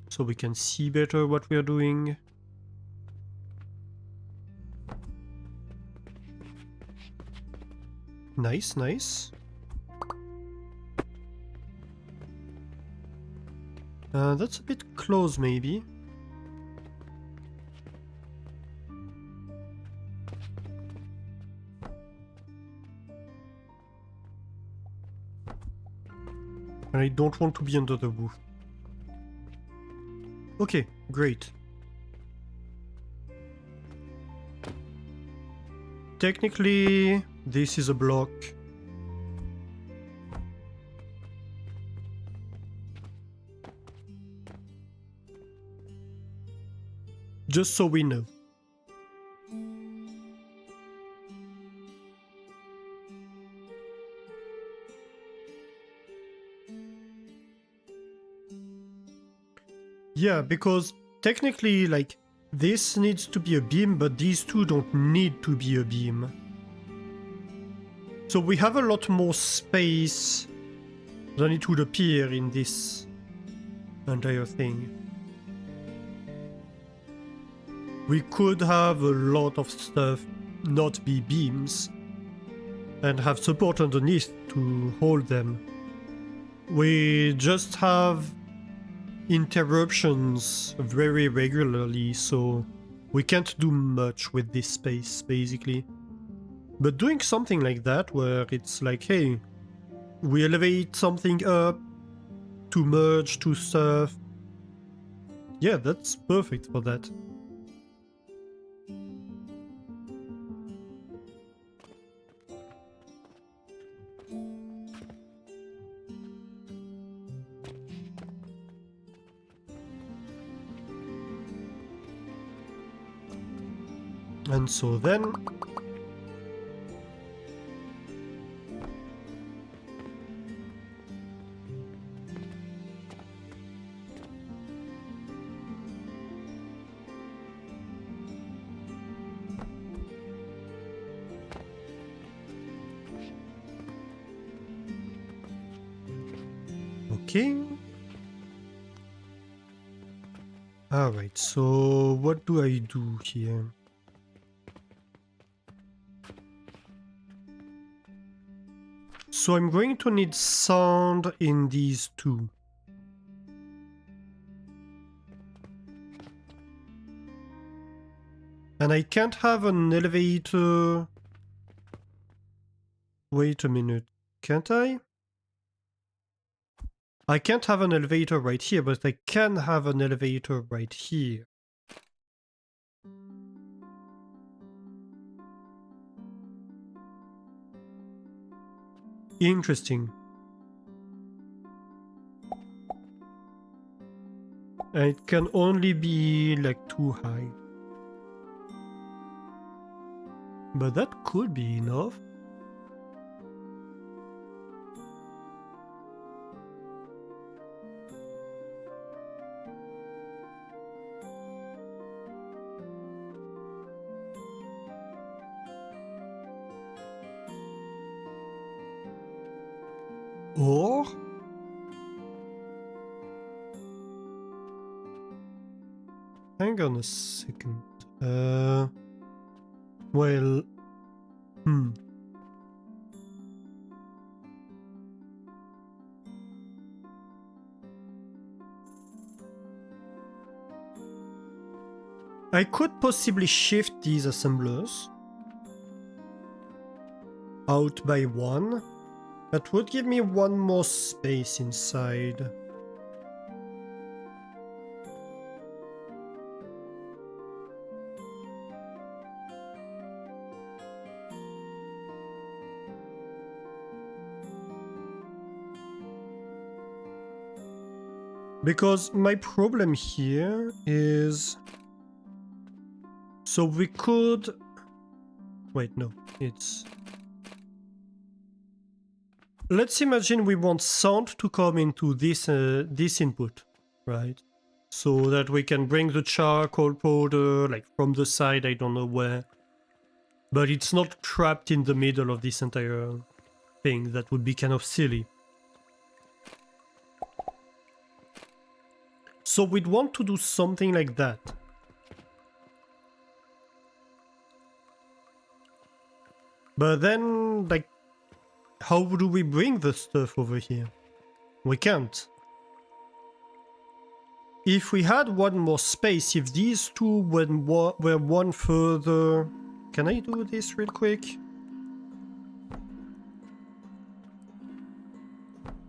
so we can see better what we are doing. Nice, nice. That's a bit close, maybe. And I don't want to be under the roof. Okay, great. Technically, this is a block. Just so we know. Yeah, because technically, like, this needs to be a beam, but these two don't need to be a beam. So we have a lot more space than it would appear in this entire thing. We could have a lot of stuff not be beams and have support underneath to hold them. We just have interruptions very regularly, so we can't do much with this space, basically. But doing something like that, where it's like, hey, we elevate something up to merge two stuff, yeah, that's perfect for that. And so then okay. Alright, so what do I do here? So I'm going to need sound in these two. And I can't have an elevator... Wait a minute, can't I? I can't have an elevator right here, but I can have an elevator right here. Interesting. And it can only be like too high. But that could be enough. Or... Hang on a second. Well... I could possibly shift these assemblers out by one. That would give me one more space inside. Because my problem here is... So we could... Wait, no, it's... Let's imagine we want sound to come into this this input, right? So that we can bring the charcoal powder like from the side, I don't know where. But it's not trapped in the middle of this entire thing. That would be kind of silly. So we'd want to do something like that. But then, like, how do we bring the stuff over here? We can't. If we had one more space, if these two were one further... Can I do this real quick?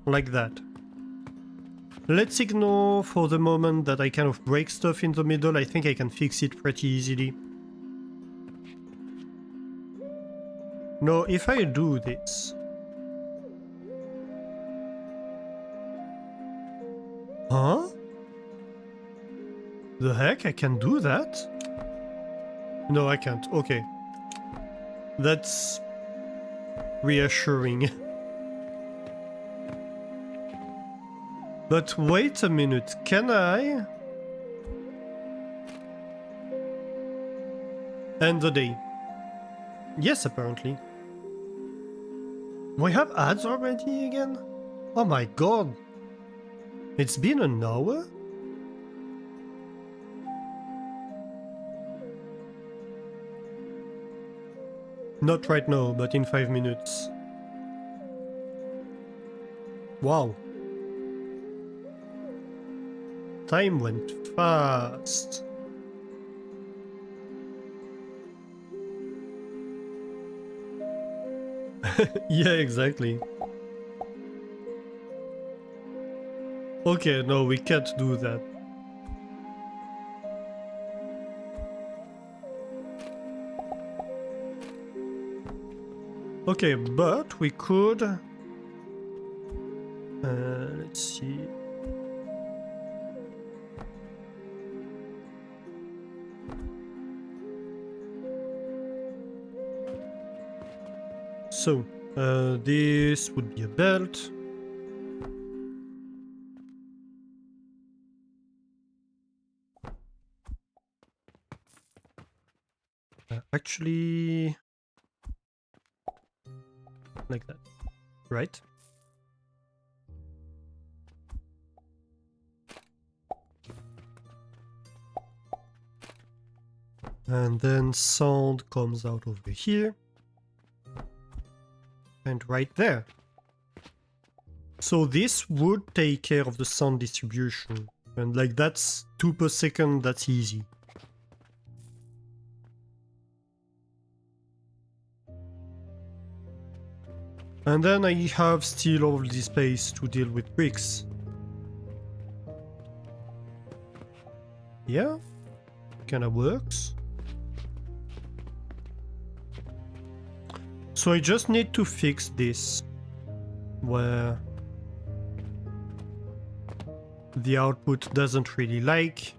Like that. Let's ignore for the moment that I kind of break stuff in the middle. I think I can fix it pretty easily. No, if I do this... Huh? The heck? I can do that? No, I can't. Okay. That's... reassuring. But wait a minute, can I... End the day. Yes, apparently. We have ads already again? Oh my god. It's been an hour? Not right now, but in 5 minutes. Wow. Time went fast. Yeah, exactly. Okay, no, we can't do that. Okay, but we could... let's see... So, this would be a belt. Actually... like that, right? And then sound comes out over here. And right there. So this would take care of the sound distribution. And like that's 2 per second, that's easy. And then I have still all this space to deal with bricks. Yeah, kinda works. So I just need to fix this, where the output doesn't really like.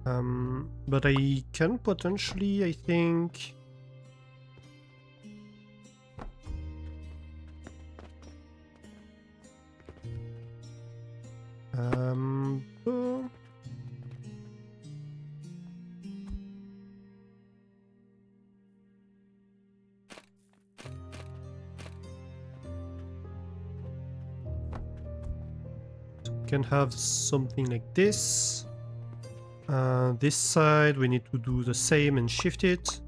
But I can potentially, I think... can have something like this. This side we need to do the same and shift it.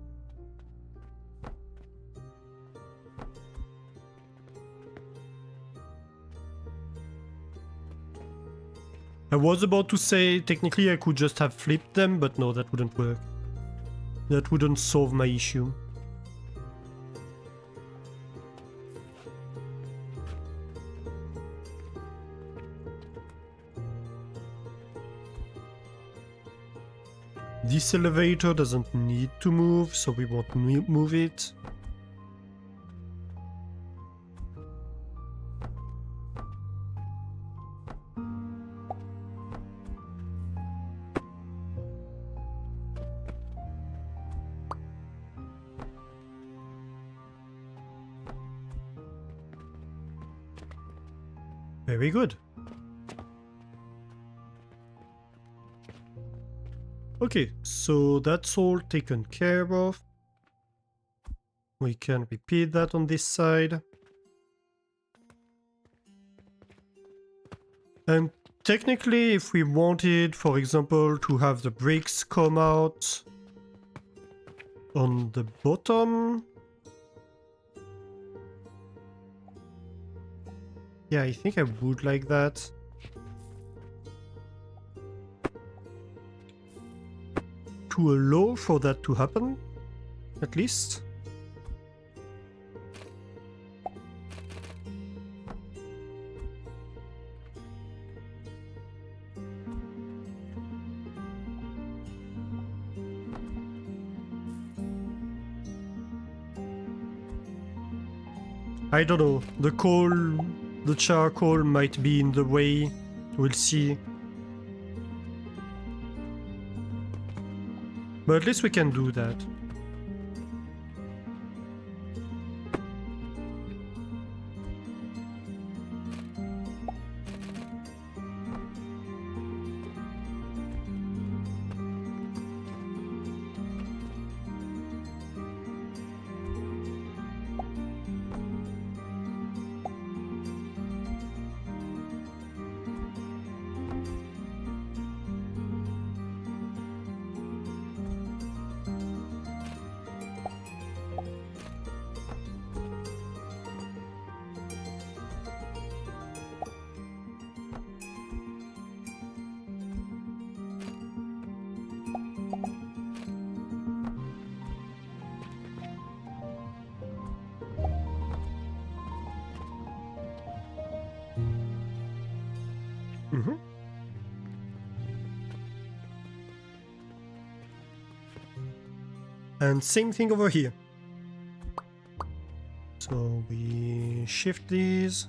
I was about to say technically I could just have flipped them, but no, that wouldn't work. That wouldn't solve my issue. This elevator doesn't need to move, so we won't move it. Very good. Okay, so that's all taken care of. We can repeat that on this side. And technically, if we wanted, for example, to have the bricks come out on the bottom... Yeah, I think I would like that. To allow for that to happen, at least. I don't know, the charcoal might be in the way, we'll see. But at least we can do that. Mm-hmm. And same thing over here. So we shift these.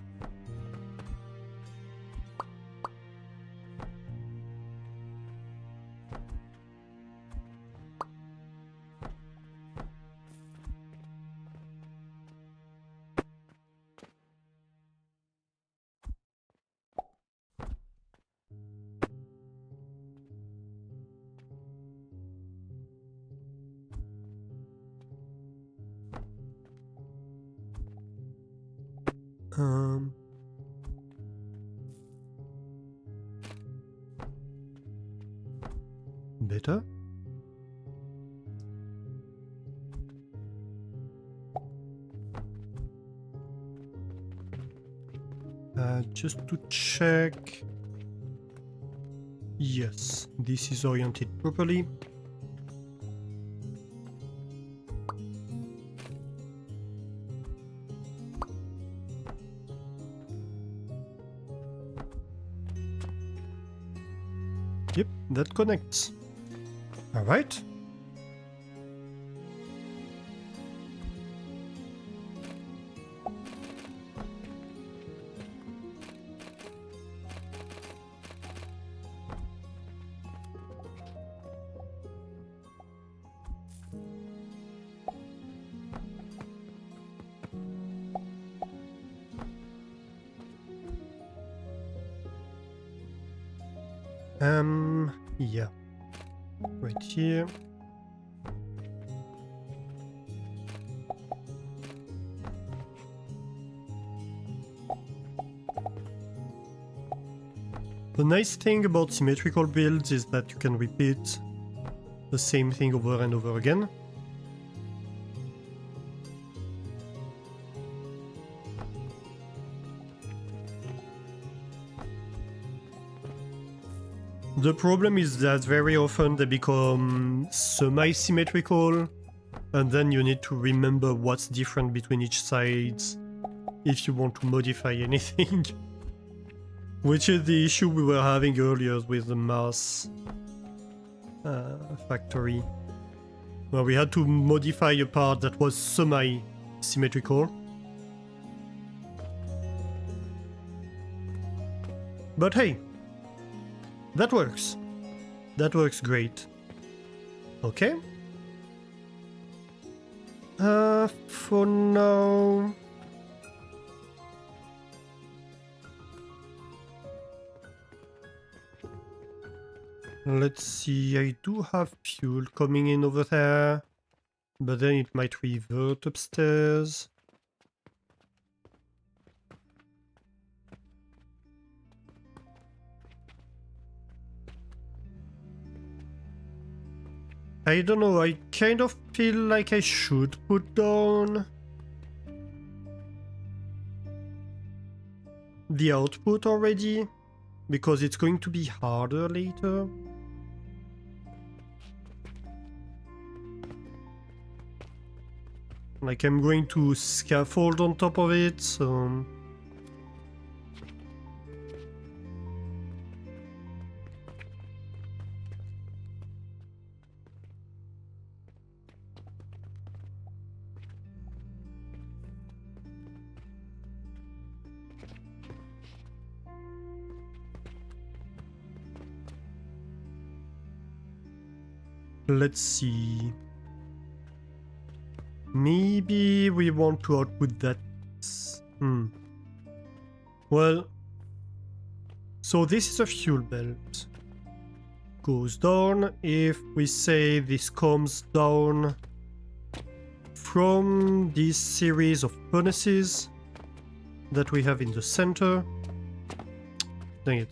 Better. Just to check. Yes, this is oriented properly. that connects. Alright. Yeah. Right here. The nice thing about symmetrical builds is that you can repeat the same thing over and over again. The problem is that very often they become semi-symmetrical, and then you need to remember what's different between each sides if you want to modify anything. Which is the issue we were having earlier with the Mars factory, where we had to modify a part that was semi-symmetrical. But hey, that works. That works great. Okay. For now... Let's see, I do have fuel coming in over there, but then it might revert upstairs. I don't know, I kind of feel like I should put down the output already, because it's going to be harder later. Like, I'm going to scaffold on top of it, so... Let's see... Maybe we want to output that... Well... So this is a fuel belt. Goes down. If we say this comes down from this series of furnaces that we have in the center. Dang it.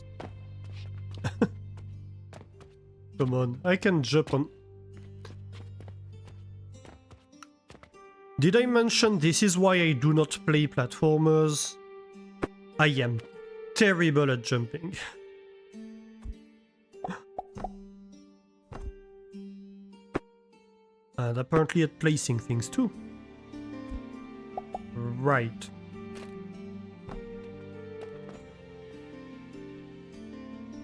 Come on, I can jump on... Did I mention this is why I do not play platformers? I am terrible at jumping. And apparently at placing things too. Right.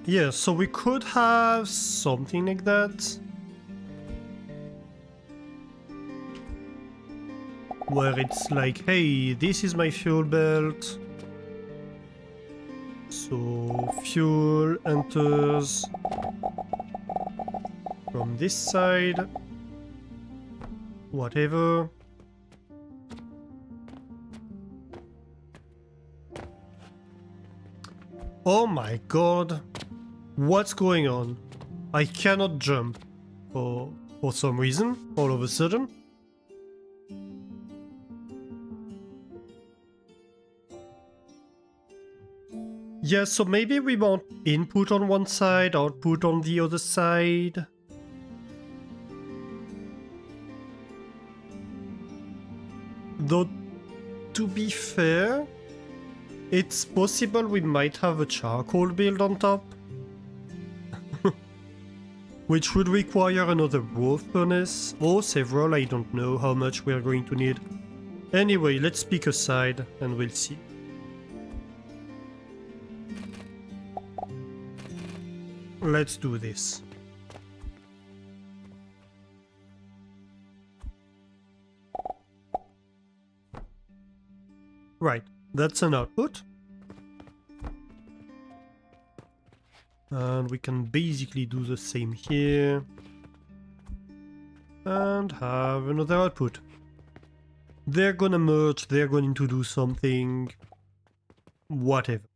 Yeah, so we could have something like that. Where it's like, hey, this is my fuel belt. So fuel enters from this side. Whatever. Oh my god. What's going on? I cannot jump. For some reason, all of a sudden. Yeah, so maybe we want input on one side, output on the other side. Though, to be fair, it's possible we might have a charcoal build on top. Which would require another raw furnace, or several, I don't know how much we're going to need. Anyway, let's pick a side and we'll see. let's do this. Right, that's an output. And we can basically do the same here. And have another output. They're gonna merge, they're going to do something. Whatever.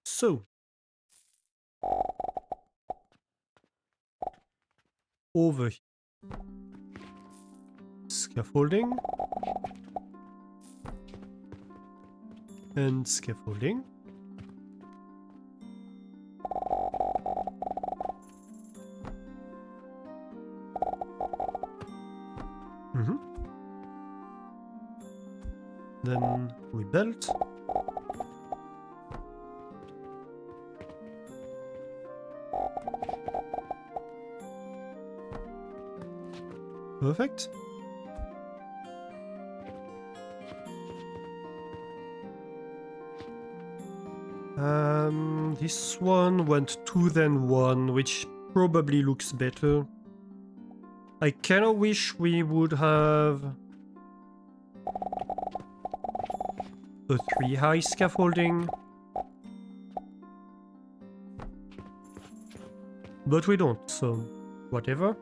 So. Over here. Scaffolding. And scaffolding. Then we built. Perfect. This one went 2 then 1, which probably looks better. I kinda wish we would have a 3 high scaffolding. But we don't, so whatever.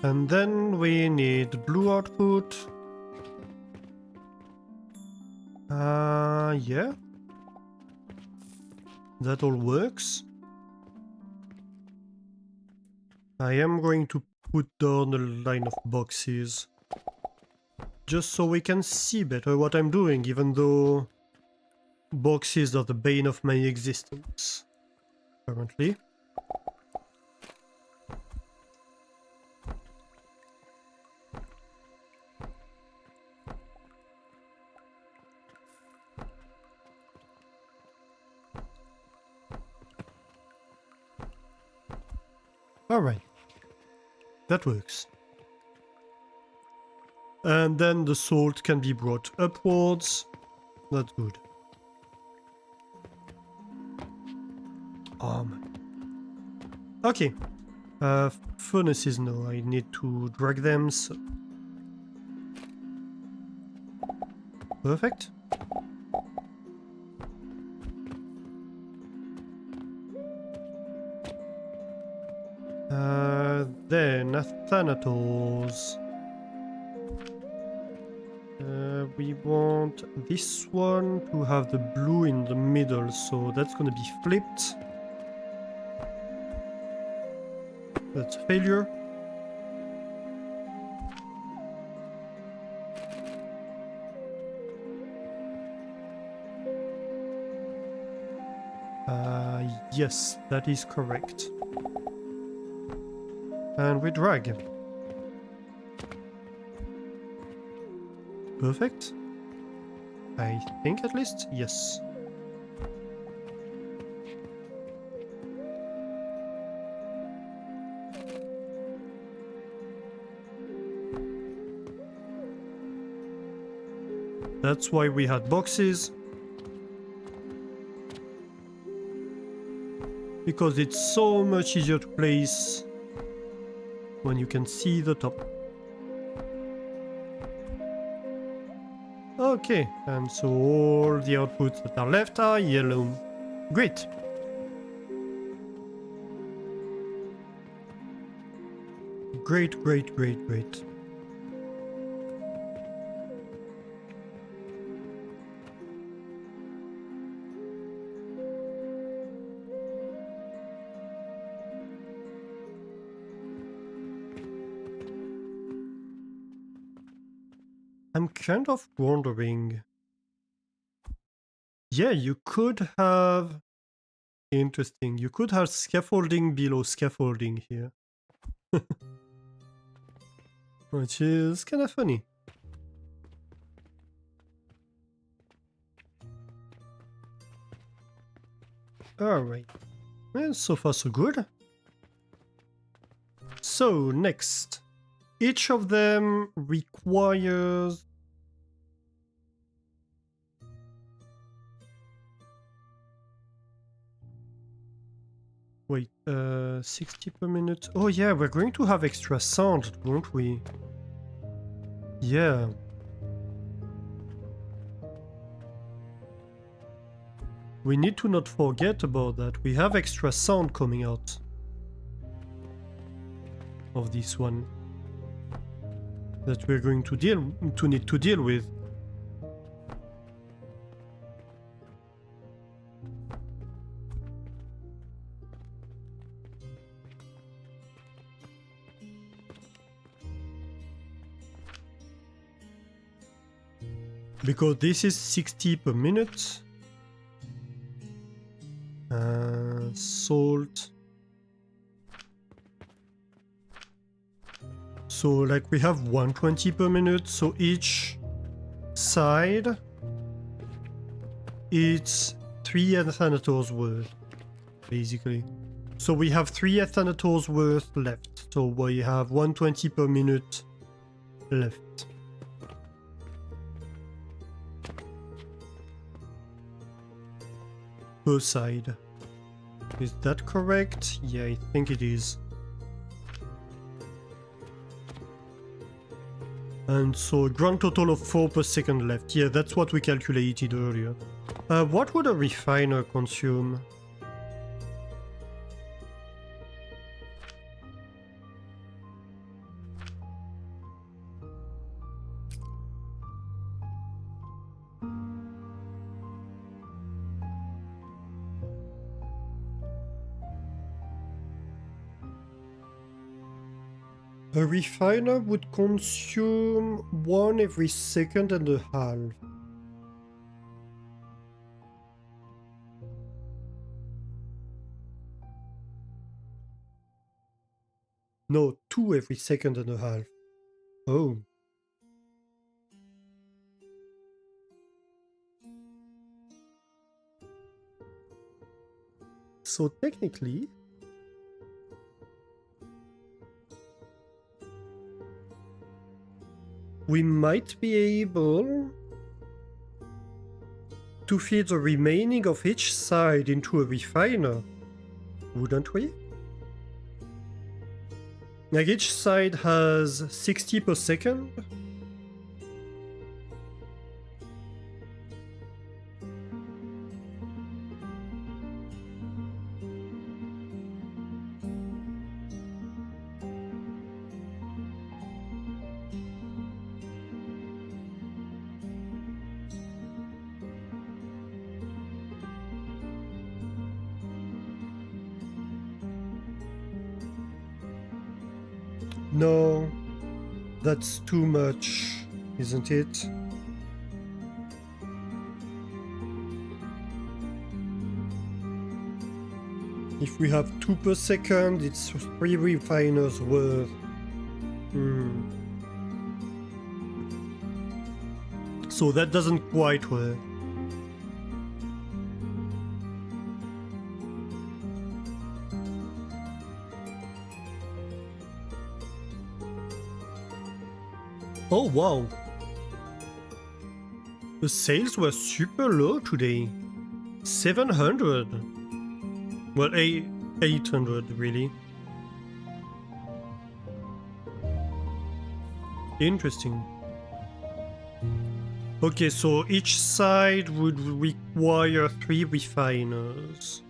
And then we need blue output. Yeah. That all works. I am going to put down a line of boxes. Just so we can see better what I'm doing, even though boxes are the bane of my existence. Currently. Alright. That works. And then the salt can be brought upwards. That's good. Okay. Furnaces, no, I need to drag them, so... Perfect. Then Athanators. We want this one to have the blue in the middle, so that's gonna be flipped. That's a failure. Yes, that is correct. And we drag. Perfect. I think at least, yes. That's why we had boxes. Because it's so much easier to place when you can see the top. Okay, and so all the outputs that are left are yellow. Great. Great, great, great, great. I'm kind of wondering... Yeah, you could have... Interesting. You could have scaffolding below scaffolding here. which is kind of funny. Alright, well, so far so good. So, next. Each of them requires... Wait, 60 per minute. Oh yeah, we're going to have extra sound, won't we? Yeah. We need to not forget about that. We have extra sound coming out of this one that we're going to need to deal with. Because this is 60 per minute. Salt. So like we have 120 per minute, so each side it's 3 ethanators worth, basically. So we have 3 ethanators worth left. So we have 120 per minute left. Per side. Is that correct? Yeah, I think it is. And so a grand total of 4 per second left. Yeah, that's what we calculated earlier. What would a refiner consume? A refiner would consume 1 every second and a half. No, 2 every second and a half. Oh. So technically... we might be able to feed the remaining of each side into a refiner, wouldn't we? Like each side has 60 per second. No, that's too much, isn't it? If we have 2 per second, it's 3 refiners worth. So that doesn't quite work. Oh wow! The sales were super low today. 700. Well, 800 really. Interesting. Okay, so each side would require 3 refiners.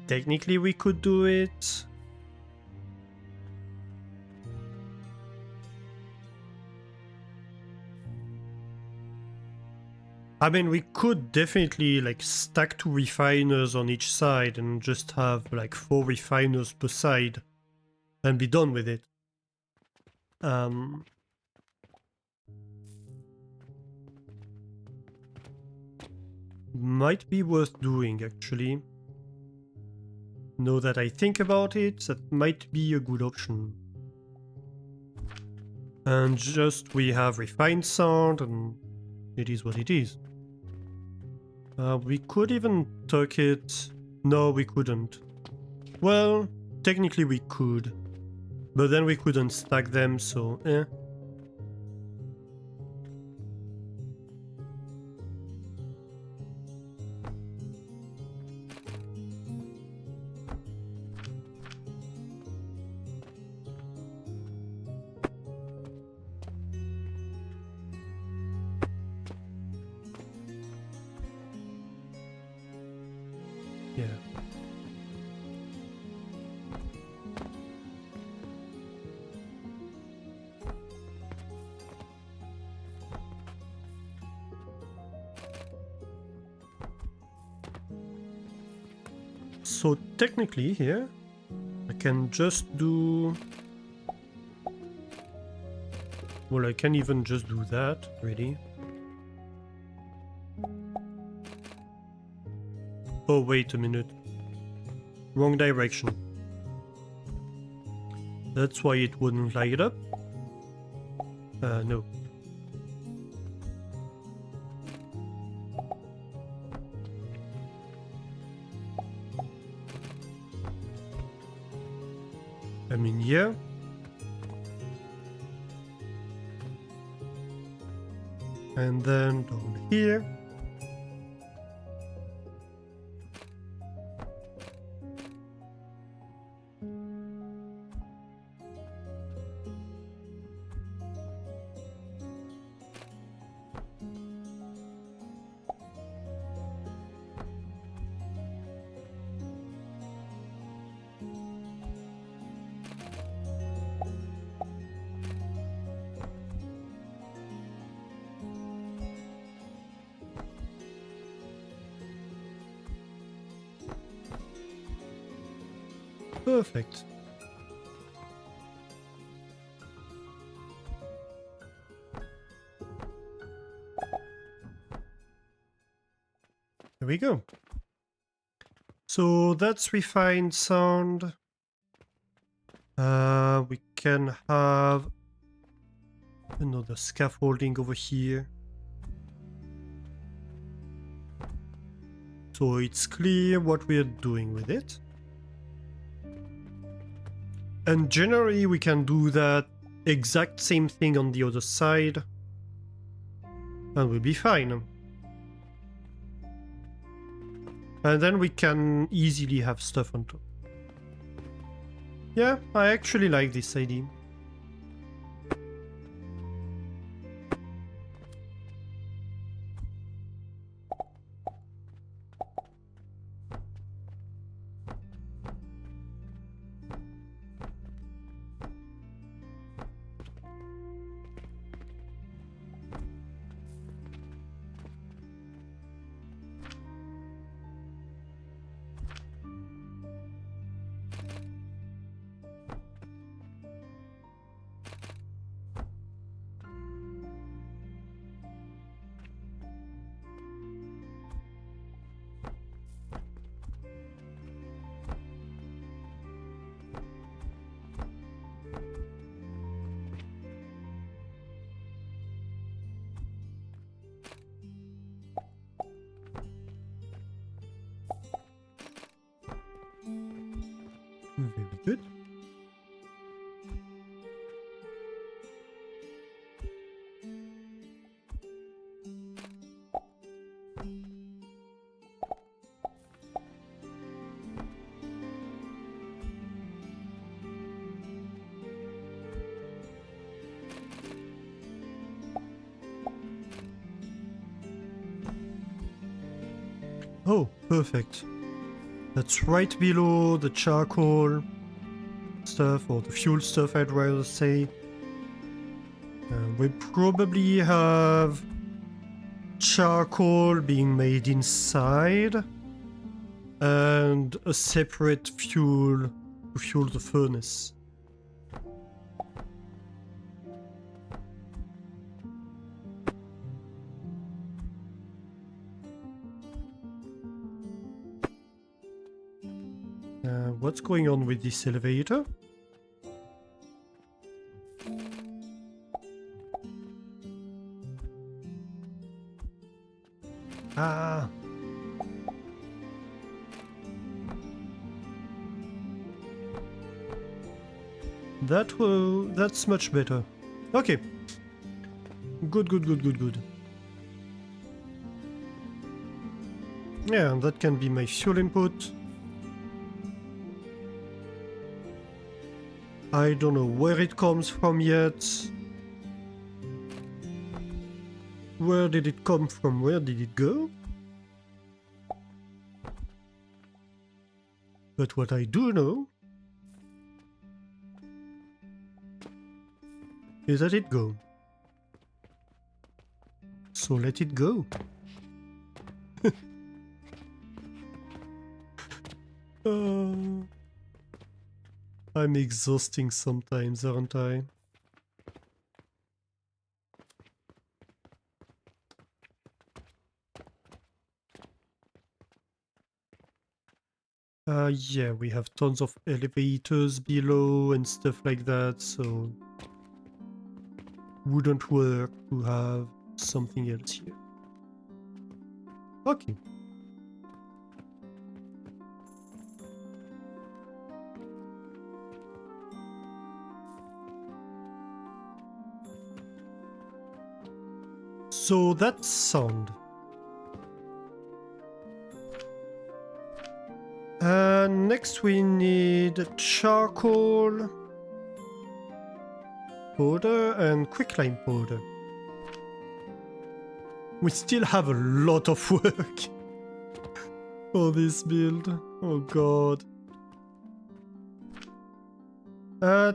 Technically we could do it. I mean, we could definitely like stack 2 refiners on each side and just have like 4 refiners per side and be done with it. Might be worth doing actually. Now that I think about it, that might be a good option. And just we have refined sand, and it is what it is. We could even tuck it. No, we couldn't. Well, technically we could, but then we couldn't stack them, so eh. Yeah. So technically here, I can just do... Well, I can even just do that, really. Oh, wait a minute. Wrong direction. That's why it wouldn't light up. No. I mean, yeah. And then down here. Perfect. There we go. So that's refined sound. We can have another scaffolding over here. So it's clear what we are doing with it. And generally we can do that exact same thing on the other side. And we'll be fine. And then we can easily have stuff on top. Yeah, I actually like this idea. Very good. Oh, perfect. That's right below the charcoal stuff, or the fuel stuff I'd rather say. We probably have charcoal being made inside and a separate fuel to fuel the furnace. What's going on with this elevator? Ah. That's much better. Okay. Good. Yeah, that can be my fuel input. I don't know where it comes from yet. Where did it come from? Where did it go? But what I do know is that it go. So let it go. I'm exhausting sometimes, aren't I? Yeah, we have tons of elevators below and stuff like that, so wouldn't work to have something else here. Okay. So that's sound. Next we need charcoal powder and quicklime powder. We still have a lot of work for this build. Oh god.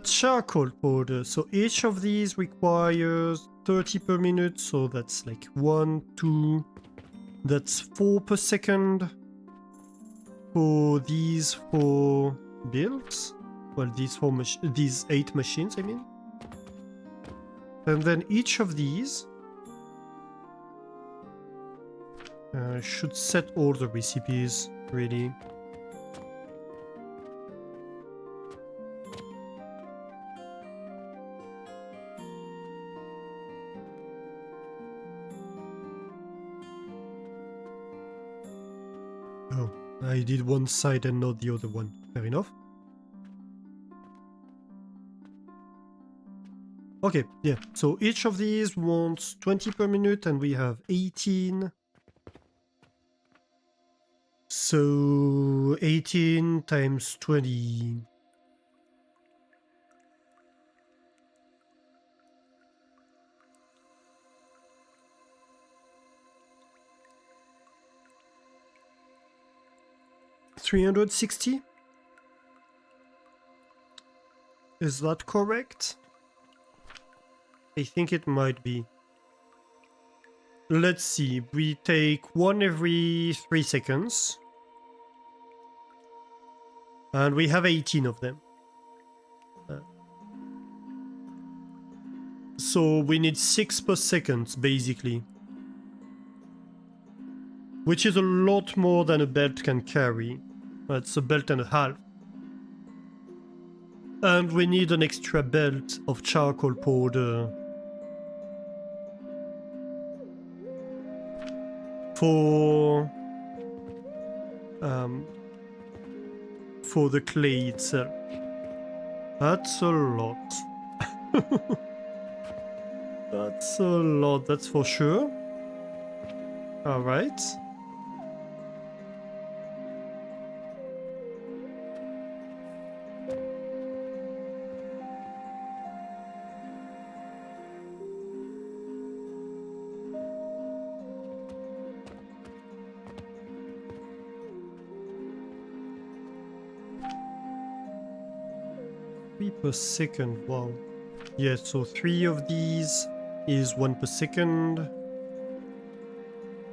Charcoal powder. So each of these requires 30 per minute. So that's like 1, 2. That's 4 per second. For these 4 builds. Well, these 8 machines, I mean. And then each of these should set all the recipes, really. Oh, I did one side and not the other one. Fair enough. Okay, yeah, so each of these wants 20 per minute and we have 18. So 18 times 20. $360? Is that correct? I think it might be. Let's see, we take 1 every 3 seconds. And we have 18 of them. So we need 6 per second, basically. Which is a lot more than a belt can carry. That's a belt and a half. And we need an extra belt of charcoal powder. For the clay itself. That's a lot. That's a lot, that's for sure. Alright. Per second, wow. Yeah, so 3 of these is 1 per second.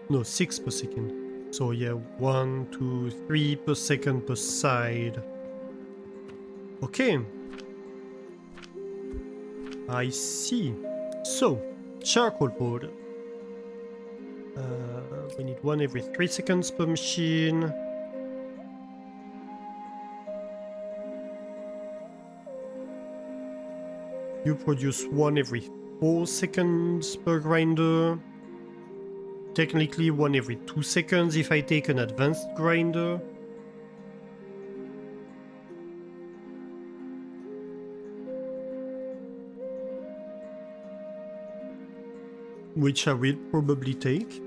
No, 6 per second. So yeah, 1, 2, 3 per second per side. Okay. I see. So, charcoal powder. We need 1 every 3 seconds per machine. You produce 1 every 4 seconds per grinder. Technically 1 every 2 seconds if I take an advanced grinder. Which I will probably take.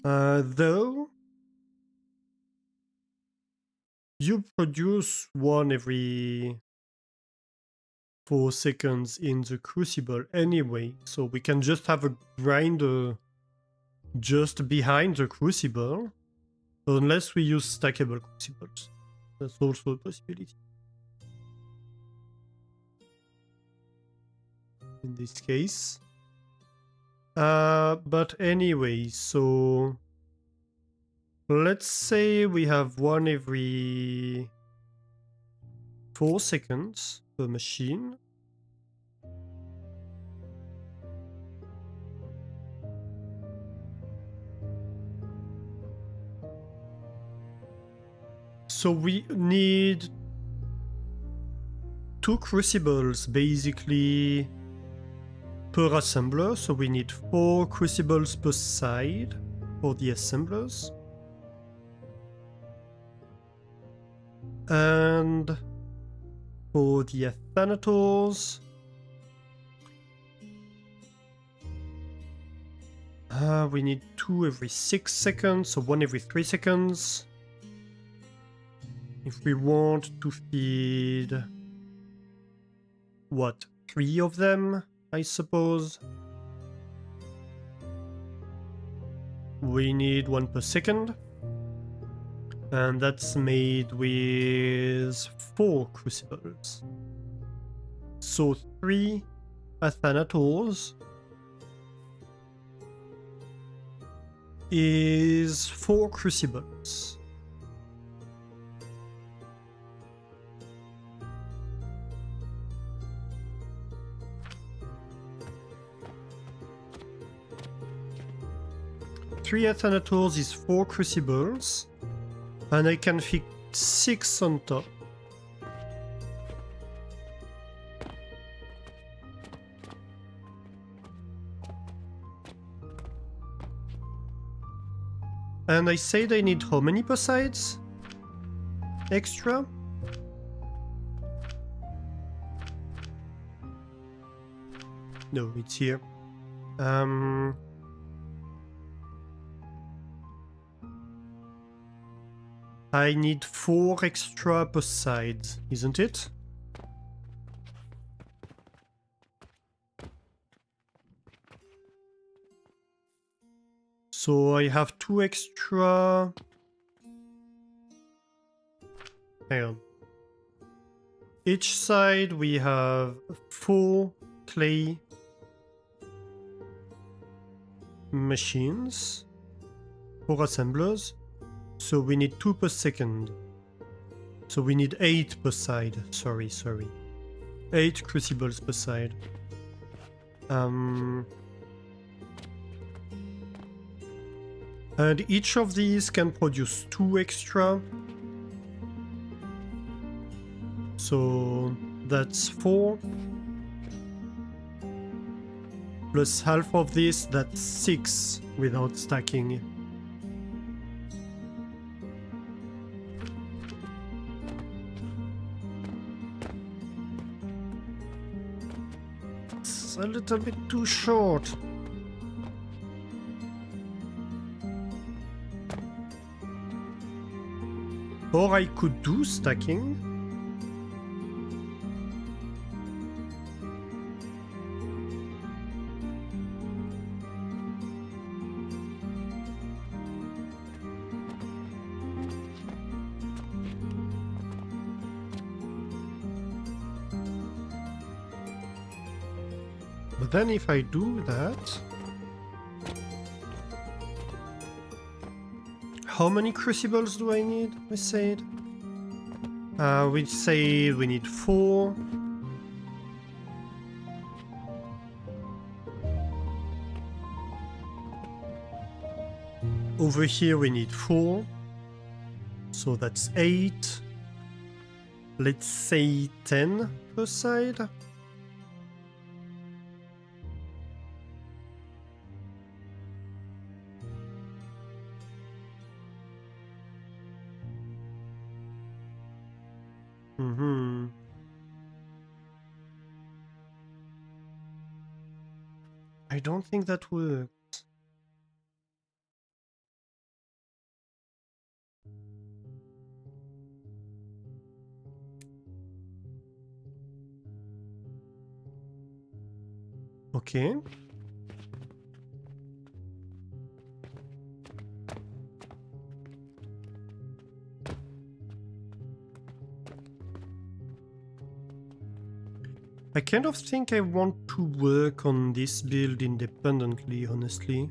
Though you produce 1 every 4 seconds in the crucible anyway, so we can just have a grinder just behind the crucible, unless we use stackable crucibles. That's also a possibility. In this case. But anyway, so let's say we have 1 every 4 seconds per machine. So we need 2 crucibles basically per assembler, so we need 4 crucibles per side for the assemblers. And for the Athanators, we need 2 every 6 seconds, so 1 every 3 seconds. If we want to feed, what, 3 of them, I suppose? We need 1 per second. And that's made with 4 crucibles. So 3 Athanators is 4 crucibles. Three Athanators is 4 crucibles, and I can fit 6 on top. And I said I need how many per sides? Extra? No, it's here. I need 4 extra per side, isn't it? So I have 2 extra. Hang on. Each side we have 4 clay machines, 4 assemblers. So we need 2 per second. So we need 8 per side. Sorry. 8 crucibles per side. And each of these can produce 2 extra. So that's 4. Plus half of this, that's 6 without stacking. It's a little bit too short. Or I could do stacking. But then if I do that, how many crucibles do I need? We said. We say we need 4. Over here we need 4. So that's 8. let's say 10 per side. I don't think that works. Okay. I kind of think I want to work on this build independently, honestly.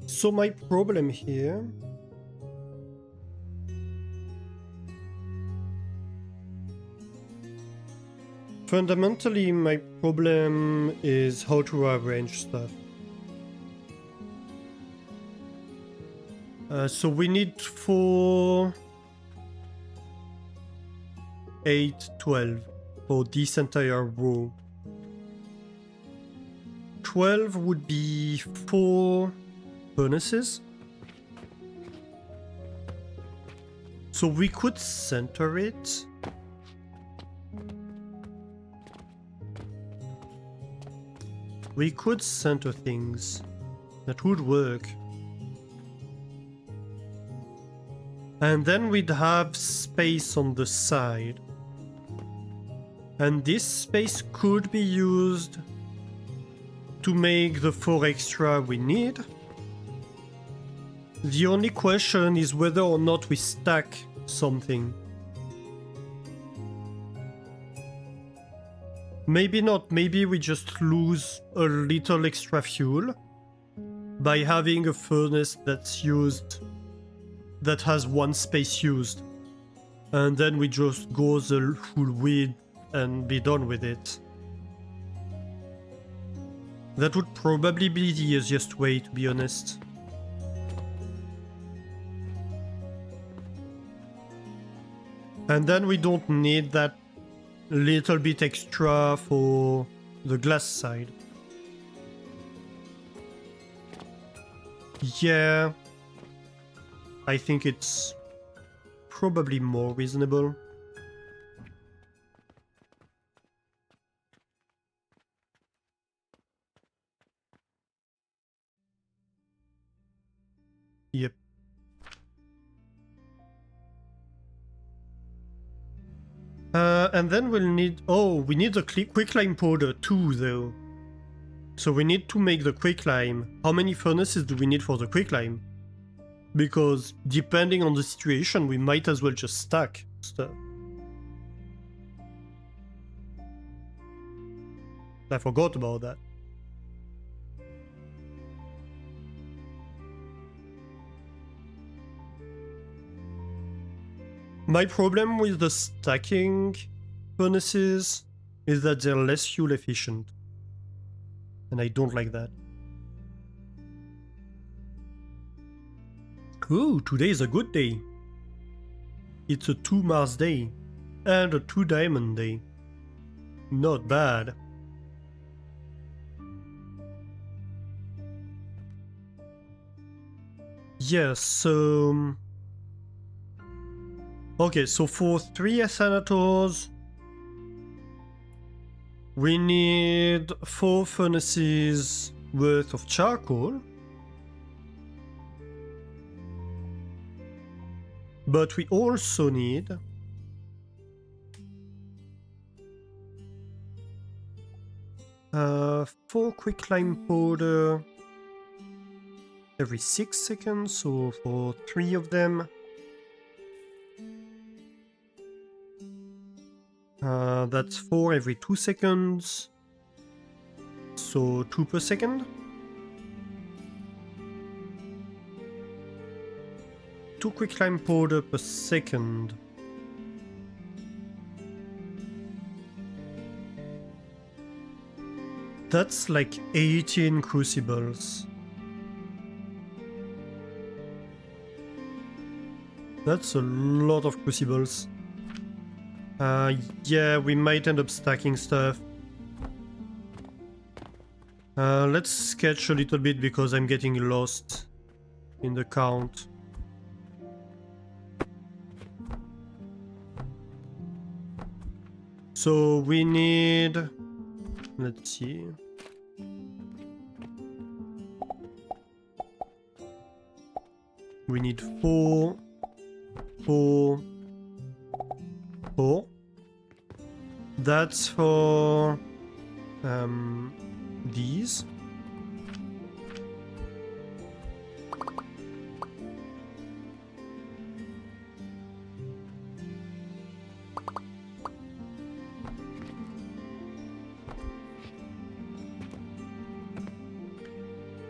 So my problem here fundamentally, my problem is how to arrange stuff. So we need 4, 8, 12 for this entire row. 12 would be 4 furnaces. So we could center it. We could center things. That would work. And then we'd have space on the side. And this space could be used to make the 4 extra we need. The only question is whether or not we stack something. Maybe not, maybe we just lose a little extra fuel by having a furnace that's used, that has 1 space used. And then we just go the full width and be done with it. That would probably be the easiest way, to be honest. And then we don't need that little bit extra for the glass side. Yeah, I think it's probably more reasonable. Yep. And then we'll need... Oh, we need the quicklime powder too, though. So we need to make the quicklime. How many furnaces do we need for the quicklime? Because depending on the situation, we might as well just stack stuff. I forgot about that. My problem with the stacking furnaces is that they're less fuel efficient. And I don't like that. Ooh, today is a good day. It's a 2 Mars day. And a 2 Diamond day. Not bad. Yeah, so... Okay, so for 3 Athanators, we need 4 furnaces worth of charcoal. But we also need 4 quicklime powder every 6 seconds, so for 3 of them. That's 4 every 2 seconds, so 2 per second. 2 quicklime powder per second. That's like 18 crucibles. That's a lot of crucibles. Yeah, we might end up stacking stuff. Let's sketch a little bit because I'm getting lost in the count. So we need... Let's see. We need 4, 4, 4. That's for these.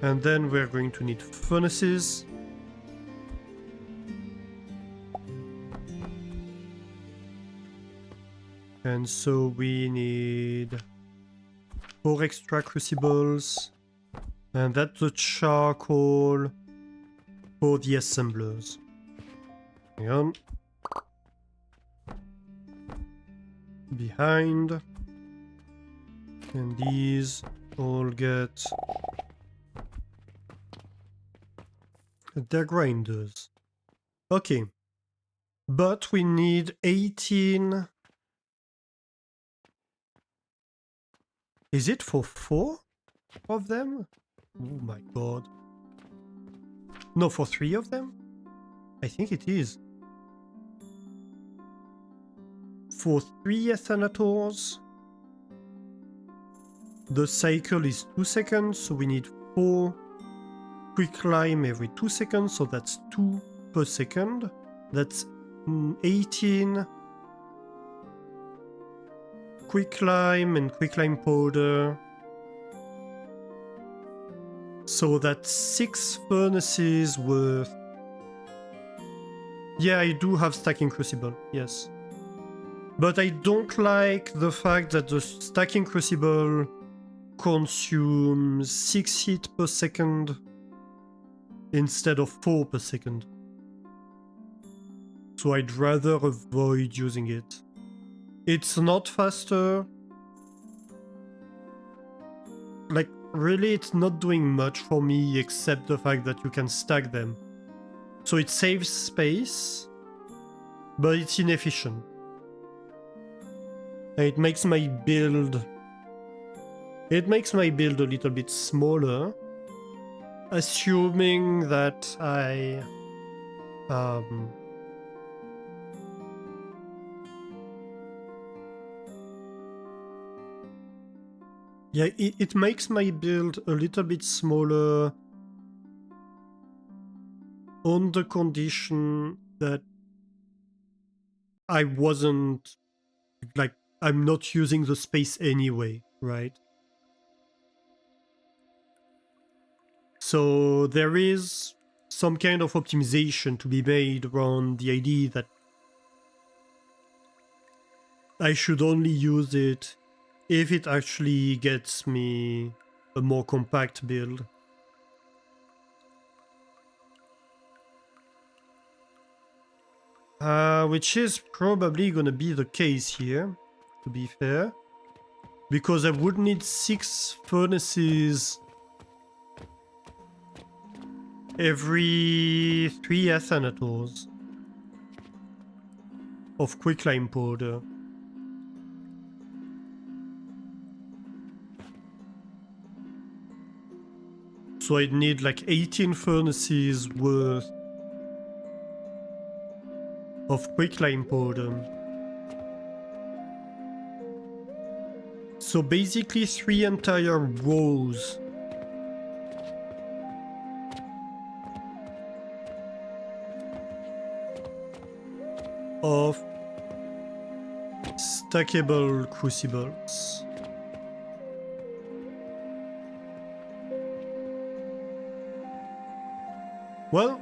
And then we're going to need furnaces. And so we need 4 extra crucibles. And that's the charcoal for the assemblers. Hang on. Behind. And these all get their grinders. Okay. But we need 18... Is it for 4 of them? Oh my god. No, for 3 of them? I think it is. For 3 Athanators, the cycle is 2 seconds, so we need 4 quick climb every 2 seconds, so that's 2 per second. That's 18 quick climb and quick climb powder. So that's 6 furnaces worth. Yeah, I do have stacking crucible, yes. But I don't like the fact that the stacking crucible consumes 6 heat per second instead of 4 per second. So I'd rather avoid using it. It's not faster. Like, really, it's not doing much for me except the fact that you can stack them. So it saves space, but it's inefficient. And it makes my build... It makes my build a little bit smaller, assuming that I... Yeah, it makes my build a little bit smaller on the condition that I wasn't, like, I'm not using the space anyway, right? So there is some kind of optimization to be made around the idea that I should only use it if it actually gets me a more compact build. Which is probably gonna be the case here, to be fair. Because I would need 6 furnaces every 3 Athanators of quicklime powder. So I'd need like 18 furnaces worth of quicklime powder. So basically 3 entire rows of stackable crucibles. Well,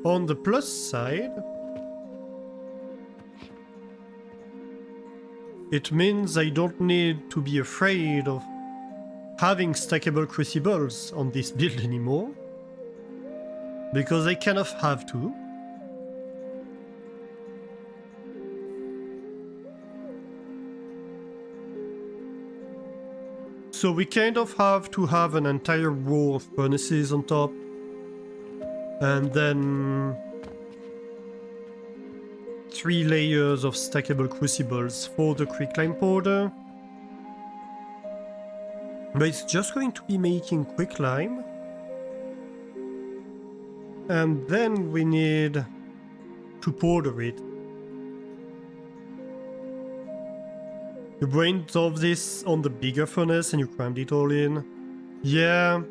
on the plus side, it means I don't need to be afraid of having stackable crucibles on this build anymore, because I kind of have to. So we kind of have to have an entire row of furnaces on top, and then 3 layers of stackable crucibles for the quicklime powder. But it's just going to be making quicklime. And then we need to powder it. You brained of this on the bigger furnace and you crammed it all in. Yeah,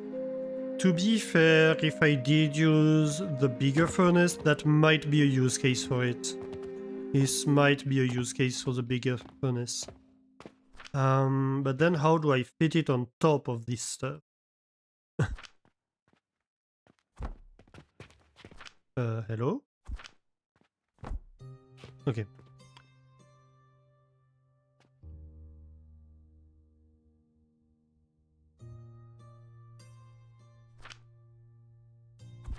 to be fair, if I did use the bigger furnace, that might be a use case for it. This might be a use case for the bigger furnace. But then how do I fit it on top of this stuff? Hello? Okay.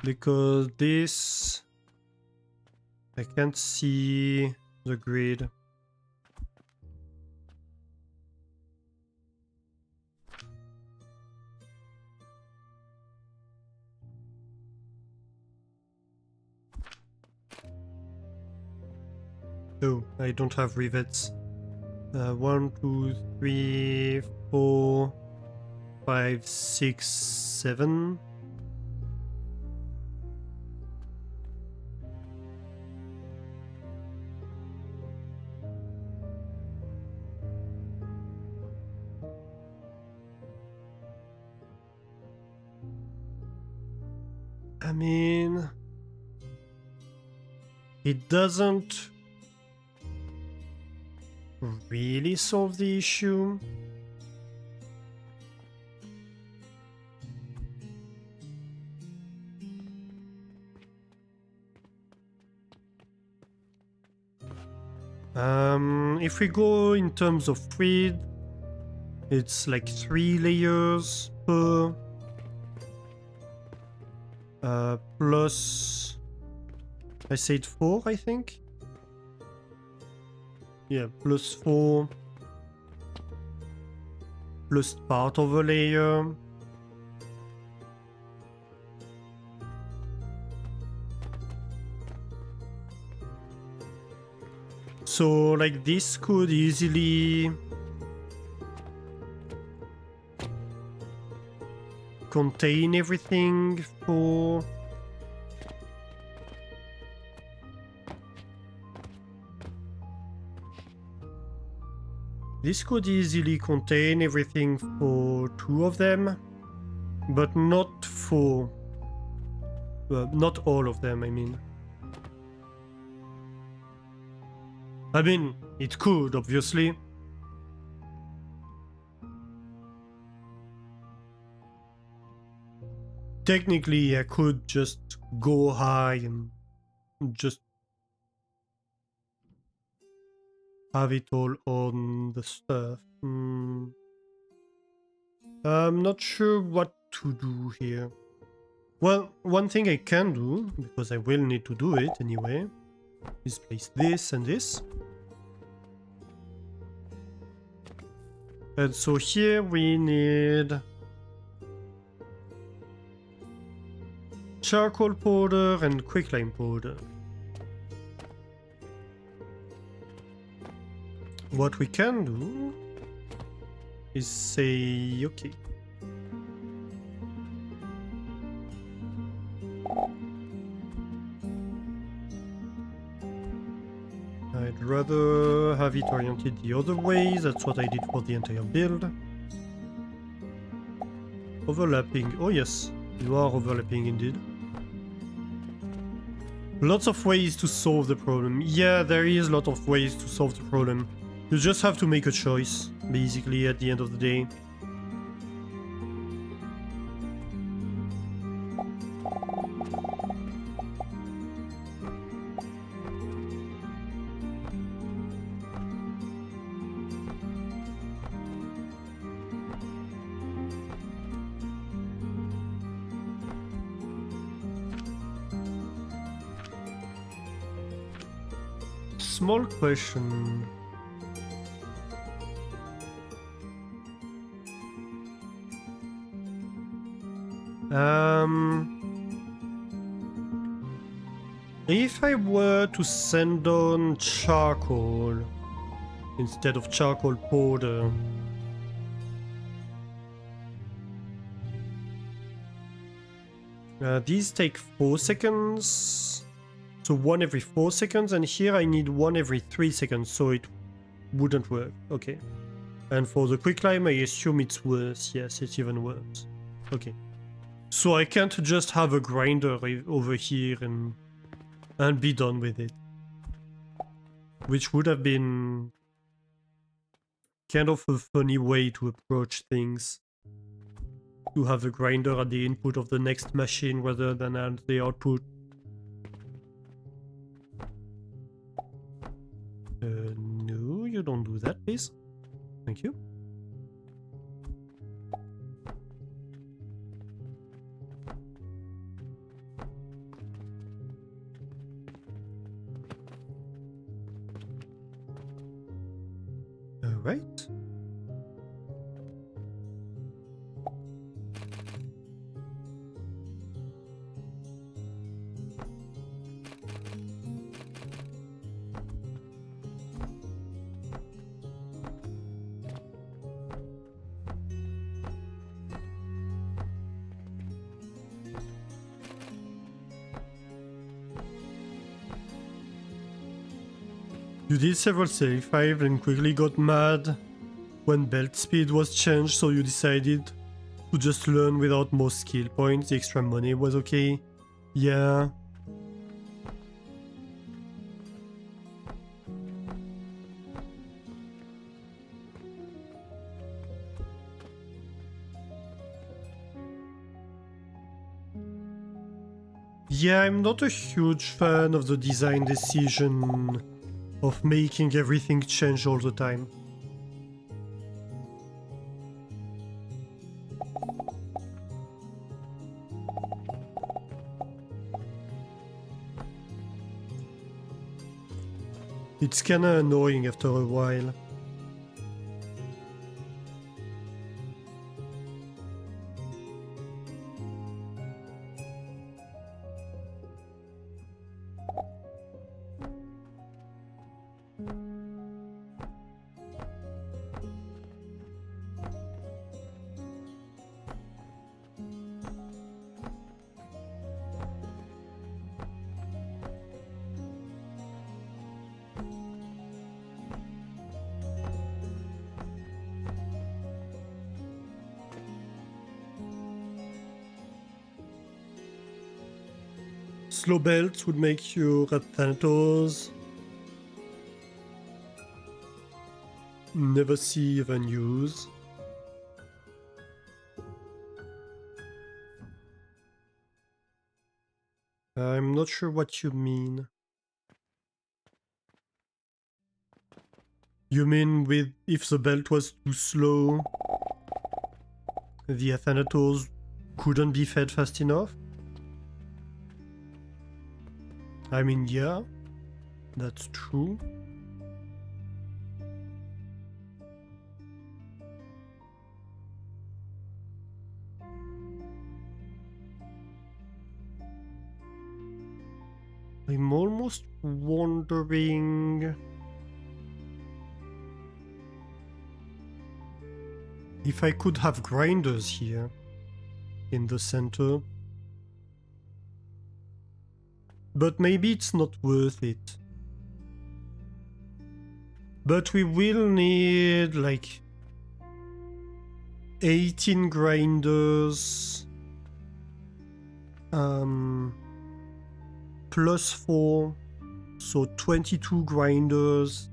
Because this... I can't see the grid. Oh, I don't have rivets. 1, 2, 3, 4, 5, 6, 7. I mean, it doesn't really solve the issue. If we go in terms of grid, it's like 3 layers per plus, I said 4, I think. Yeah, plus 4 plus part of a layer. So like this could easily contain everything for this could easily contain everything for 2 of them, but not for not all of them, I mean, it could, obviously. Technically, I could just go high and just have it all on the stuff. I'm not sure what to do here. Well, one thing I can do, because I will need to do it anyway, is place this and this. And so here we need charcoal powder and quicklime powder. What we can do is say, okay, I'd rather have it oriented the other way. That's what I did for the entire build. Overlapping. Oh yes, you are overlapping indeed. Lots of ways to solve the problem. Yeah, there is a lot of ways to solve the problem. You just have to make a choice, basically, at the end of the day. small question. If I were to send on charcoal instead of charcoal powder, these take 4 seconds, so 1 every 4 seconds, and here I need 1 every 3 seconds, so it wouldn't work. Okay. And for the quicklime, I assume it's worse. Yes, it's even worse. Okay. So I can't just have a grinder over here and be done with it. Which would have been kind of a funny way to approach things. To have the grinder at the input of the next machine rather than at the output. No, you don't do that, please. Thank you. All right. You did several save files and quickly got mad when belt speed was changed, so you decided to just learn without more skill points. The extra money was okay. Yeah. Yeah, I'm not a huge fan of the design decision of making everything change all the time. It's kinda annoying after a while. Slow belts would make you red Thanatos. Never see even use. I'm not sure what you mean. You mean with if the belt was too slow, the Athanators couldn't be fed fast enough? I mean, yeah, that's true. I'm almost wondering if I could have grinders here in the center. But maybe it's not worth it. But we will need like 18 grinders plus 4, so 22 grinders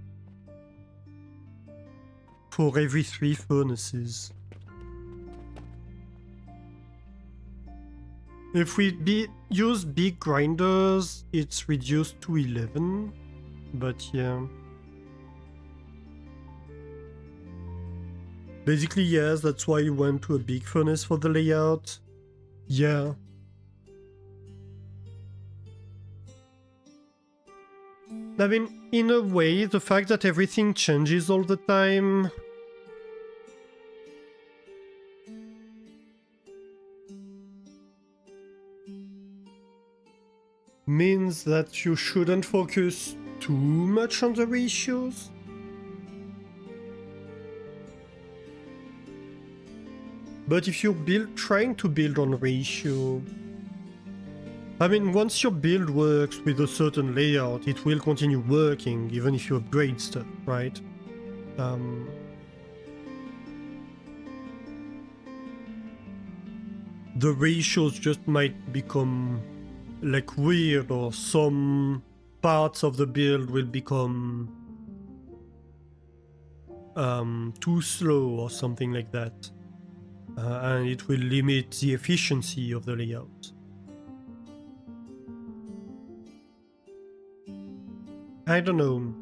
for every 3 furnaces. If we use big grinders, it's reduced to 11, but yeah. Basically, yes, that's why you went to a big furnace for the layout. Yeah. I mean, in a way, the fact that everything changes all the time means that you shouldn't focus too much on the ratios. But if you're trying to build on ratio, I mean, once your build works with a certain layout, it will continue working even if you upgrade stuff, right? The ratios just might become like weird, or some parts of the build will become too slow or something like that, and it will limit the efficiency of the layout. I don't know.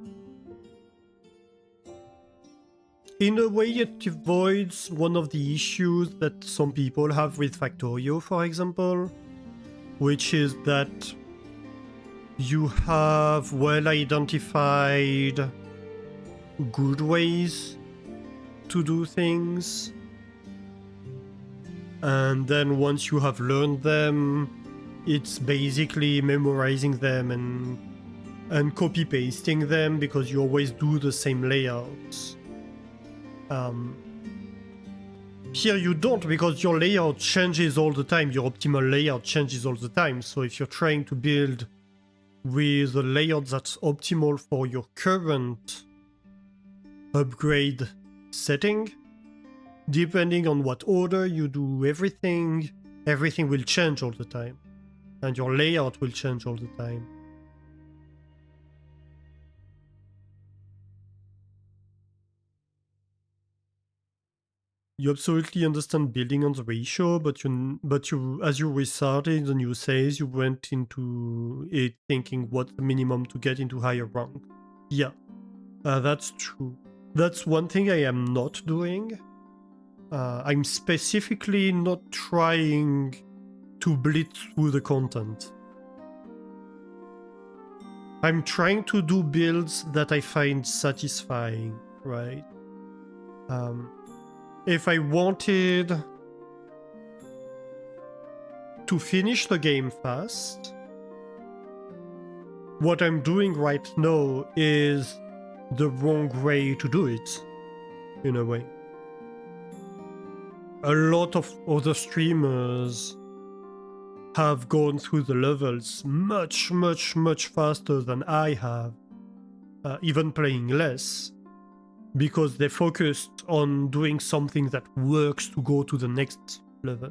In a way, it avoids one of the issues that some people have with Factorio, for example, which is that you have well-identified good ways to do things, and then once you have learned them, it's basically memorizing them and copy-pasting them, because you always do the same layouts. Here you don't, because your layout changes all the time, your optimal layout changes all the time, so if you're trying to build with a layout that's optimal for your current upgrade setting, depending on what order you do everything will change all the time, and your layout will change all the time. You absolutely understand building on the ratio, but you as you restarted the new phase, you went into it thinking what's the minimum to get into higher rank. Yeah, that's true. That's one thing I am not doing. I'm specifically not trying to blitz through the content. I'm trying to do builds that I find satisfying, right? If I wanted to finish the game fast, what I'm doing right now is the wrong way to do it, in a way. A lot of other streamers have gone through the levels much faster than I have, even playing less, because they focused on doing something that works to go to the next level.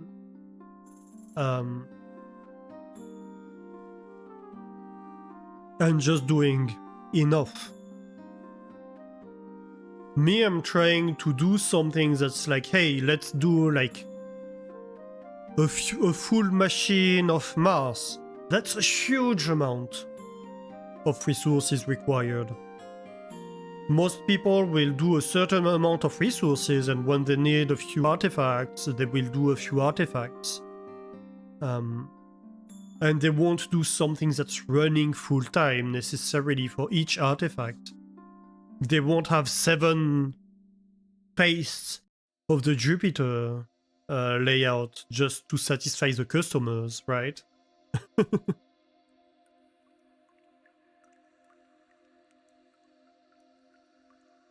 And just doing enough. Me, I'm trying to do something that's like, hey, let's do like a full machine of Mars. That's a huge amount of resources required. Most people will do a certain amount of resources, and when they need a few artifacts, they will do a few artifacts. And they won't do something that's running full time necessarily for each artifact. They won't have 7 pastes of the Jupiter layout just to satisfy the customers, right?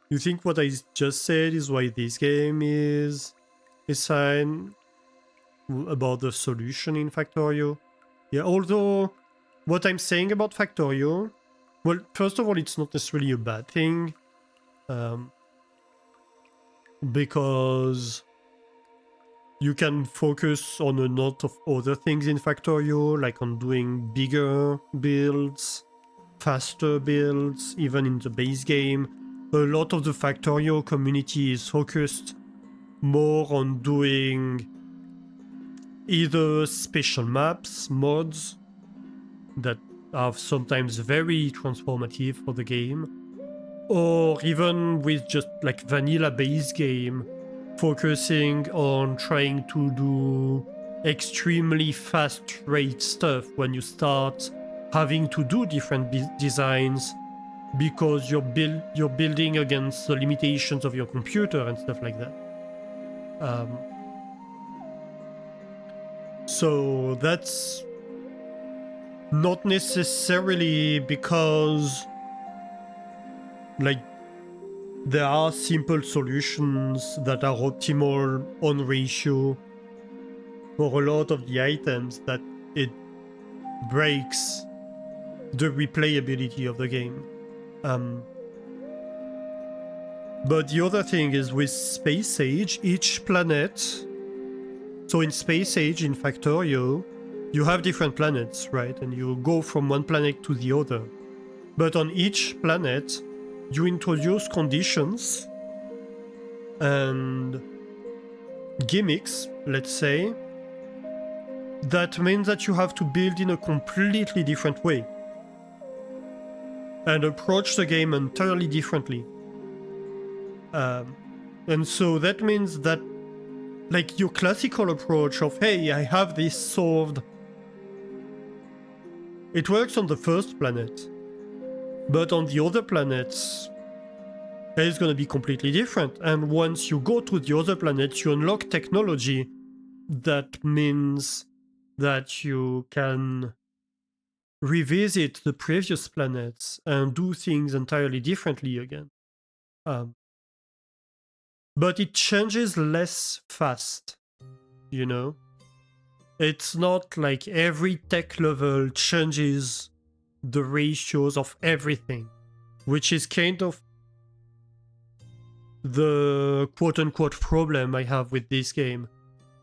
You think what I just said is why this game is fine about the solution in Factorio? Yeah, although what I'm saying about Factorio, well, first of all, it's not necessarily a bad thing, because you can focus on a lot of other things in Factorio, like on doing bigger builds, faster builds, even in the base game. A lot of the Factorio community is focused more on doing either special maps, mods, that are sometimes very transformative for the game, or even with just like vanilla base game, focusing on trying to do extremely fast rate stuff when you start having to do different designs because you're building against the limitations of your computer and stuff like that. So that's not necessarily because like there are simple solutions that are optimal on ratio for a lot of the items that it breaks the replayability of the game. But the other thing is with Space Age, each planet... So in Space Age, in Factorio, you have different planets, right? And you go from one planet to the other. But on each planet, you introduce conditions and gimmicks, let's say, that means that you have to build in a completely different way and approach the game entirely differently. And so that means that like your classical approach of, hey, I have this solved, it works on the first planet, but on the other planets it's going to be completely different. And once you go to the other planets, you unlock technology that means that you can revisit the previous planets and do things entirely differently again. But it changes less fast, you know? It's not like every tech level changes the ratios of everything, which is kind of the quote-unquote problem I have with this game.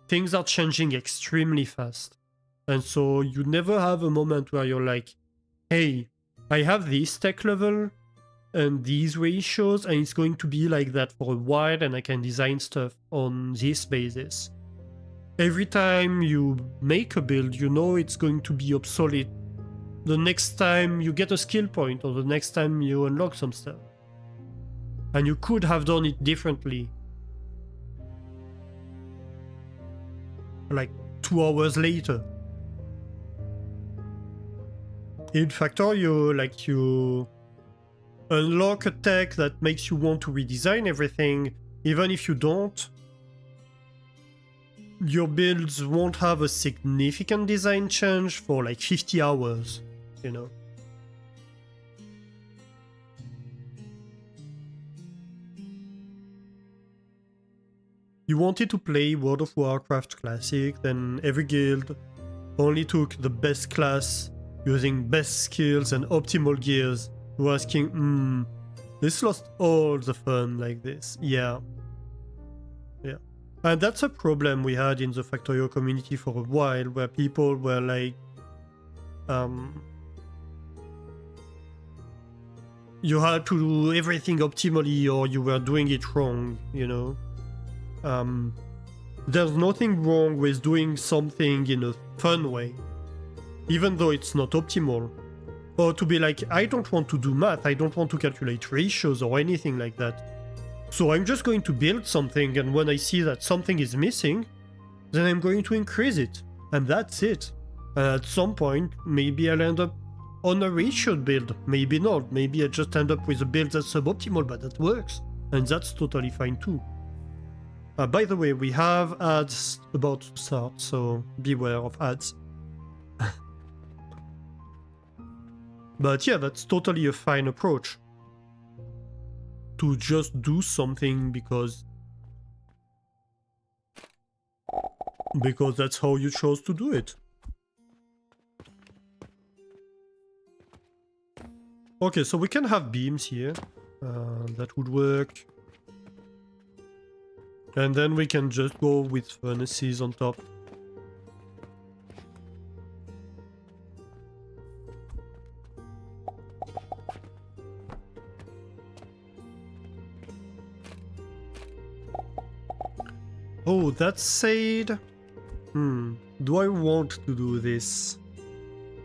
Things are changing extremely fast. And so you never have a moment where you're like, hey, I have this tech level and these ratios, and it's going to be like that for a while, and I can design stuff on this basis. Every time you make a build, you know it's going to be obsolete the next time you get a skill point or the next time you unlock some stuff. And you could have done it differently. Like 2 hours later. In Factorio, like you unlock a tech that makes you want to redesign everything. Even if you don't, your builds won't have a significant design change for like 50 hours, you know. You wanted to play World of Warcraft Classic, then every guild only took the best class using best skills and optimal gears. We're asking, this lost all the fun like this. Yeah. Yeah. And that's a problem we had in the Factorio community for a while, where people were like, you had to do everything optimally or you were doing it wrong, you know? There's nothing wrong with doing something in a fun way, even though it's not optimal. Or to be like, I don't want to do math, I don't want to calculate ratios or anything like that. So I'm just going to build something, and when I see that something is missing, then I'm going to increase it. And that's it. And at some point, maybe I'll end up on a ratioed build. Maybe not. Maybe I just end up with a build that's suboptimal, but that works. And that's totally fine too. By the way, we have ads about to start, so beware of ads. But yeah, that's totally a fine approach. To just do something because that's how you chose to do it. Okay, so we can have beams here. That would work. And then we can just go with furnaces on top. Oh, that said... do I want to do this?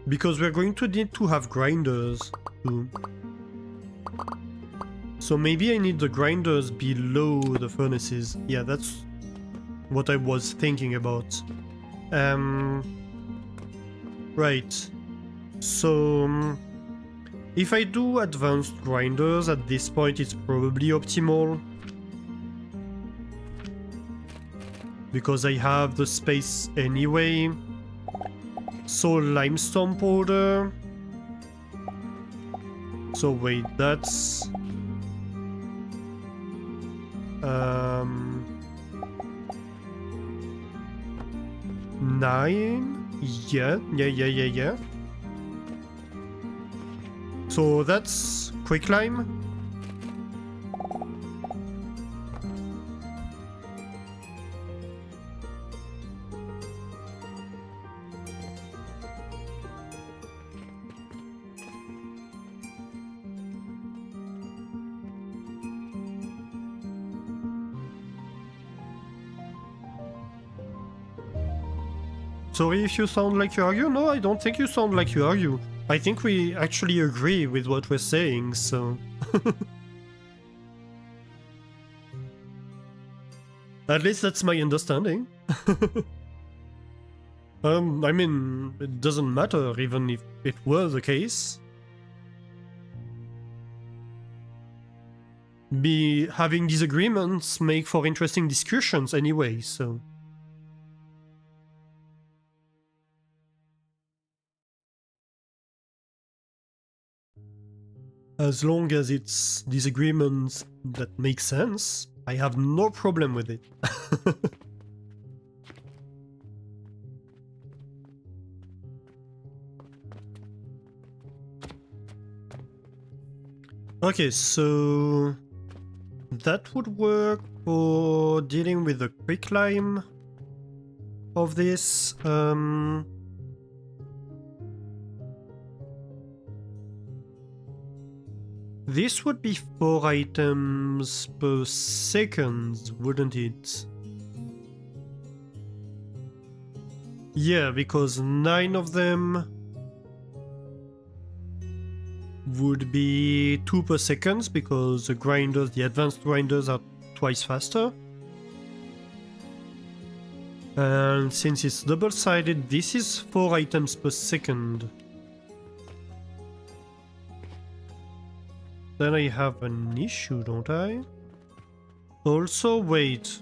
Because we're going to need to have grinders too. So maybe I need the grinders below the furnaces. Yeah, that's what I was thinking about. Right. So... If I do advanced grinders at this point, it's probably optimal. Because I have the space anyway. So limestone powder. So wait, that's... 9? Yeah. So that's quicklime. Sorry if you sound like you argue. No, I don't think you sound like you argue. I think we actually agree with what we're saying, so... At least that's my understanding. I mean, it doesn't matter even if it were the case. Having disagreements make for interesting discussions anyway, so... As long as it's disagreements that make sense, I have no problem with it. Okay, so that would work for dealing with the quicklime of this. This would be 4 items per second, wouldn't it? Yeah, because 9 of them would be 2 per second, because the grinders, the advanced grinders, are twice faster. And since it's double-sided, this is 4 items per second. Then I have an issue, don't I? Also, wait.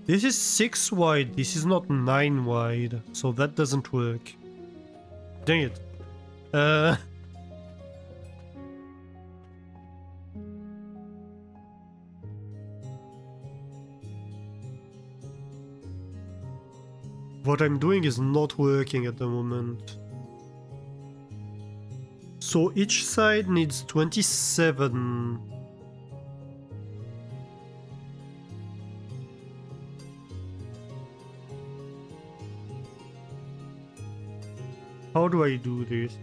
This is 6 wide, this is not 9 wide, so that doesn't work. Dang it. What I'm doing is not working at the moment. So each side needs 27. How do I do this?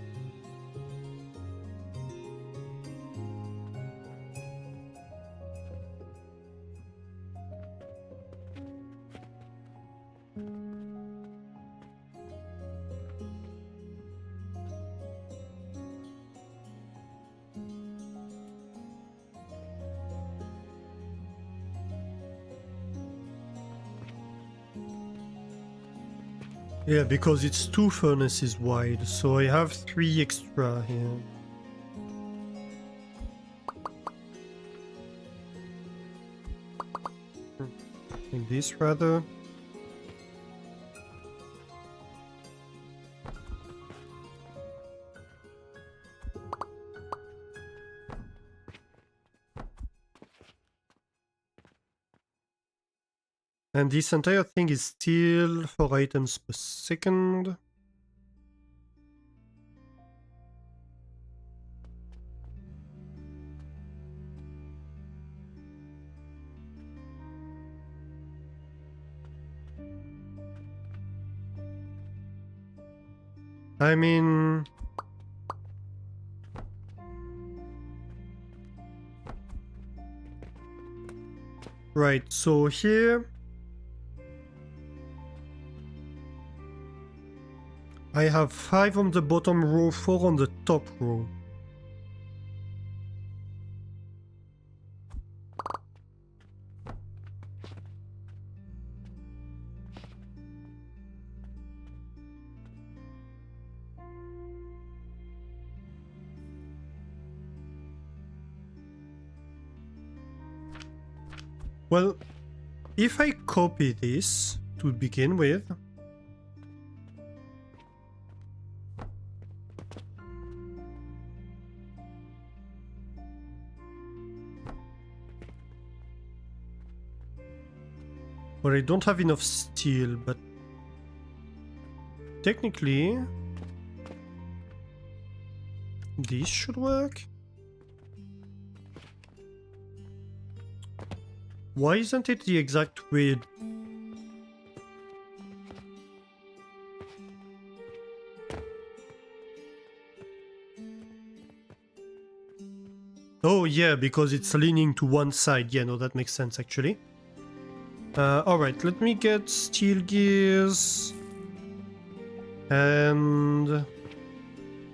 Yeah, because it's 2 furnaces wide, so I have 3 extra here. Like this, rather. And this entire thing is still 4 items per second. I mean... Right, so here... I have 5 on the bottom row, 4 on the top row. Well, if I copy this to begin with, well, I don't have enough steel, but technically this should work. Why isn't it the exact width? Oh yeah, because it's leaning to one side. Yeah, no, that makes sense actually. Alright, let me get steel gears. And...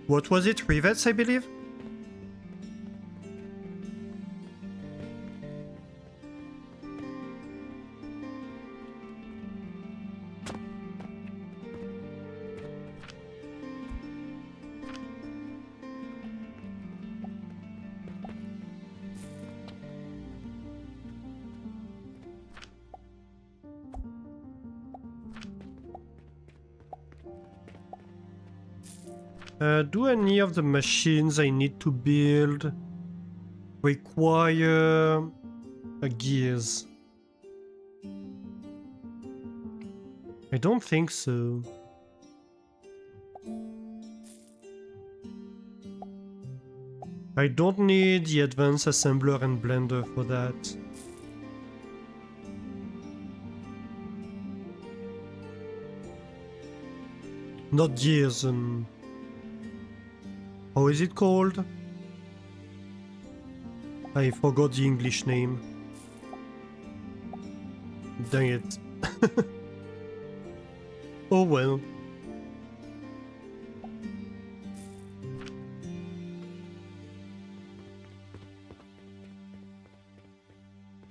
what was it? Rivets, I believe? Do any of the machines I need to build require gears? I don't think so. I don't need the advanced assembler and blender for that. Not gears, how is it called? I forgot the English name. Dang it. Oh well.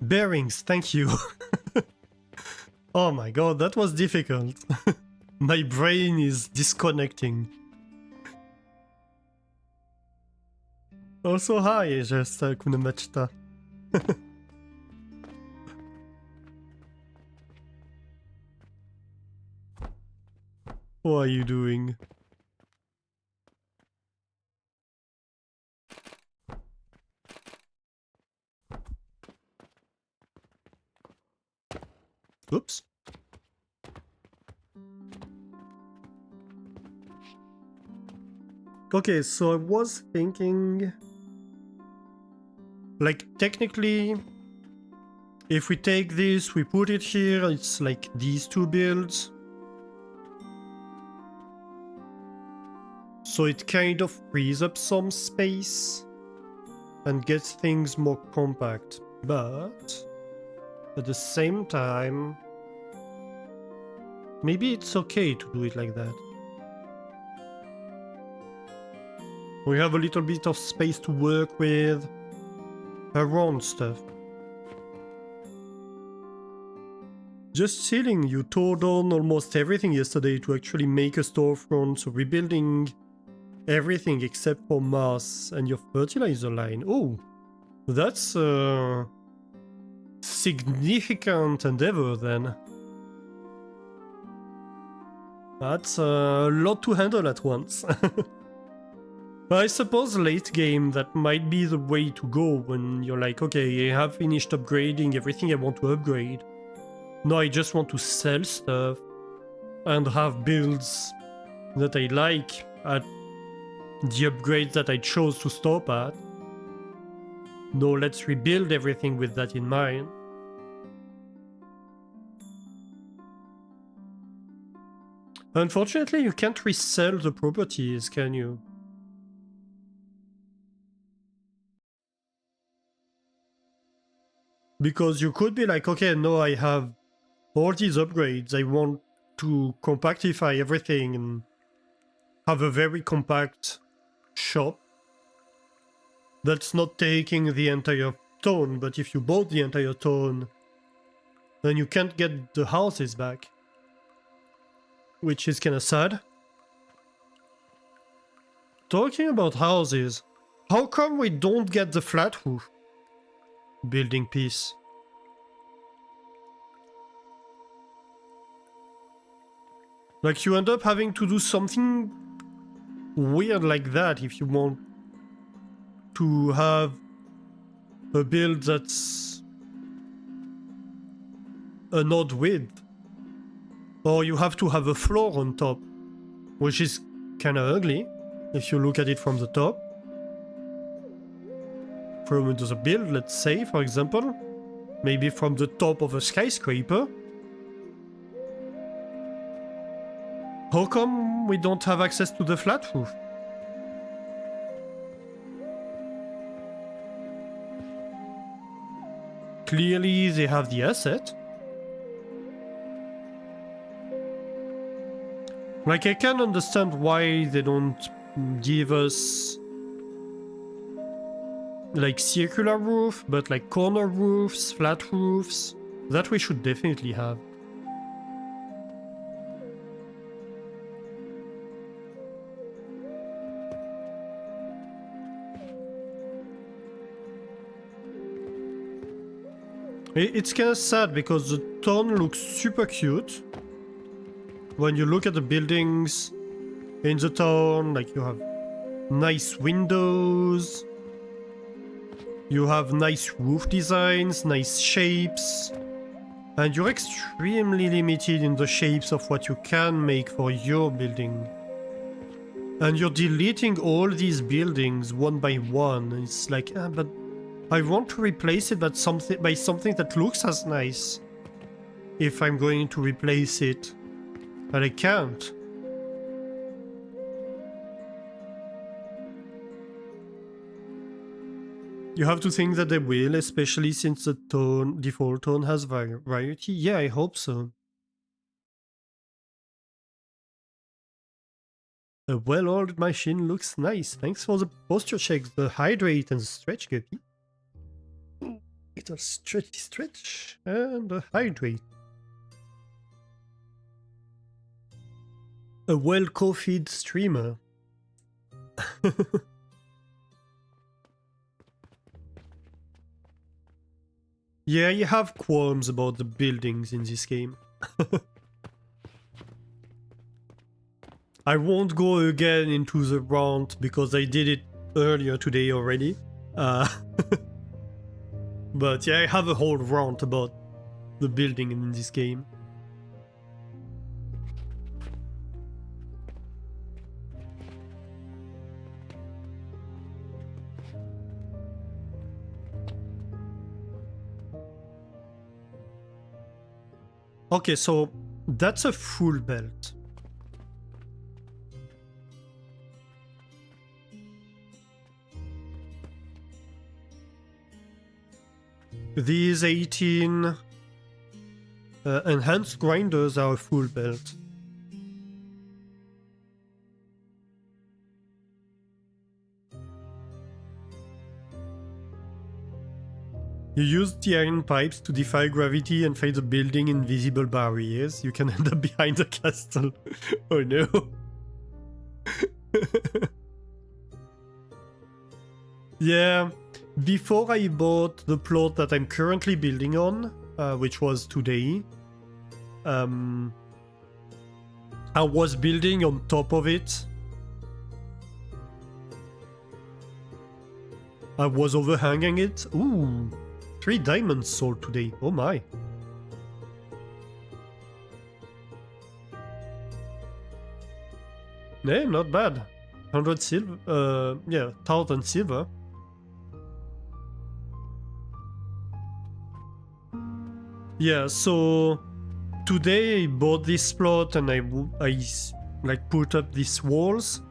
Bearings, thank you. Oh my god, that was difficult. My brain is disconnecting. Also hi, že se kunemačta. What are you doing? Oops. Okay, so I was thinking... like, technically, if we take this, we put it here, it's like these two builds. So it kind of frees up some space and gets things more compact. But at the same time, maybe it's okay to do it like that. We have a little bit of space to work with around stuff. Just chilling, you tore down almost everything yesterday to actually make a storefront, so rebuilding everything except for mass and your fertilizer line. Oh, that's a significant endeavor then. That's a lot to handle at once. I suppose late game that might be the way to go when you're like, okay, I have finished upgrading everything I want to upgrade. Now I just want to sell stuff and have builds that I like at the upgrades that I chose to stop at. No, let's rebuild everything with that in mind. Unfortunately, you can't resell the properties, can you? Because you could be like, okay, no, I have all these upgrades, I want to compactify everything and have a very compact shop that's not taking the entire town, but if you bought the entire town, then you can't get the houses back. Which is kinda sad. Talking about houses, how come we don't get the flat roof building piece? Like, you end up having to do something weird like that if you want to have a build that's an odd width. Or you have to have a floor on top, which is kinda ugly if you look at it from the top. From into the build, let's say, for example. Maybe from the top of a skyscraper. How come we don't have access to the flat roof? Clearly they have the asset. Like, I can understand why they don't give us like circular roof, but like corner roofs, flat roofs, that we should definitely have. It's kind of sad because the town looks super cute. When you look at the buildings in the town, like, you have nice windows, you have nice roof designs, nice shapes, and you're extremely limited in the shapes of what you can make for your building. And you're deleting all these buildings one by one. It's like, but I want to replace it by something that looks as nice. If I'm going to replace it. But I can't. You have to think that they will, especially since the default tone has variety. Yeah, I hope so. A well-oiled machine looks nice. Thanks for the posture checks, the hydrate and the stretch, Guppy. Little stretchy stretch and a hydrate. A well-coffeed streamer. Yeah, you have qualms about the buildings in this game. I won't go again into the rant because I did it earlier today already. But yeah, I have a whole rant about the building in this game. Okay, so that's a full belt. These 18 enhanced grinders are a full belt. You use the iron pipes to defy gravity and fight the building invisible barriers. You can end up behind the castle. Oh no. Yeah, before I bought the plot that I'm currently building on, which was today, I was building on top of it. I was overhanging it. Ooh. 3 diamonds sold today. Oh my. Yeah, not bad. 100 silver. Yeah, 1000 silver. Yeah, so today I bought this plot and I like put up these walls.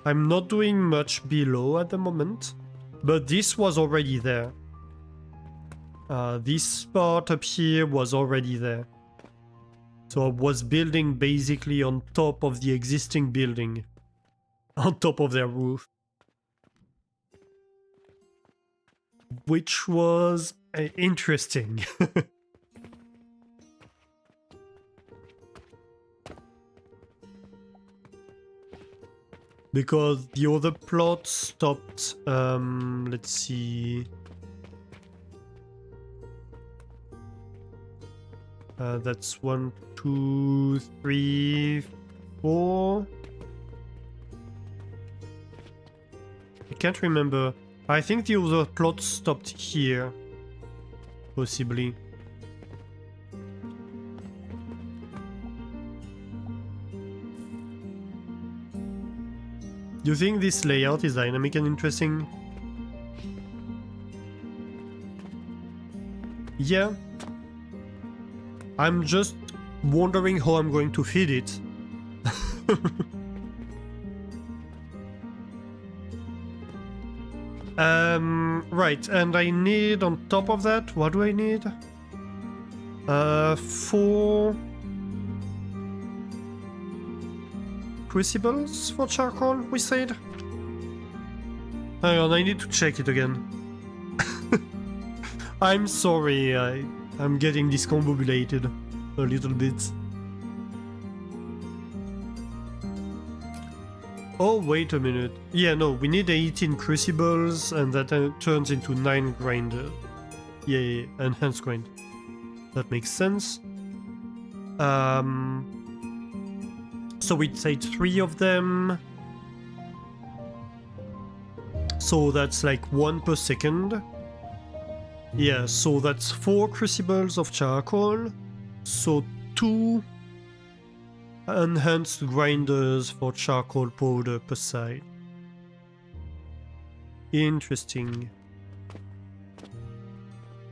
I'm not doing much below at the moment, but this was already there. This part up here was already there. So I was building basically on top of the existing building. On top of their roof. Which was interesting. Because the other plot stopped, let's see... that's 1, 2, 3, Or... I can't remember. I think the other plot stopped here. Possibly. Do you think this layout is dynamic and interesting? Yeah. I'm just wondering how I'm going to feed it. Right, and I need on top of that, what do I need? 4 crucibles for charcoal, we said? Hang on, I need to check it again. I'm sorry, I'm getting discombobulated a little bit. Oh, wait a minute. Yeah, no, we need 18 crucibles, and that turns into 9 grinders. Yeah, enhanced grind. That makes sense. So we'd say 3 of them. So that's like 1 per second. Yeah, so that's 4 crucibles of charcoal. So 2 enhanced grinders for charcoal powder per side. Interesting.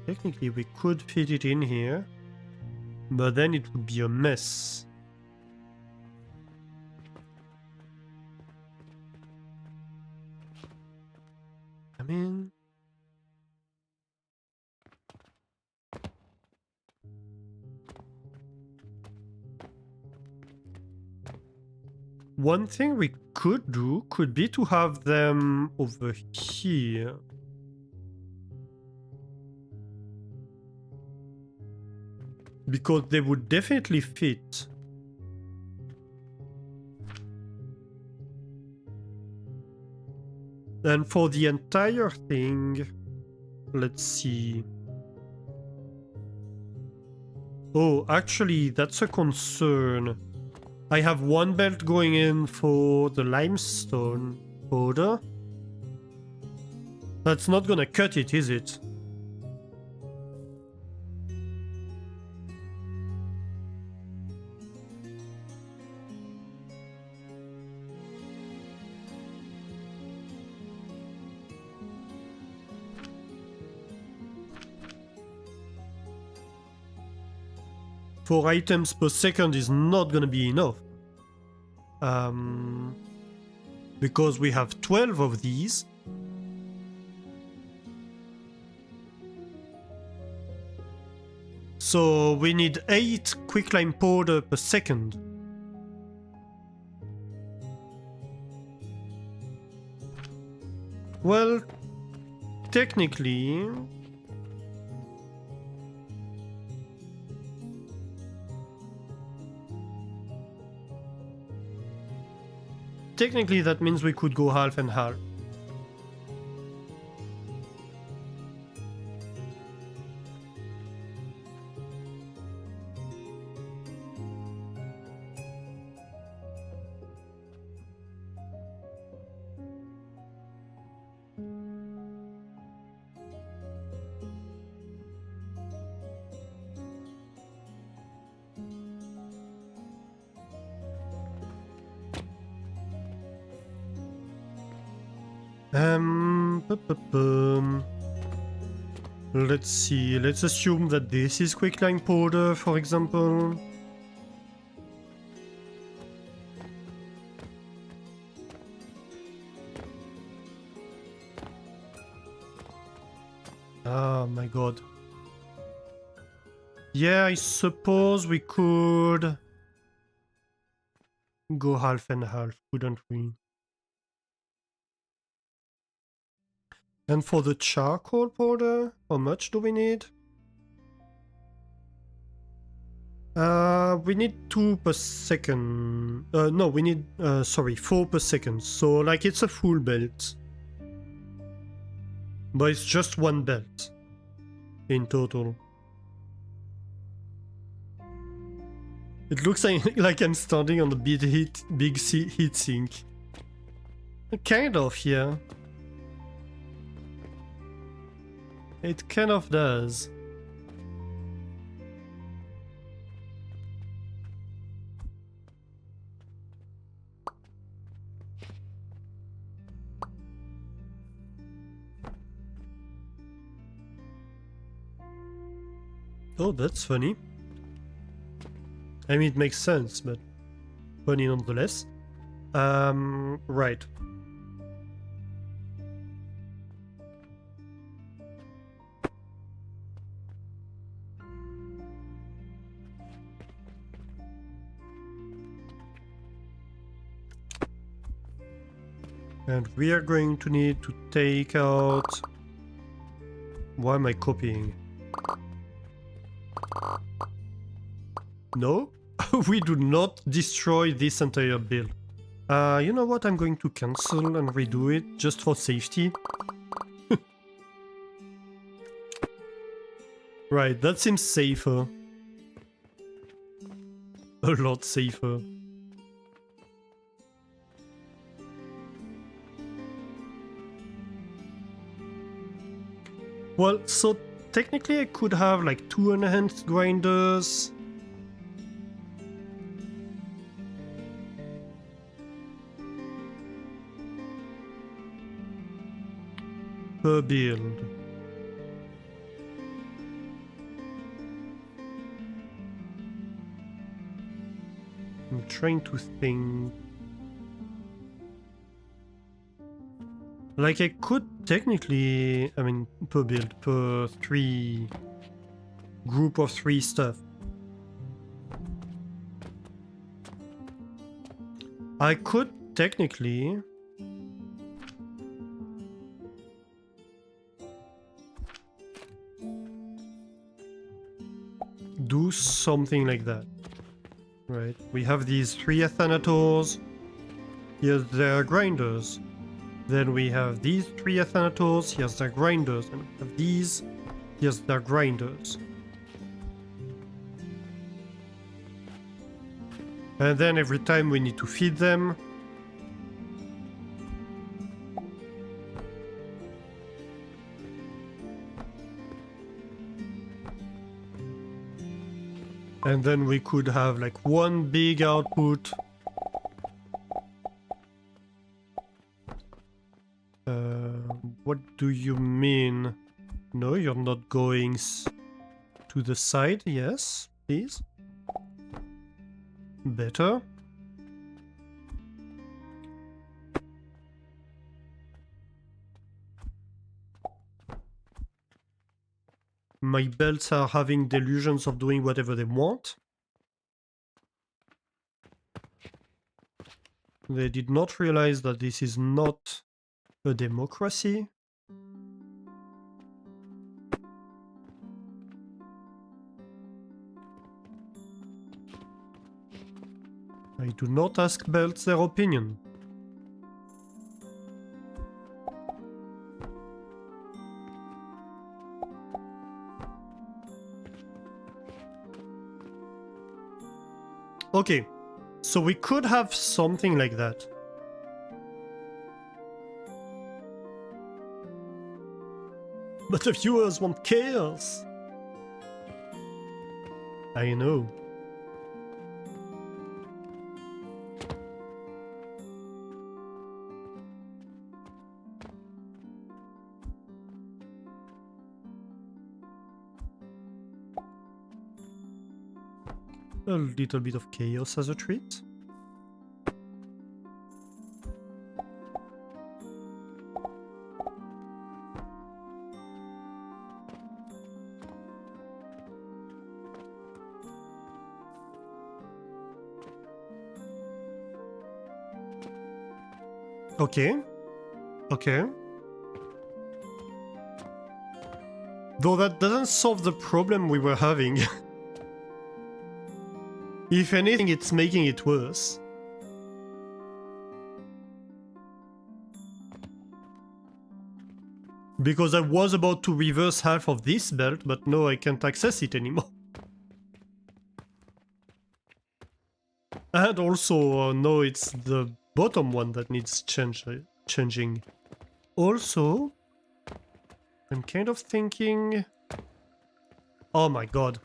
Technically we could fit it in here, but then it would be a mess. I mean... One thing we could do could be to have them over here. Because they would definitely fit. And for the entire thing, let's see. Oh, actually, that's a concern. I have 1 belt going in for the limestone powder. That's not gonna cut it, is it? Four items per second is not gonna be enough. Because we have 12 of these. So we need 8 quicklime powder per second. Well, technically... Technically that means we could go half and half. Let's see, let's assume that this is quicklime powder, for example. Oh my god. Yeah, I suppose we could go half and half, couldn't we? And for the charcoal powder, how much do we need? We need 2 per second. No, we need, 4 per second. So, like, it's a full belt. But it's just 1 belt in total. It looks like I'm standing on a big heat sink. Kind of, yeah. It kind of does. Oh, that's funny. I mean, it makes sense, but funny nonetheless. Right. And we are going to need to take out... Why am I copying? No, we do not destroy this entire build. You know what? I'm going to cancel and redo it just for safety. Right, that seems safer. A lot safer. Well, so technically I could have like 2 enhanced grinders. Per build. I'm trying to think. Like I could technically, I mean, per build, per 3 group of 3 stuff. I could technically do something like that. Right, we have these 3 Athanators. Here's their grinders. Then we have these 3 Athanators, here's their grinders, and we have these, here's their grinders. And then every time we need to feed them. And then we could have like one big output. What do you mean? No, you're not going to the side. Yes, please. Better. My belts are having delusions of doing whatever they want. They did not realize that this is not a democracy. I do not ask belts their opinion. Okay, so we could have something like that. But the viewers want chaos. I know. A little bit of chaos as a treat. Okay. Okay. Though that doesn't solve the problem we were having. If anything, it's making it worse. Because I was about to reverse half of this belt, but no, I can't access it anymore. And also, no, it's the bottom one that needs changing. Also, I'm kind of thinking... Oh my god.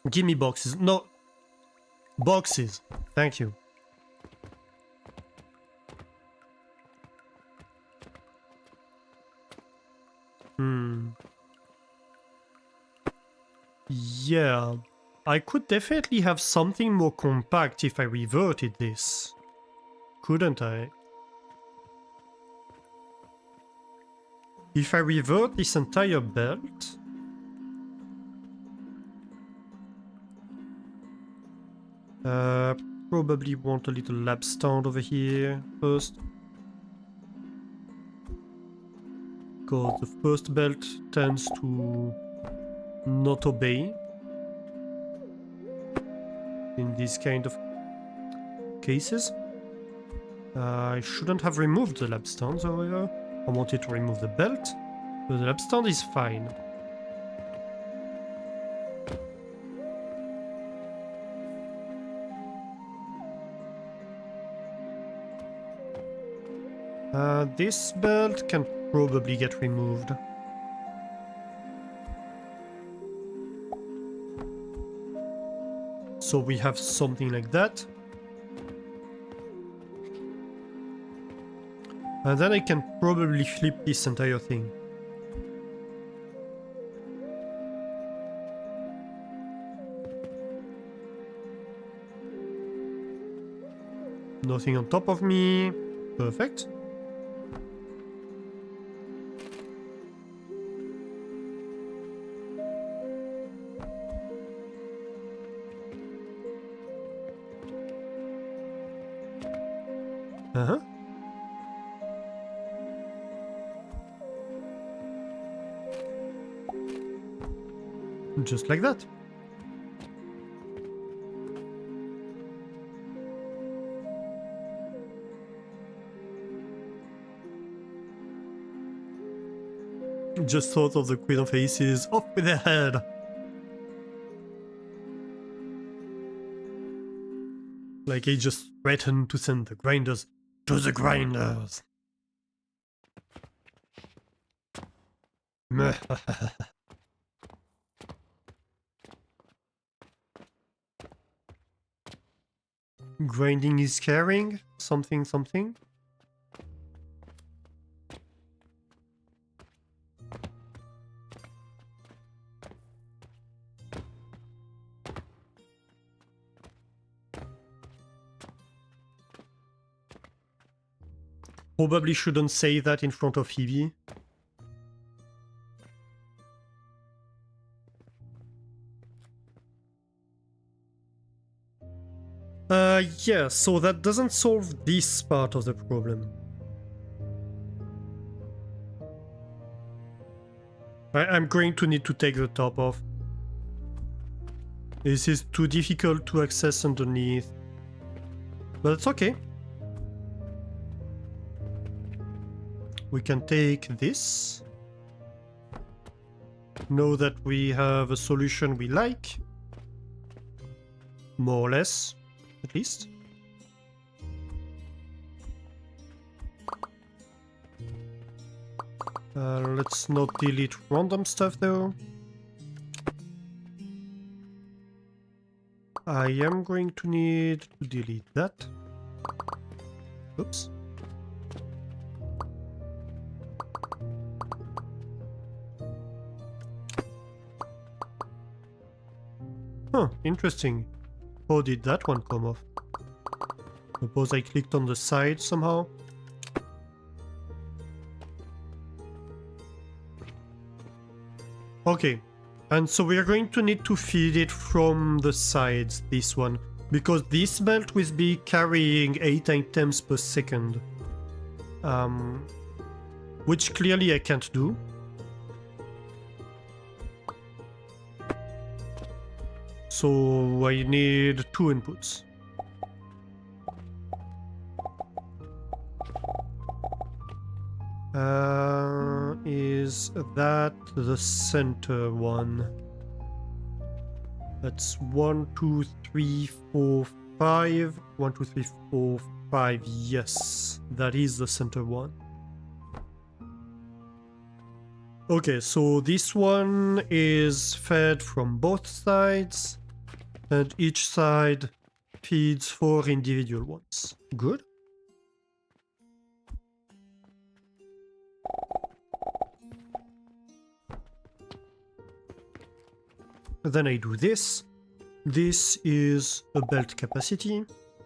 Give me boxes. No. Boxes. Thank you. Yeah. I could definitely have something more compact if I reverted this. Couldn't I? If I revert this entire belt... probably want a little lab stand over here first. Because the first belt tends to not obey in these kind of cases. I shouldn't have removed the lab stand, however. I wanted to remove the belt, but the lab stand is fine. This belt can probably get removed. So we have something like that. And then I can probably flip this entire thing. Nothing on top of me. Perfect. Uh-huh. Just like that. Just thought of the Queen of Aces. Off with their head! Like he just threatened to send the grinders to the grinders. Grinding is caring? Something, something? Probably shouldn't say that in front of Phoebe. Yeah, so that doesn't solve this part of the problem. I'm going to need to take the top off. This is too difficult to access underneath. But it's okay. We can take this. Know that we have a solution we like. More or less, at least. Let's not delete random stuff though. I am going to need to delete that. Oops. Huh, interesting. How did that one come off? Suppose I clicked on the side somehow? Okay, and so we are going to need to feed it from the sides, this one, because this belt will be carrying 8 items per second. Which clearly I can't do. So I need 2 inputs. Is that the center one? That's 1, 2, 3, 4, 5. 1, 2, 3, 4, 5. Yes, that is the center one. Okay, so this one is fed from both sides, and each side feeds 4 individual ones. Good. Then I do this. This is a belt capacity,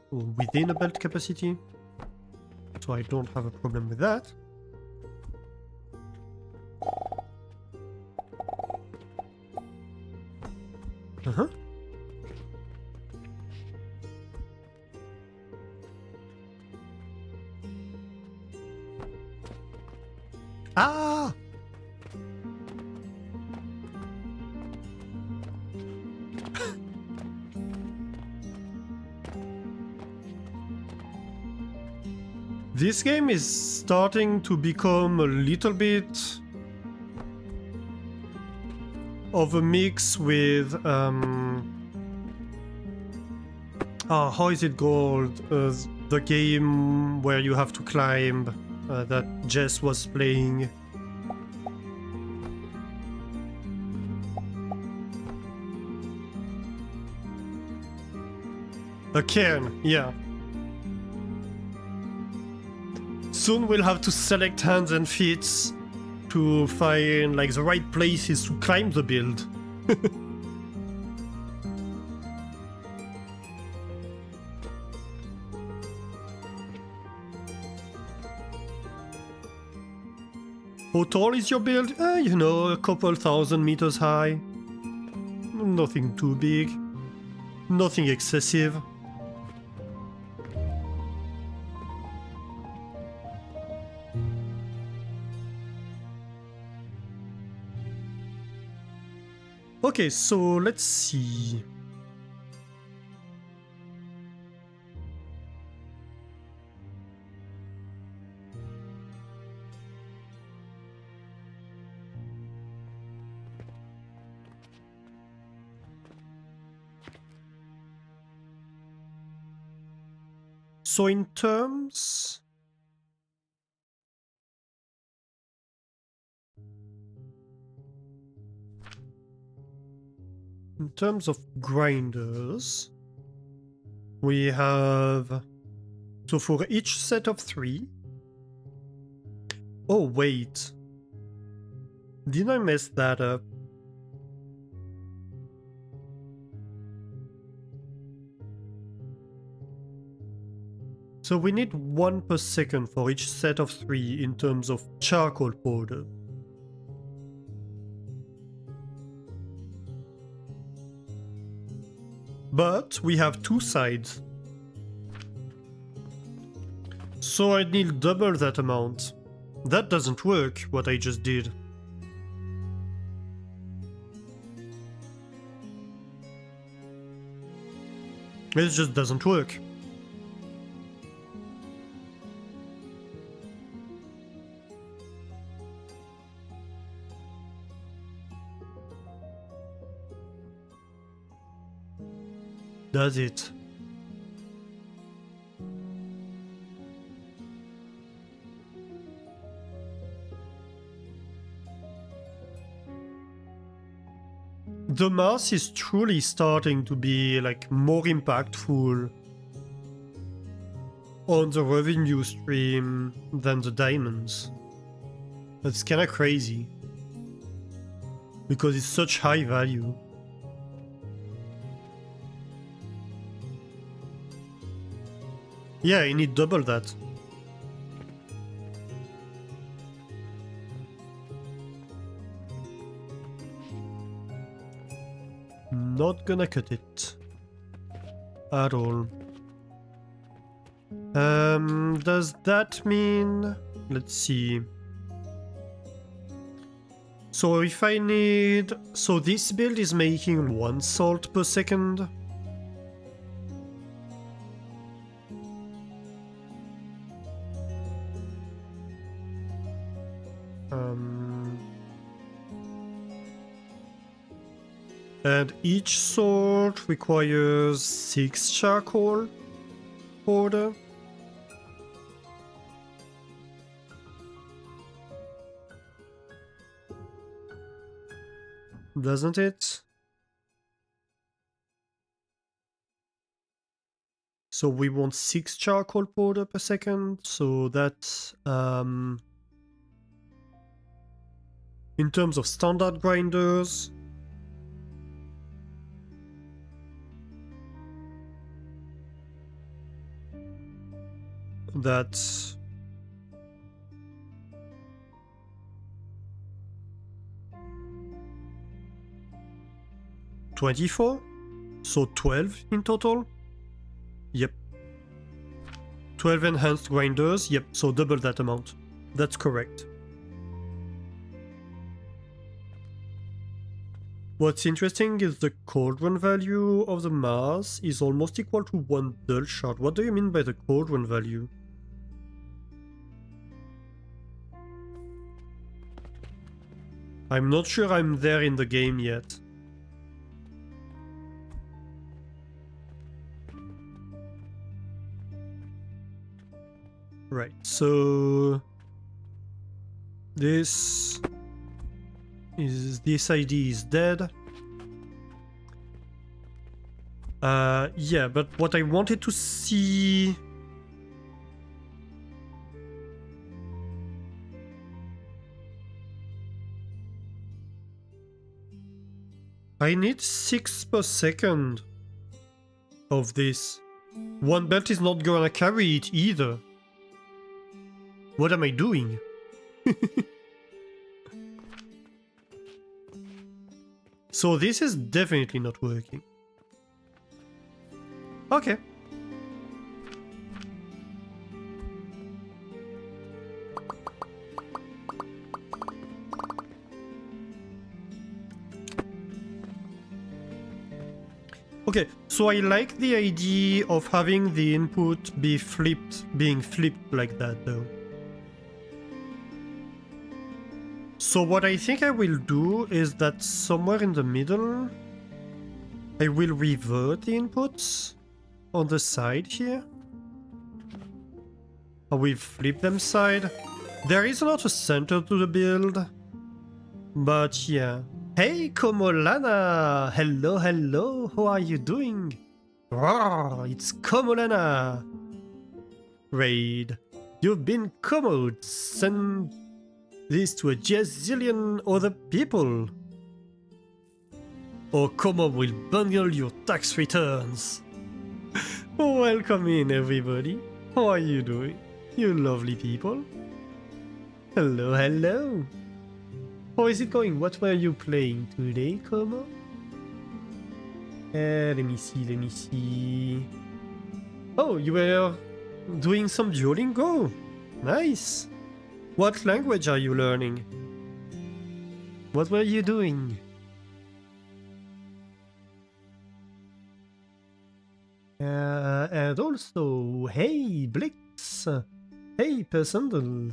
or within a belt capacity, so I don't have a problem with that. Uh-huh. Ah! This game is starting to become a little bit of a mix with how is it called? The game where you have to climb that Jess was playing. A cairn, yeah. Soon we'll have to select hands and feet to find like the right places to climb the build. How tall is your build? You know, a couple 1,000 meters high. Nothing too big. Nothing excessive. Okay, so let's see. So in terms... In terms of grinders, we have... So for each set of 3... Oh wait. Did I mess that up? So we need 1 per second for each set of 3 in terms of charcoal powder. But we have 2 sides. So I need double that amount. That doesn't work, what I just did. It just doesn't work. Does it? The mass is truly starting to be like more impactful on the revenue stream than the diamonds. That's kinda crazy. Because it's such high value. Yeah, I need double that. Not gonna cut it. At all. Does that mean... Let's see. So if I need... So this build is making 1 salt per second. And each sort requires 6 charcoal powder. Doesn't it? So we want 6 charcoal powder per second, so that's in terms of standard grinders, that's 24, so 12 in total. Yep. 12 enhanced grinders, yep, so double that amount. That's correct. What's interesting is the cauldron value of the Mars is almost equal to 1 dull shard. What do you mean by the cauldron value? I'm not sure I'm there in the game yet. Right, so this ID is dead. Yeah, but what I wanted to see... I need 6 per second of this. One belt is not gonna carry it either. What am I doing? So this is definitely not working. Okay. Okay, so I like the idea of having the input being flipped like that though. So what I think I will do is that somewhere in the middle, I will revert the inputs on the side here. I will flip them side. There is not a center to the build, but yeah. Hey Komolana! Hello, hello, how are you doing? Roar, it's Komolana! Raid, you've been Komoed, send this to a gazillion other people. Or Como will bundle your tax returns. Welcome in everybody. How are you doing? You lovely people. Hello, hello. How is it going? What were you playing today, Como? Let me see. Oh, you were doing some Duolingo. Nice. What language are you learning? What were you doing? And also, hey Blix, hey Persandal,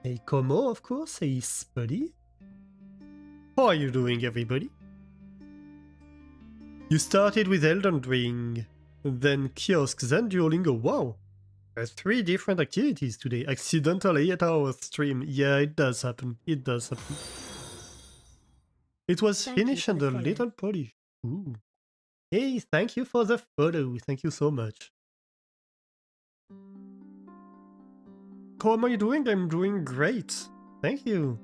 hey Como of course, hey Spuddy. How are you doing everybody? You started with Elden Ring, then Kiosks, then Duolingo, wow. 3 different activities today. Accidental 8-hour stream. Yeah, it does happen. It does happen. It was finished and a little polish. Ooh. Hey, thank you for the photo. Thank you so much. How am I doing? I'm doing great. Thank you.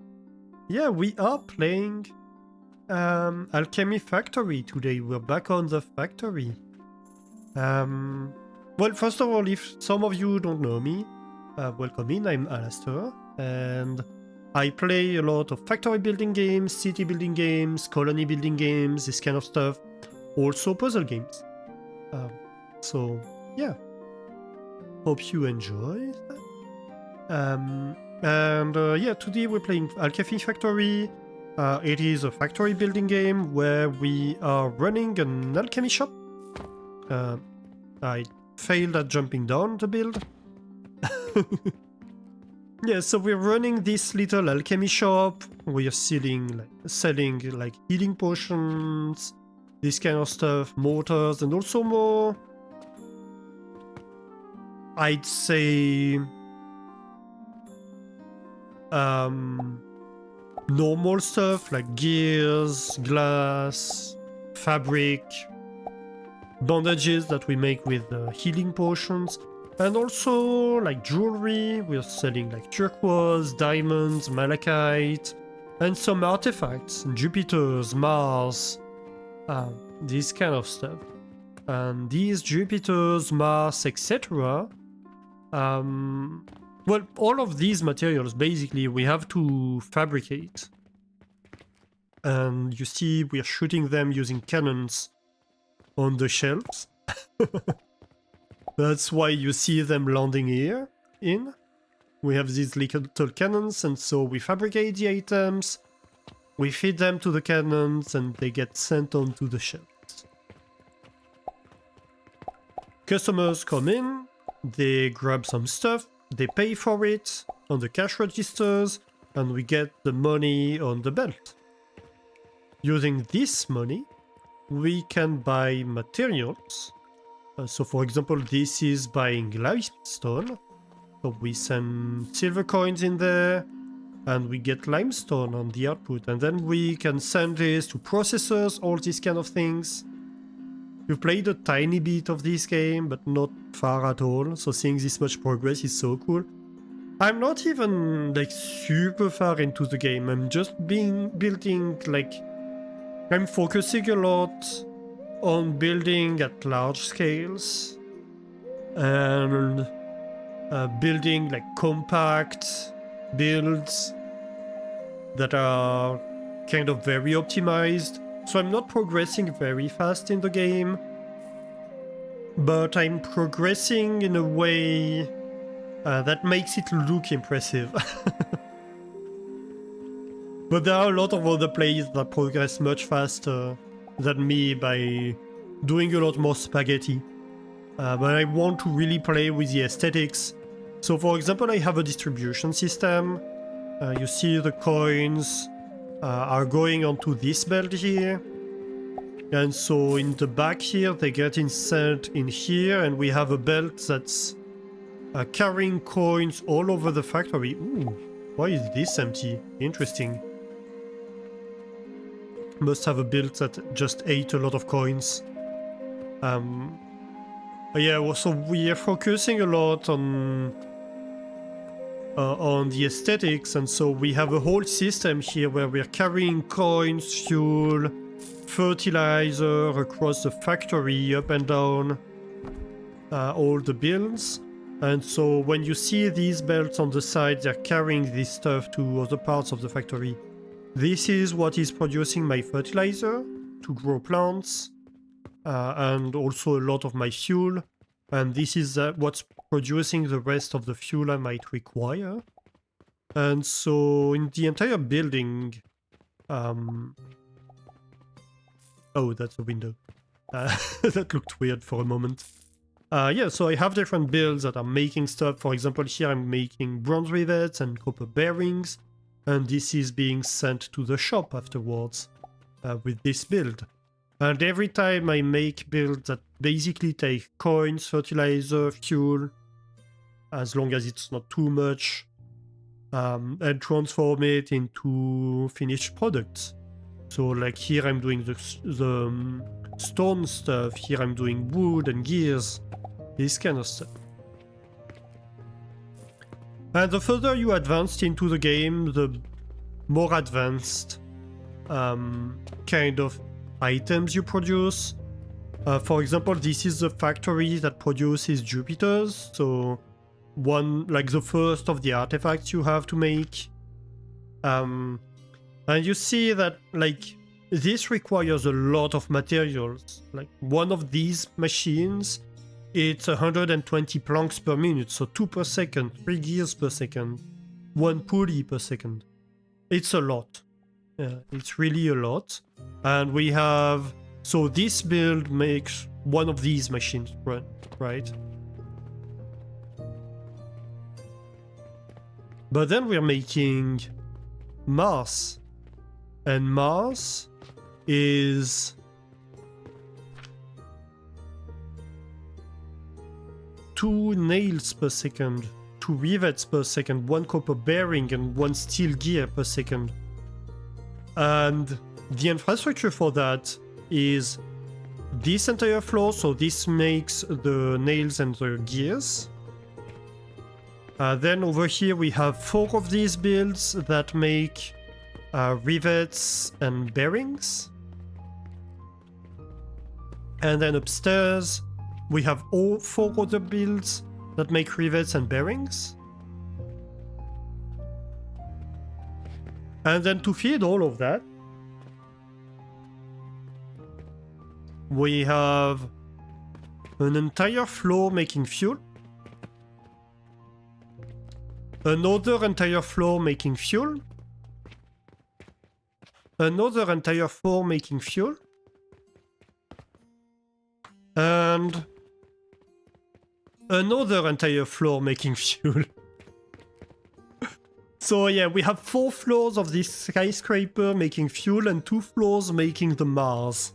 Yeah, we are playing Alchemy Factory today. We're back on the factory. Well, first of all, if some of you don't know me, welcome in, I'm Alastair, and I play a lot of factory building games, city building games, colony building games, this kind of stuff, also puzzle games. So, yeah, hope you enjoy that. Yeah, today we're playing Alchemy Factory. It is a factory building game where we are running an alchemy shop. I failed at jumping down the build. Yeah, so we're running this little alchemy shop. We are selling like healing potions, this kind of stuff, mortars, and also more, I'd say, normal stuff like gears, glass, fabric, bandages that we make with healing potions, and also like jewelry. We're selling like turquoise, diamonds, malachite, and some artifacts, Jupiter's, Mars, this kind of stuff. And these Jupiters, Mars, etc. Well, all of these materials basically we have to fabricate. And you see we're shooting them using cannons on the shelves. That's why you see them landing here in. We have these little cannons, and so we fabricate the items, we feed them to the cannons, and they get sent onto the shelves. Customers come in, they grab some stuff, they pay for it on the cash registers, and we get the money on the belt. Using this money, we can buy materials. So for example, this is buying limestone. So we send silver coins in there, and we get limestone on the output. And then we can send this to processors, all these kind of things. We've played a tiny bit of this game, but not far at all. So seeing this much progress is so cool. I'm not even like super far into the game. I'm just building like... I'm focusing a lot on building at large scales and building like compact builds that are kind of very optimized. So I'm not progressing very fast in the game, but I'm progressing in a way that makes it look impressive. But there are a lot of other players that progress much faster than me by doing a lot more spaghetti. But I want to really play with the aesthetics. So for example, I have a distribution system. You see the coins are going onto this belt here. And so in the back here, they get inserted in here, and we have a belt that's carrying coins all over the factory. Ooh, why is this empty? Interesting. Must have a build that just ate a lot of coins. Yeah, so we are focusing a lot on the aesthetics, and so we have a whole system here where we're carrying coins, fuel, fertilizer across the factory, up and down all the builds. And so when you see these belts on the side, they're carrying this stuff to other parts of the factory. This is what is producing my fertilizer to grow plants, and also a lot of my fuel. And this is what's producing the rest of the fuel I might require. And so in the entire building... Oh, that's a window. That looked weird for a moment. Yeah, so I have different builds that are making stuff. For example, here I'm making bronze rivets and copper bearings. And this is being sent to the shop afterwards with this build. And every time I make builds that basically take coins, fertilizer, fuel, as long as it's not too much, and transform it into finished products. So like here I'm doing the stone stuff, here I'm doing wood and gears, this kind of stuff. And the further you advanced into the game, the more advanced kind of items you produce. For example, this is the factory that produces Jupiters, so one, like the first of the artifacts you have to make. And you see that like this requires a lot of materials. Like one of these machines, it's 120 planks per minute, so 2 per second, 3 gears per second, 1 pulley per second. It's a lot. Yeah, it's really a lot. And we have... So this build makes one of these machines run, right? But then we're making Mars. And Mars is 2 nails per second, 2 rivets per second, 1 copper bearing, and 1 steel gear per second. And the infrastructure for that is this entire floor, so this makes the nails and the gears. Then over here we have 4 of these builds that make rivets and bearings. And then upstairs we have all 4 other builds that make rivets and bearings. And then to feed all of that, we have an entire floor making fuel, another entire floor making fuel, another entire floor making fuel, and another entire floor making fuel. So yeah, we have 4 floors of this skyscraper making fuel and 2 floors making the Mars.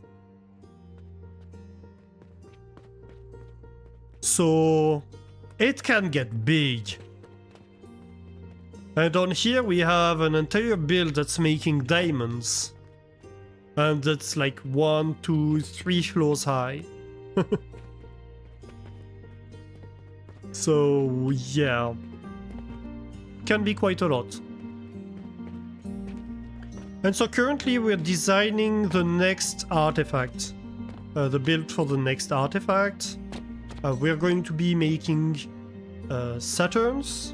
So it can get big. And on here we have an entire build that's making diamonds. And that's like 1, 2, 3 floors high. So yeah, can be quite a lot. And so currently we're designing the next artifact, the build for the next artifact. We're going to be making Saturns.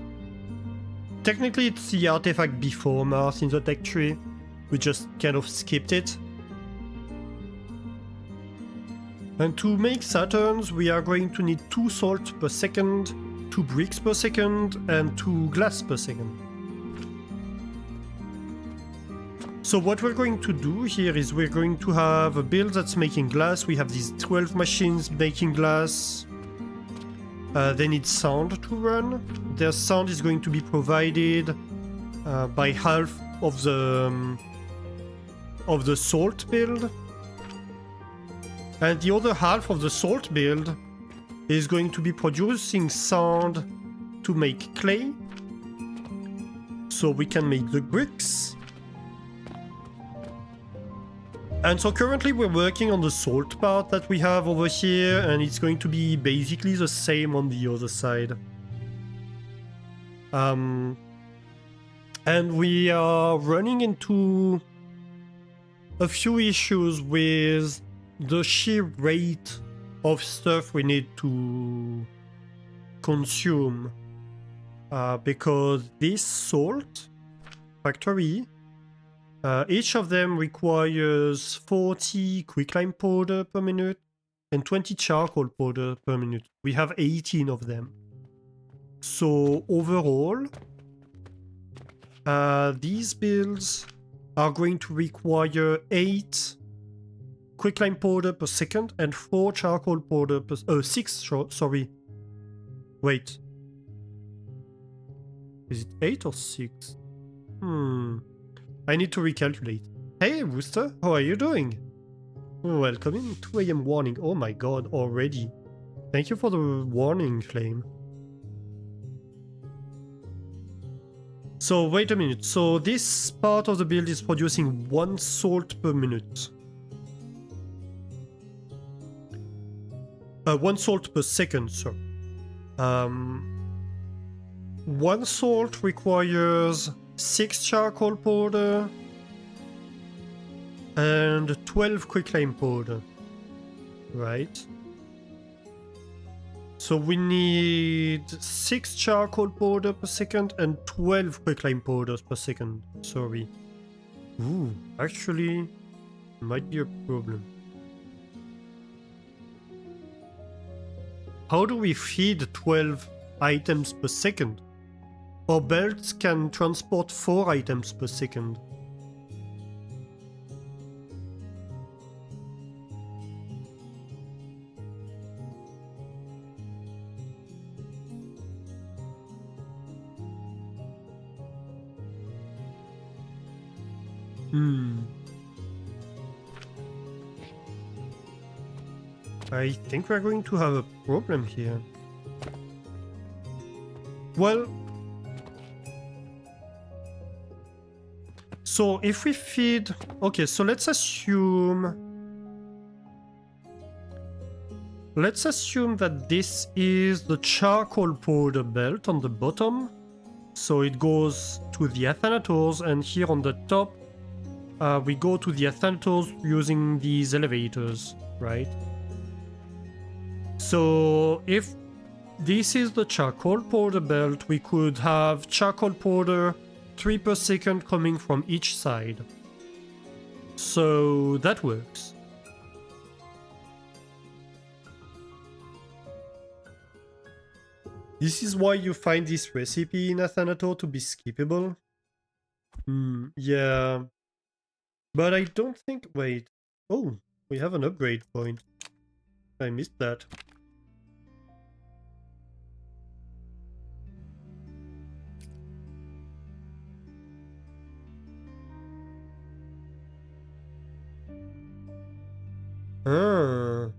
Technically it's the artifact before Mars in the tech tree, we just kind of skipped it. And to make Saturns, we are going to need 2 salt per second, 2 bricks per second, and 2 glass per second. So what we're going to do here is we're going to have a build that's making glass. We have these 12 machines making glass. They need sound to run. Their sound is going to be provided by half of the salt build. And the other half of the salt build is going to be producing sound to make clay, so we can make the bricks. And so currently we're working on the salt part that we have over here, and it's going to be basically the same on the other side. And we are running into a few issues with the sheer rate of stuff we need to consume, because this salt factory, each of them requires 40 quicklime powder per minute and 20 charcoal powder per minute. We have 18 of them. So overall, these builds are going to require 8 quicklime powder per second and 4 charcoal powder per 6, sorry. Wait. Is it 8 or 6? I need to recalculate. Hey Rooster, how are you doing? Welcome in 2 AM warning. Oh my god, already. Thank you for the warning, Flame. So wait a minute. So this part of the build is producing 1 salt per minute. 1 salt per second, sorry. 1 salt requires 6 charcoal powder and 12 quicklime powder, right? So we need 6 charcoal powder per second and 12 quicklime powders per second, sorry. Ooh, actually, might be a problem. How do we feed 12 items per second? Our belts can transport 4 items per second. I think we're going to have a problem here. Well, so if we feed... Okay, so let's assume that this is the charcoal powder belt on the bottom. So it goes to the Athanators, and here on the top, we go to the Athanators using these elevators, right? So if this is the charcoal powder belt, we could have charcoal powder 3 per second coming from each side. So that works. This is why you find this recipe in Athanator to be skippable. Yeah. But I don't think... Wait. Oh, we have an upgrade point. I missed that. Ah,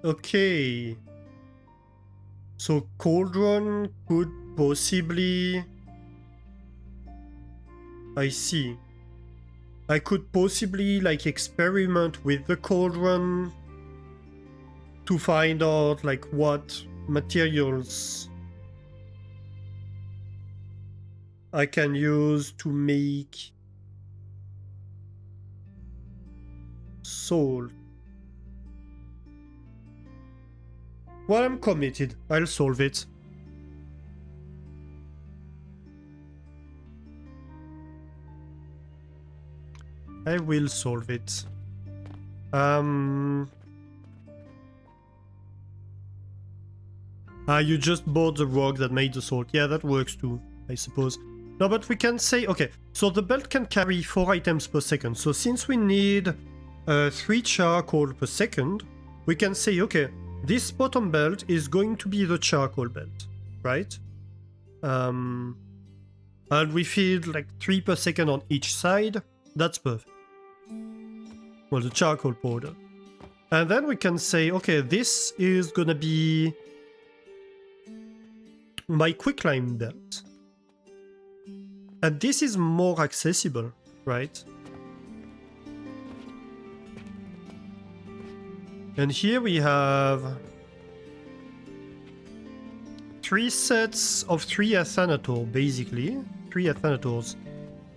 okay. So Cauldron could possibly... I see. I could possibly like experiment with the Cauldron to find out like what materials I can use to make salt. Well, I'm committed. I'll solve it. I will solve it. You just bought the rock that made the salt. Yeah, that works too, I suppose. No, but we can say... Okay, so the belt can carry 4 items per second. So since we need 3 charcoal per second, we can say, okay, this bottom belt is going to be the charcoal belt, right? And we feed like 3 per second on each side. That's perfect. Well, the charcoal powder. And then we can say, okay, this is gonna be my quicklime belt. And this is more accessible, right? And here we have 3 sets of 3 Athanator, basically. 3 Athanators.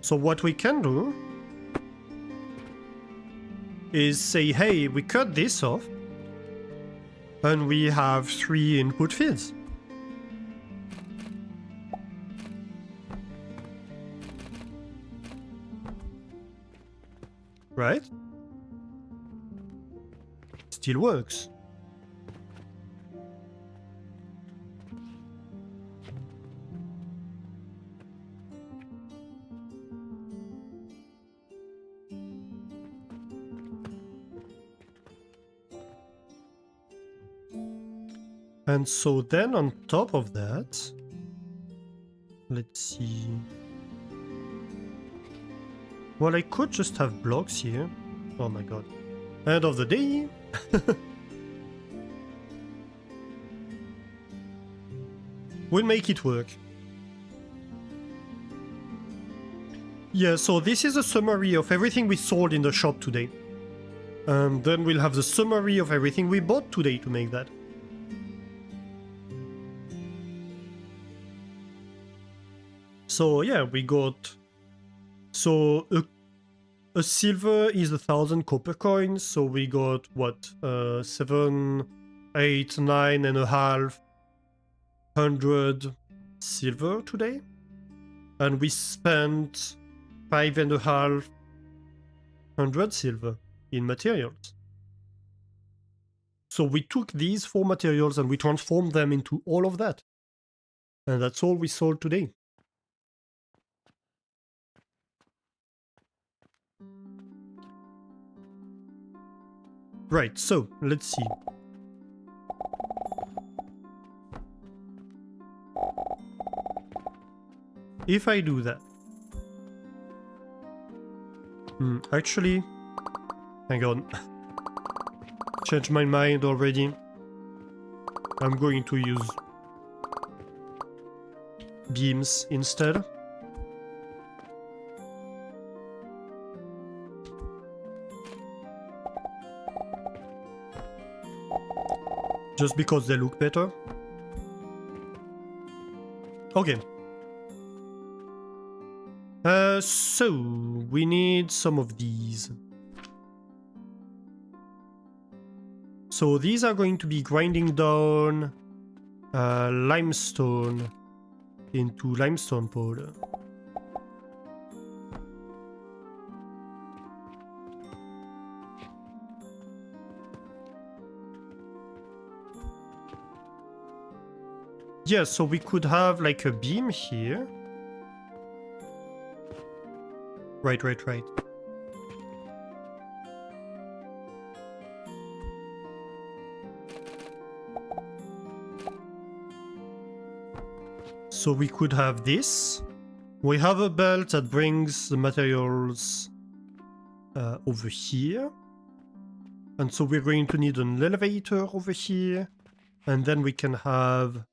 So what we can do is say, hey, we cut this off, and we have 3 input feeds. Right? Still works. And so then on top of that, let's see. Well, I could just have blocks here. Oh my god. End of the day. We'll make it work. Yeah, so this is a summary of everything we sold in the shop today. And then we'll have the summary of everything we bought today to make that. So yeah, we got... So a silver is 1,000 copper coins, so we got what? 7, 8, 9.5 hundred silver today. And we spent 5.5 silver in materials. So we took these 4 materials and we transformed them into all of that. And that's all we sold today. Right, so let's see. If I do that, Actually, hang on. Changed my mind already. I'm going to use beams instead. Just because they look better. Okay. So we need some of these. So these are going to be grinding down limestone into limestone powder. Yeah, so we could have like a beam here. Right. So we could have this. We have a belt that brings the materials over here. And so we're going to need an elevator over here. And then we can have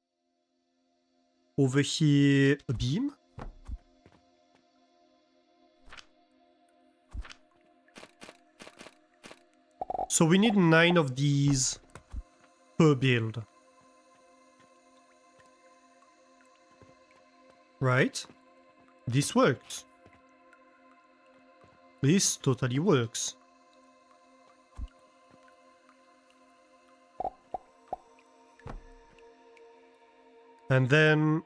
over here a beam. So we need 9 of these per build. Right? This works. This totally works. And then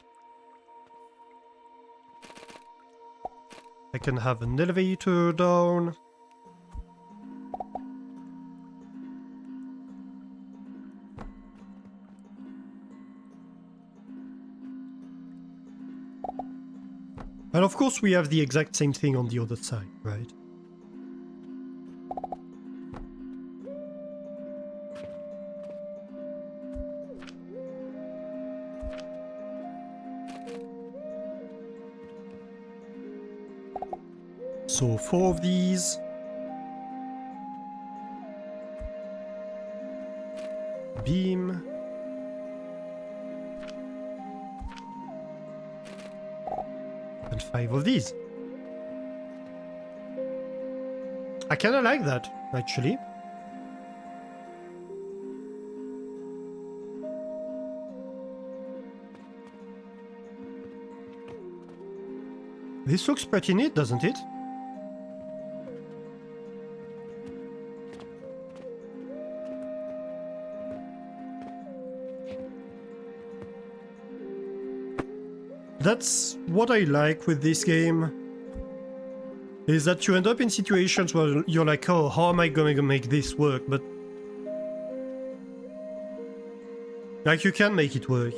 I can have an elevator down. And of course we have the exact same thing on the other side, right? So 4 of these. Beam. And 5 of these. I kinda like that, actually. This looks pretty neat, doesn't it? That's what I like with this game, is that you end up in situations where you're like, oh, how am I going to make this work? But like, you can make it work.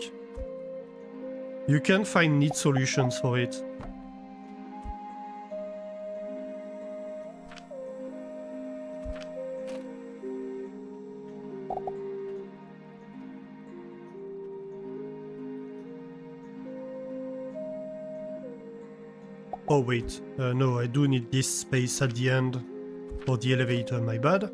You can find neat solutions for it. Oh wait, no, I do need this space at the end for the elevator, my bad.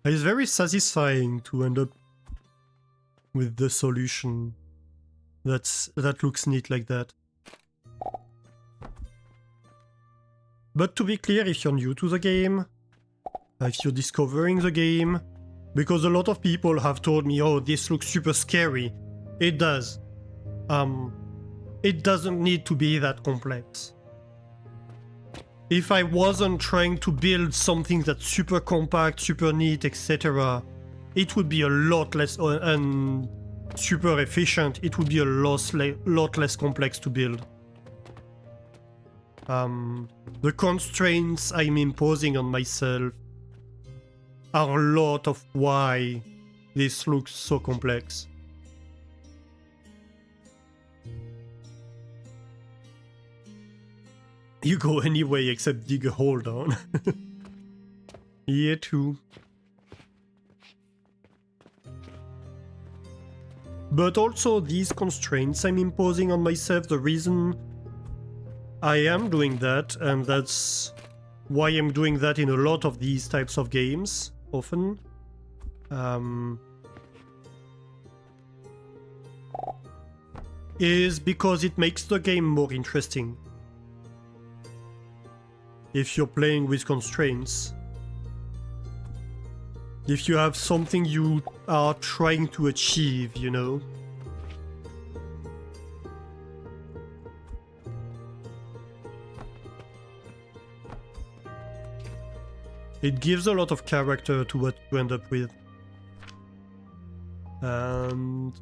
It's very satisfying to end up with the solution that looks neat like that. But to be clear, if you're new to the game, if you're discovering the game, because a lot of people have told me, oh, this looks super scary. It does. It doesn't need to be that complex. If I wasn't trying to build something that's super compact, super neat, etc., it would be a lot less and super efficient. It would be a lot less complex to build. The constraints I'm imposing on myself are a lot of why this looks so complex. You go anyway except dig a hole down. Here too. But also these constraints I'm imposing on myself, the reason I am doing that, and that's why I'm doing that in a lot of these types of games, often. Is because it makes the game more interesting. If you're playing with constraints. If you have something you are trying to achieve, you know? It gives a lot of character to what you end up with. And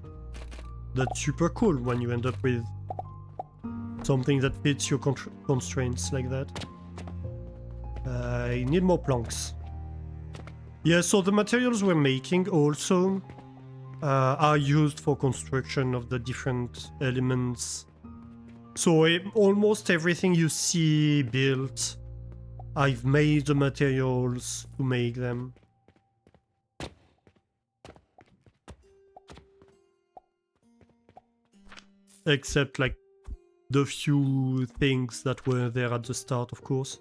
that's super cool when you end up with something that fits your constraints like that. I need more planks. Yeah, so the materials we're making also are used for construction of the different elements. So almost everything you see built, I've made the materials to make them. Except like the few things that were there at the start, of course.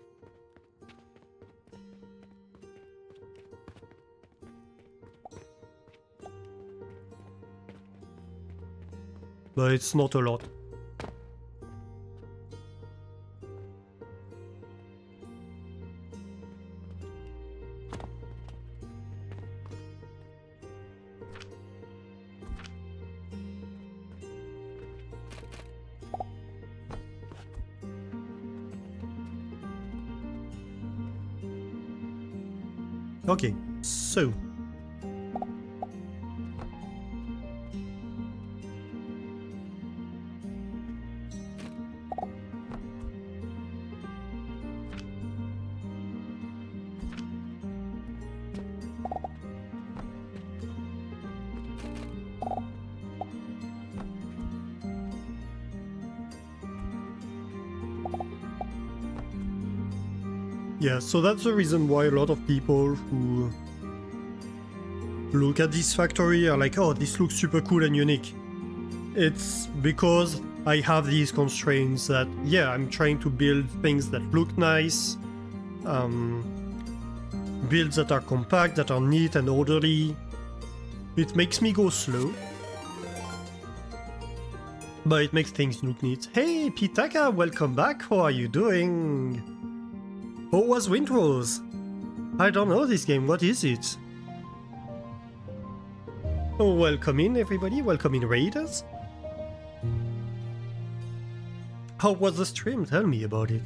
But it's not a lot. Okay, so yeah, so that's the reason why a lot of people who look at this factory are like, oh, this looks super cool and unique. It's because I have these constraints that, yeah, I'm trying to build things that look nice, builds that are compact, that are neat and orderly. It makes me go slow, but it makes things look neat. Hey, Pitaka, welcome back. How are you doing? How was Windrose? I don't know this game. What is it? Oh, welcome in, everybody. Welcome in, Raiders. How was the stream? Tell me about it.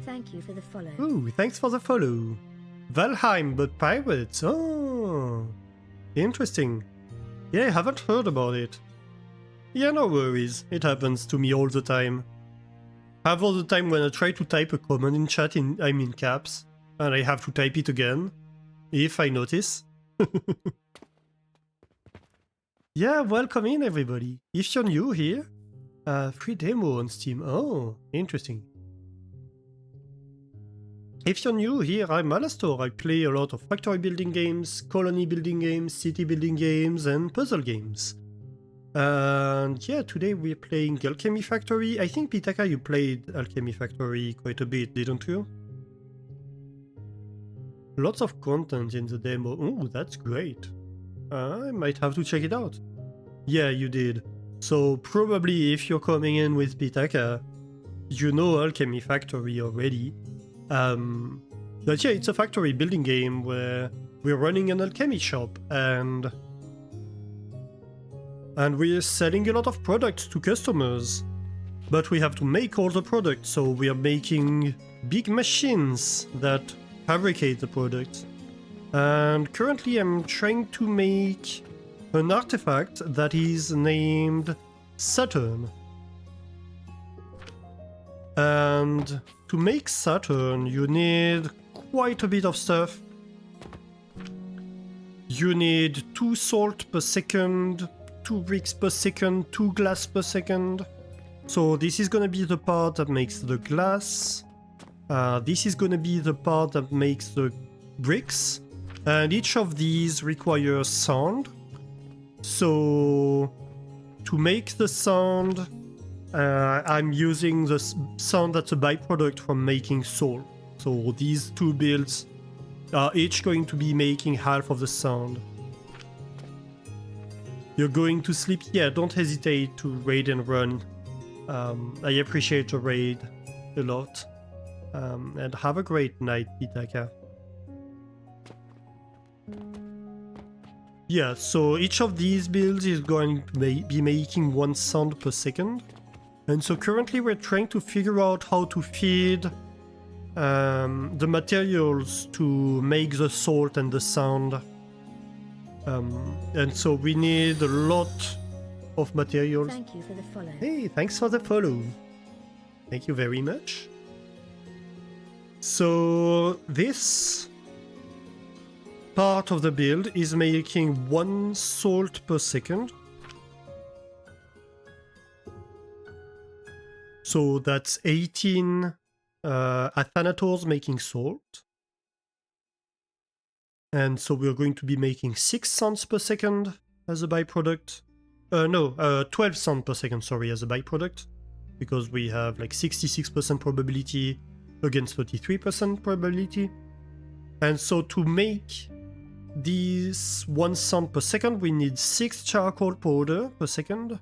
Thank you for the follow. Ooh, thanks for the follow. Valheim, but pirates. Oh, interesting. Yeah, I haven't heard about it. Yeah, no worries. It happens to me all the time. Half of the time when I try to type a comment in chat, I'm in caps, and I have to type it again, if I notice. Yeah, welcome in everybody. If you're new here, free demo on Steam. Oh, interesting. If you're new here, I'm Alastor. I play a lot of factory building games, colony building games, city building games, and puzzle games. And yeah, today we're playing Alchemy Factory. I think, Pitaka, you played Alchemy Factory quite a bit, didn't you? Lots of content in the demo. Oh, that's great. I might have to check it out. Yeah, you did. So probably if you're coming in with Pitaka, you know Alchemy Factory already. But yeah, it's a factory building game where we're running an alchemy shop and we're selling a lot of products to customers. But we have to make all the products, so we are making big machines that fabricate the products. And currently I'm trying to make an artifact that is named Saturn. And to make Saturn, you need quite a bit of stuff. You need 2 salt per second, 2 bricks per second, 2 glass per second. So this is gonna be the part that makes the glass. This is gonna be the part that makes the bricks. And each of these requires sand. So to make the sand, I'm using the sand that's a byproduct from making salt. So these 2 builds are each going to be making half of the sand. You're going to sleep? Yeah, don't hesitate to raid and run. I appreciate the raid a lot. And have a great night, Pitaka. Yeah, so each of these builds is going to be making 1 sand per second. And so currently we're trying to figure out how to feed the materials to make the salt and the sand. And so we need a lot of materials. Thank you for the follow. Hey, thanks for the follow. Thank you very much. So this part of the build is making 1 salt per second. So that's 18 Athanators making salt. And so we're going to be making 6 sands per second as a byproduct. 12 sands per second, sorry, as a byproduct. Because we have like 66% probability against 33% probability. And so to make this 1 sand per second, we need 6 charcoal powder per second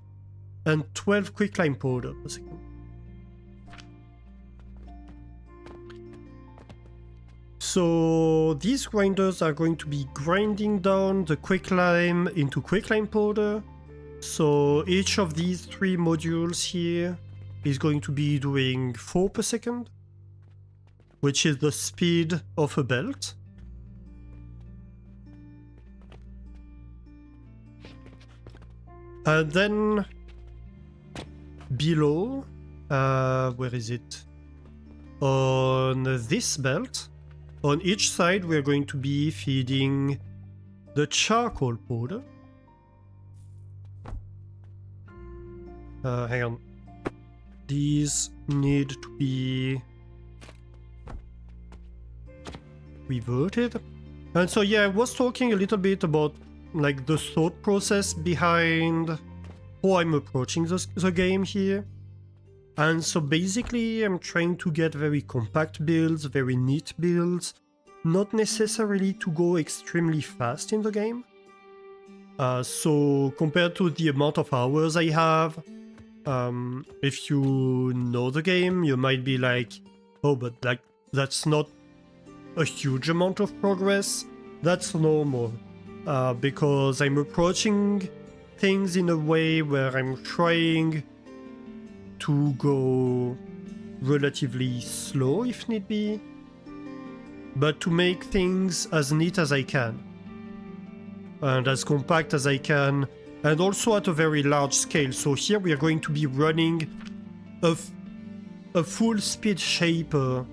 and 12 quicklime powder per second. So these grinders are going to be grinding down the quicklime into quicklime powder. So each of these 3 modules here is going to be doing 4 per second, which is the speed of a belt. And then below, where is it? On this belt, on each side we're going to be feeding the charcoal powder. Hang on. These need to be reverted. And so yeah, I was talking a little bit about like the thought process behind how I'm approaching the game here. And so basically I'm trying to get very compact builds, very neat builds, not necessarily to go extremely fast in the game. So compared to the amount of hours I have, if you know the game, you might be like, oh, but like that's not a huge amount of progress. That's normal, because I'm approaching things in a way where I'm trying to go relatively slow if need be, but to make things as neat as I can and as compact as I can, and also at a very large scale. So here we are going to be running a full speed shaper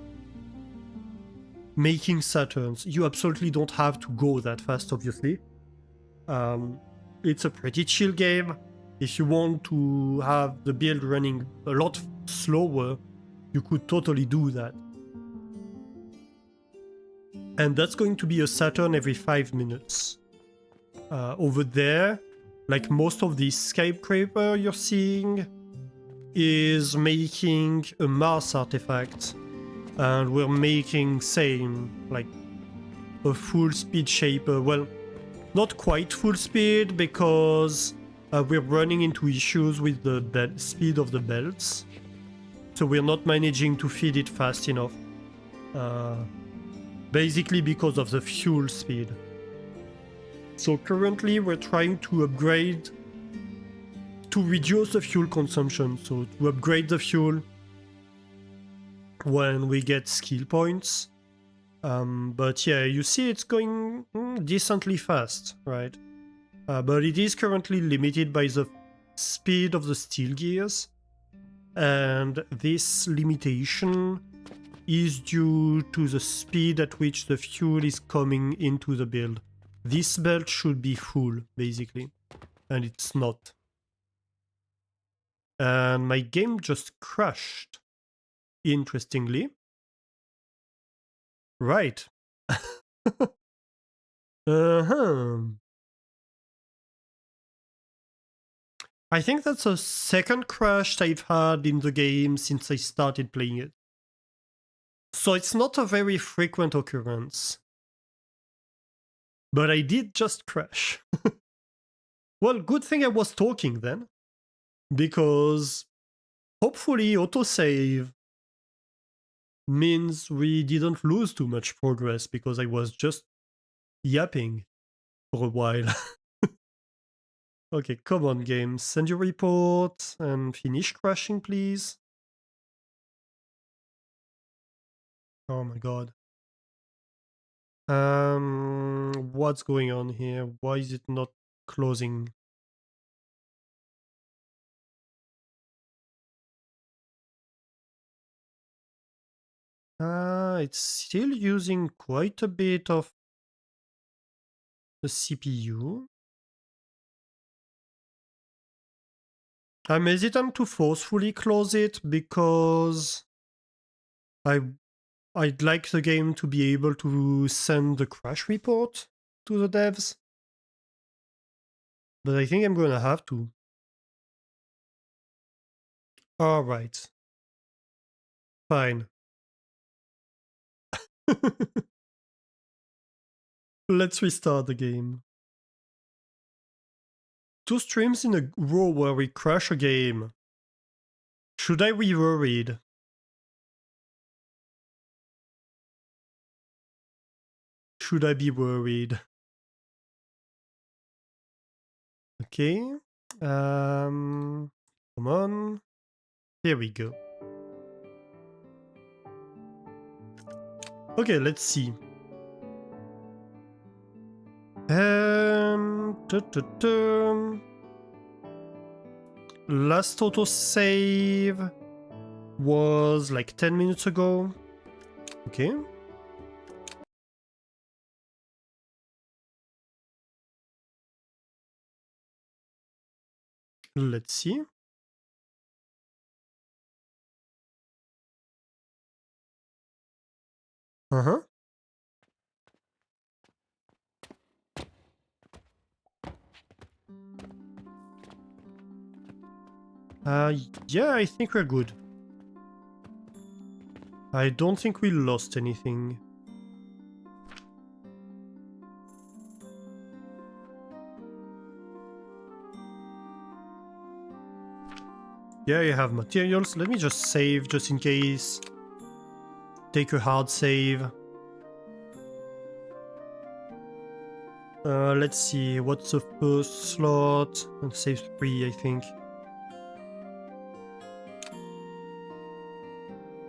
making Saturns. You absolutely don't have to go that fast, obviously. It's a pretty chill game. If you want to have the build running a lot slower, you could totally do that. And that's going to be a Saturn every 5 minutes. Over there, like most of this skyscraper you're seeing is making a Mars artifact. And we're making same, like a full speed shaper. Well, not quite full speed because we're running into issues with the speed of the belts. So we're not managing to feed it fast enough. Basically because of the fuel speed. So currently we're trying to upgrade to reduce the fuel consumption. So to upgrade the fuel when we get skill points. But yeah, you see it's going decently fast, right? But it is currently limited by the speed of the steel gears. and this limitation is due to the speed at which the fuel is coming into the build. This belt should be full, basically, and it's not. And my game just crashed, interestingly. Right. Uh-huh. I think that's the second crash I've had in the game since I started playing it. So it's not a very frequent occurrence. But I did just crash. Well, good thing I was talking then. Because hopefully autosave means we didn't lose too much progress because I was just yapping for a while. Okay, come on game, send your report and finish crashing please. Oh my god. What's going on here? Why is it not closing? It's still using quite a bit of the CPU. I'm hesitant to forcefully close it because I'd like the game to be able to send the crash report to the devs. But I think I'm gonna have to. Alright. Fine. Let's restart the game. 2 streams in a row where we crash a game. Should I be worried? Should I be worried? Okay. Come on. Here we go. Okay, let's see. Last autosave was like 10 minutes ago. Okay. Let's see. Uh-huh. Yeah, I think we're good. I don't think we lost anything. Yeah, you have materials. Let me just save just in case. Take a hard save. Let's see, what's the first slot? And save 3, I think.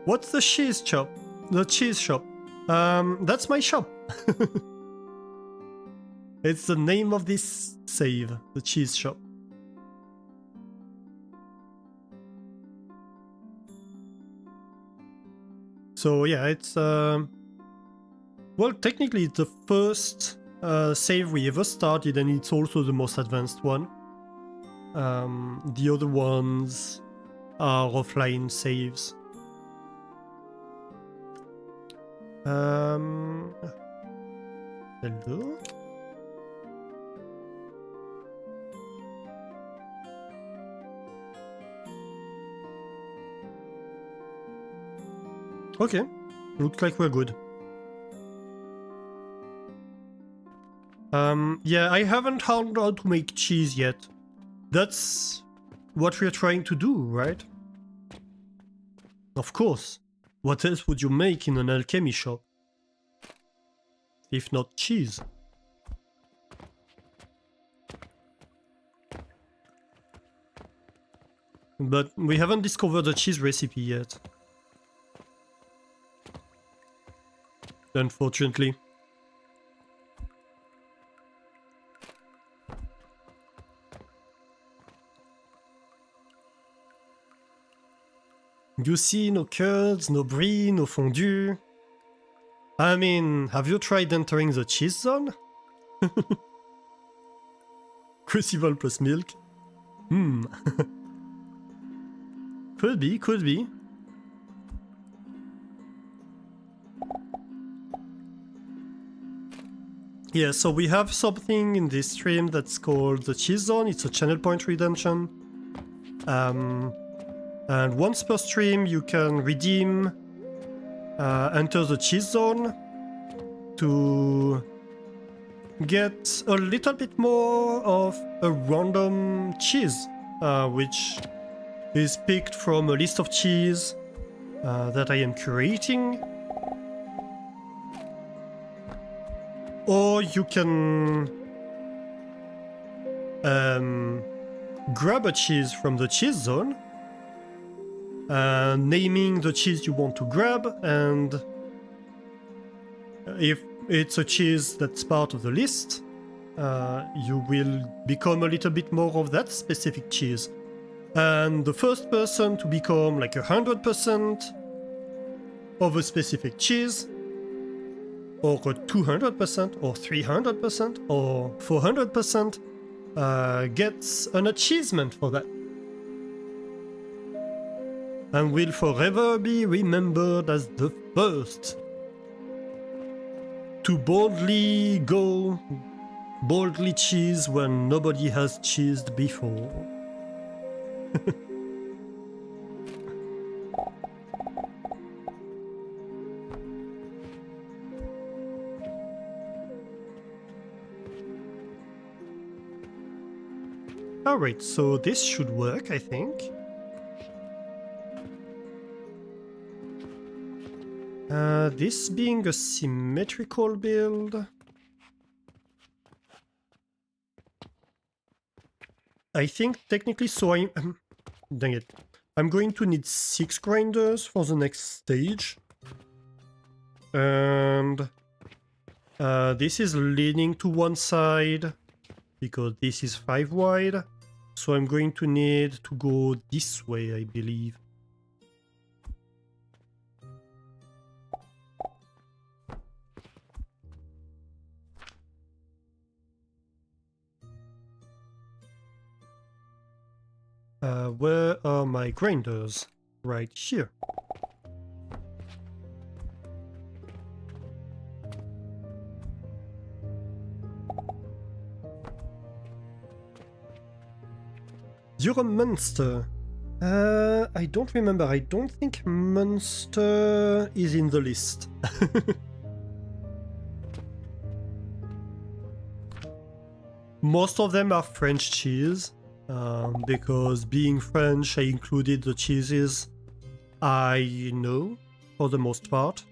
What's the cheese shop? The cheese shop. That's my shop. It's the name of this save, the cheese shop. So yeah, it's well, technically it's the first save we ever started, and it's also the most advanced one. The other ones are offline saves. Hello? Okay, looks like we're good. Yeah, I haven't found out how to make cheese yet. That's what we're trying to do, right? Of course. What else would you make in an alchemy shop? If not cheese. But we haven't discovered a cheese recipe yet. Unfortunately. You see, no curds, no brie, no fondue. I mean, have you tried entering the cheese zone? Crucible plus milk? Hmm. Could be, could be. Yeah, so we have something in this stream that's called the cheese zone. It's a channel point redemption. And once per stream you can redeem enter the cheese zone to get a little bit more of a random cheese, which is picked from a list of cheese that I am curating. Or you can grab a cheese from the cheese zone, naming the cheese you want to grab, and if it's a cheese that's part of the list, you will become a little bit more of that specific cheese. And the first person to become like 100% of a specific cheese, or 200%, or 300%, or 400%, gets an achievement for that. And will forever be remembered as the first to boldly go, boldly cheese when nobody has cheesed before. Alright, so this should work, I think. This being a symmetrical build, I think technically, so dang it. I'm going to need 6 grinders for the next stage. And this is leaning to one side because this is 5 wide. So I'm going to need to go this way, I believe. Where are my grinders? Right here. You're a monster. I don't remember. I don't think monster is in the list. Most of them are French cheese. Because being French, I included the cheeses I know, for the most part.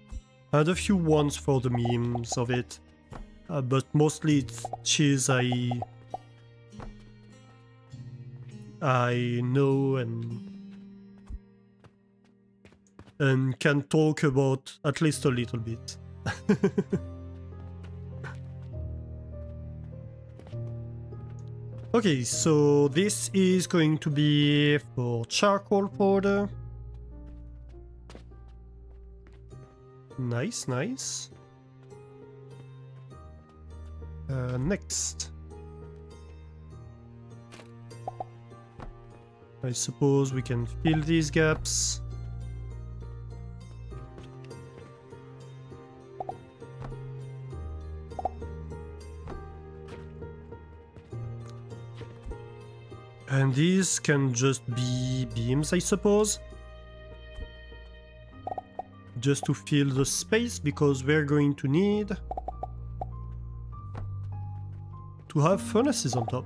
I had a few ones for the memes of it, but mostly it's cheese I know and can talk about at least a little bit. Okay, so this is going to be for charcoal powder. Nice, nice. Next. I suppose we can fill these gaps. And these can just be beams, I suppose. Just to fill the space, because we're going to need to have furnaces on top.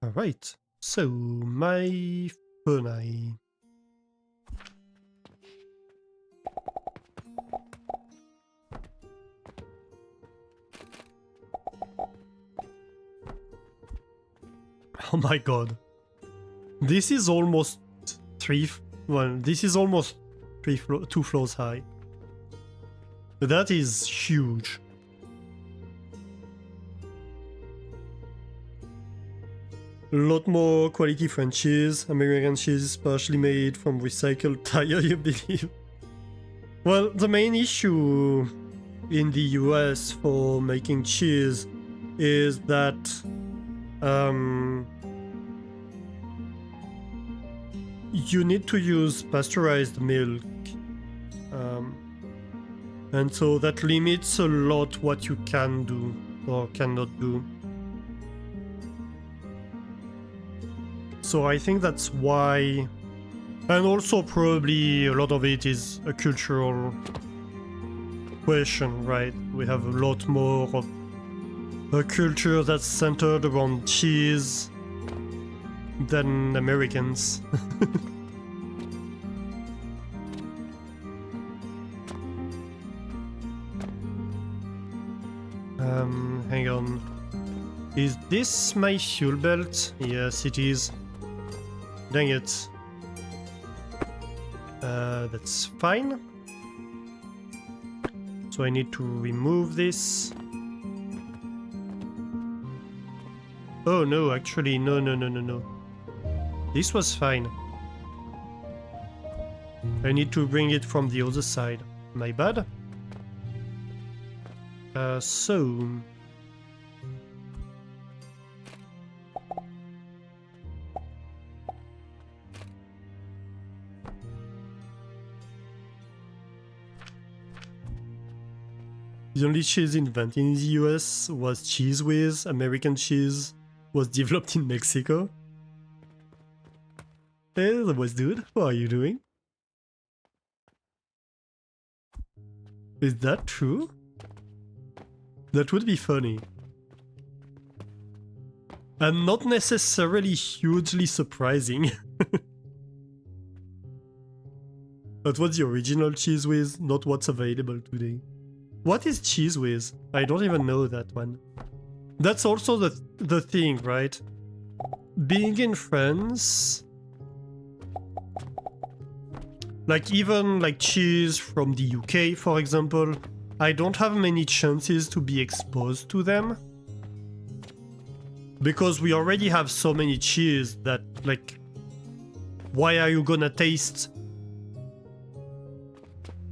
Alright, so my furnace. Oh my god. This is almost this is almost 2 floors high. That is huge. A lot more quality French cheese, American cheese partially made from recycled tire, you believe? Well, the main issue in the US for making cheese is that you need to use pasteurized milk, and so that limits a lot what you can do or cannot do. So I think that's why, and also probably a lot of it is a cultural question, right? We have a lot more of a culture that's centered around cheese than Americans. Hang on. Is this my fuel belt? Yes, it is. Dang it. That's fine. So I need to remove this. Oh no, actually, no. This was fine. I need to bring it from the other side. My bad. So... The only cheese invented in the US was Cheese Whiz. American cheese was developed in Mexico. Hey, that was dude. How are you doing? Is that true? That would be funny. And not necessarily hugely surprising. But what's the original Cheese Whiz, not what's available today. What is Cheese Whiz? I don't even know that one. That's also the thing, right? Being in France, like even like cheese from the UK, for example, I don't have many chances to be exposed to them. Because we already have so many cheese that, like, why are you gonna taste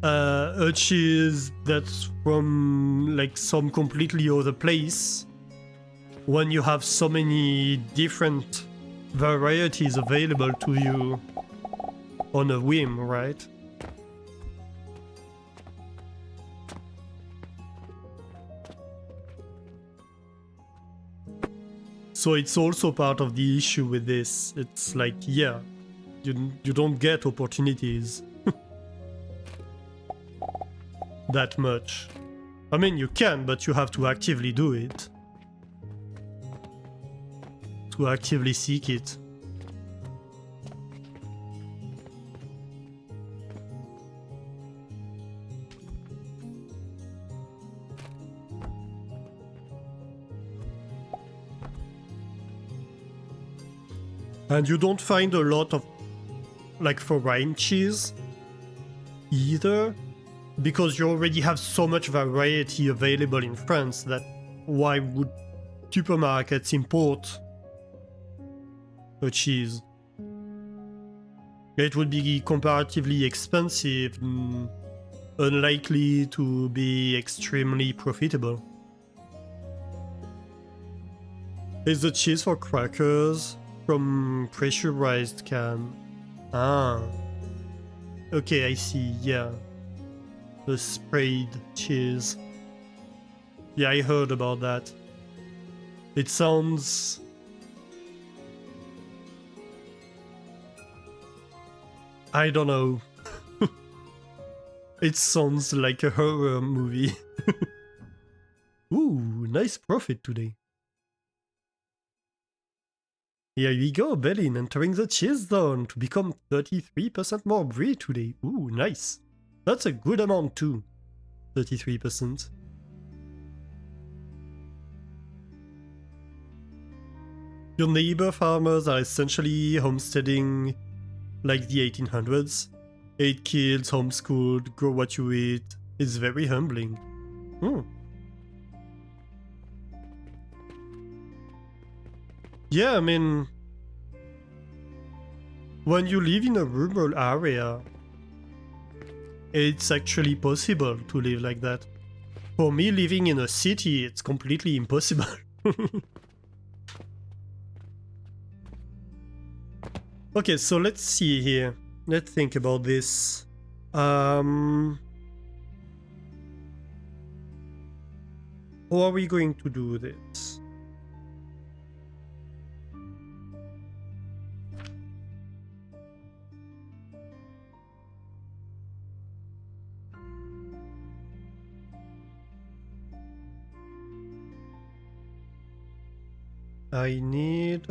a cheese that's from like some completely other place when you have so many different varieties available to you on a whim, right? So it's also part of the issue with this. It's like, yeah, you don't get opportunities that much. I mean, you can, but you have to actively do it. To actively seek it. And you don't find a lot of, like, foreign cheese either, because you already have so much variety available in France that why would supermarkets import a cheese? It would be comparatively expensive and unlikely to be extremely profitable. Is the cheese for crackers from pressurized can? Ah. Okay, I see, yeah. The sprayed cheese. Yeah, I heard about that. It sounds... I don't know. It sounds like a horror movie. Ooh, nice profit today. Here we go, Berlin entering the cheese zone to become 33% more brie today. Ooh, nice. That's a good amount too. 33%. Your neighbor farmers are essentially homesteading like the 1800s. 8 kids, homeschooled, grow what you eat. It's very humbling. Hmm. Yeah, I mean, when you live in a rural area, it's actually possible to live like that. For me, living in a city, it's completely impossible. Okay, so let's see here. Let's think about this. How are we going to do this? I need...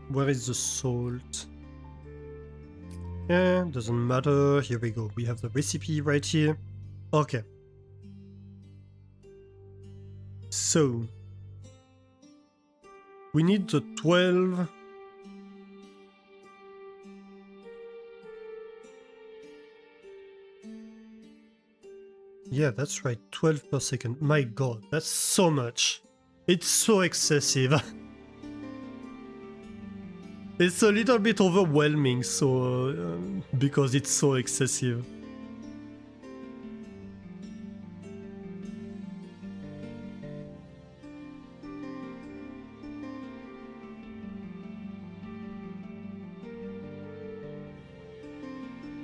Where is the salt? Yeah, doesn't matter. Here we go. We have the recipe right here. Okay. So, we need the 12. Yeah, that's right. 12 per second. My god, that's so much. It's so excessive. It's a little bit overwhelming, so because it's so excessive.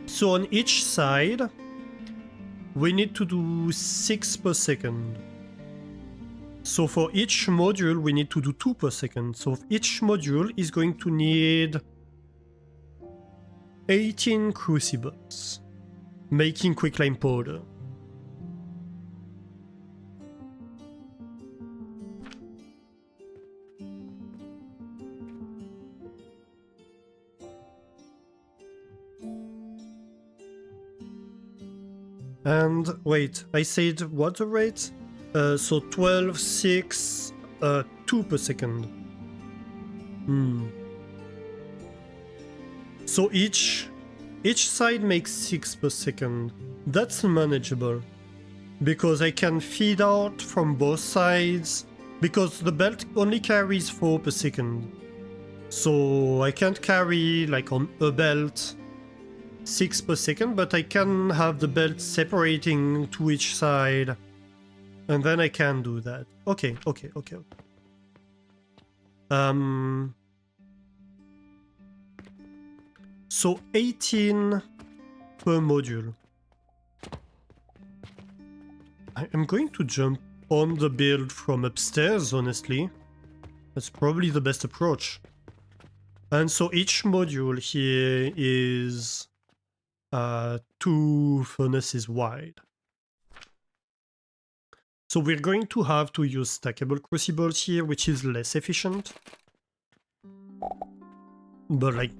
So on each side, we need to do 6 per second. So for each module, we need to do 2 per second. So each module is going to need 18 crucibles, making quicklime powder. And wait, I said what the rate? So 12, 6, 2 per second. So each side makes 6 per second. That's manageable. Because I can feed out from both sides. Because the belt only carries 4 per second. So I can't carry, like on a belt, 6 per second, but I can have the belt separating to each side. And then I can do that. Okay. So 18 per module. I am going to jump on the build from upstairs, honestly. That's probably the best approach. And so each module here is 2 furnaces wide. So we're going to have to use stackable crucibles here, which is less efficient. But like,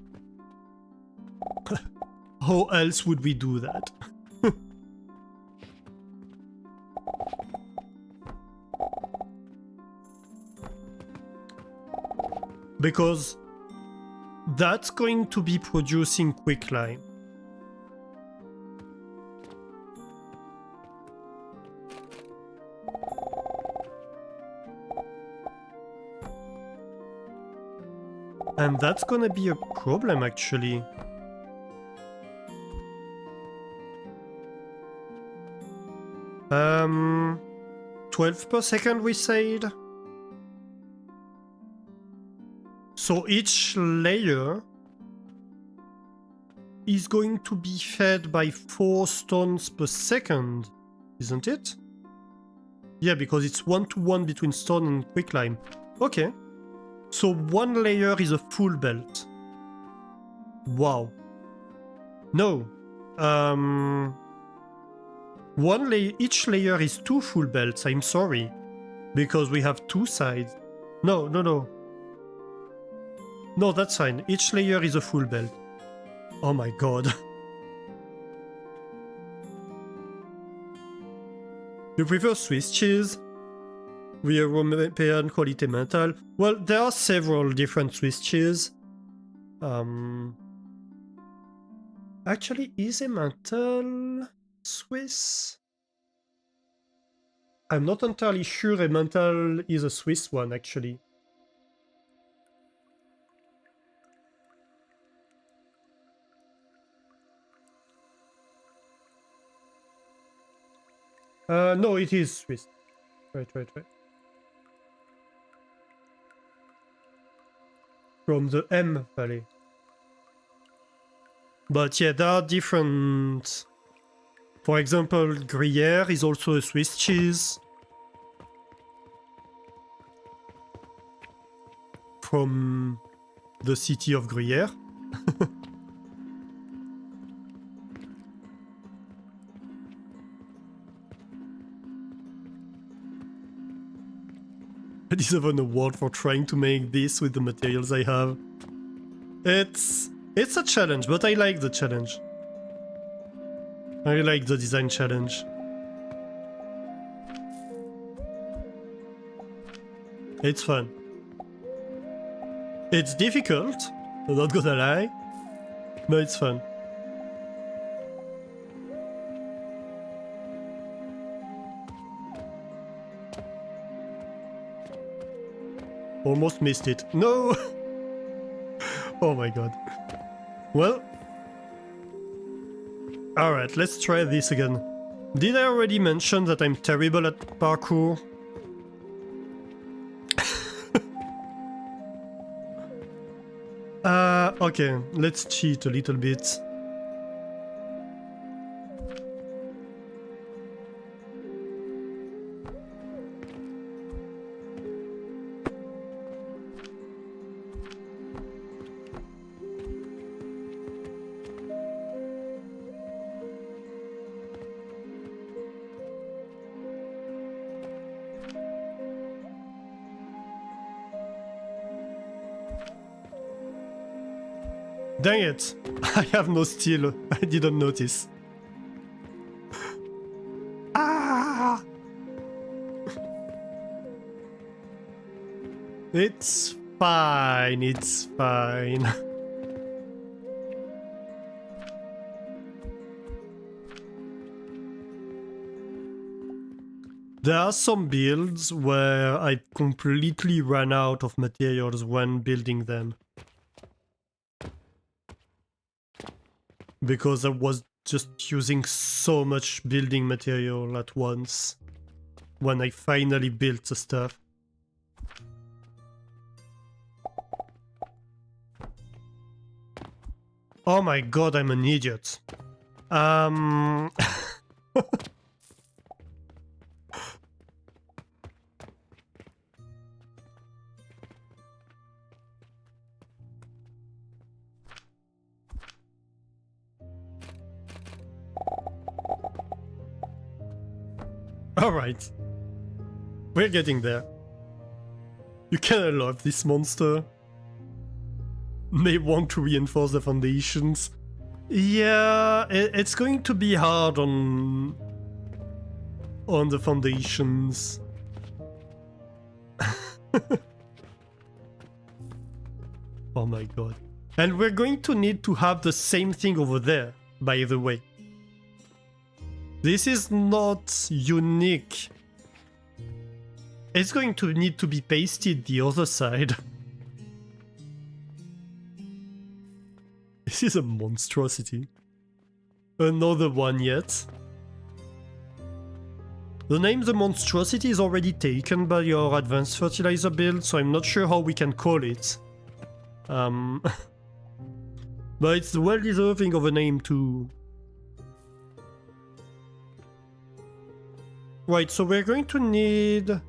how else would we do that? Because that's going to be producing quicklime. And that's gonna be a problem, actually. Um, 12 per second, we said. So each layer is going to be fed by 4 stones per second, isn't it? Yeah, because it's 1-to-1 between stone and quicklime. Okay. So 1 layer is a full belt. Wow. No. Each layer is 2 full belts, I'm sorry. Because we have 2 sides. No. No, that's fine. Each layer is a full belt. Oh my god. You prefer Swiss cheese? European quality metal. Well, there are several different switches. Actually, is a metal Swiss? I'm not entirely sure a metal is a Swiss one, actually. No, it is Swiss. Right. From the M Valley. But yeah, there are different... For example, Gruyere is also a Swiss cheese. From the city of Gruyere. I deserve an award for trying to make this with the materials I have. It's a challenge, but I like the challenge. I like the design challenge. It's fun. It's difficult, I'm not gonna lie, but it's fun. Almost missed it. No! Oh my god. Well. Alright, let's try this again. Did I already mention that I'm terrible at parkour? Okay, let's cheat a little bit. Dang it! I have no steel. I didn't notice. Ah! It's fine. It's fine. There are some builds where I completely ran out of materials when building them. Because I was just using so much building material at once when I finally built the stuff. Oh my god, I'm an idiot. Alright. We're getting there. You kinda love this monster. May want to reinforce the foundations. Yeah, it's going to be hard on the foundations. Oh my god. And we're going to need to have the same thing over there, by the way. This is not unique. It's going to need to be pasted the other side. This is a monstrosity. Another one yet. The name The Monstrosity is already taken by your advanced fertilizer build, so I'm not sure how we can call it. But it's well deserving of a name too. Right, so we're going to need to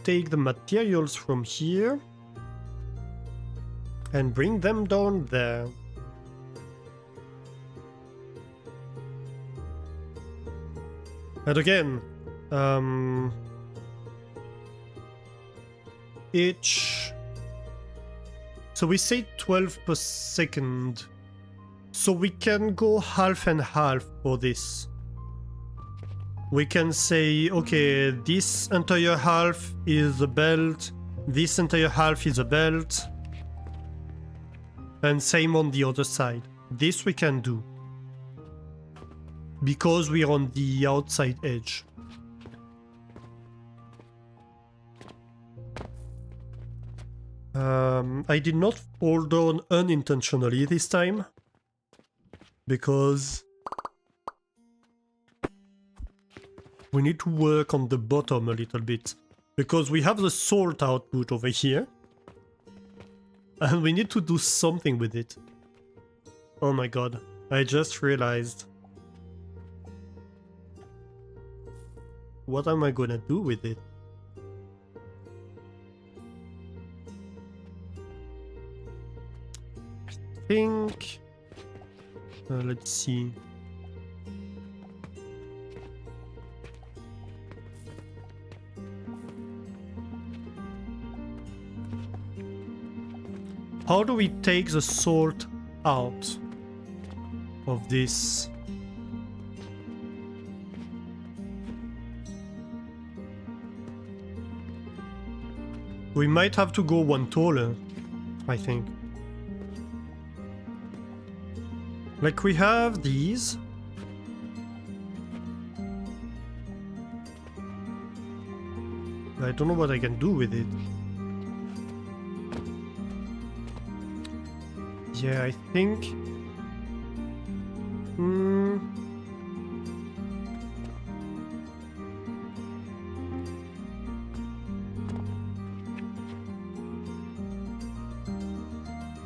take the materials from here and bring them down there. And again, each... So we say 12 per second. So we can go half and half for this. we can say, okay, this entire half is a belt, this entire half is a belt, and same on the other side. This we can do, because we're on the outside edge. I did not fall down unintentionally this time, because we need to work on the bottom a little bit, because we have the salt output over here, and we need to do something with it. Oh my god, I just realized. What am I gonna do with it? I think... let's see. How do we take the salt out of this? We might have to go one taller, I think. Like, we have these. I don't know what I can do with it. Yeah, I think...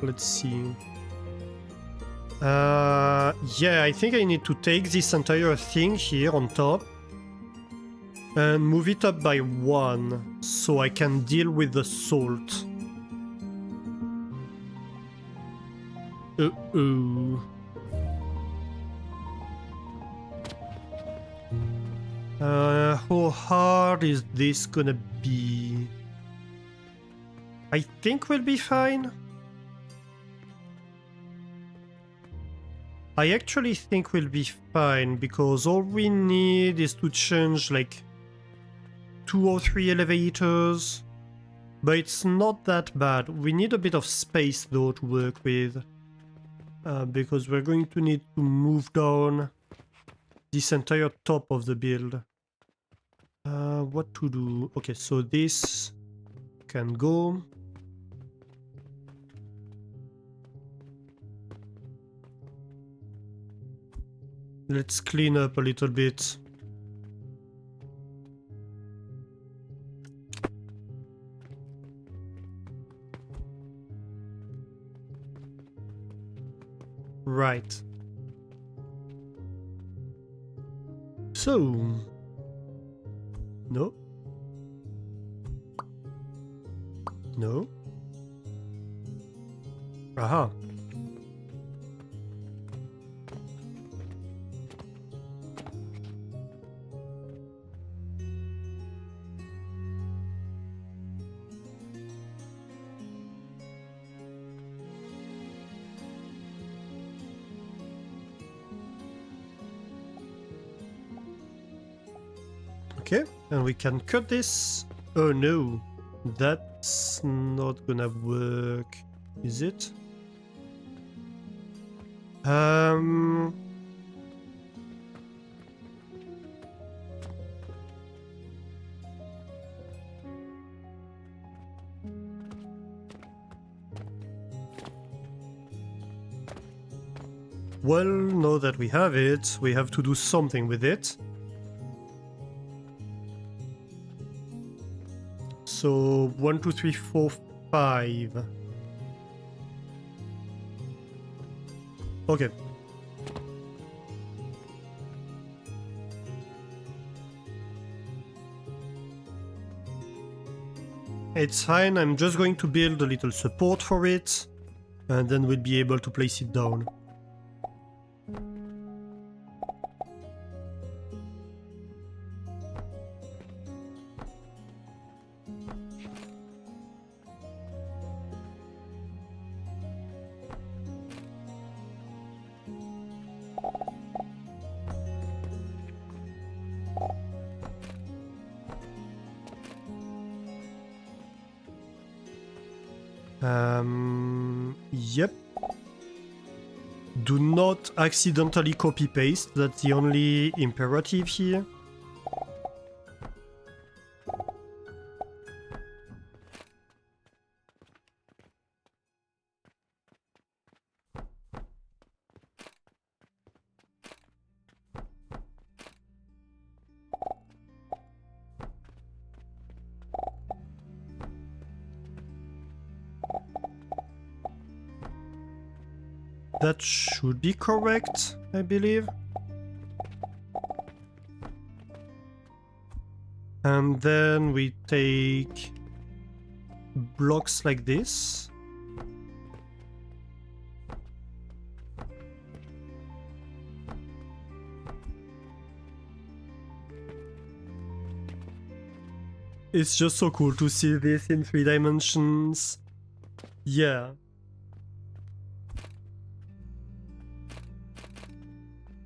Let's see. Yeah, I think I need to take this entire thing here on top and move it up by 1 so I can deal with the salt. Uh-oh. How hard is this gonna be? I think we'll be fine. I actually think we'll be fine, because all we need is to change like 2 or 3 elevators. But it's not that bad. We need a bit of space though to work with. Because we're going to need to move down this entire top of the build. What to do? Okay, so this can go. Let's clean up a little bit. Right. So... No. No. Aha. Okay, and we can cut this. Oh no, that's not gonna work, is it? Well, now that we have it, we have to do something with it. So 1, 2, 3, 4, 5. Okay. It's fine, I'm just going to build a little support for it, and then we'll be able to place it down. Yep. Do not accidentally copy paste, that's the only imperative here. That should be correct, I believe. And then we take blocks like this. It's just so cool to see this in 3 dimensions. Yeah.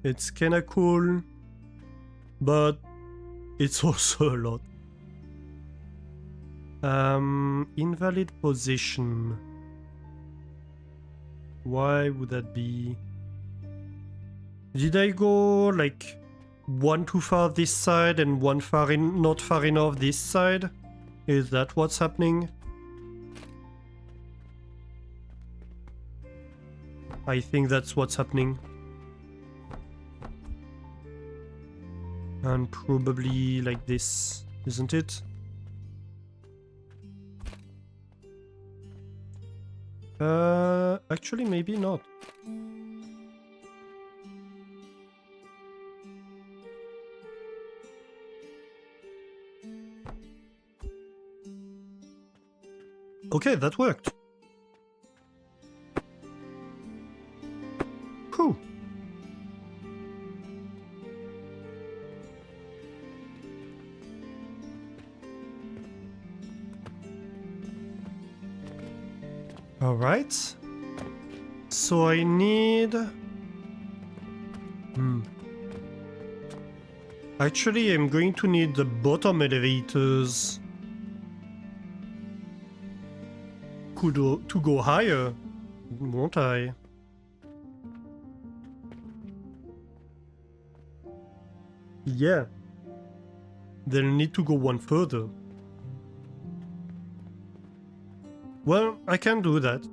It's kinda cool, but it's also a lot. Invalid position. Why would that be? Did I go like one too far this side and one not far enough this side? Is that what's happening? I think that's what's happening. And probably like this, isn't it? Actually maybe not. Okay, that worked. Whew. All right. So I need... Actually, I'm going to need the bottom elevators to go higher, won't I? Yeah. They'll need to go one further. Well, I can do that.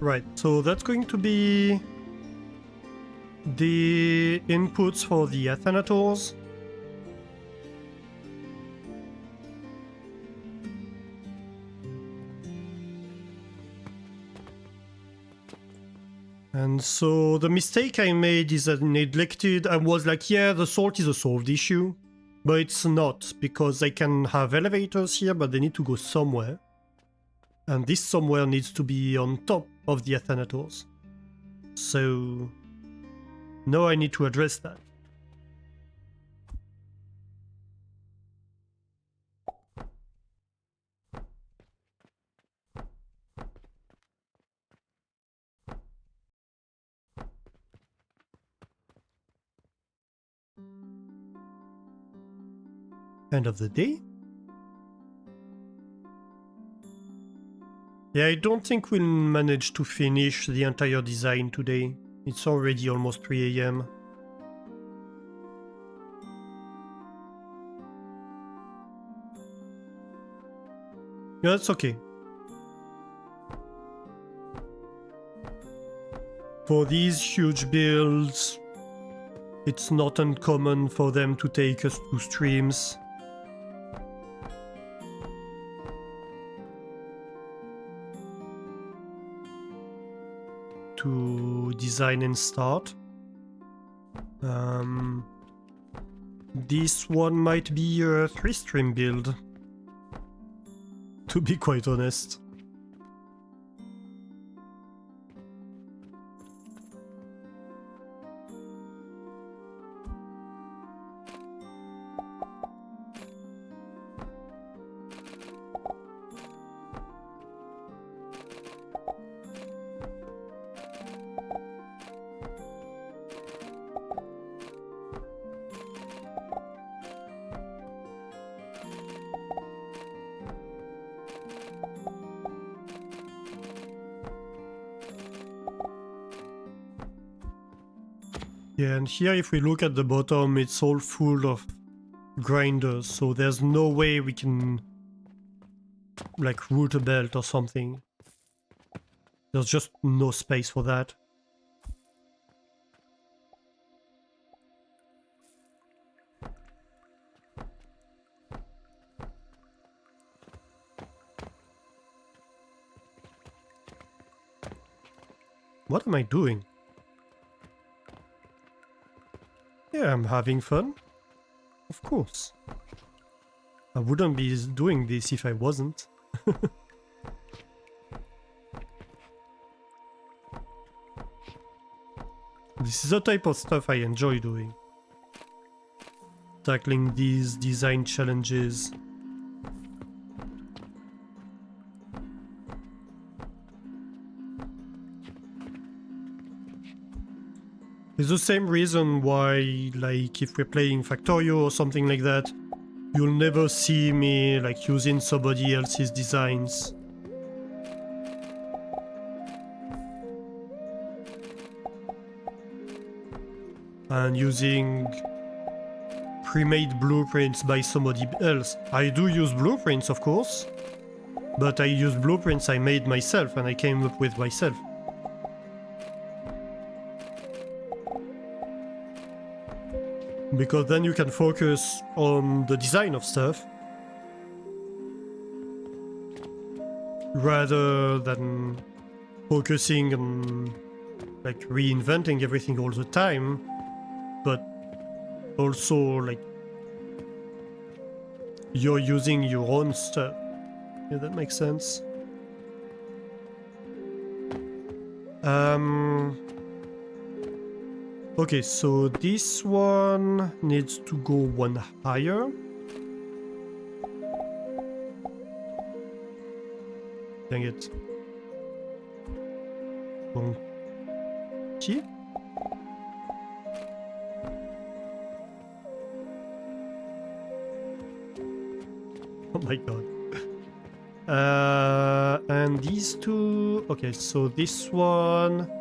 Right, so that's going to be the inputs for the Athanators. And so the mistake I made is that I was like, yeah, the salt is a solved issue, but it's not, because I can have elevators here, but they need to go somewhere. And this somewhere needs to be on top of the Athanators. So now I need to address that. End of the day. Yeah, I don't think we'll manage to finish the entire design today. It's already almost 3 AM. Yeah, that's okay. For these huge builds, it's not uncommon for them to take us 2 streams. To design and start. This one might be a 3-stream build, to be quite honest. Yeah, and here if we look at the bottom, it's all full of grinders, so there's no way we can like route a belt or something. There's just no space for that. What am I doing? Yeah, I'm having fun. Of course. I wouldn't be doing this if I wasn't. This is the type of stuff I enjoy doing. Tackling these design challenges. It's the same reason why, like, if we're playing Factorio or something like that, you'll never see me, like, using somebody else's designs. And using pre-made blueprints by somebody else. I do use blueprints, of course, but I use blueprints I made myself and I came up with myself. Because then you can focus on the design of stuff rather than focusing on like reinventing everything all the time, but also like you're using your own stuff. Yeah, that makes sense. Okay, so this one needs to go one higher. Dang it. Monkey? Oh my god. And these two... Okay, so this one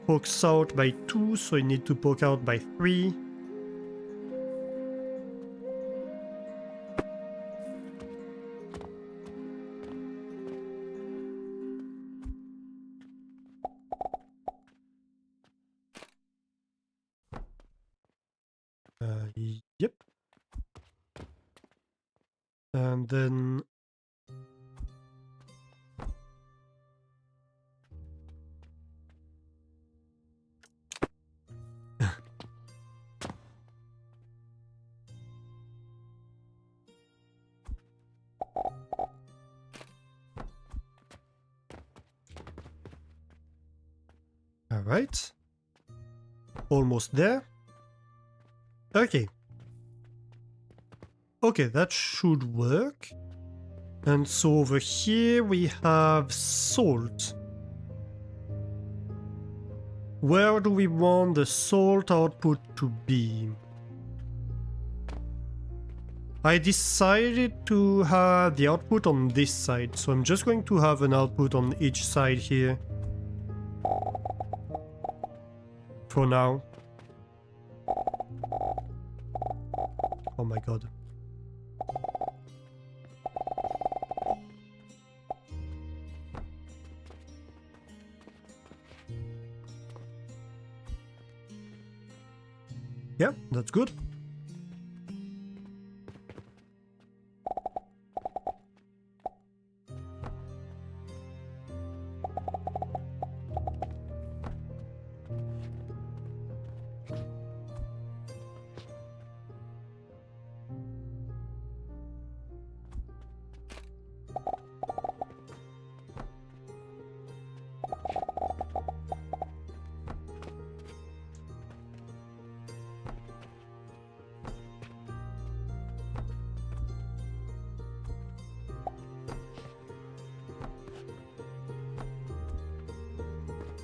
pokes out by 2, so you need to poke out by 3. Yep. And then... Alright. Almost there. Okay. Okay, that should work. And so over here we have salt. Where do we want the salt output to be? I decided to have the output on this side, so I'm just going to have an output on each side here. For now. Oh my god. Yeah, that's good.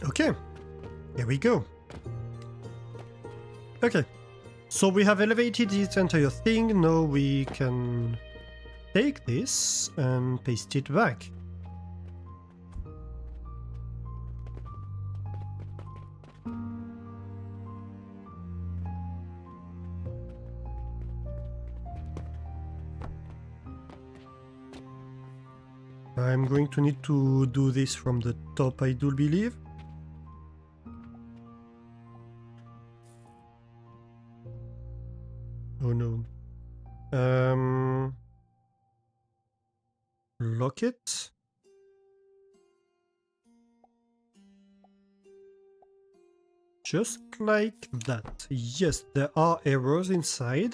Okay, here we go. Okay, so we have elevated this entire thing. Now we can take this and paste it back. I'm going to need to do this from the top, I do believe. Oh no. Lock it. Just like that. Yes, there are errors inside.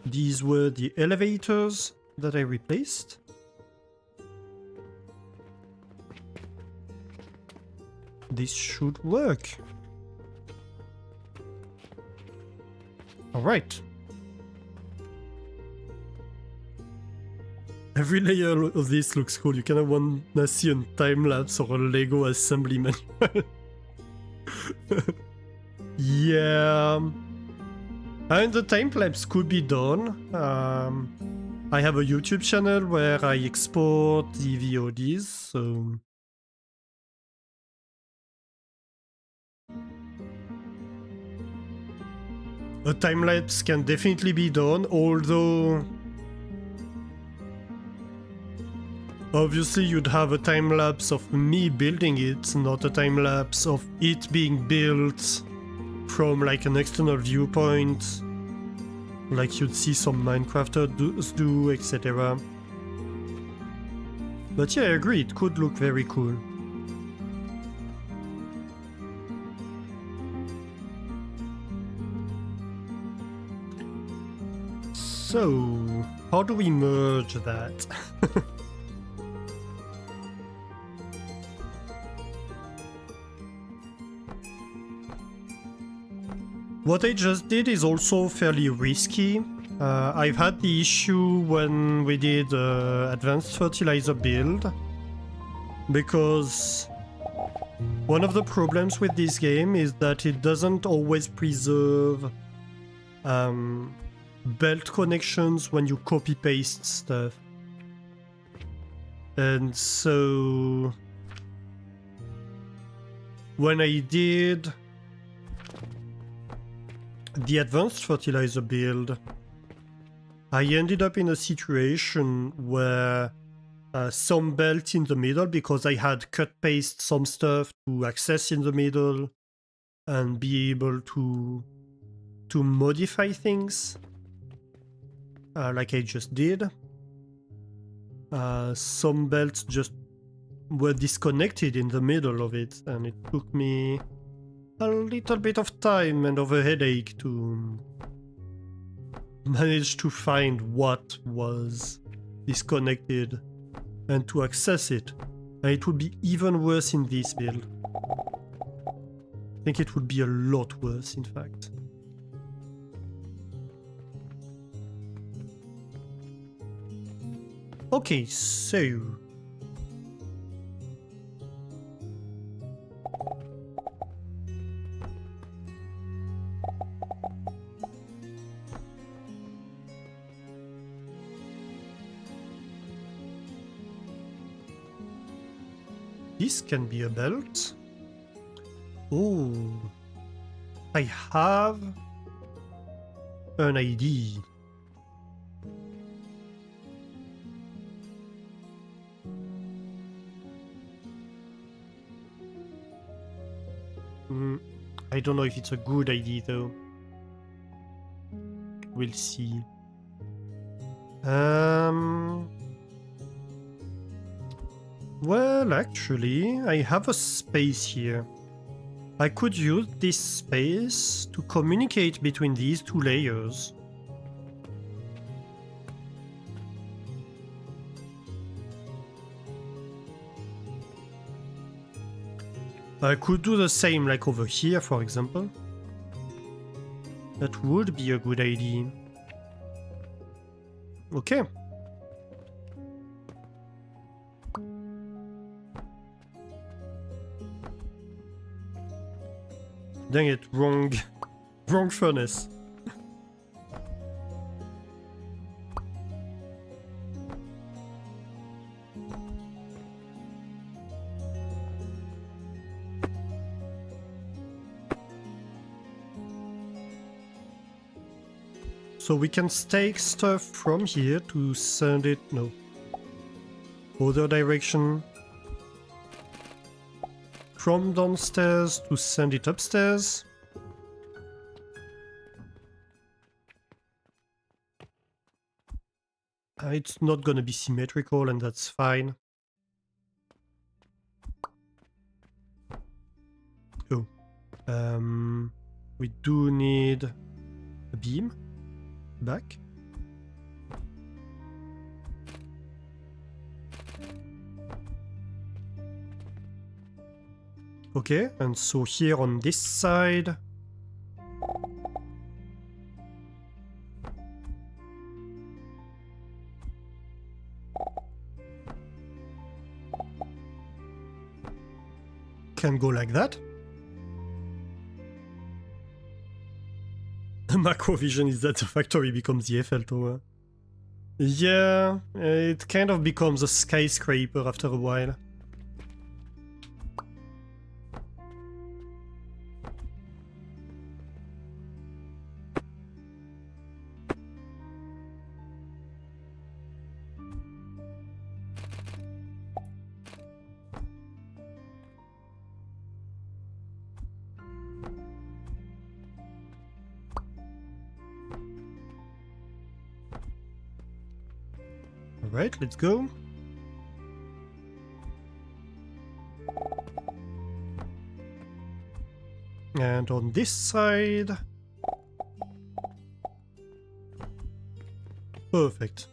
These were the elevators that I replaced. This should work. Alright. Every layer of this looks cool. You kind of want to see a time-lapse or a Lego assembly manual. Yeah. And the time-lapse could be done. I have a YouTube channel where I export the VODs, so... A time-lapse can definitely be done, although... Obviously you'd have a time-lapse of me building it, not a time-lapse of it being built from like an external viewpoint, like you'd see some Minecrafters do, etc. But yeah, I agree, it could look very cool. So, how do we merge that? What I just did is also fairly risky. I've had the issue when we did advanced fertilizer build, because one of the problems with this game is that it doesn't always preserve belt connections when you copy paste stuff. And so when I did the advanced fertilizer build, I ended up in a situation where some belt in the middle, because I had cut paste some stuff to access in the middle and be able to modify things like I just did. Some belts just were disconnected in the middle of it, and it took me a little bit of time and of a headache to manage to find what was disconnected and to access it. And it would be even worse in this build. I think it would be a lot worse, in fact. Okay, so... this can be a belt. Oh, I have an idea. I don't know if it's a good idea though. We'll see. Well, actually, I have a space here. I could use this space to communicate between these two layers. I could do the same like over here, for example. That would be a good idea. Okay. Dang it, wrong furnace. So we can stake stuff from here to send it... No. other direction. From downstairs to send it upstairs. It's not gonna be symmetrical, and that's fine. Oh. We do need a beam back. Okay, and so here on this side, can go like that. The macro vision is that the factory becomes the Eiffel Tower. Yeah, it kind of becomes a skyscraper after a while. Alright, let's go. And on this side... Perfect.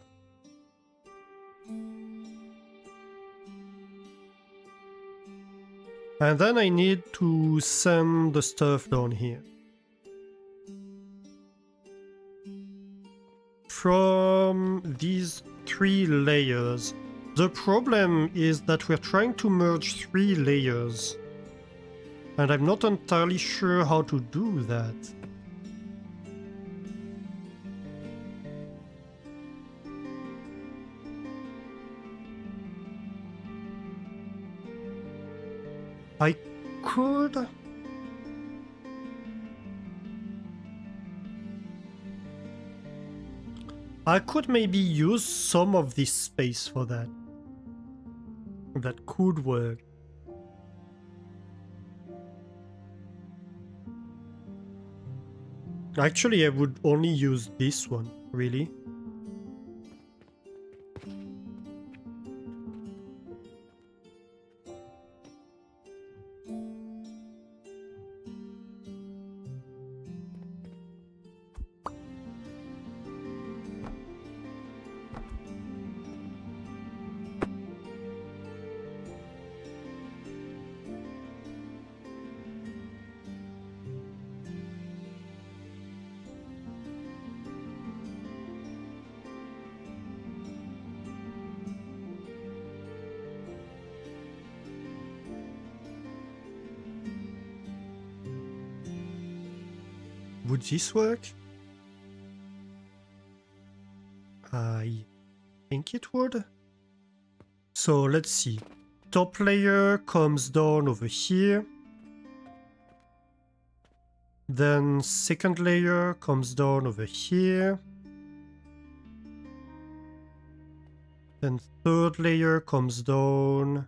And then I need to send the stuff down here. From these 3 layers. The problem is that we're trying to merge 3 layers. And I'm not entirely sure how to do that. I could... I could maybe use some of this space for that. That could work. Actually, I would only use this one, really. Would this work? I think it would. So let's see. Top layer comes down over here. Then second layer comes down over here. Then third layer comes down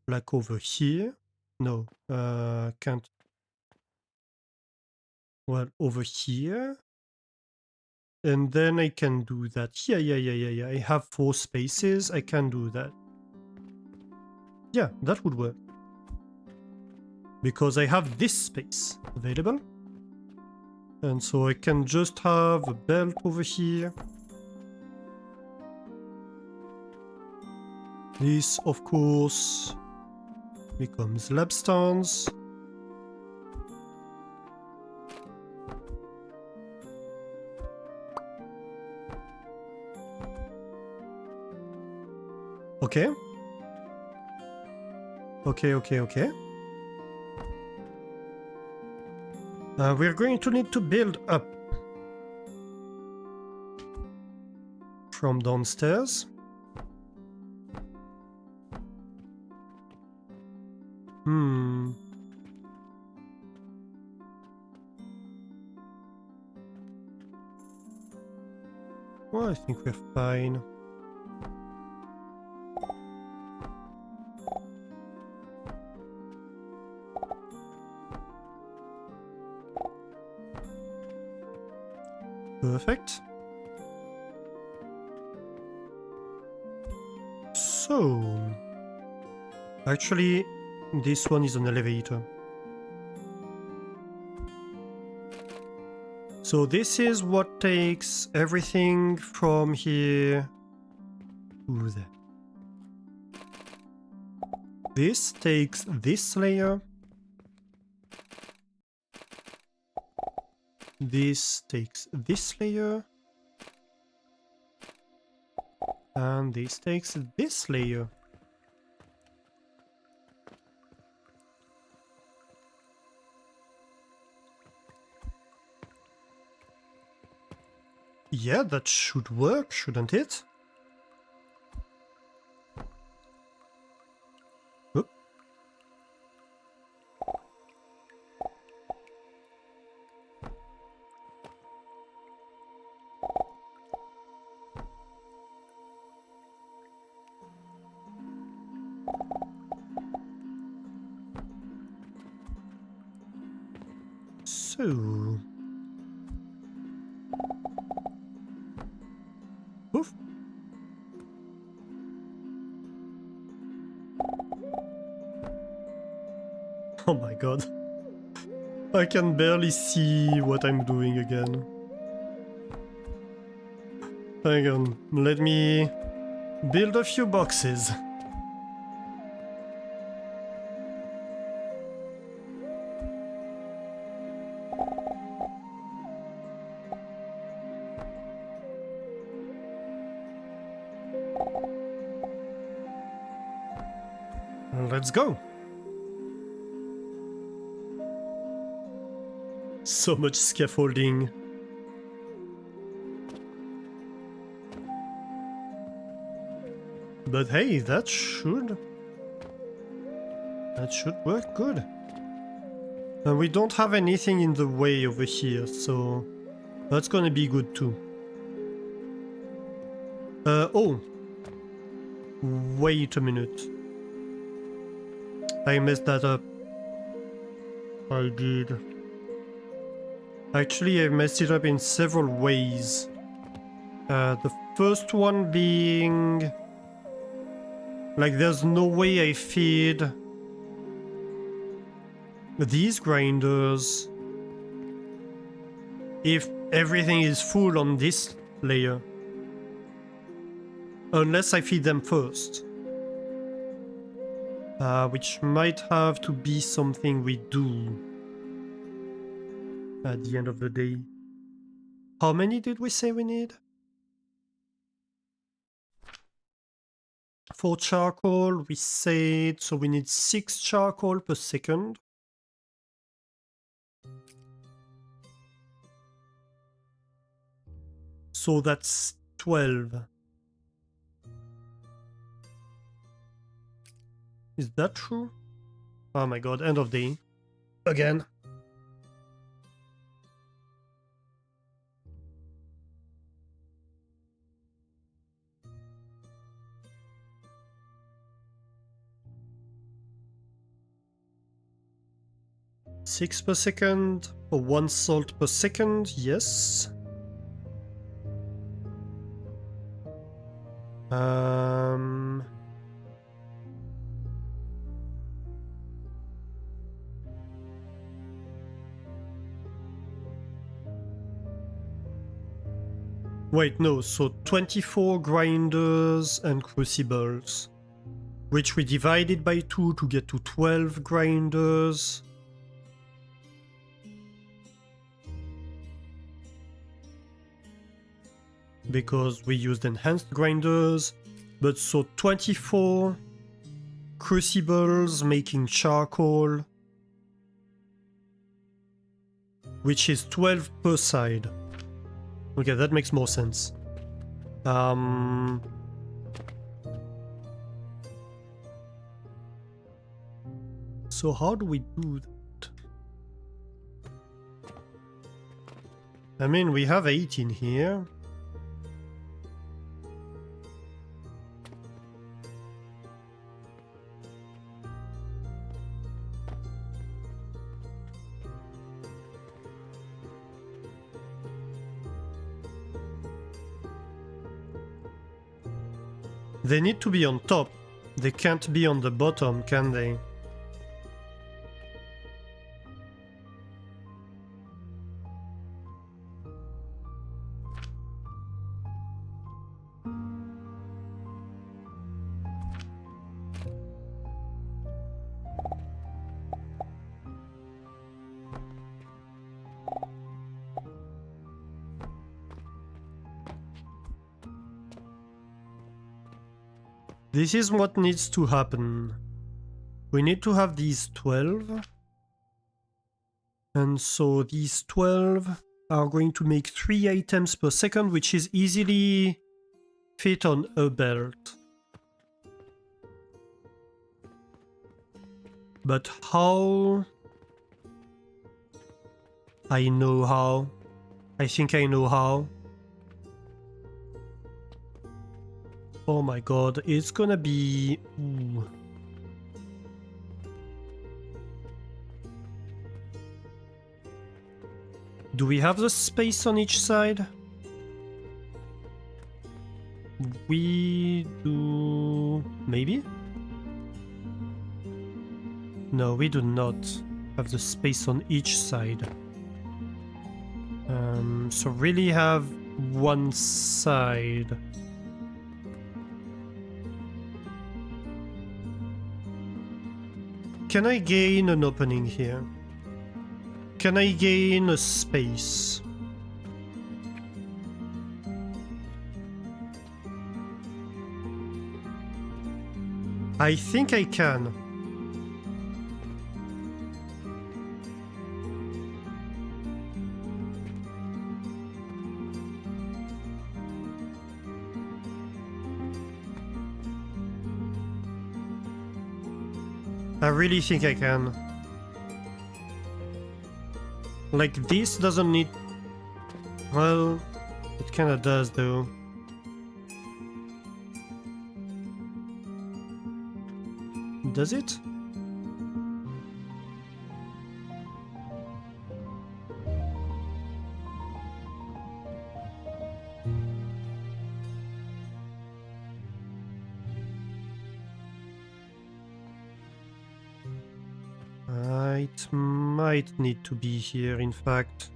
like over here. No, can't. Well, over here. And then I can do that. Yeah. I have 4 spaces. I can do that. Yeah, that would work. Because I have this space available. And so I can just have a belt over here. This, of course, becomes lapstones. Okay. Okay. We're going to need to build up from downstairs. Well, I think we're fine. Perfect. So, actually, this one is an elevator. So this is what takes everything from here to there. This takes this layer. This takes this layer. And this takes this layer. Yeah, that should work, shouldn't it? Oop. So... Oof. Oh my god. I can barely see what I'm doing again. Hang on, let me build a few boxes. Let's go. So much scaffolding. But hey, that should work good. And we don't have anything in the way over here, so that's gonna be good too. Oh. Wait a minute. I messed that up. I did. Actually, I messed it up in several ways. The first one being... like, there's no way I feed these grinders if everything is full on this layer. Unless I feed them first. Which might have to be something we do at the end of the day. How many did we say we need? For charcoal, we said, so we need 6 charcoal per second. So that's 12. Is that true? Oh my god, end of day. Again. Six per second, or 1 salt per second, yes. Wait, no, so 24 grinders and crucibles, which we divided by 2 to get to 12 grinders. Because we used enhanced grinders, but so 24 crucibles making charcoal, which is 12 per side. Okay, that makes more sense. So how do we do that? I mean, we have 8 in here. They need to be on top. They can't be on the bottom, can they? This is what needs to happen. We need to have these 12. And so these 12 are going to make 3 items per second, which is easily fit on a belt. But how? I know how. I think I know how. Oh my god, it's gonna be... Ooh. Do we have the space on each side? We do... Maybe? No, we do not have the space on each side. So really have one side. Can I gain an opening here? Can I gain a space? I think I can. I really think I can. Like, this doesn't need... Well, it kinda does though. Does it? It might need to be here, in fact.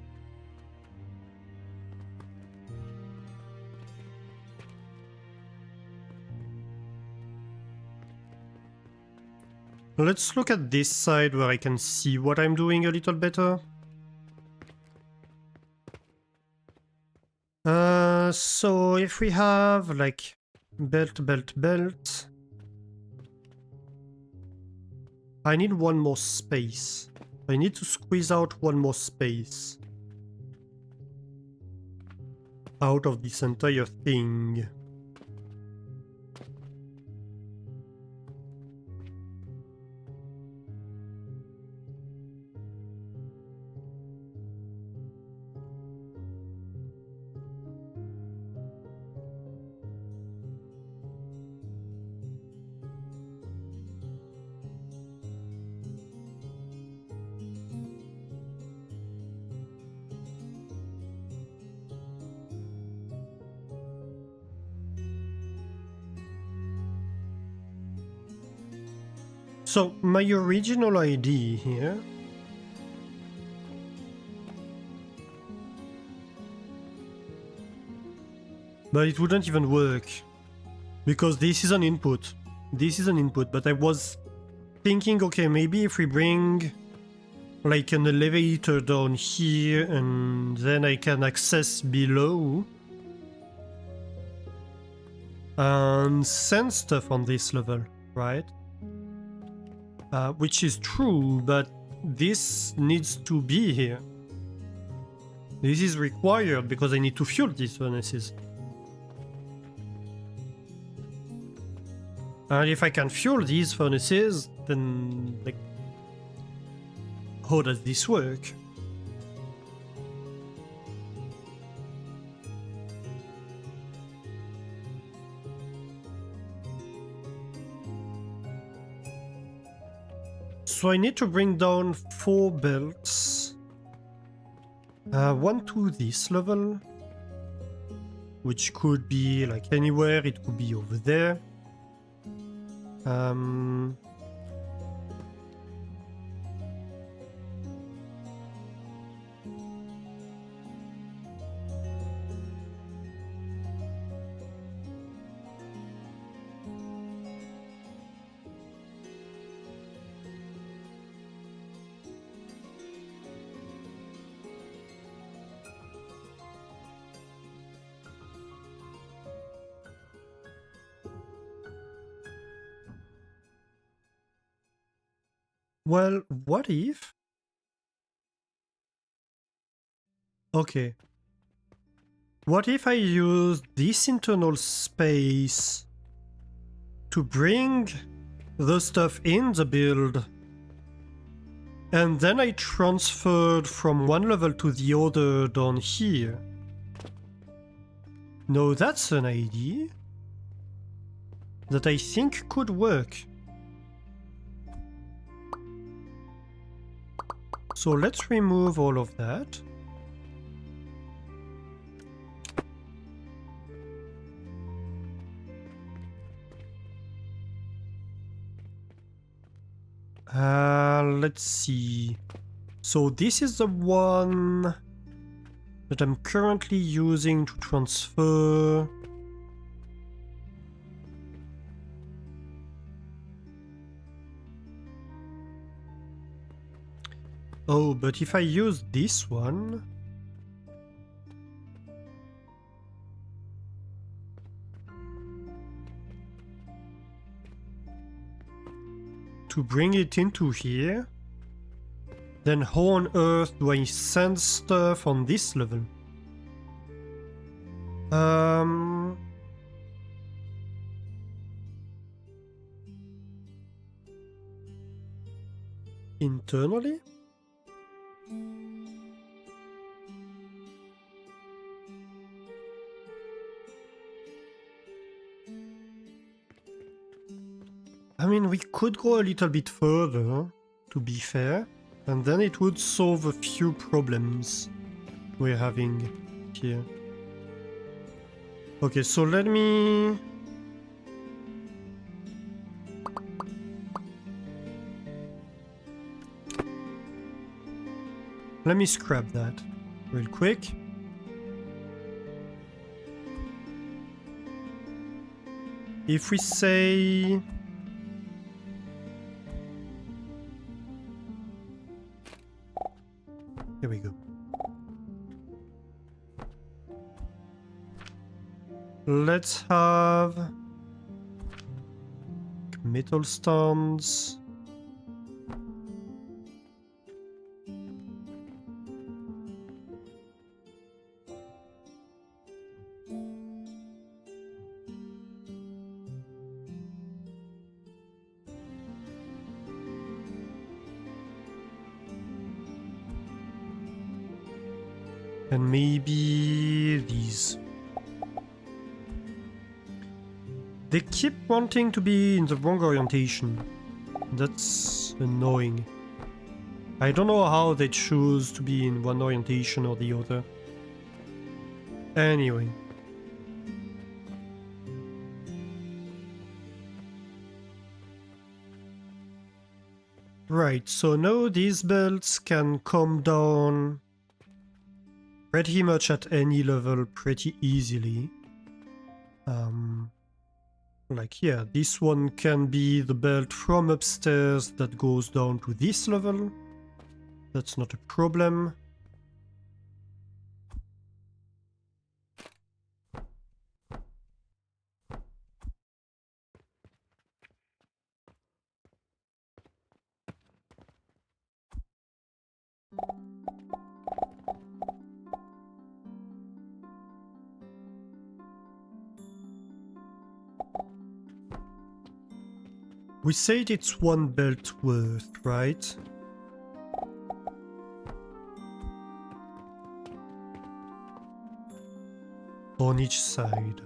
Let's look at this side where I can see what I'm doing a little better. So if we have like belt, belt, belt, I need one more space. I need to squeeze out one more space out of this entire thing. So, my original idea here but it wouldn't even work because this is an input. This is an input, but I was thinking, okay, maybe if we bring like an elevator down here and then I can access below and send stuff on this level, right? Which is true, but this needs to be here. This is required because I need to fuel these furnaces. And if I can fuel these furnaces, then like, how does this work? So I need to bring down 4 belts. One to this level, which could be like anywhere, it could be over there. Um... Well, what if... Okay. What if I use this internal space to bring the stuff in the build, and then I transferred from one level to the other down here? No, that's an idea that I think could work. So let's remove all of that. Let's see. So this is the one that I'm currently using to transfer. Oh, but if I use this one... to bring it into here, then how on earth do I send stuff on this level? Internally? I mean, we could go a little bit further, to be fair, and then it would solve a few problems we're having here. Okay, so let me... let me scrap that real quick. If we say... here we go. Let's have metal stands. And maybe these. They keep wanting to be in the wrong orientation. That's annoying. I don't know how they choose to be in one orientation or the other. Anyway. Right, so now these belts can come down pretty much at any level pretty easily. Like, yeah, this one can be the belt from upstairs that goes down to this level. That's not a problem. We said it's one belt worth, right? On each side.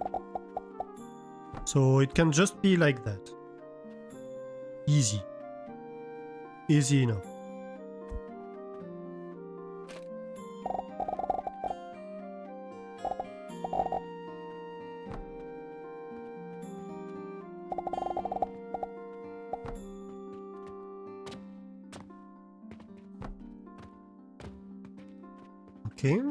So it can just be like that. Easy. Easy enough. Okay.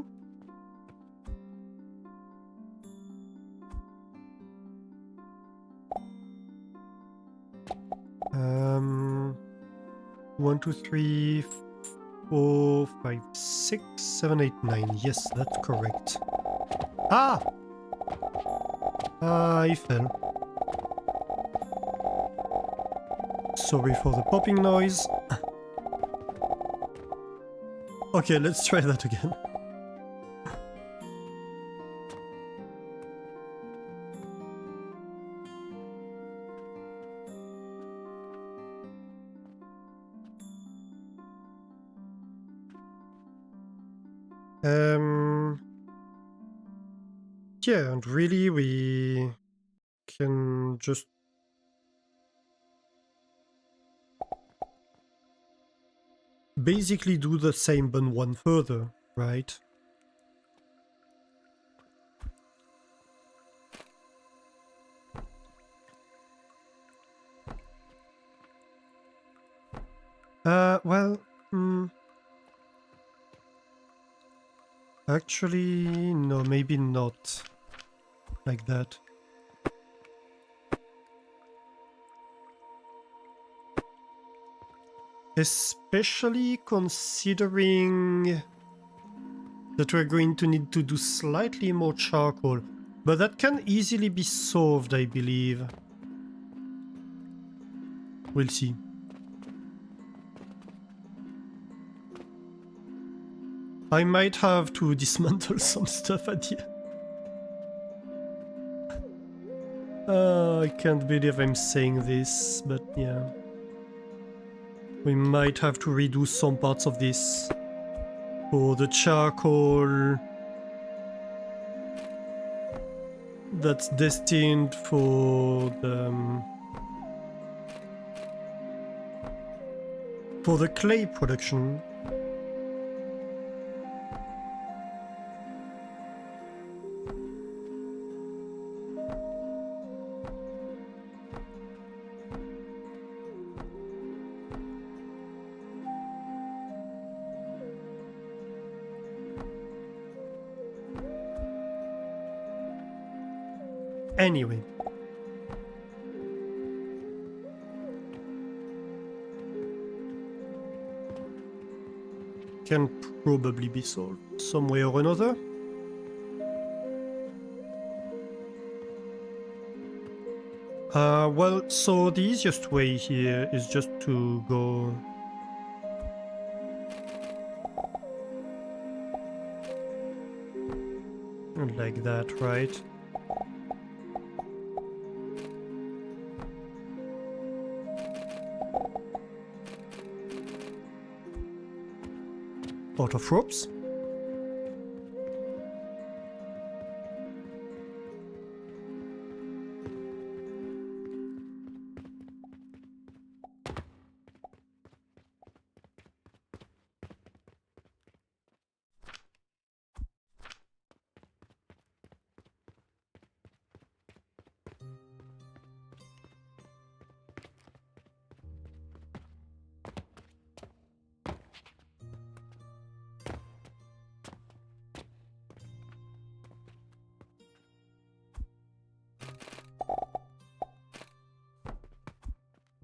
One, two, three, 4, 5, 6, 7, 8, 9. Yes, that's correct. Ah! I fell. Sorry for the popping noise. Okay, let's try that again. Yeah, and really we can just basically do the same but one further, right? Well, actually, no, maybe not like that. Especially considering that we're going to need to do slightly more charcoal. But that can easily be solved, I believe. We'll see. I might have to dismantle some stuff at the end. I can't believe I'm saying this, but yeah. We might have to redo some parts of this. For the charcoal that's destined for the clay production. Anyway. Can probably be solved some way or another. Well, so the easiest way here is just to go like that, right? Out of ropes.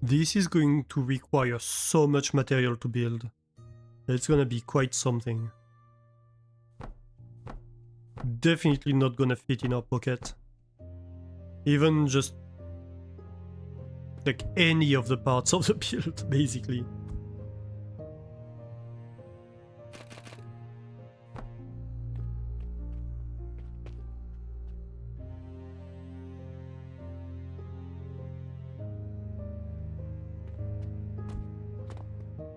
This is going to require so much material to build. It's gonna be quite something. Definitely not gonna fit in our pocket. Even just like any of the parts of the build, basically.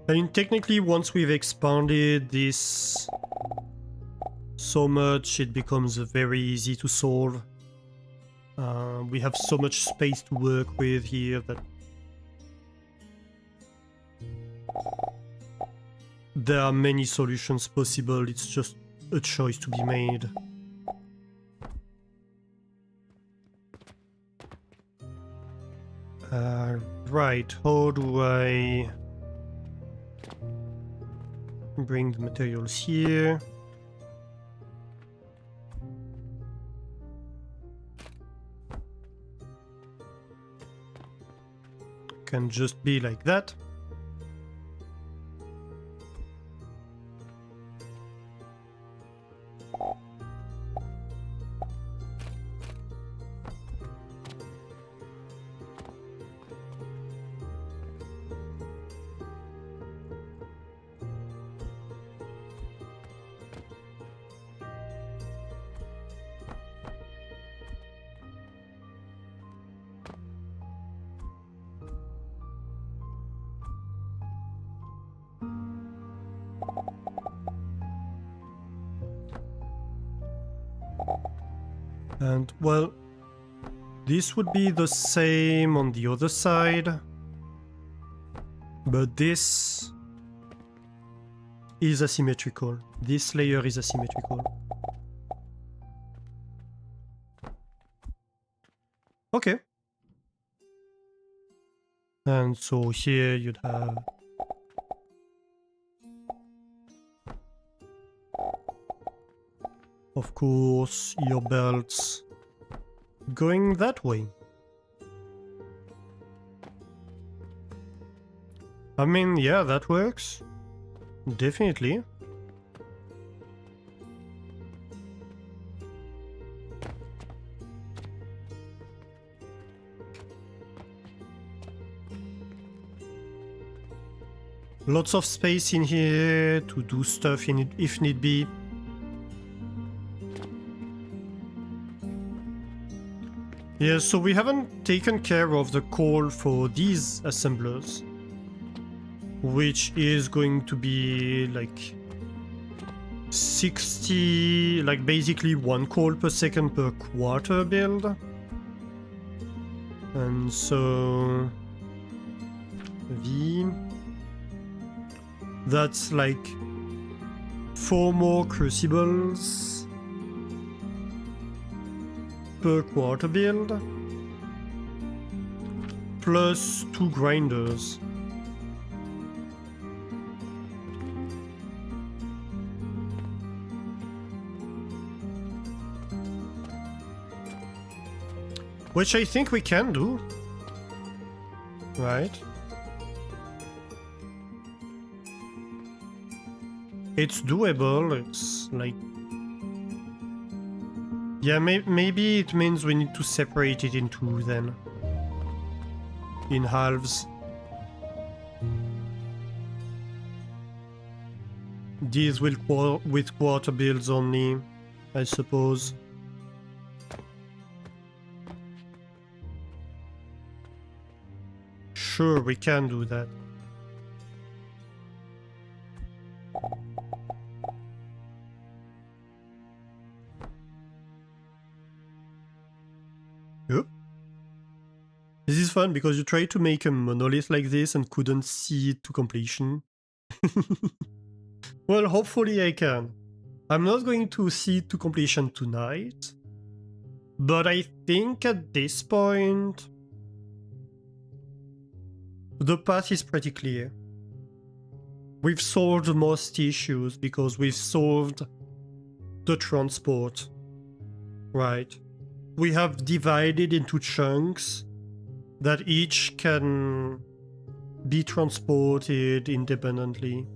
I mean, technically, once we've expanded this so much, it becomes very easy to solve. We have so much space to work with here that there are many solutions possible. It's just a choice to be made. Right, how do I bring the materials here? can just be like that. And, well, this would be the same on the other side. But this is asymmetrical. This layer is asymmetrical. Okay. And so here you'd have... of course, your belts going that way. I mean, yeah, that works. Definitely. Lots of space in here to do stuff in it if need be. Yeah, so we haven't taken care of the coal for these assemblers, which is going to be like 60, like basically 1 coal per second per quarter build. And so V, that's like 4 more crucibles per quarter build, plus 2 grinders. Which I think we can do, right? It's doable, it's like... yeah, maybe it means we need to separate it in 2 then. In halves. These will with quarter builds only, I suppose. Sure, we can do that. Yep. This is fun because you tried to make a monolith like this and couldn't see it to completion. Well, hopefully I can. I'm not going to see it to completion tonight, but I think at this point the path is pretty clear. We've solved most issues because we've solved the transport, right? We have divided into chunks that each can be transported independently.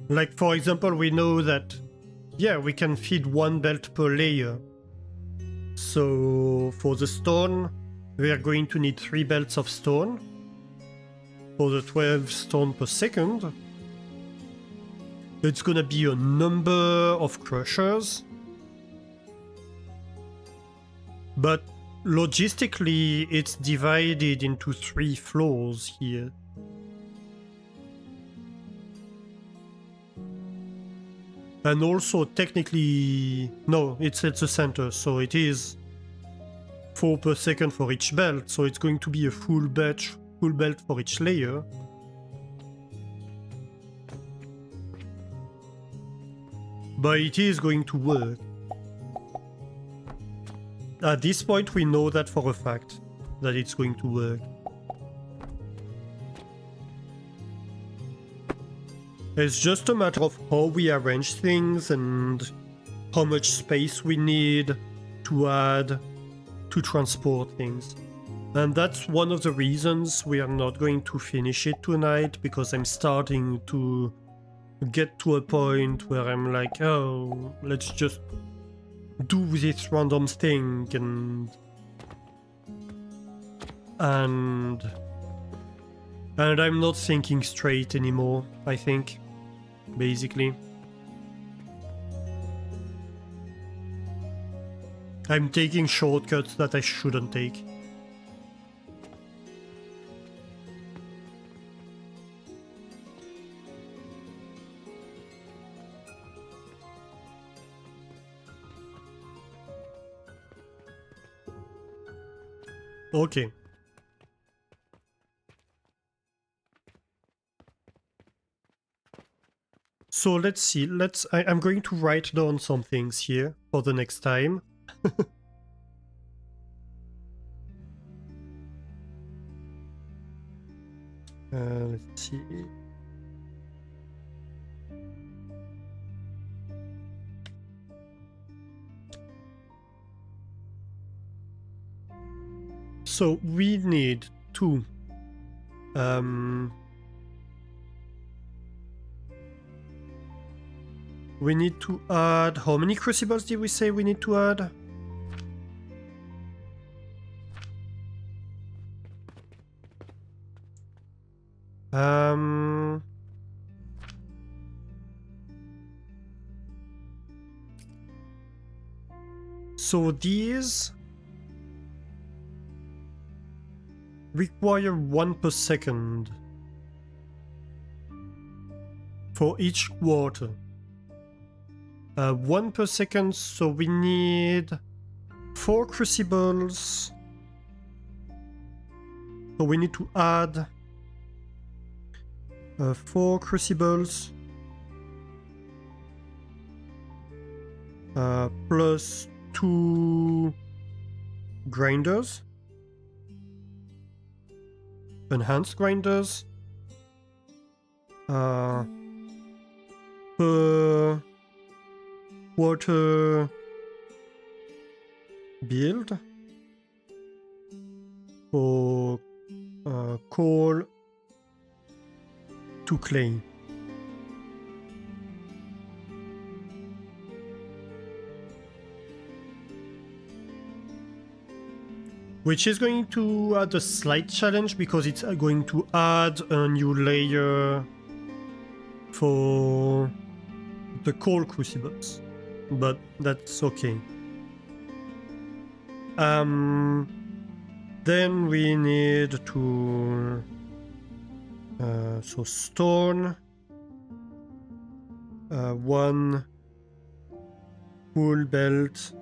Like, for example, we know that, yeah, we can feed 1 belt per layer. So for the stone, we are going to need 3 belts of stone. For the 12 stone per second, it's gonna be a number of crushers. But logistically, it's divided into 3 floors here. And also, technically, no, it's at the center, so it is 4 per second for each belt, so it's going to be a full belt for each layer. But it is going to work. At this point, we know that for a fact, that it's going to work. It's just a matter of how we arrange things and how much space we need to add to transport things. And that's one of the reasons we are not going to finish it tonight, because I'm starting to get to a point where I'm like, oh, let's just do this random thing and I'm not thinking straight anymore, I think, basically. I'm taking shortcuts that I shouldn't take. Okay. So let's see. I'm going to write down some things here for the next time. Let's see. So we need to we need to add, how many crucibles did we say we need to add? So these require 1 per second for each quarter. 1 per second, so we need 4 crucibles. So we need to add 4 crucibles plus 2 grinders, enhanced grinders, per quarter build for coal to clay. Which is going to add a slight challenge because it's going to add a new layer for the coal crucibles, but that's okay. Then we need to so stone, 1 wool belt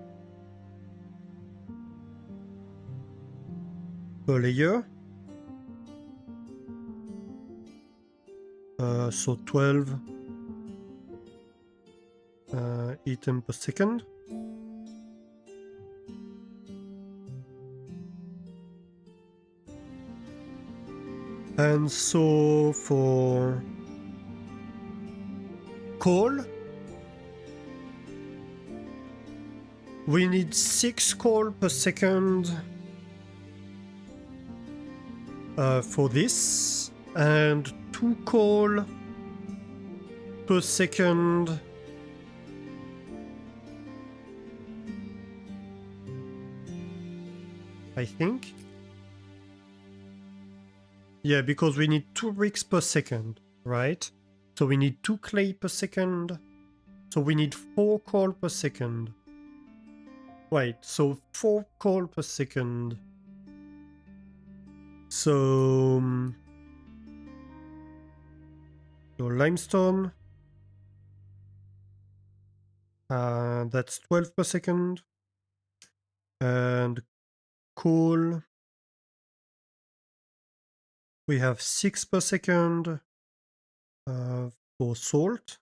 per layer, so 12 items per second. And so for coal, we need 6 coal per second for this, and 2 coal per second I think. Yeah, because we need 2 bricks per second, right? So we need 2 clay per second. So we need 4 coal per second. Wait, so 4 coal per second. So limestone. That's 12 per second. And coal. We have 6 per second for salt.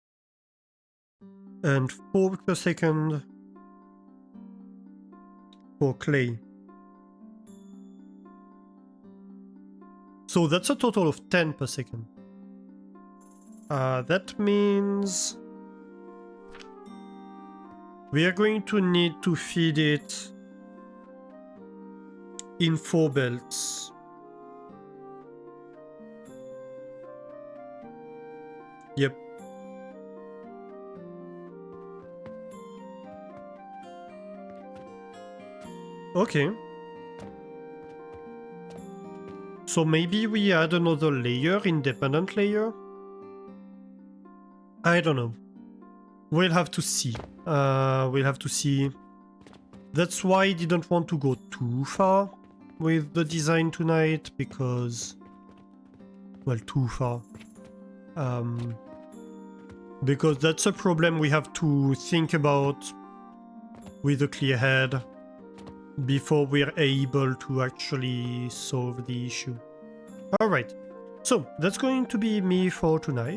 And 4 per second for clay. So that's a total of 10 per second. That means we are going to need to feed it in 4 belts. Yep. Okay. So maybe we add another layer, independent layer? I don't know. We'll have to see. We'll have to see. That's why I didn't want to go too far with the design tonight, because... well, too far. Because that's a problem we have to think about with a clear head before we're able to actually solve the issue. Alright, so that's going to be me for tonight.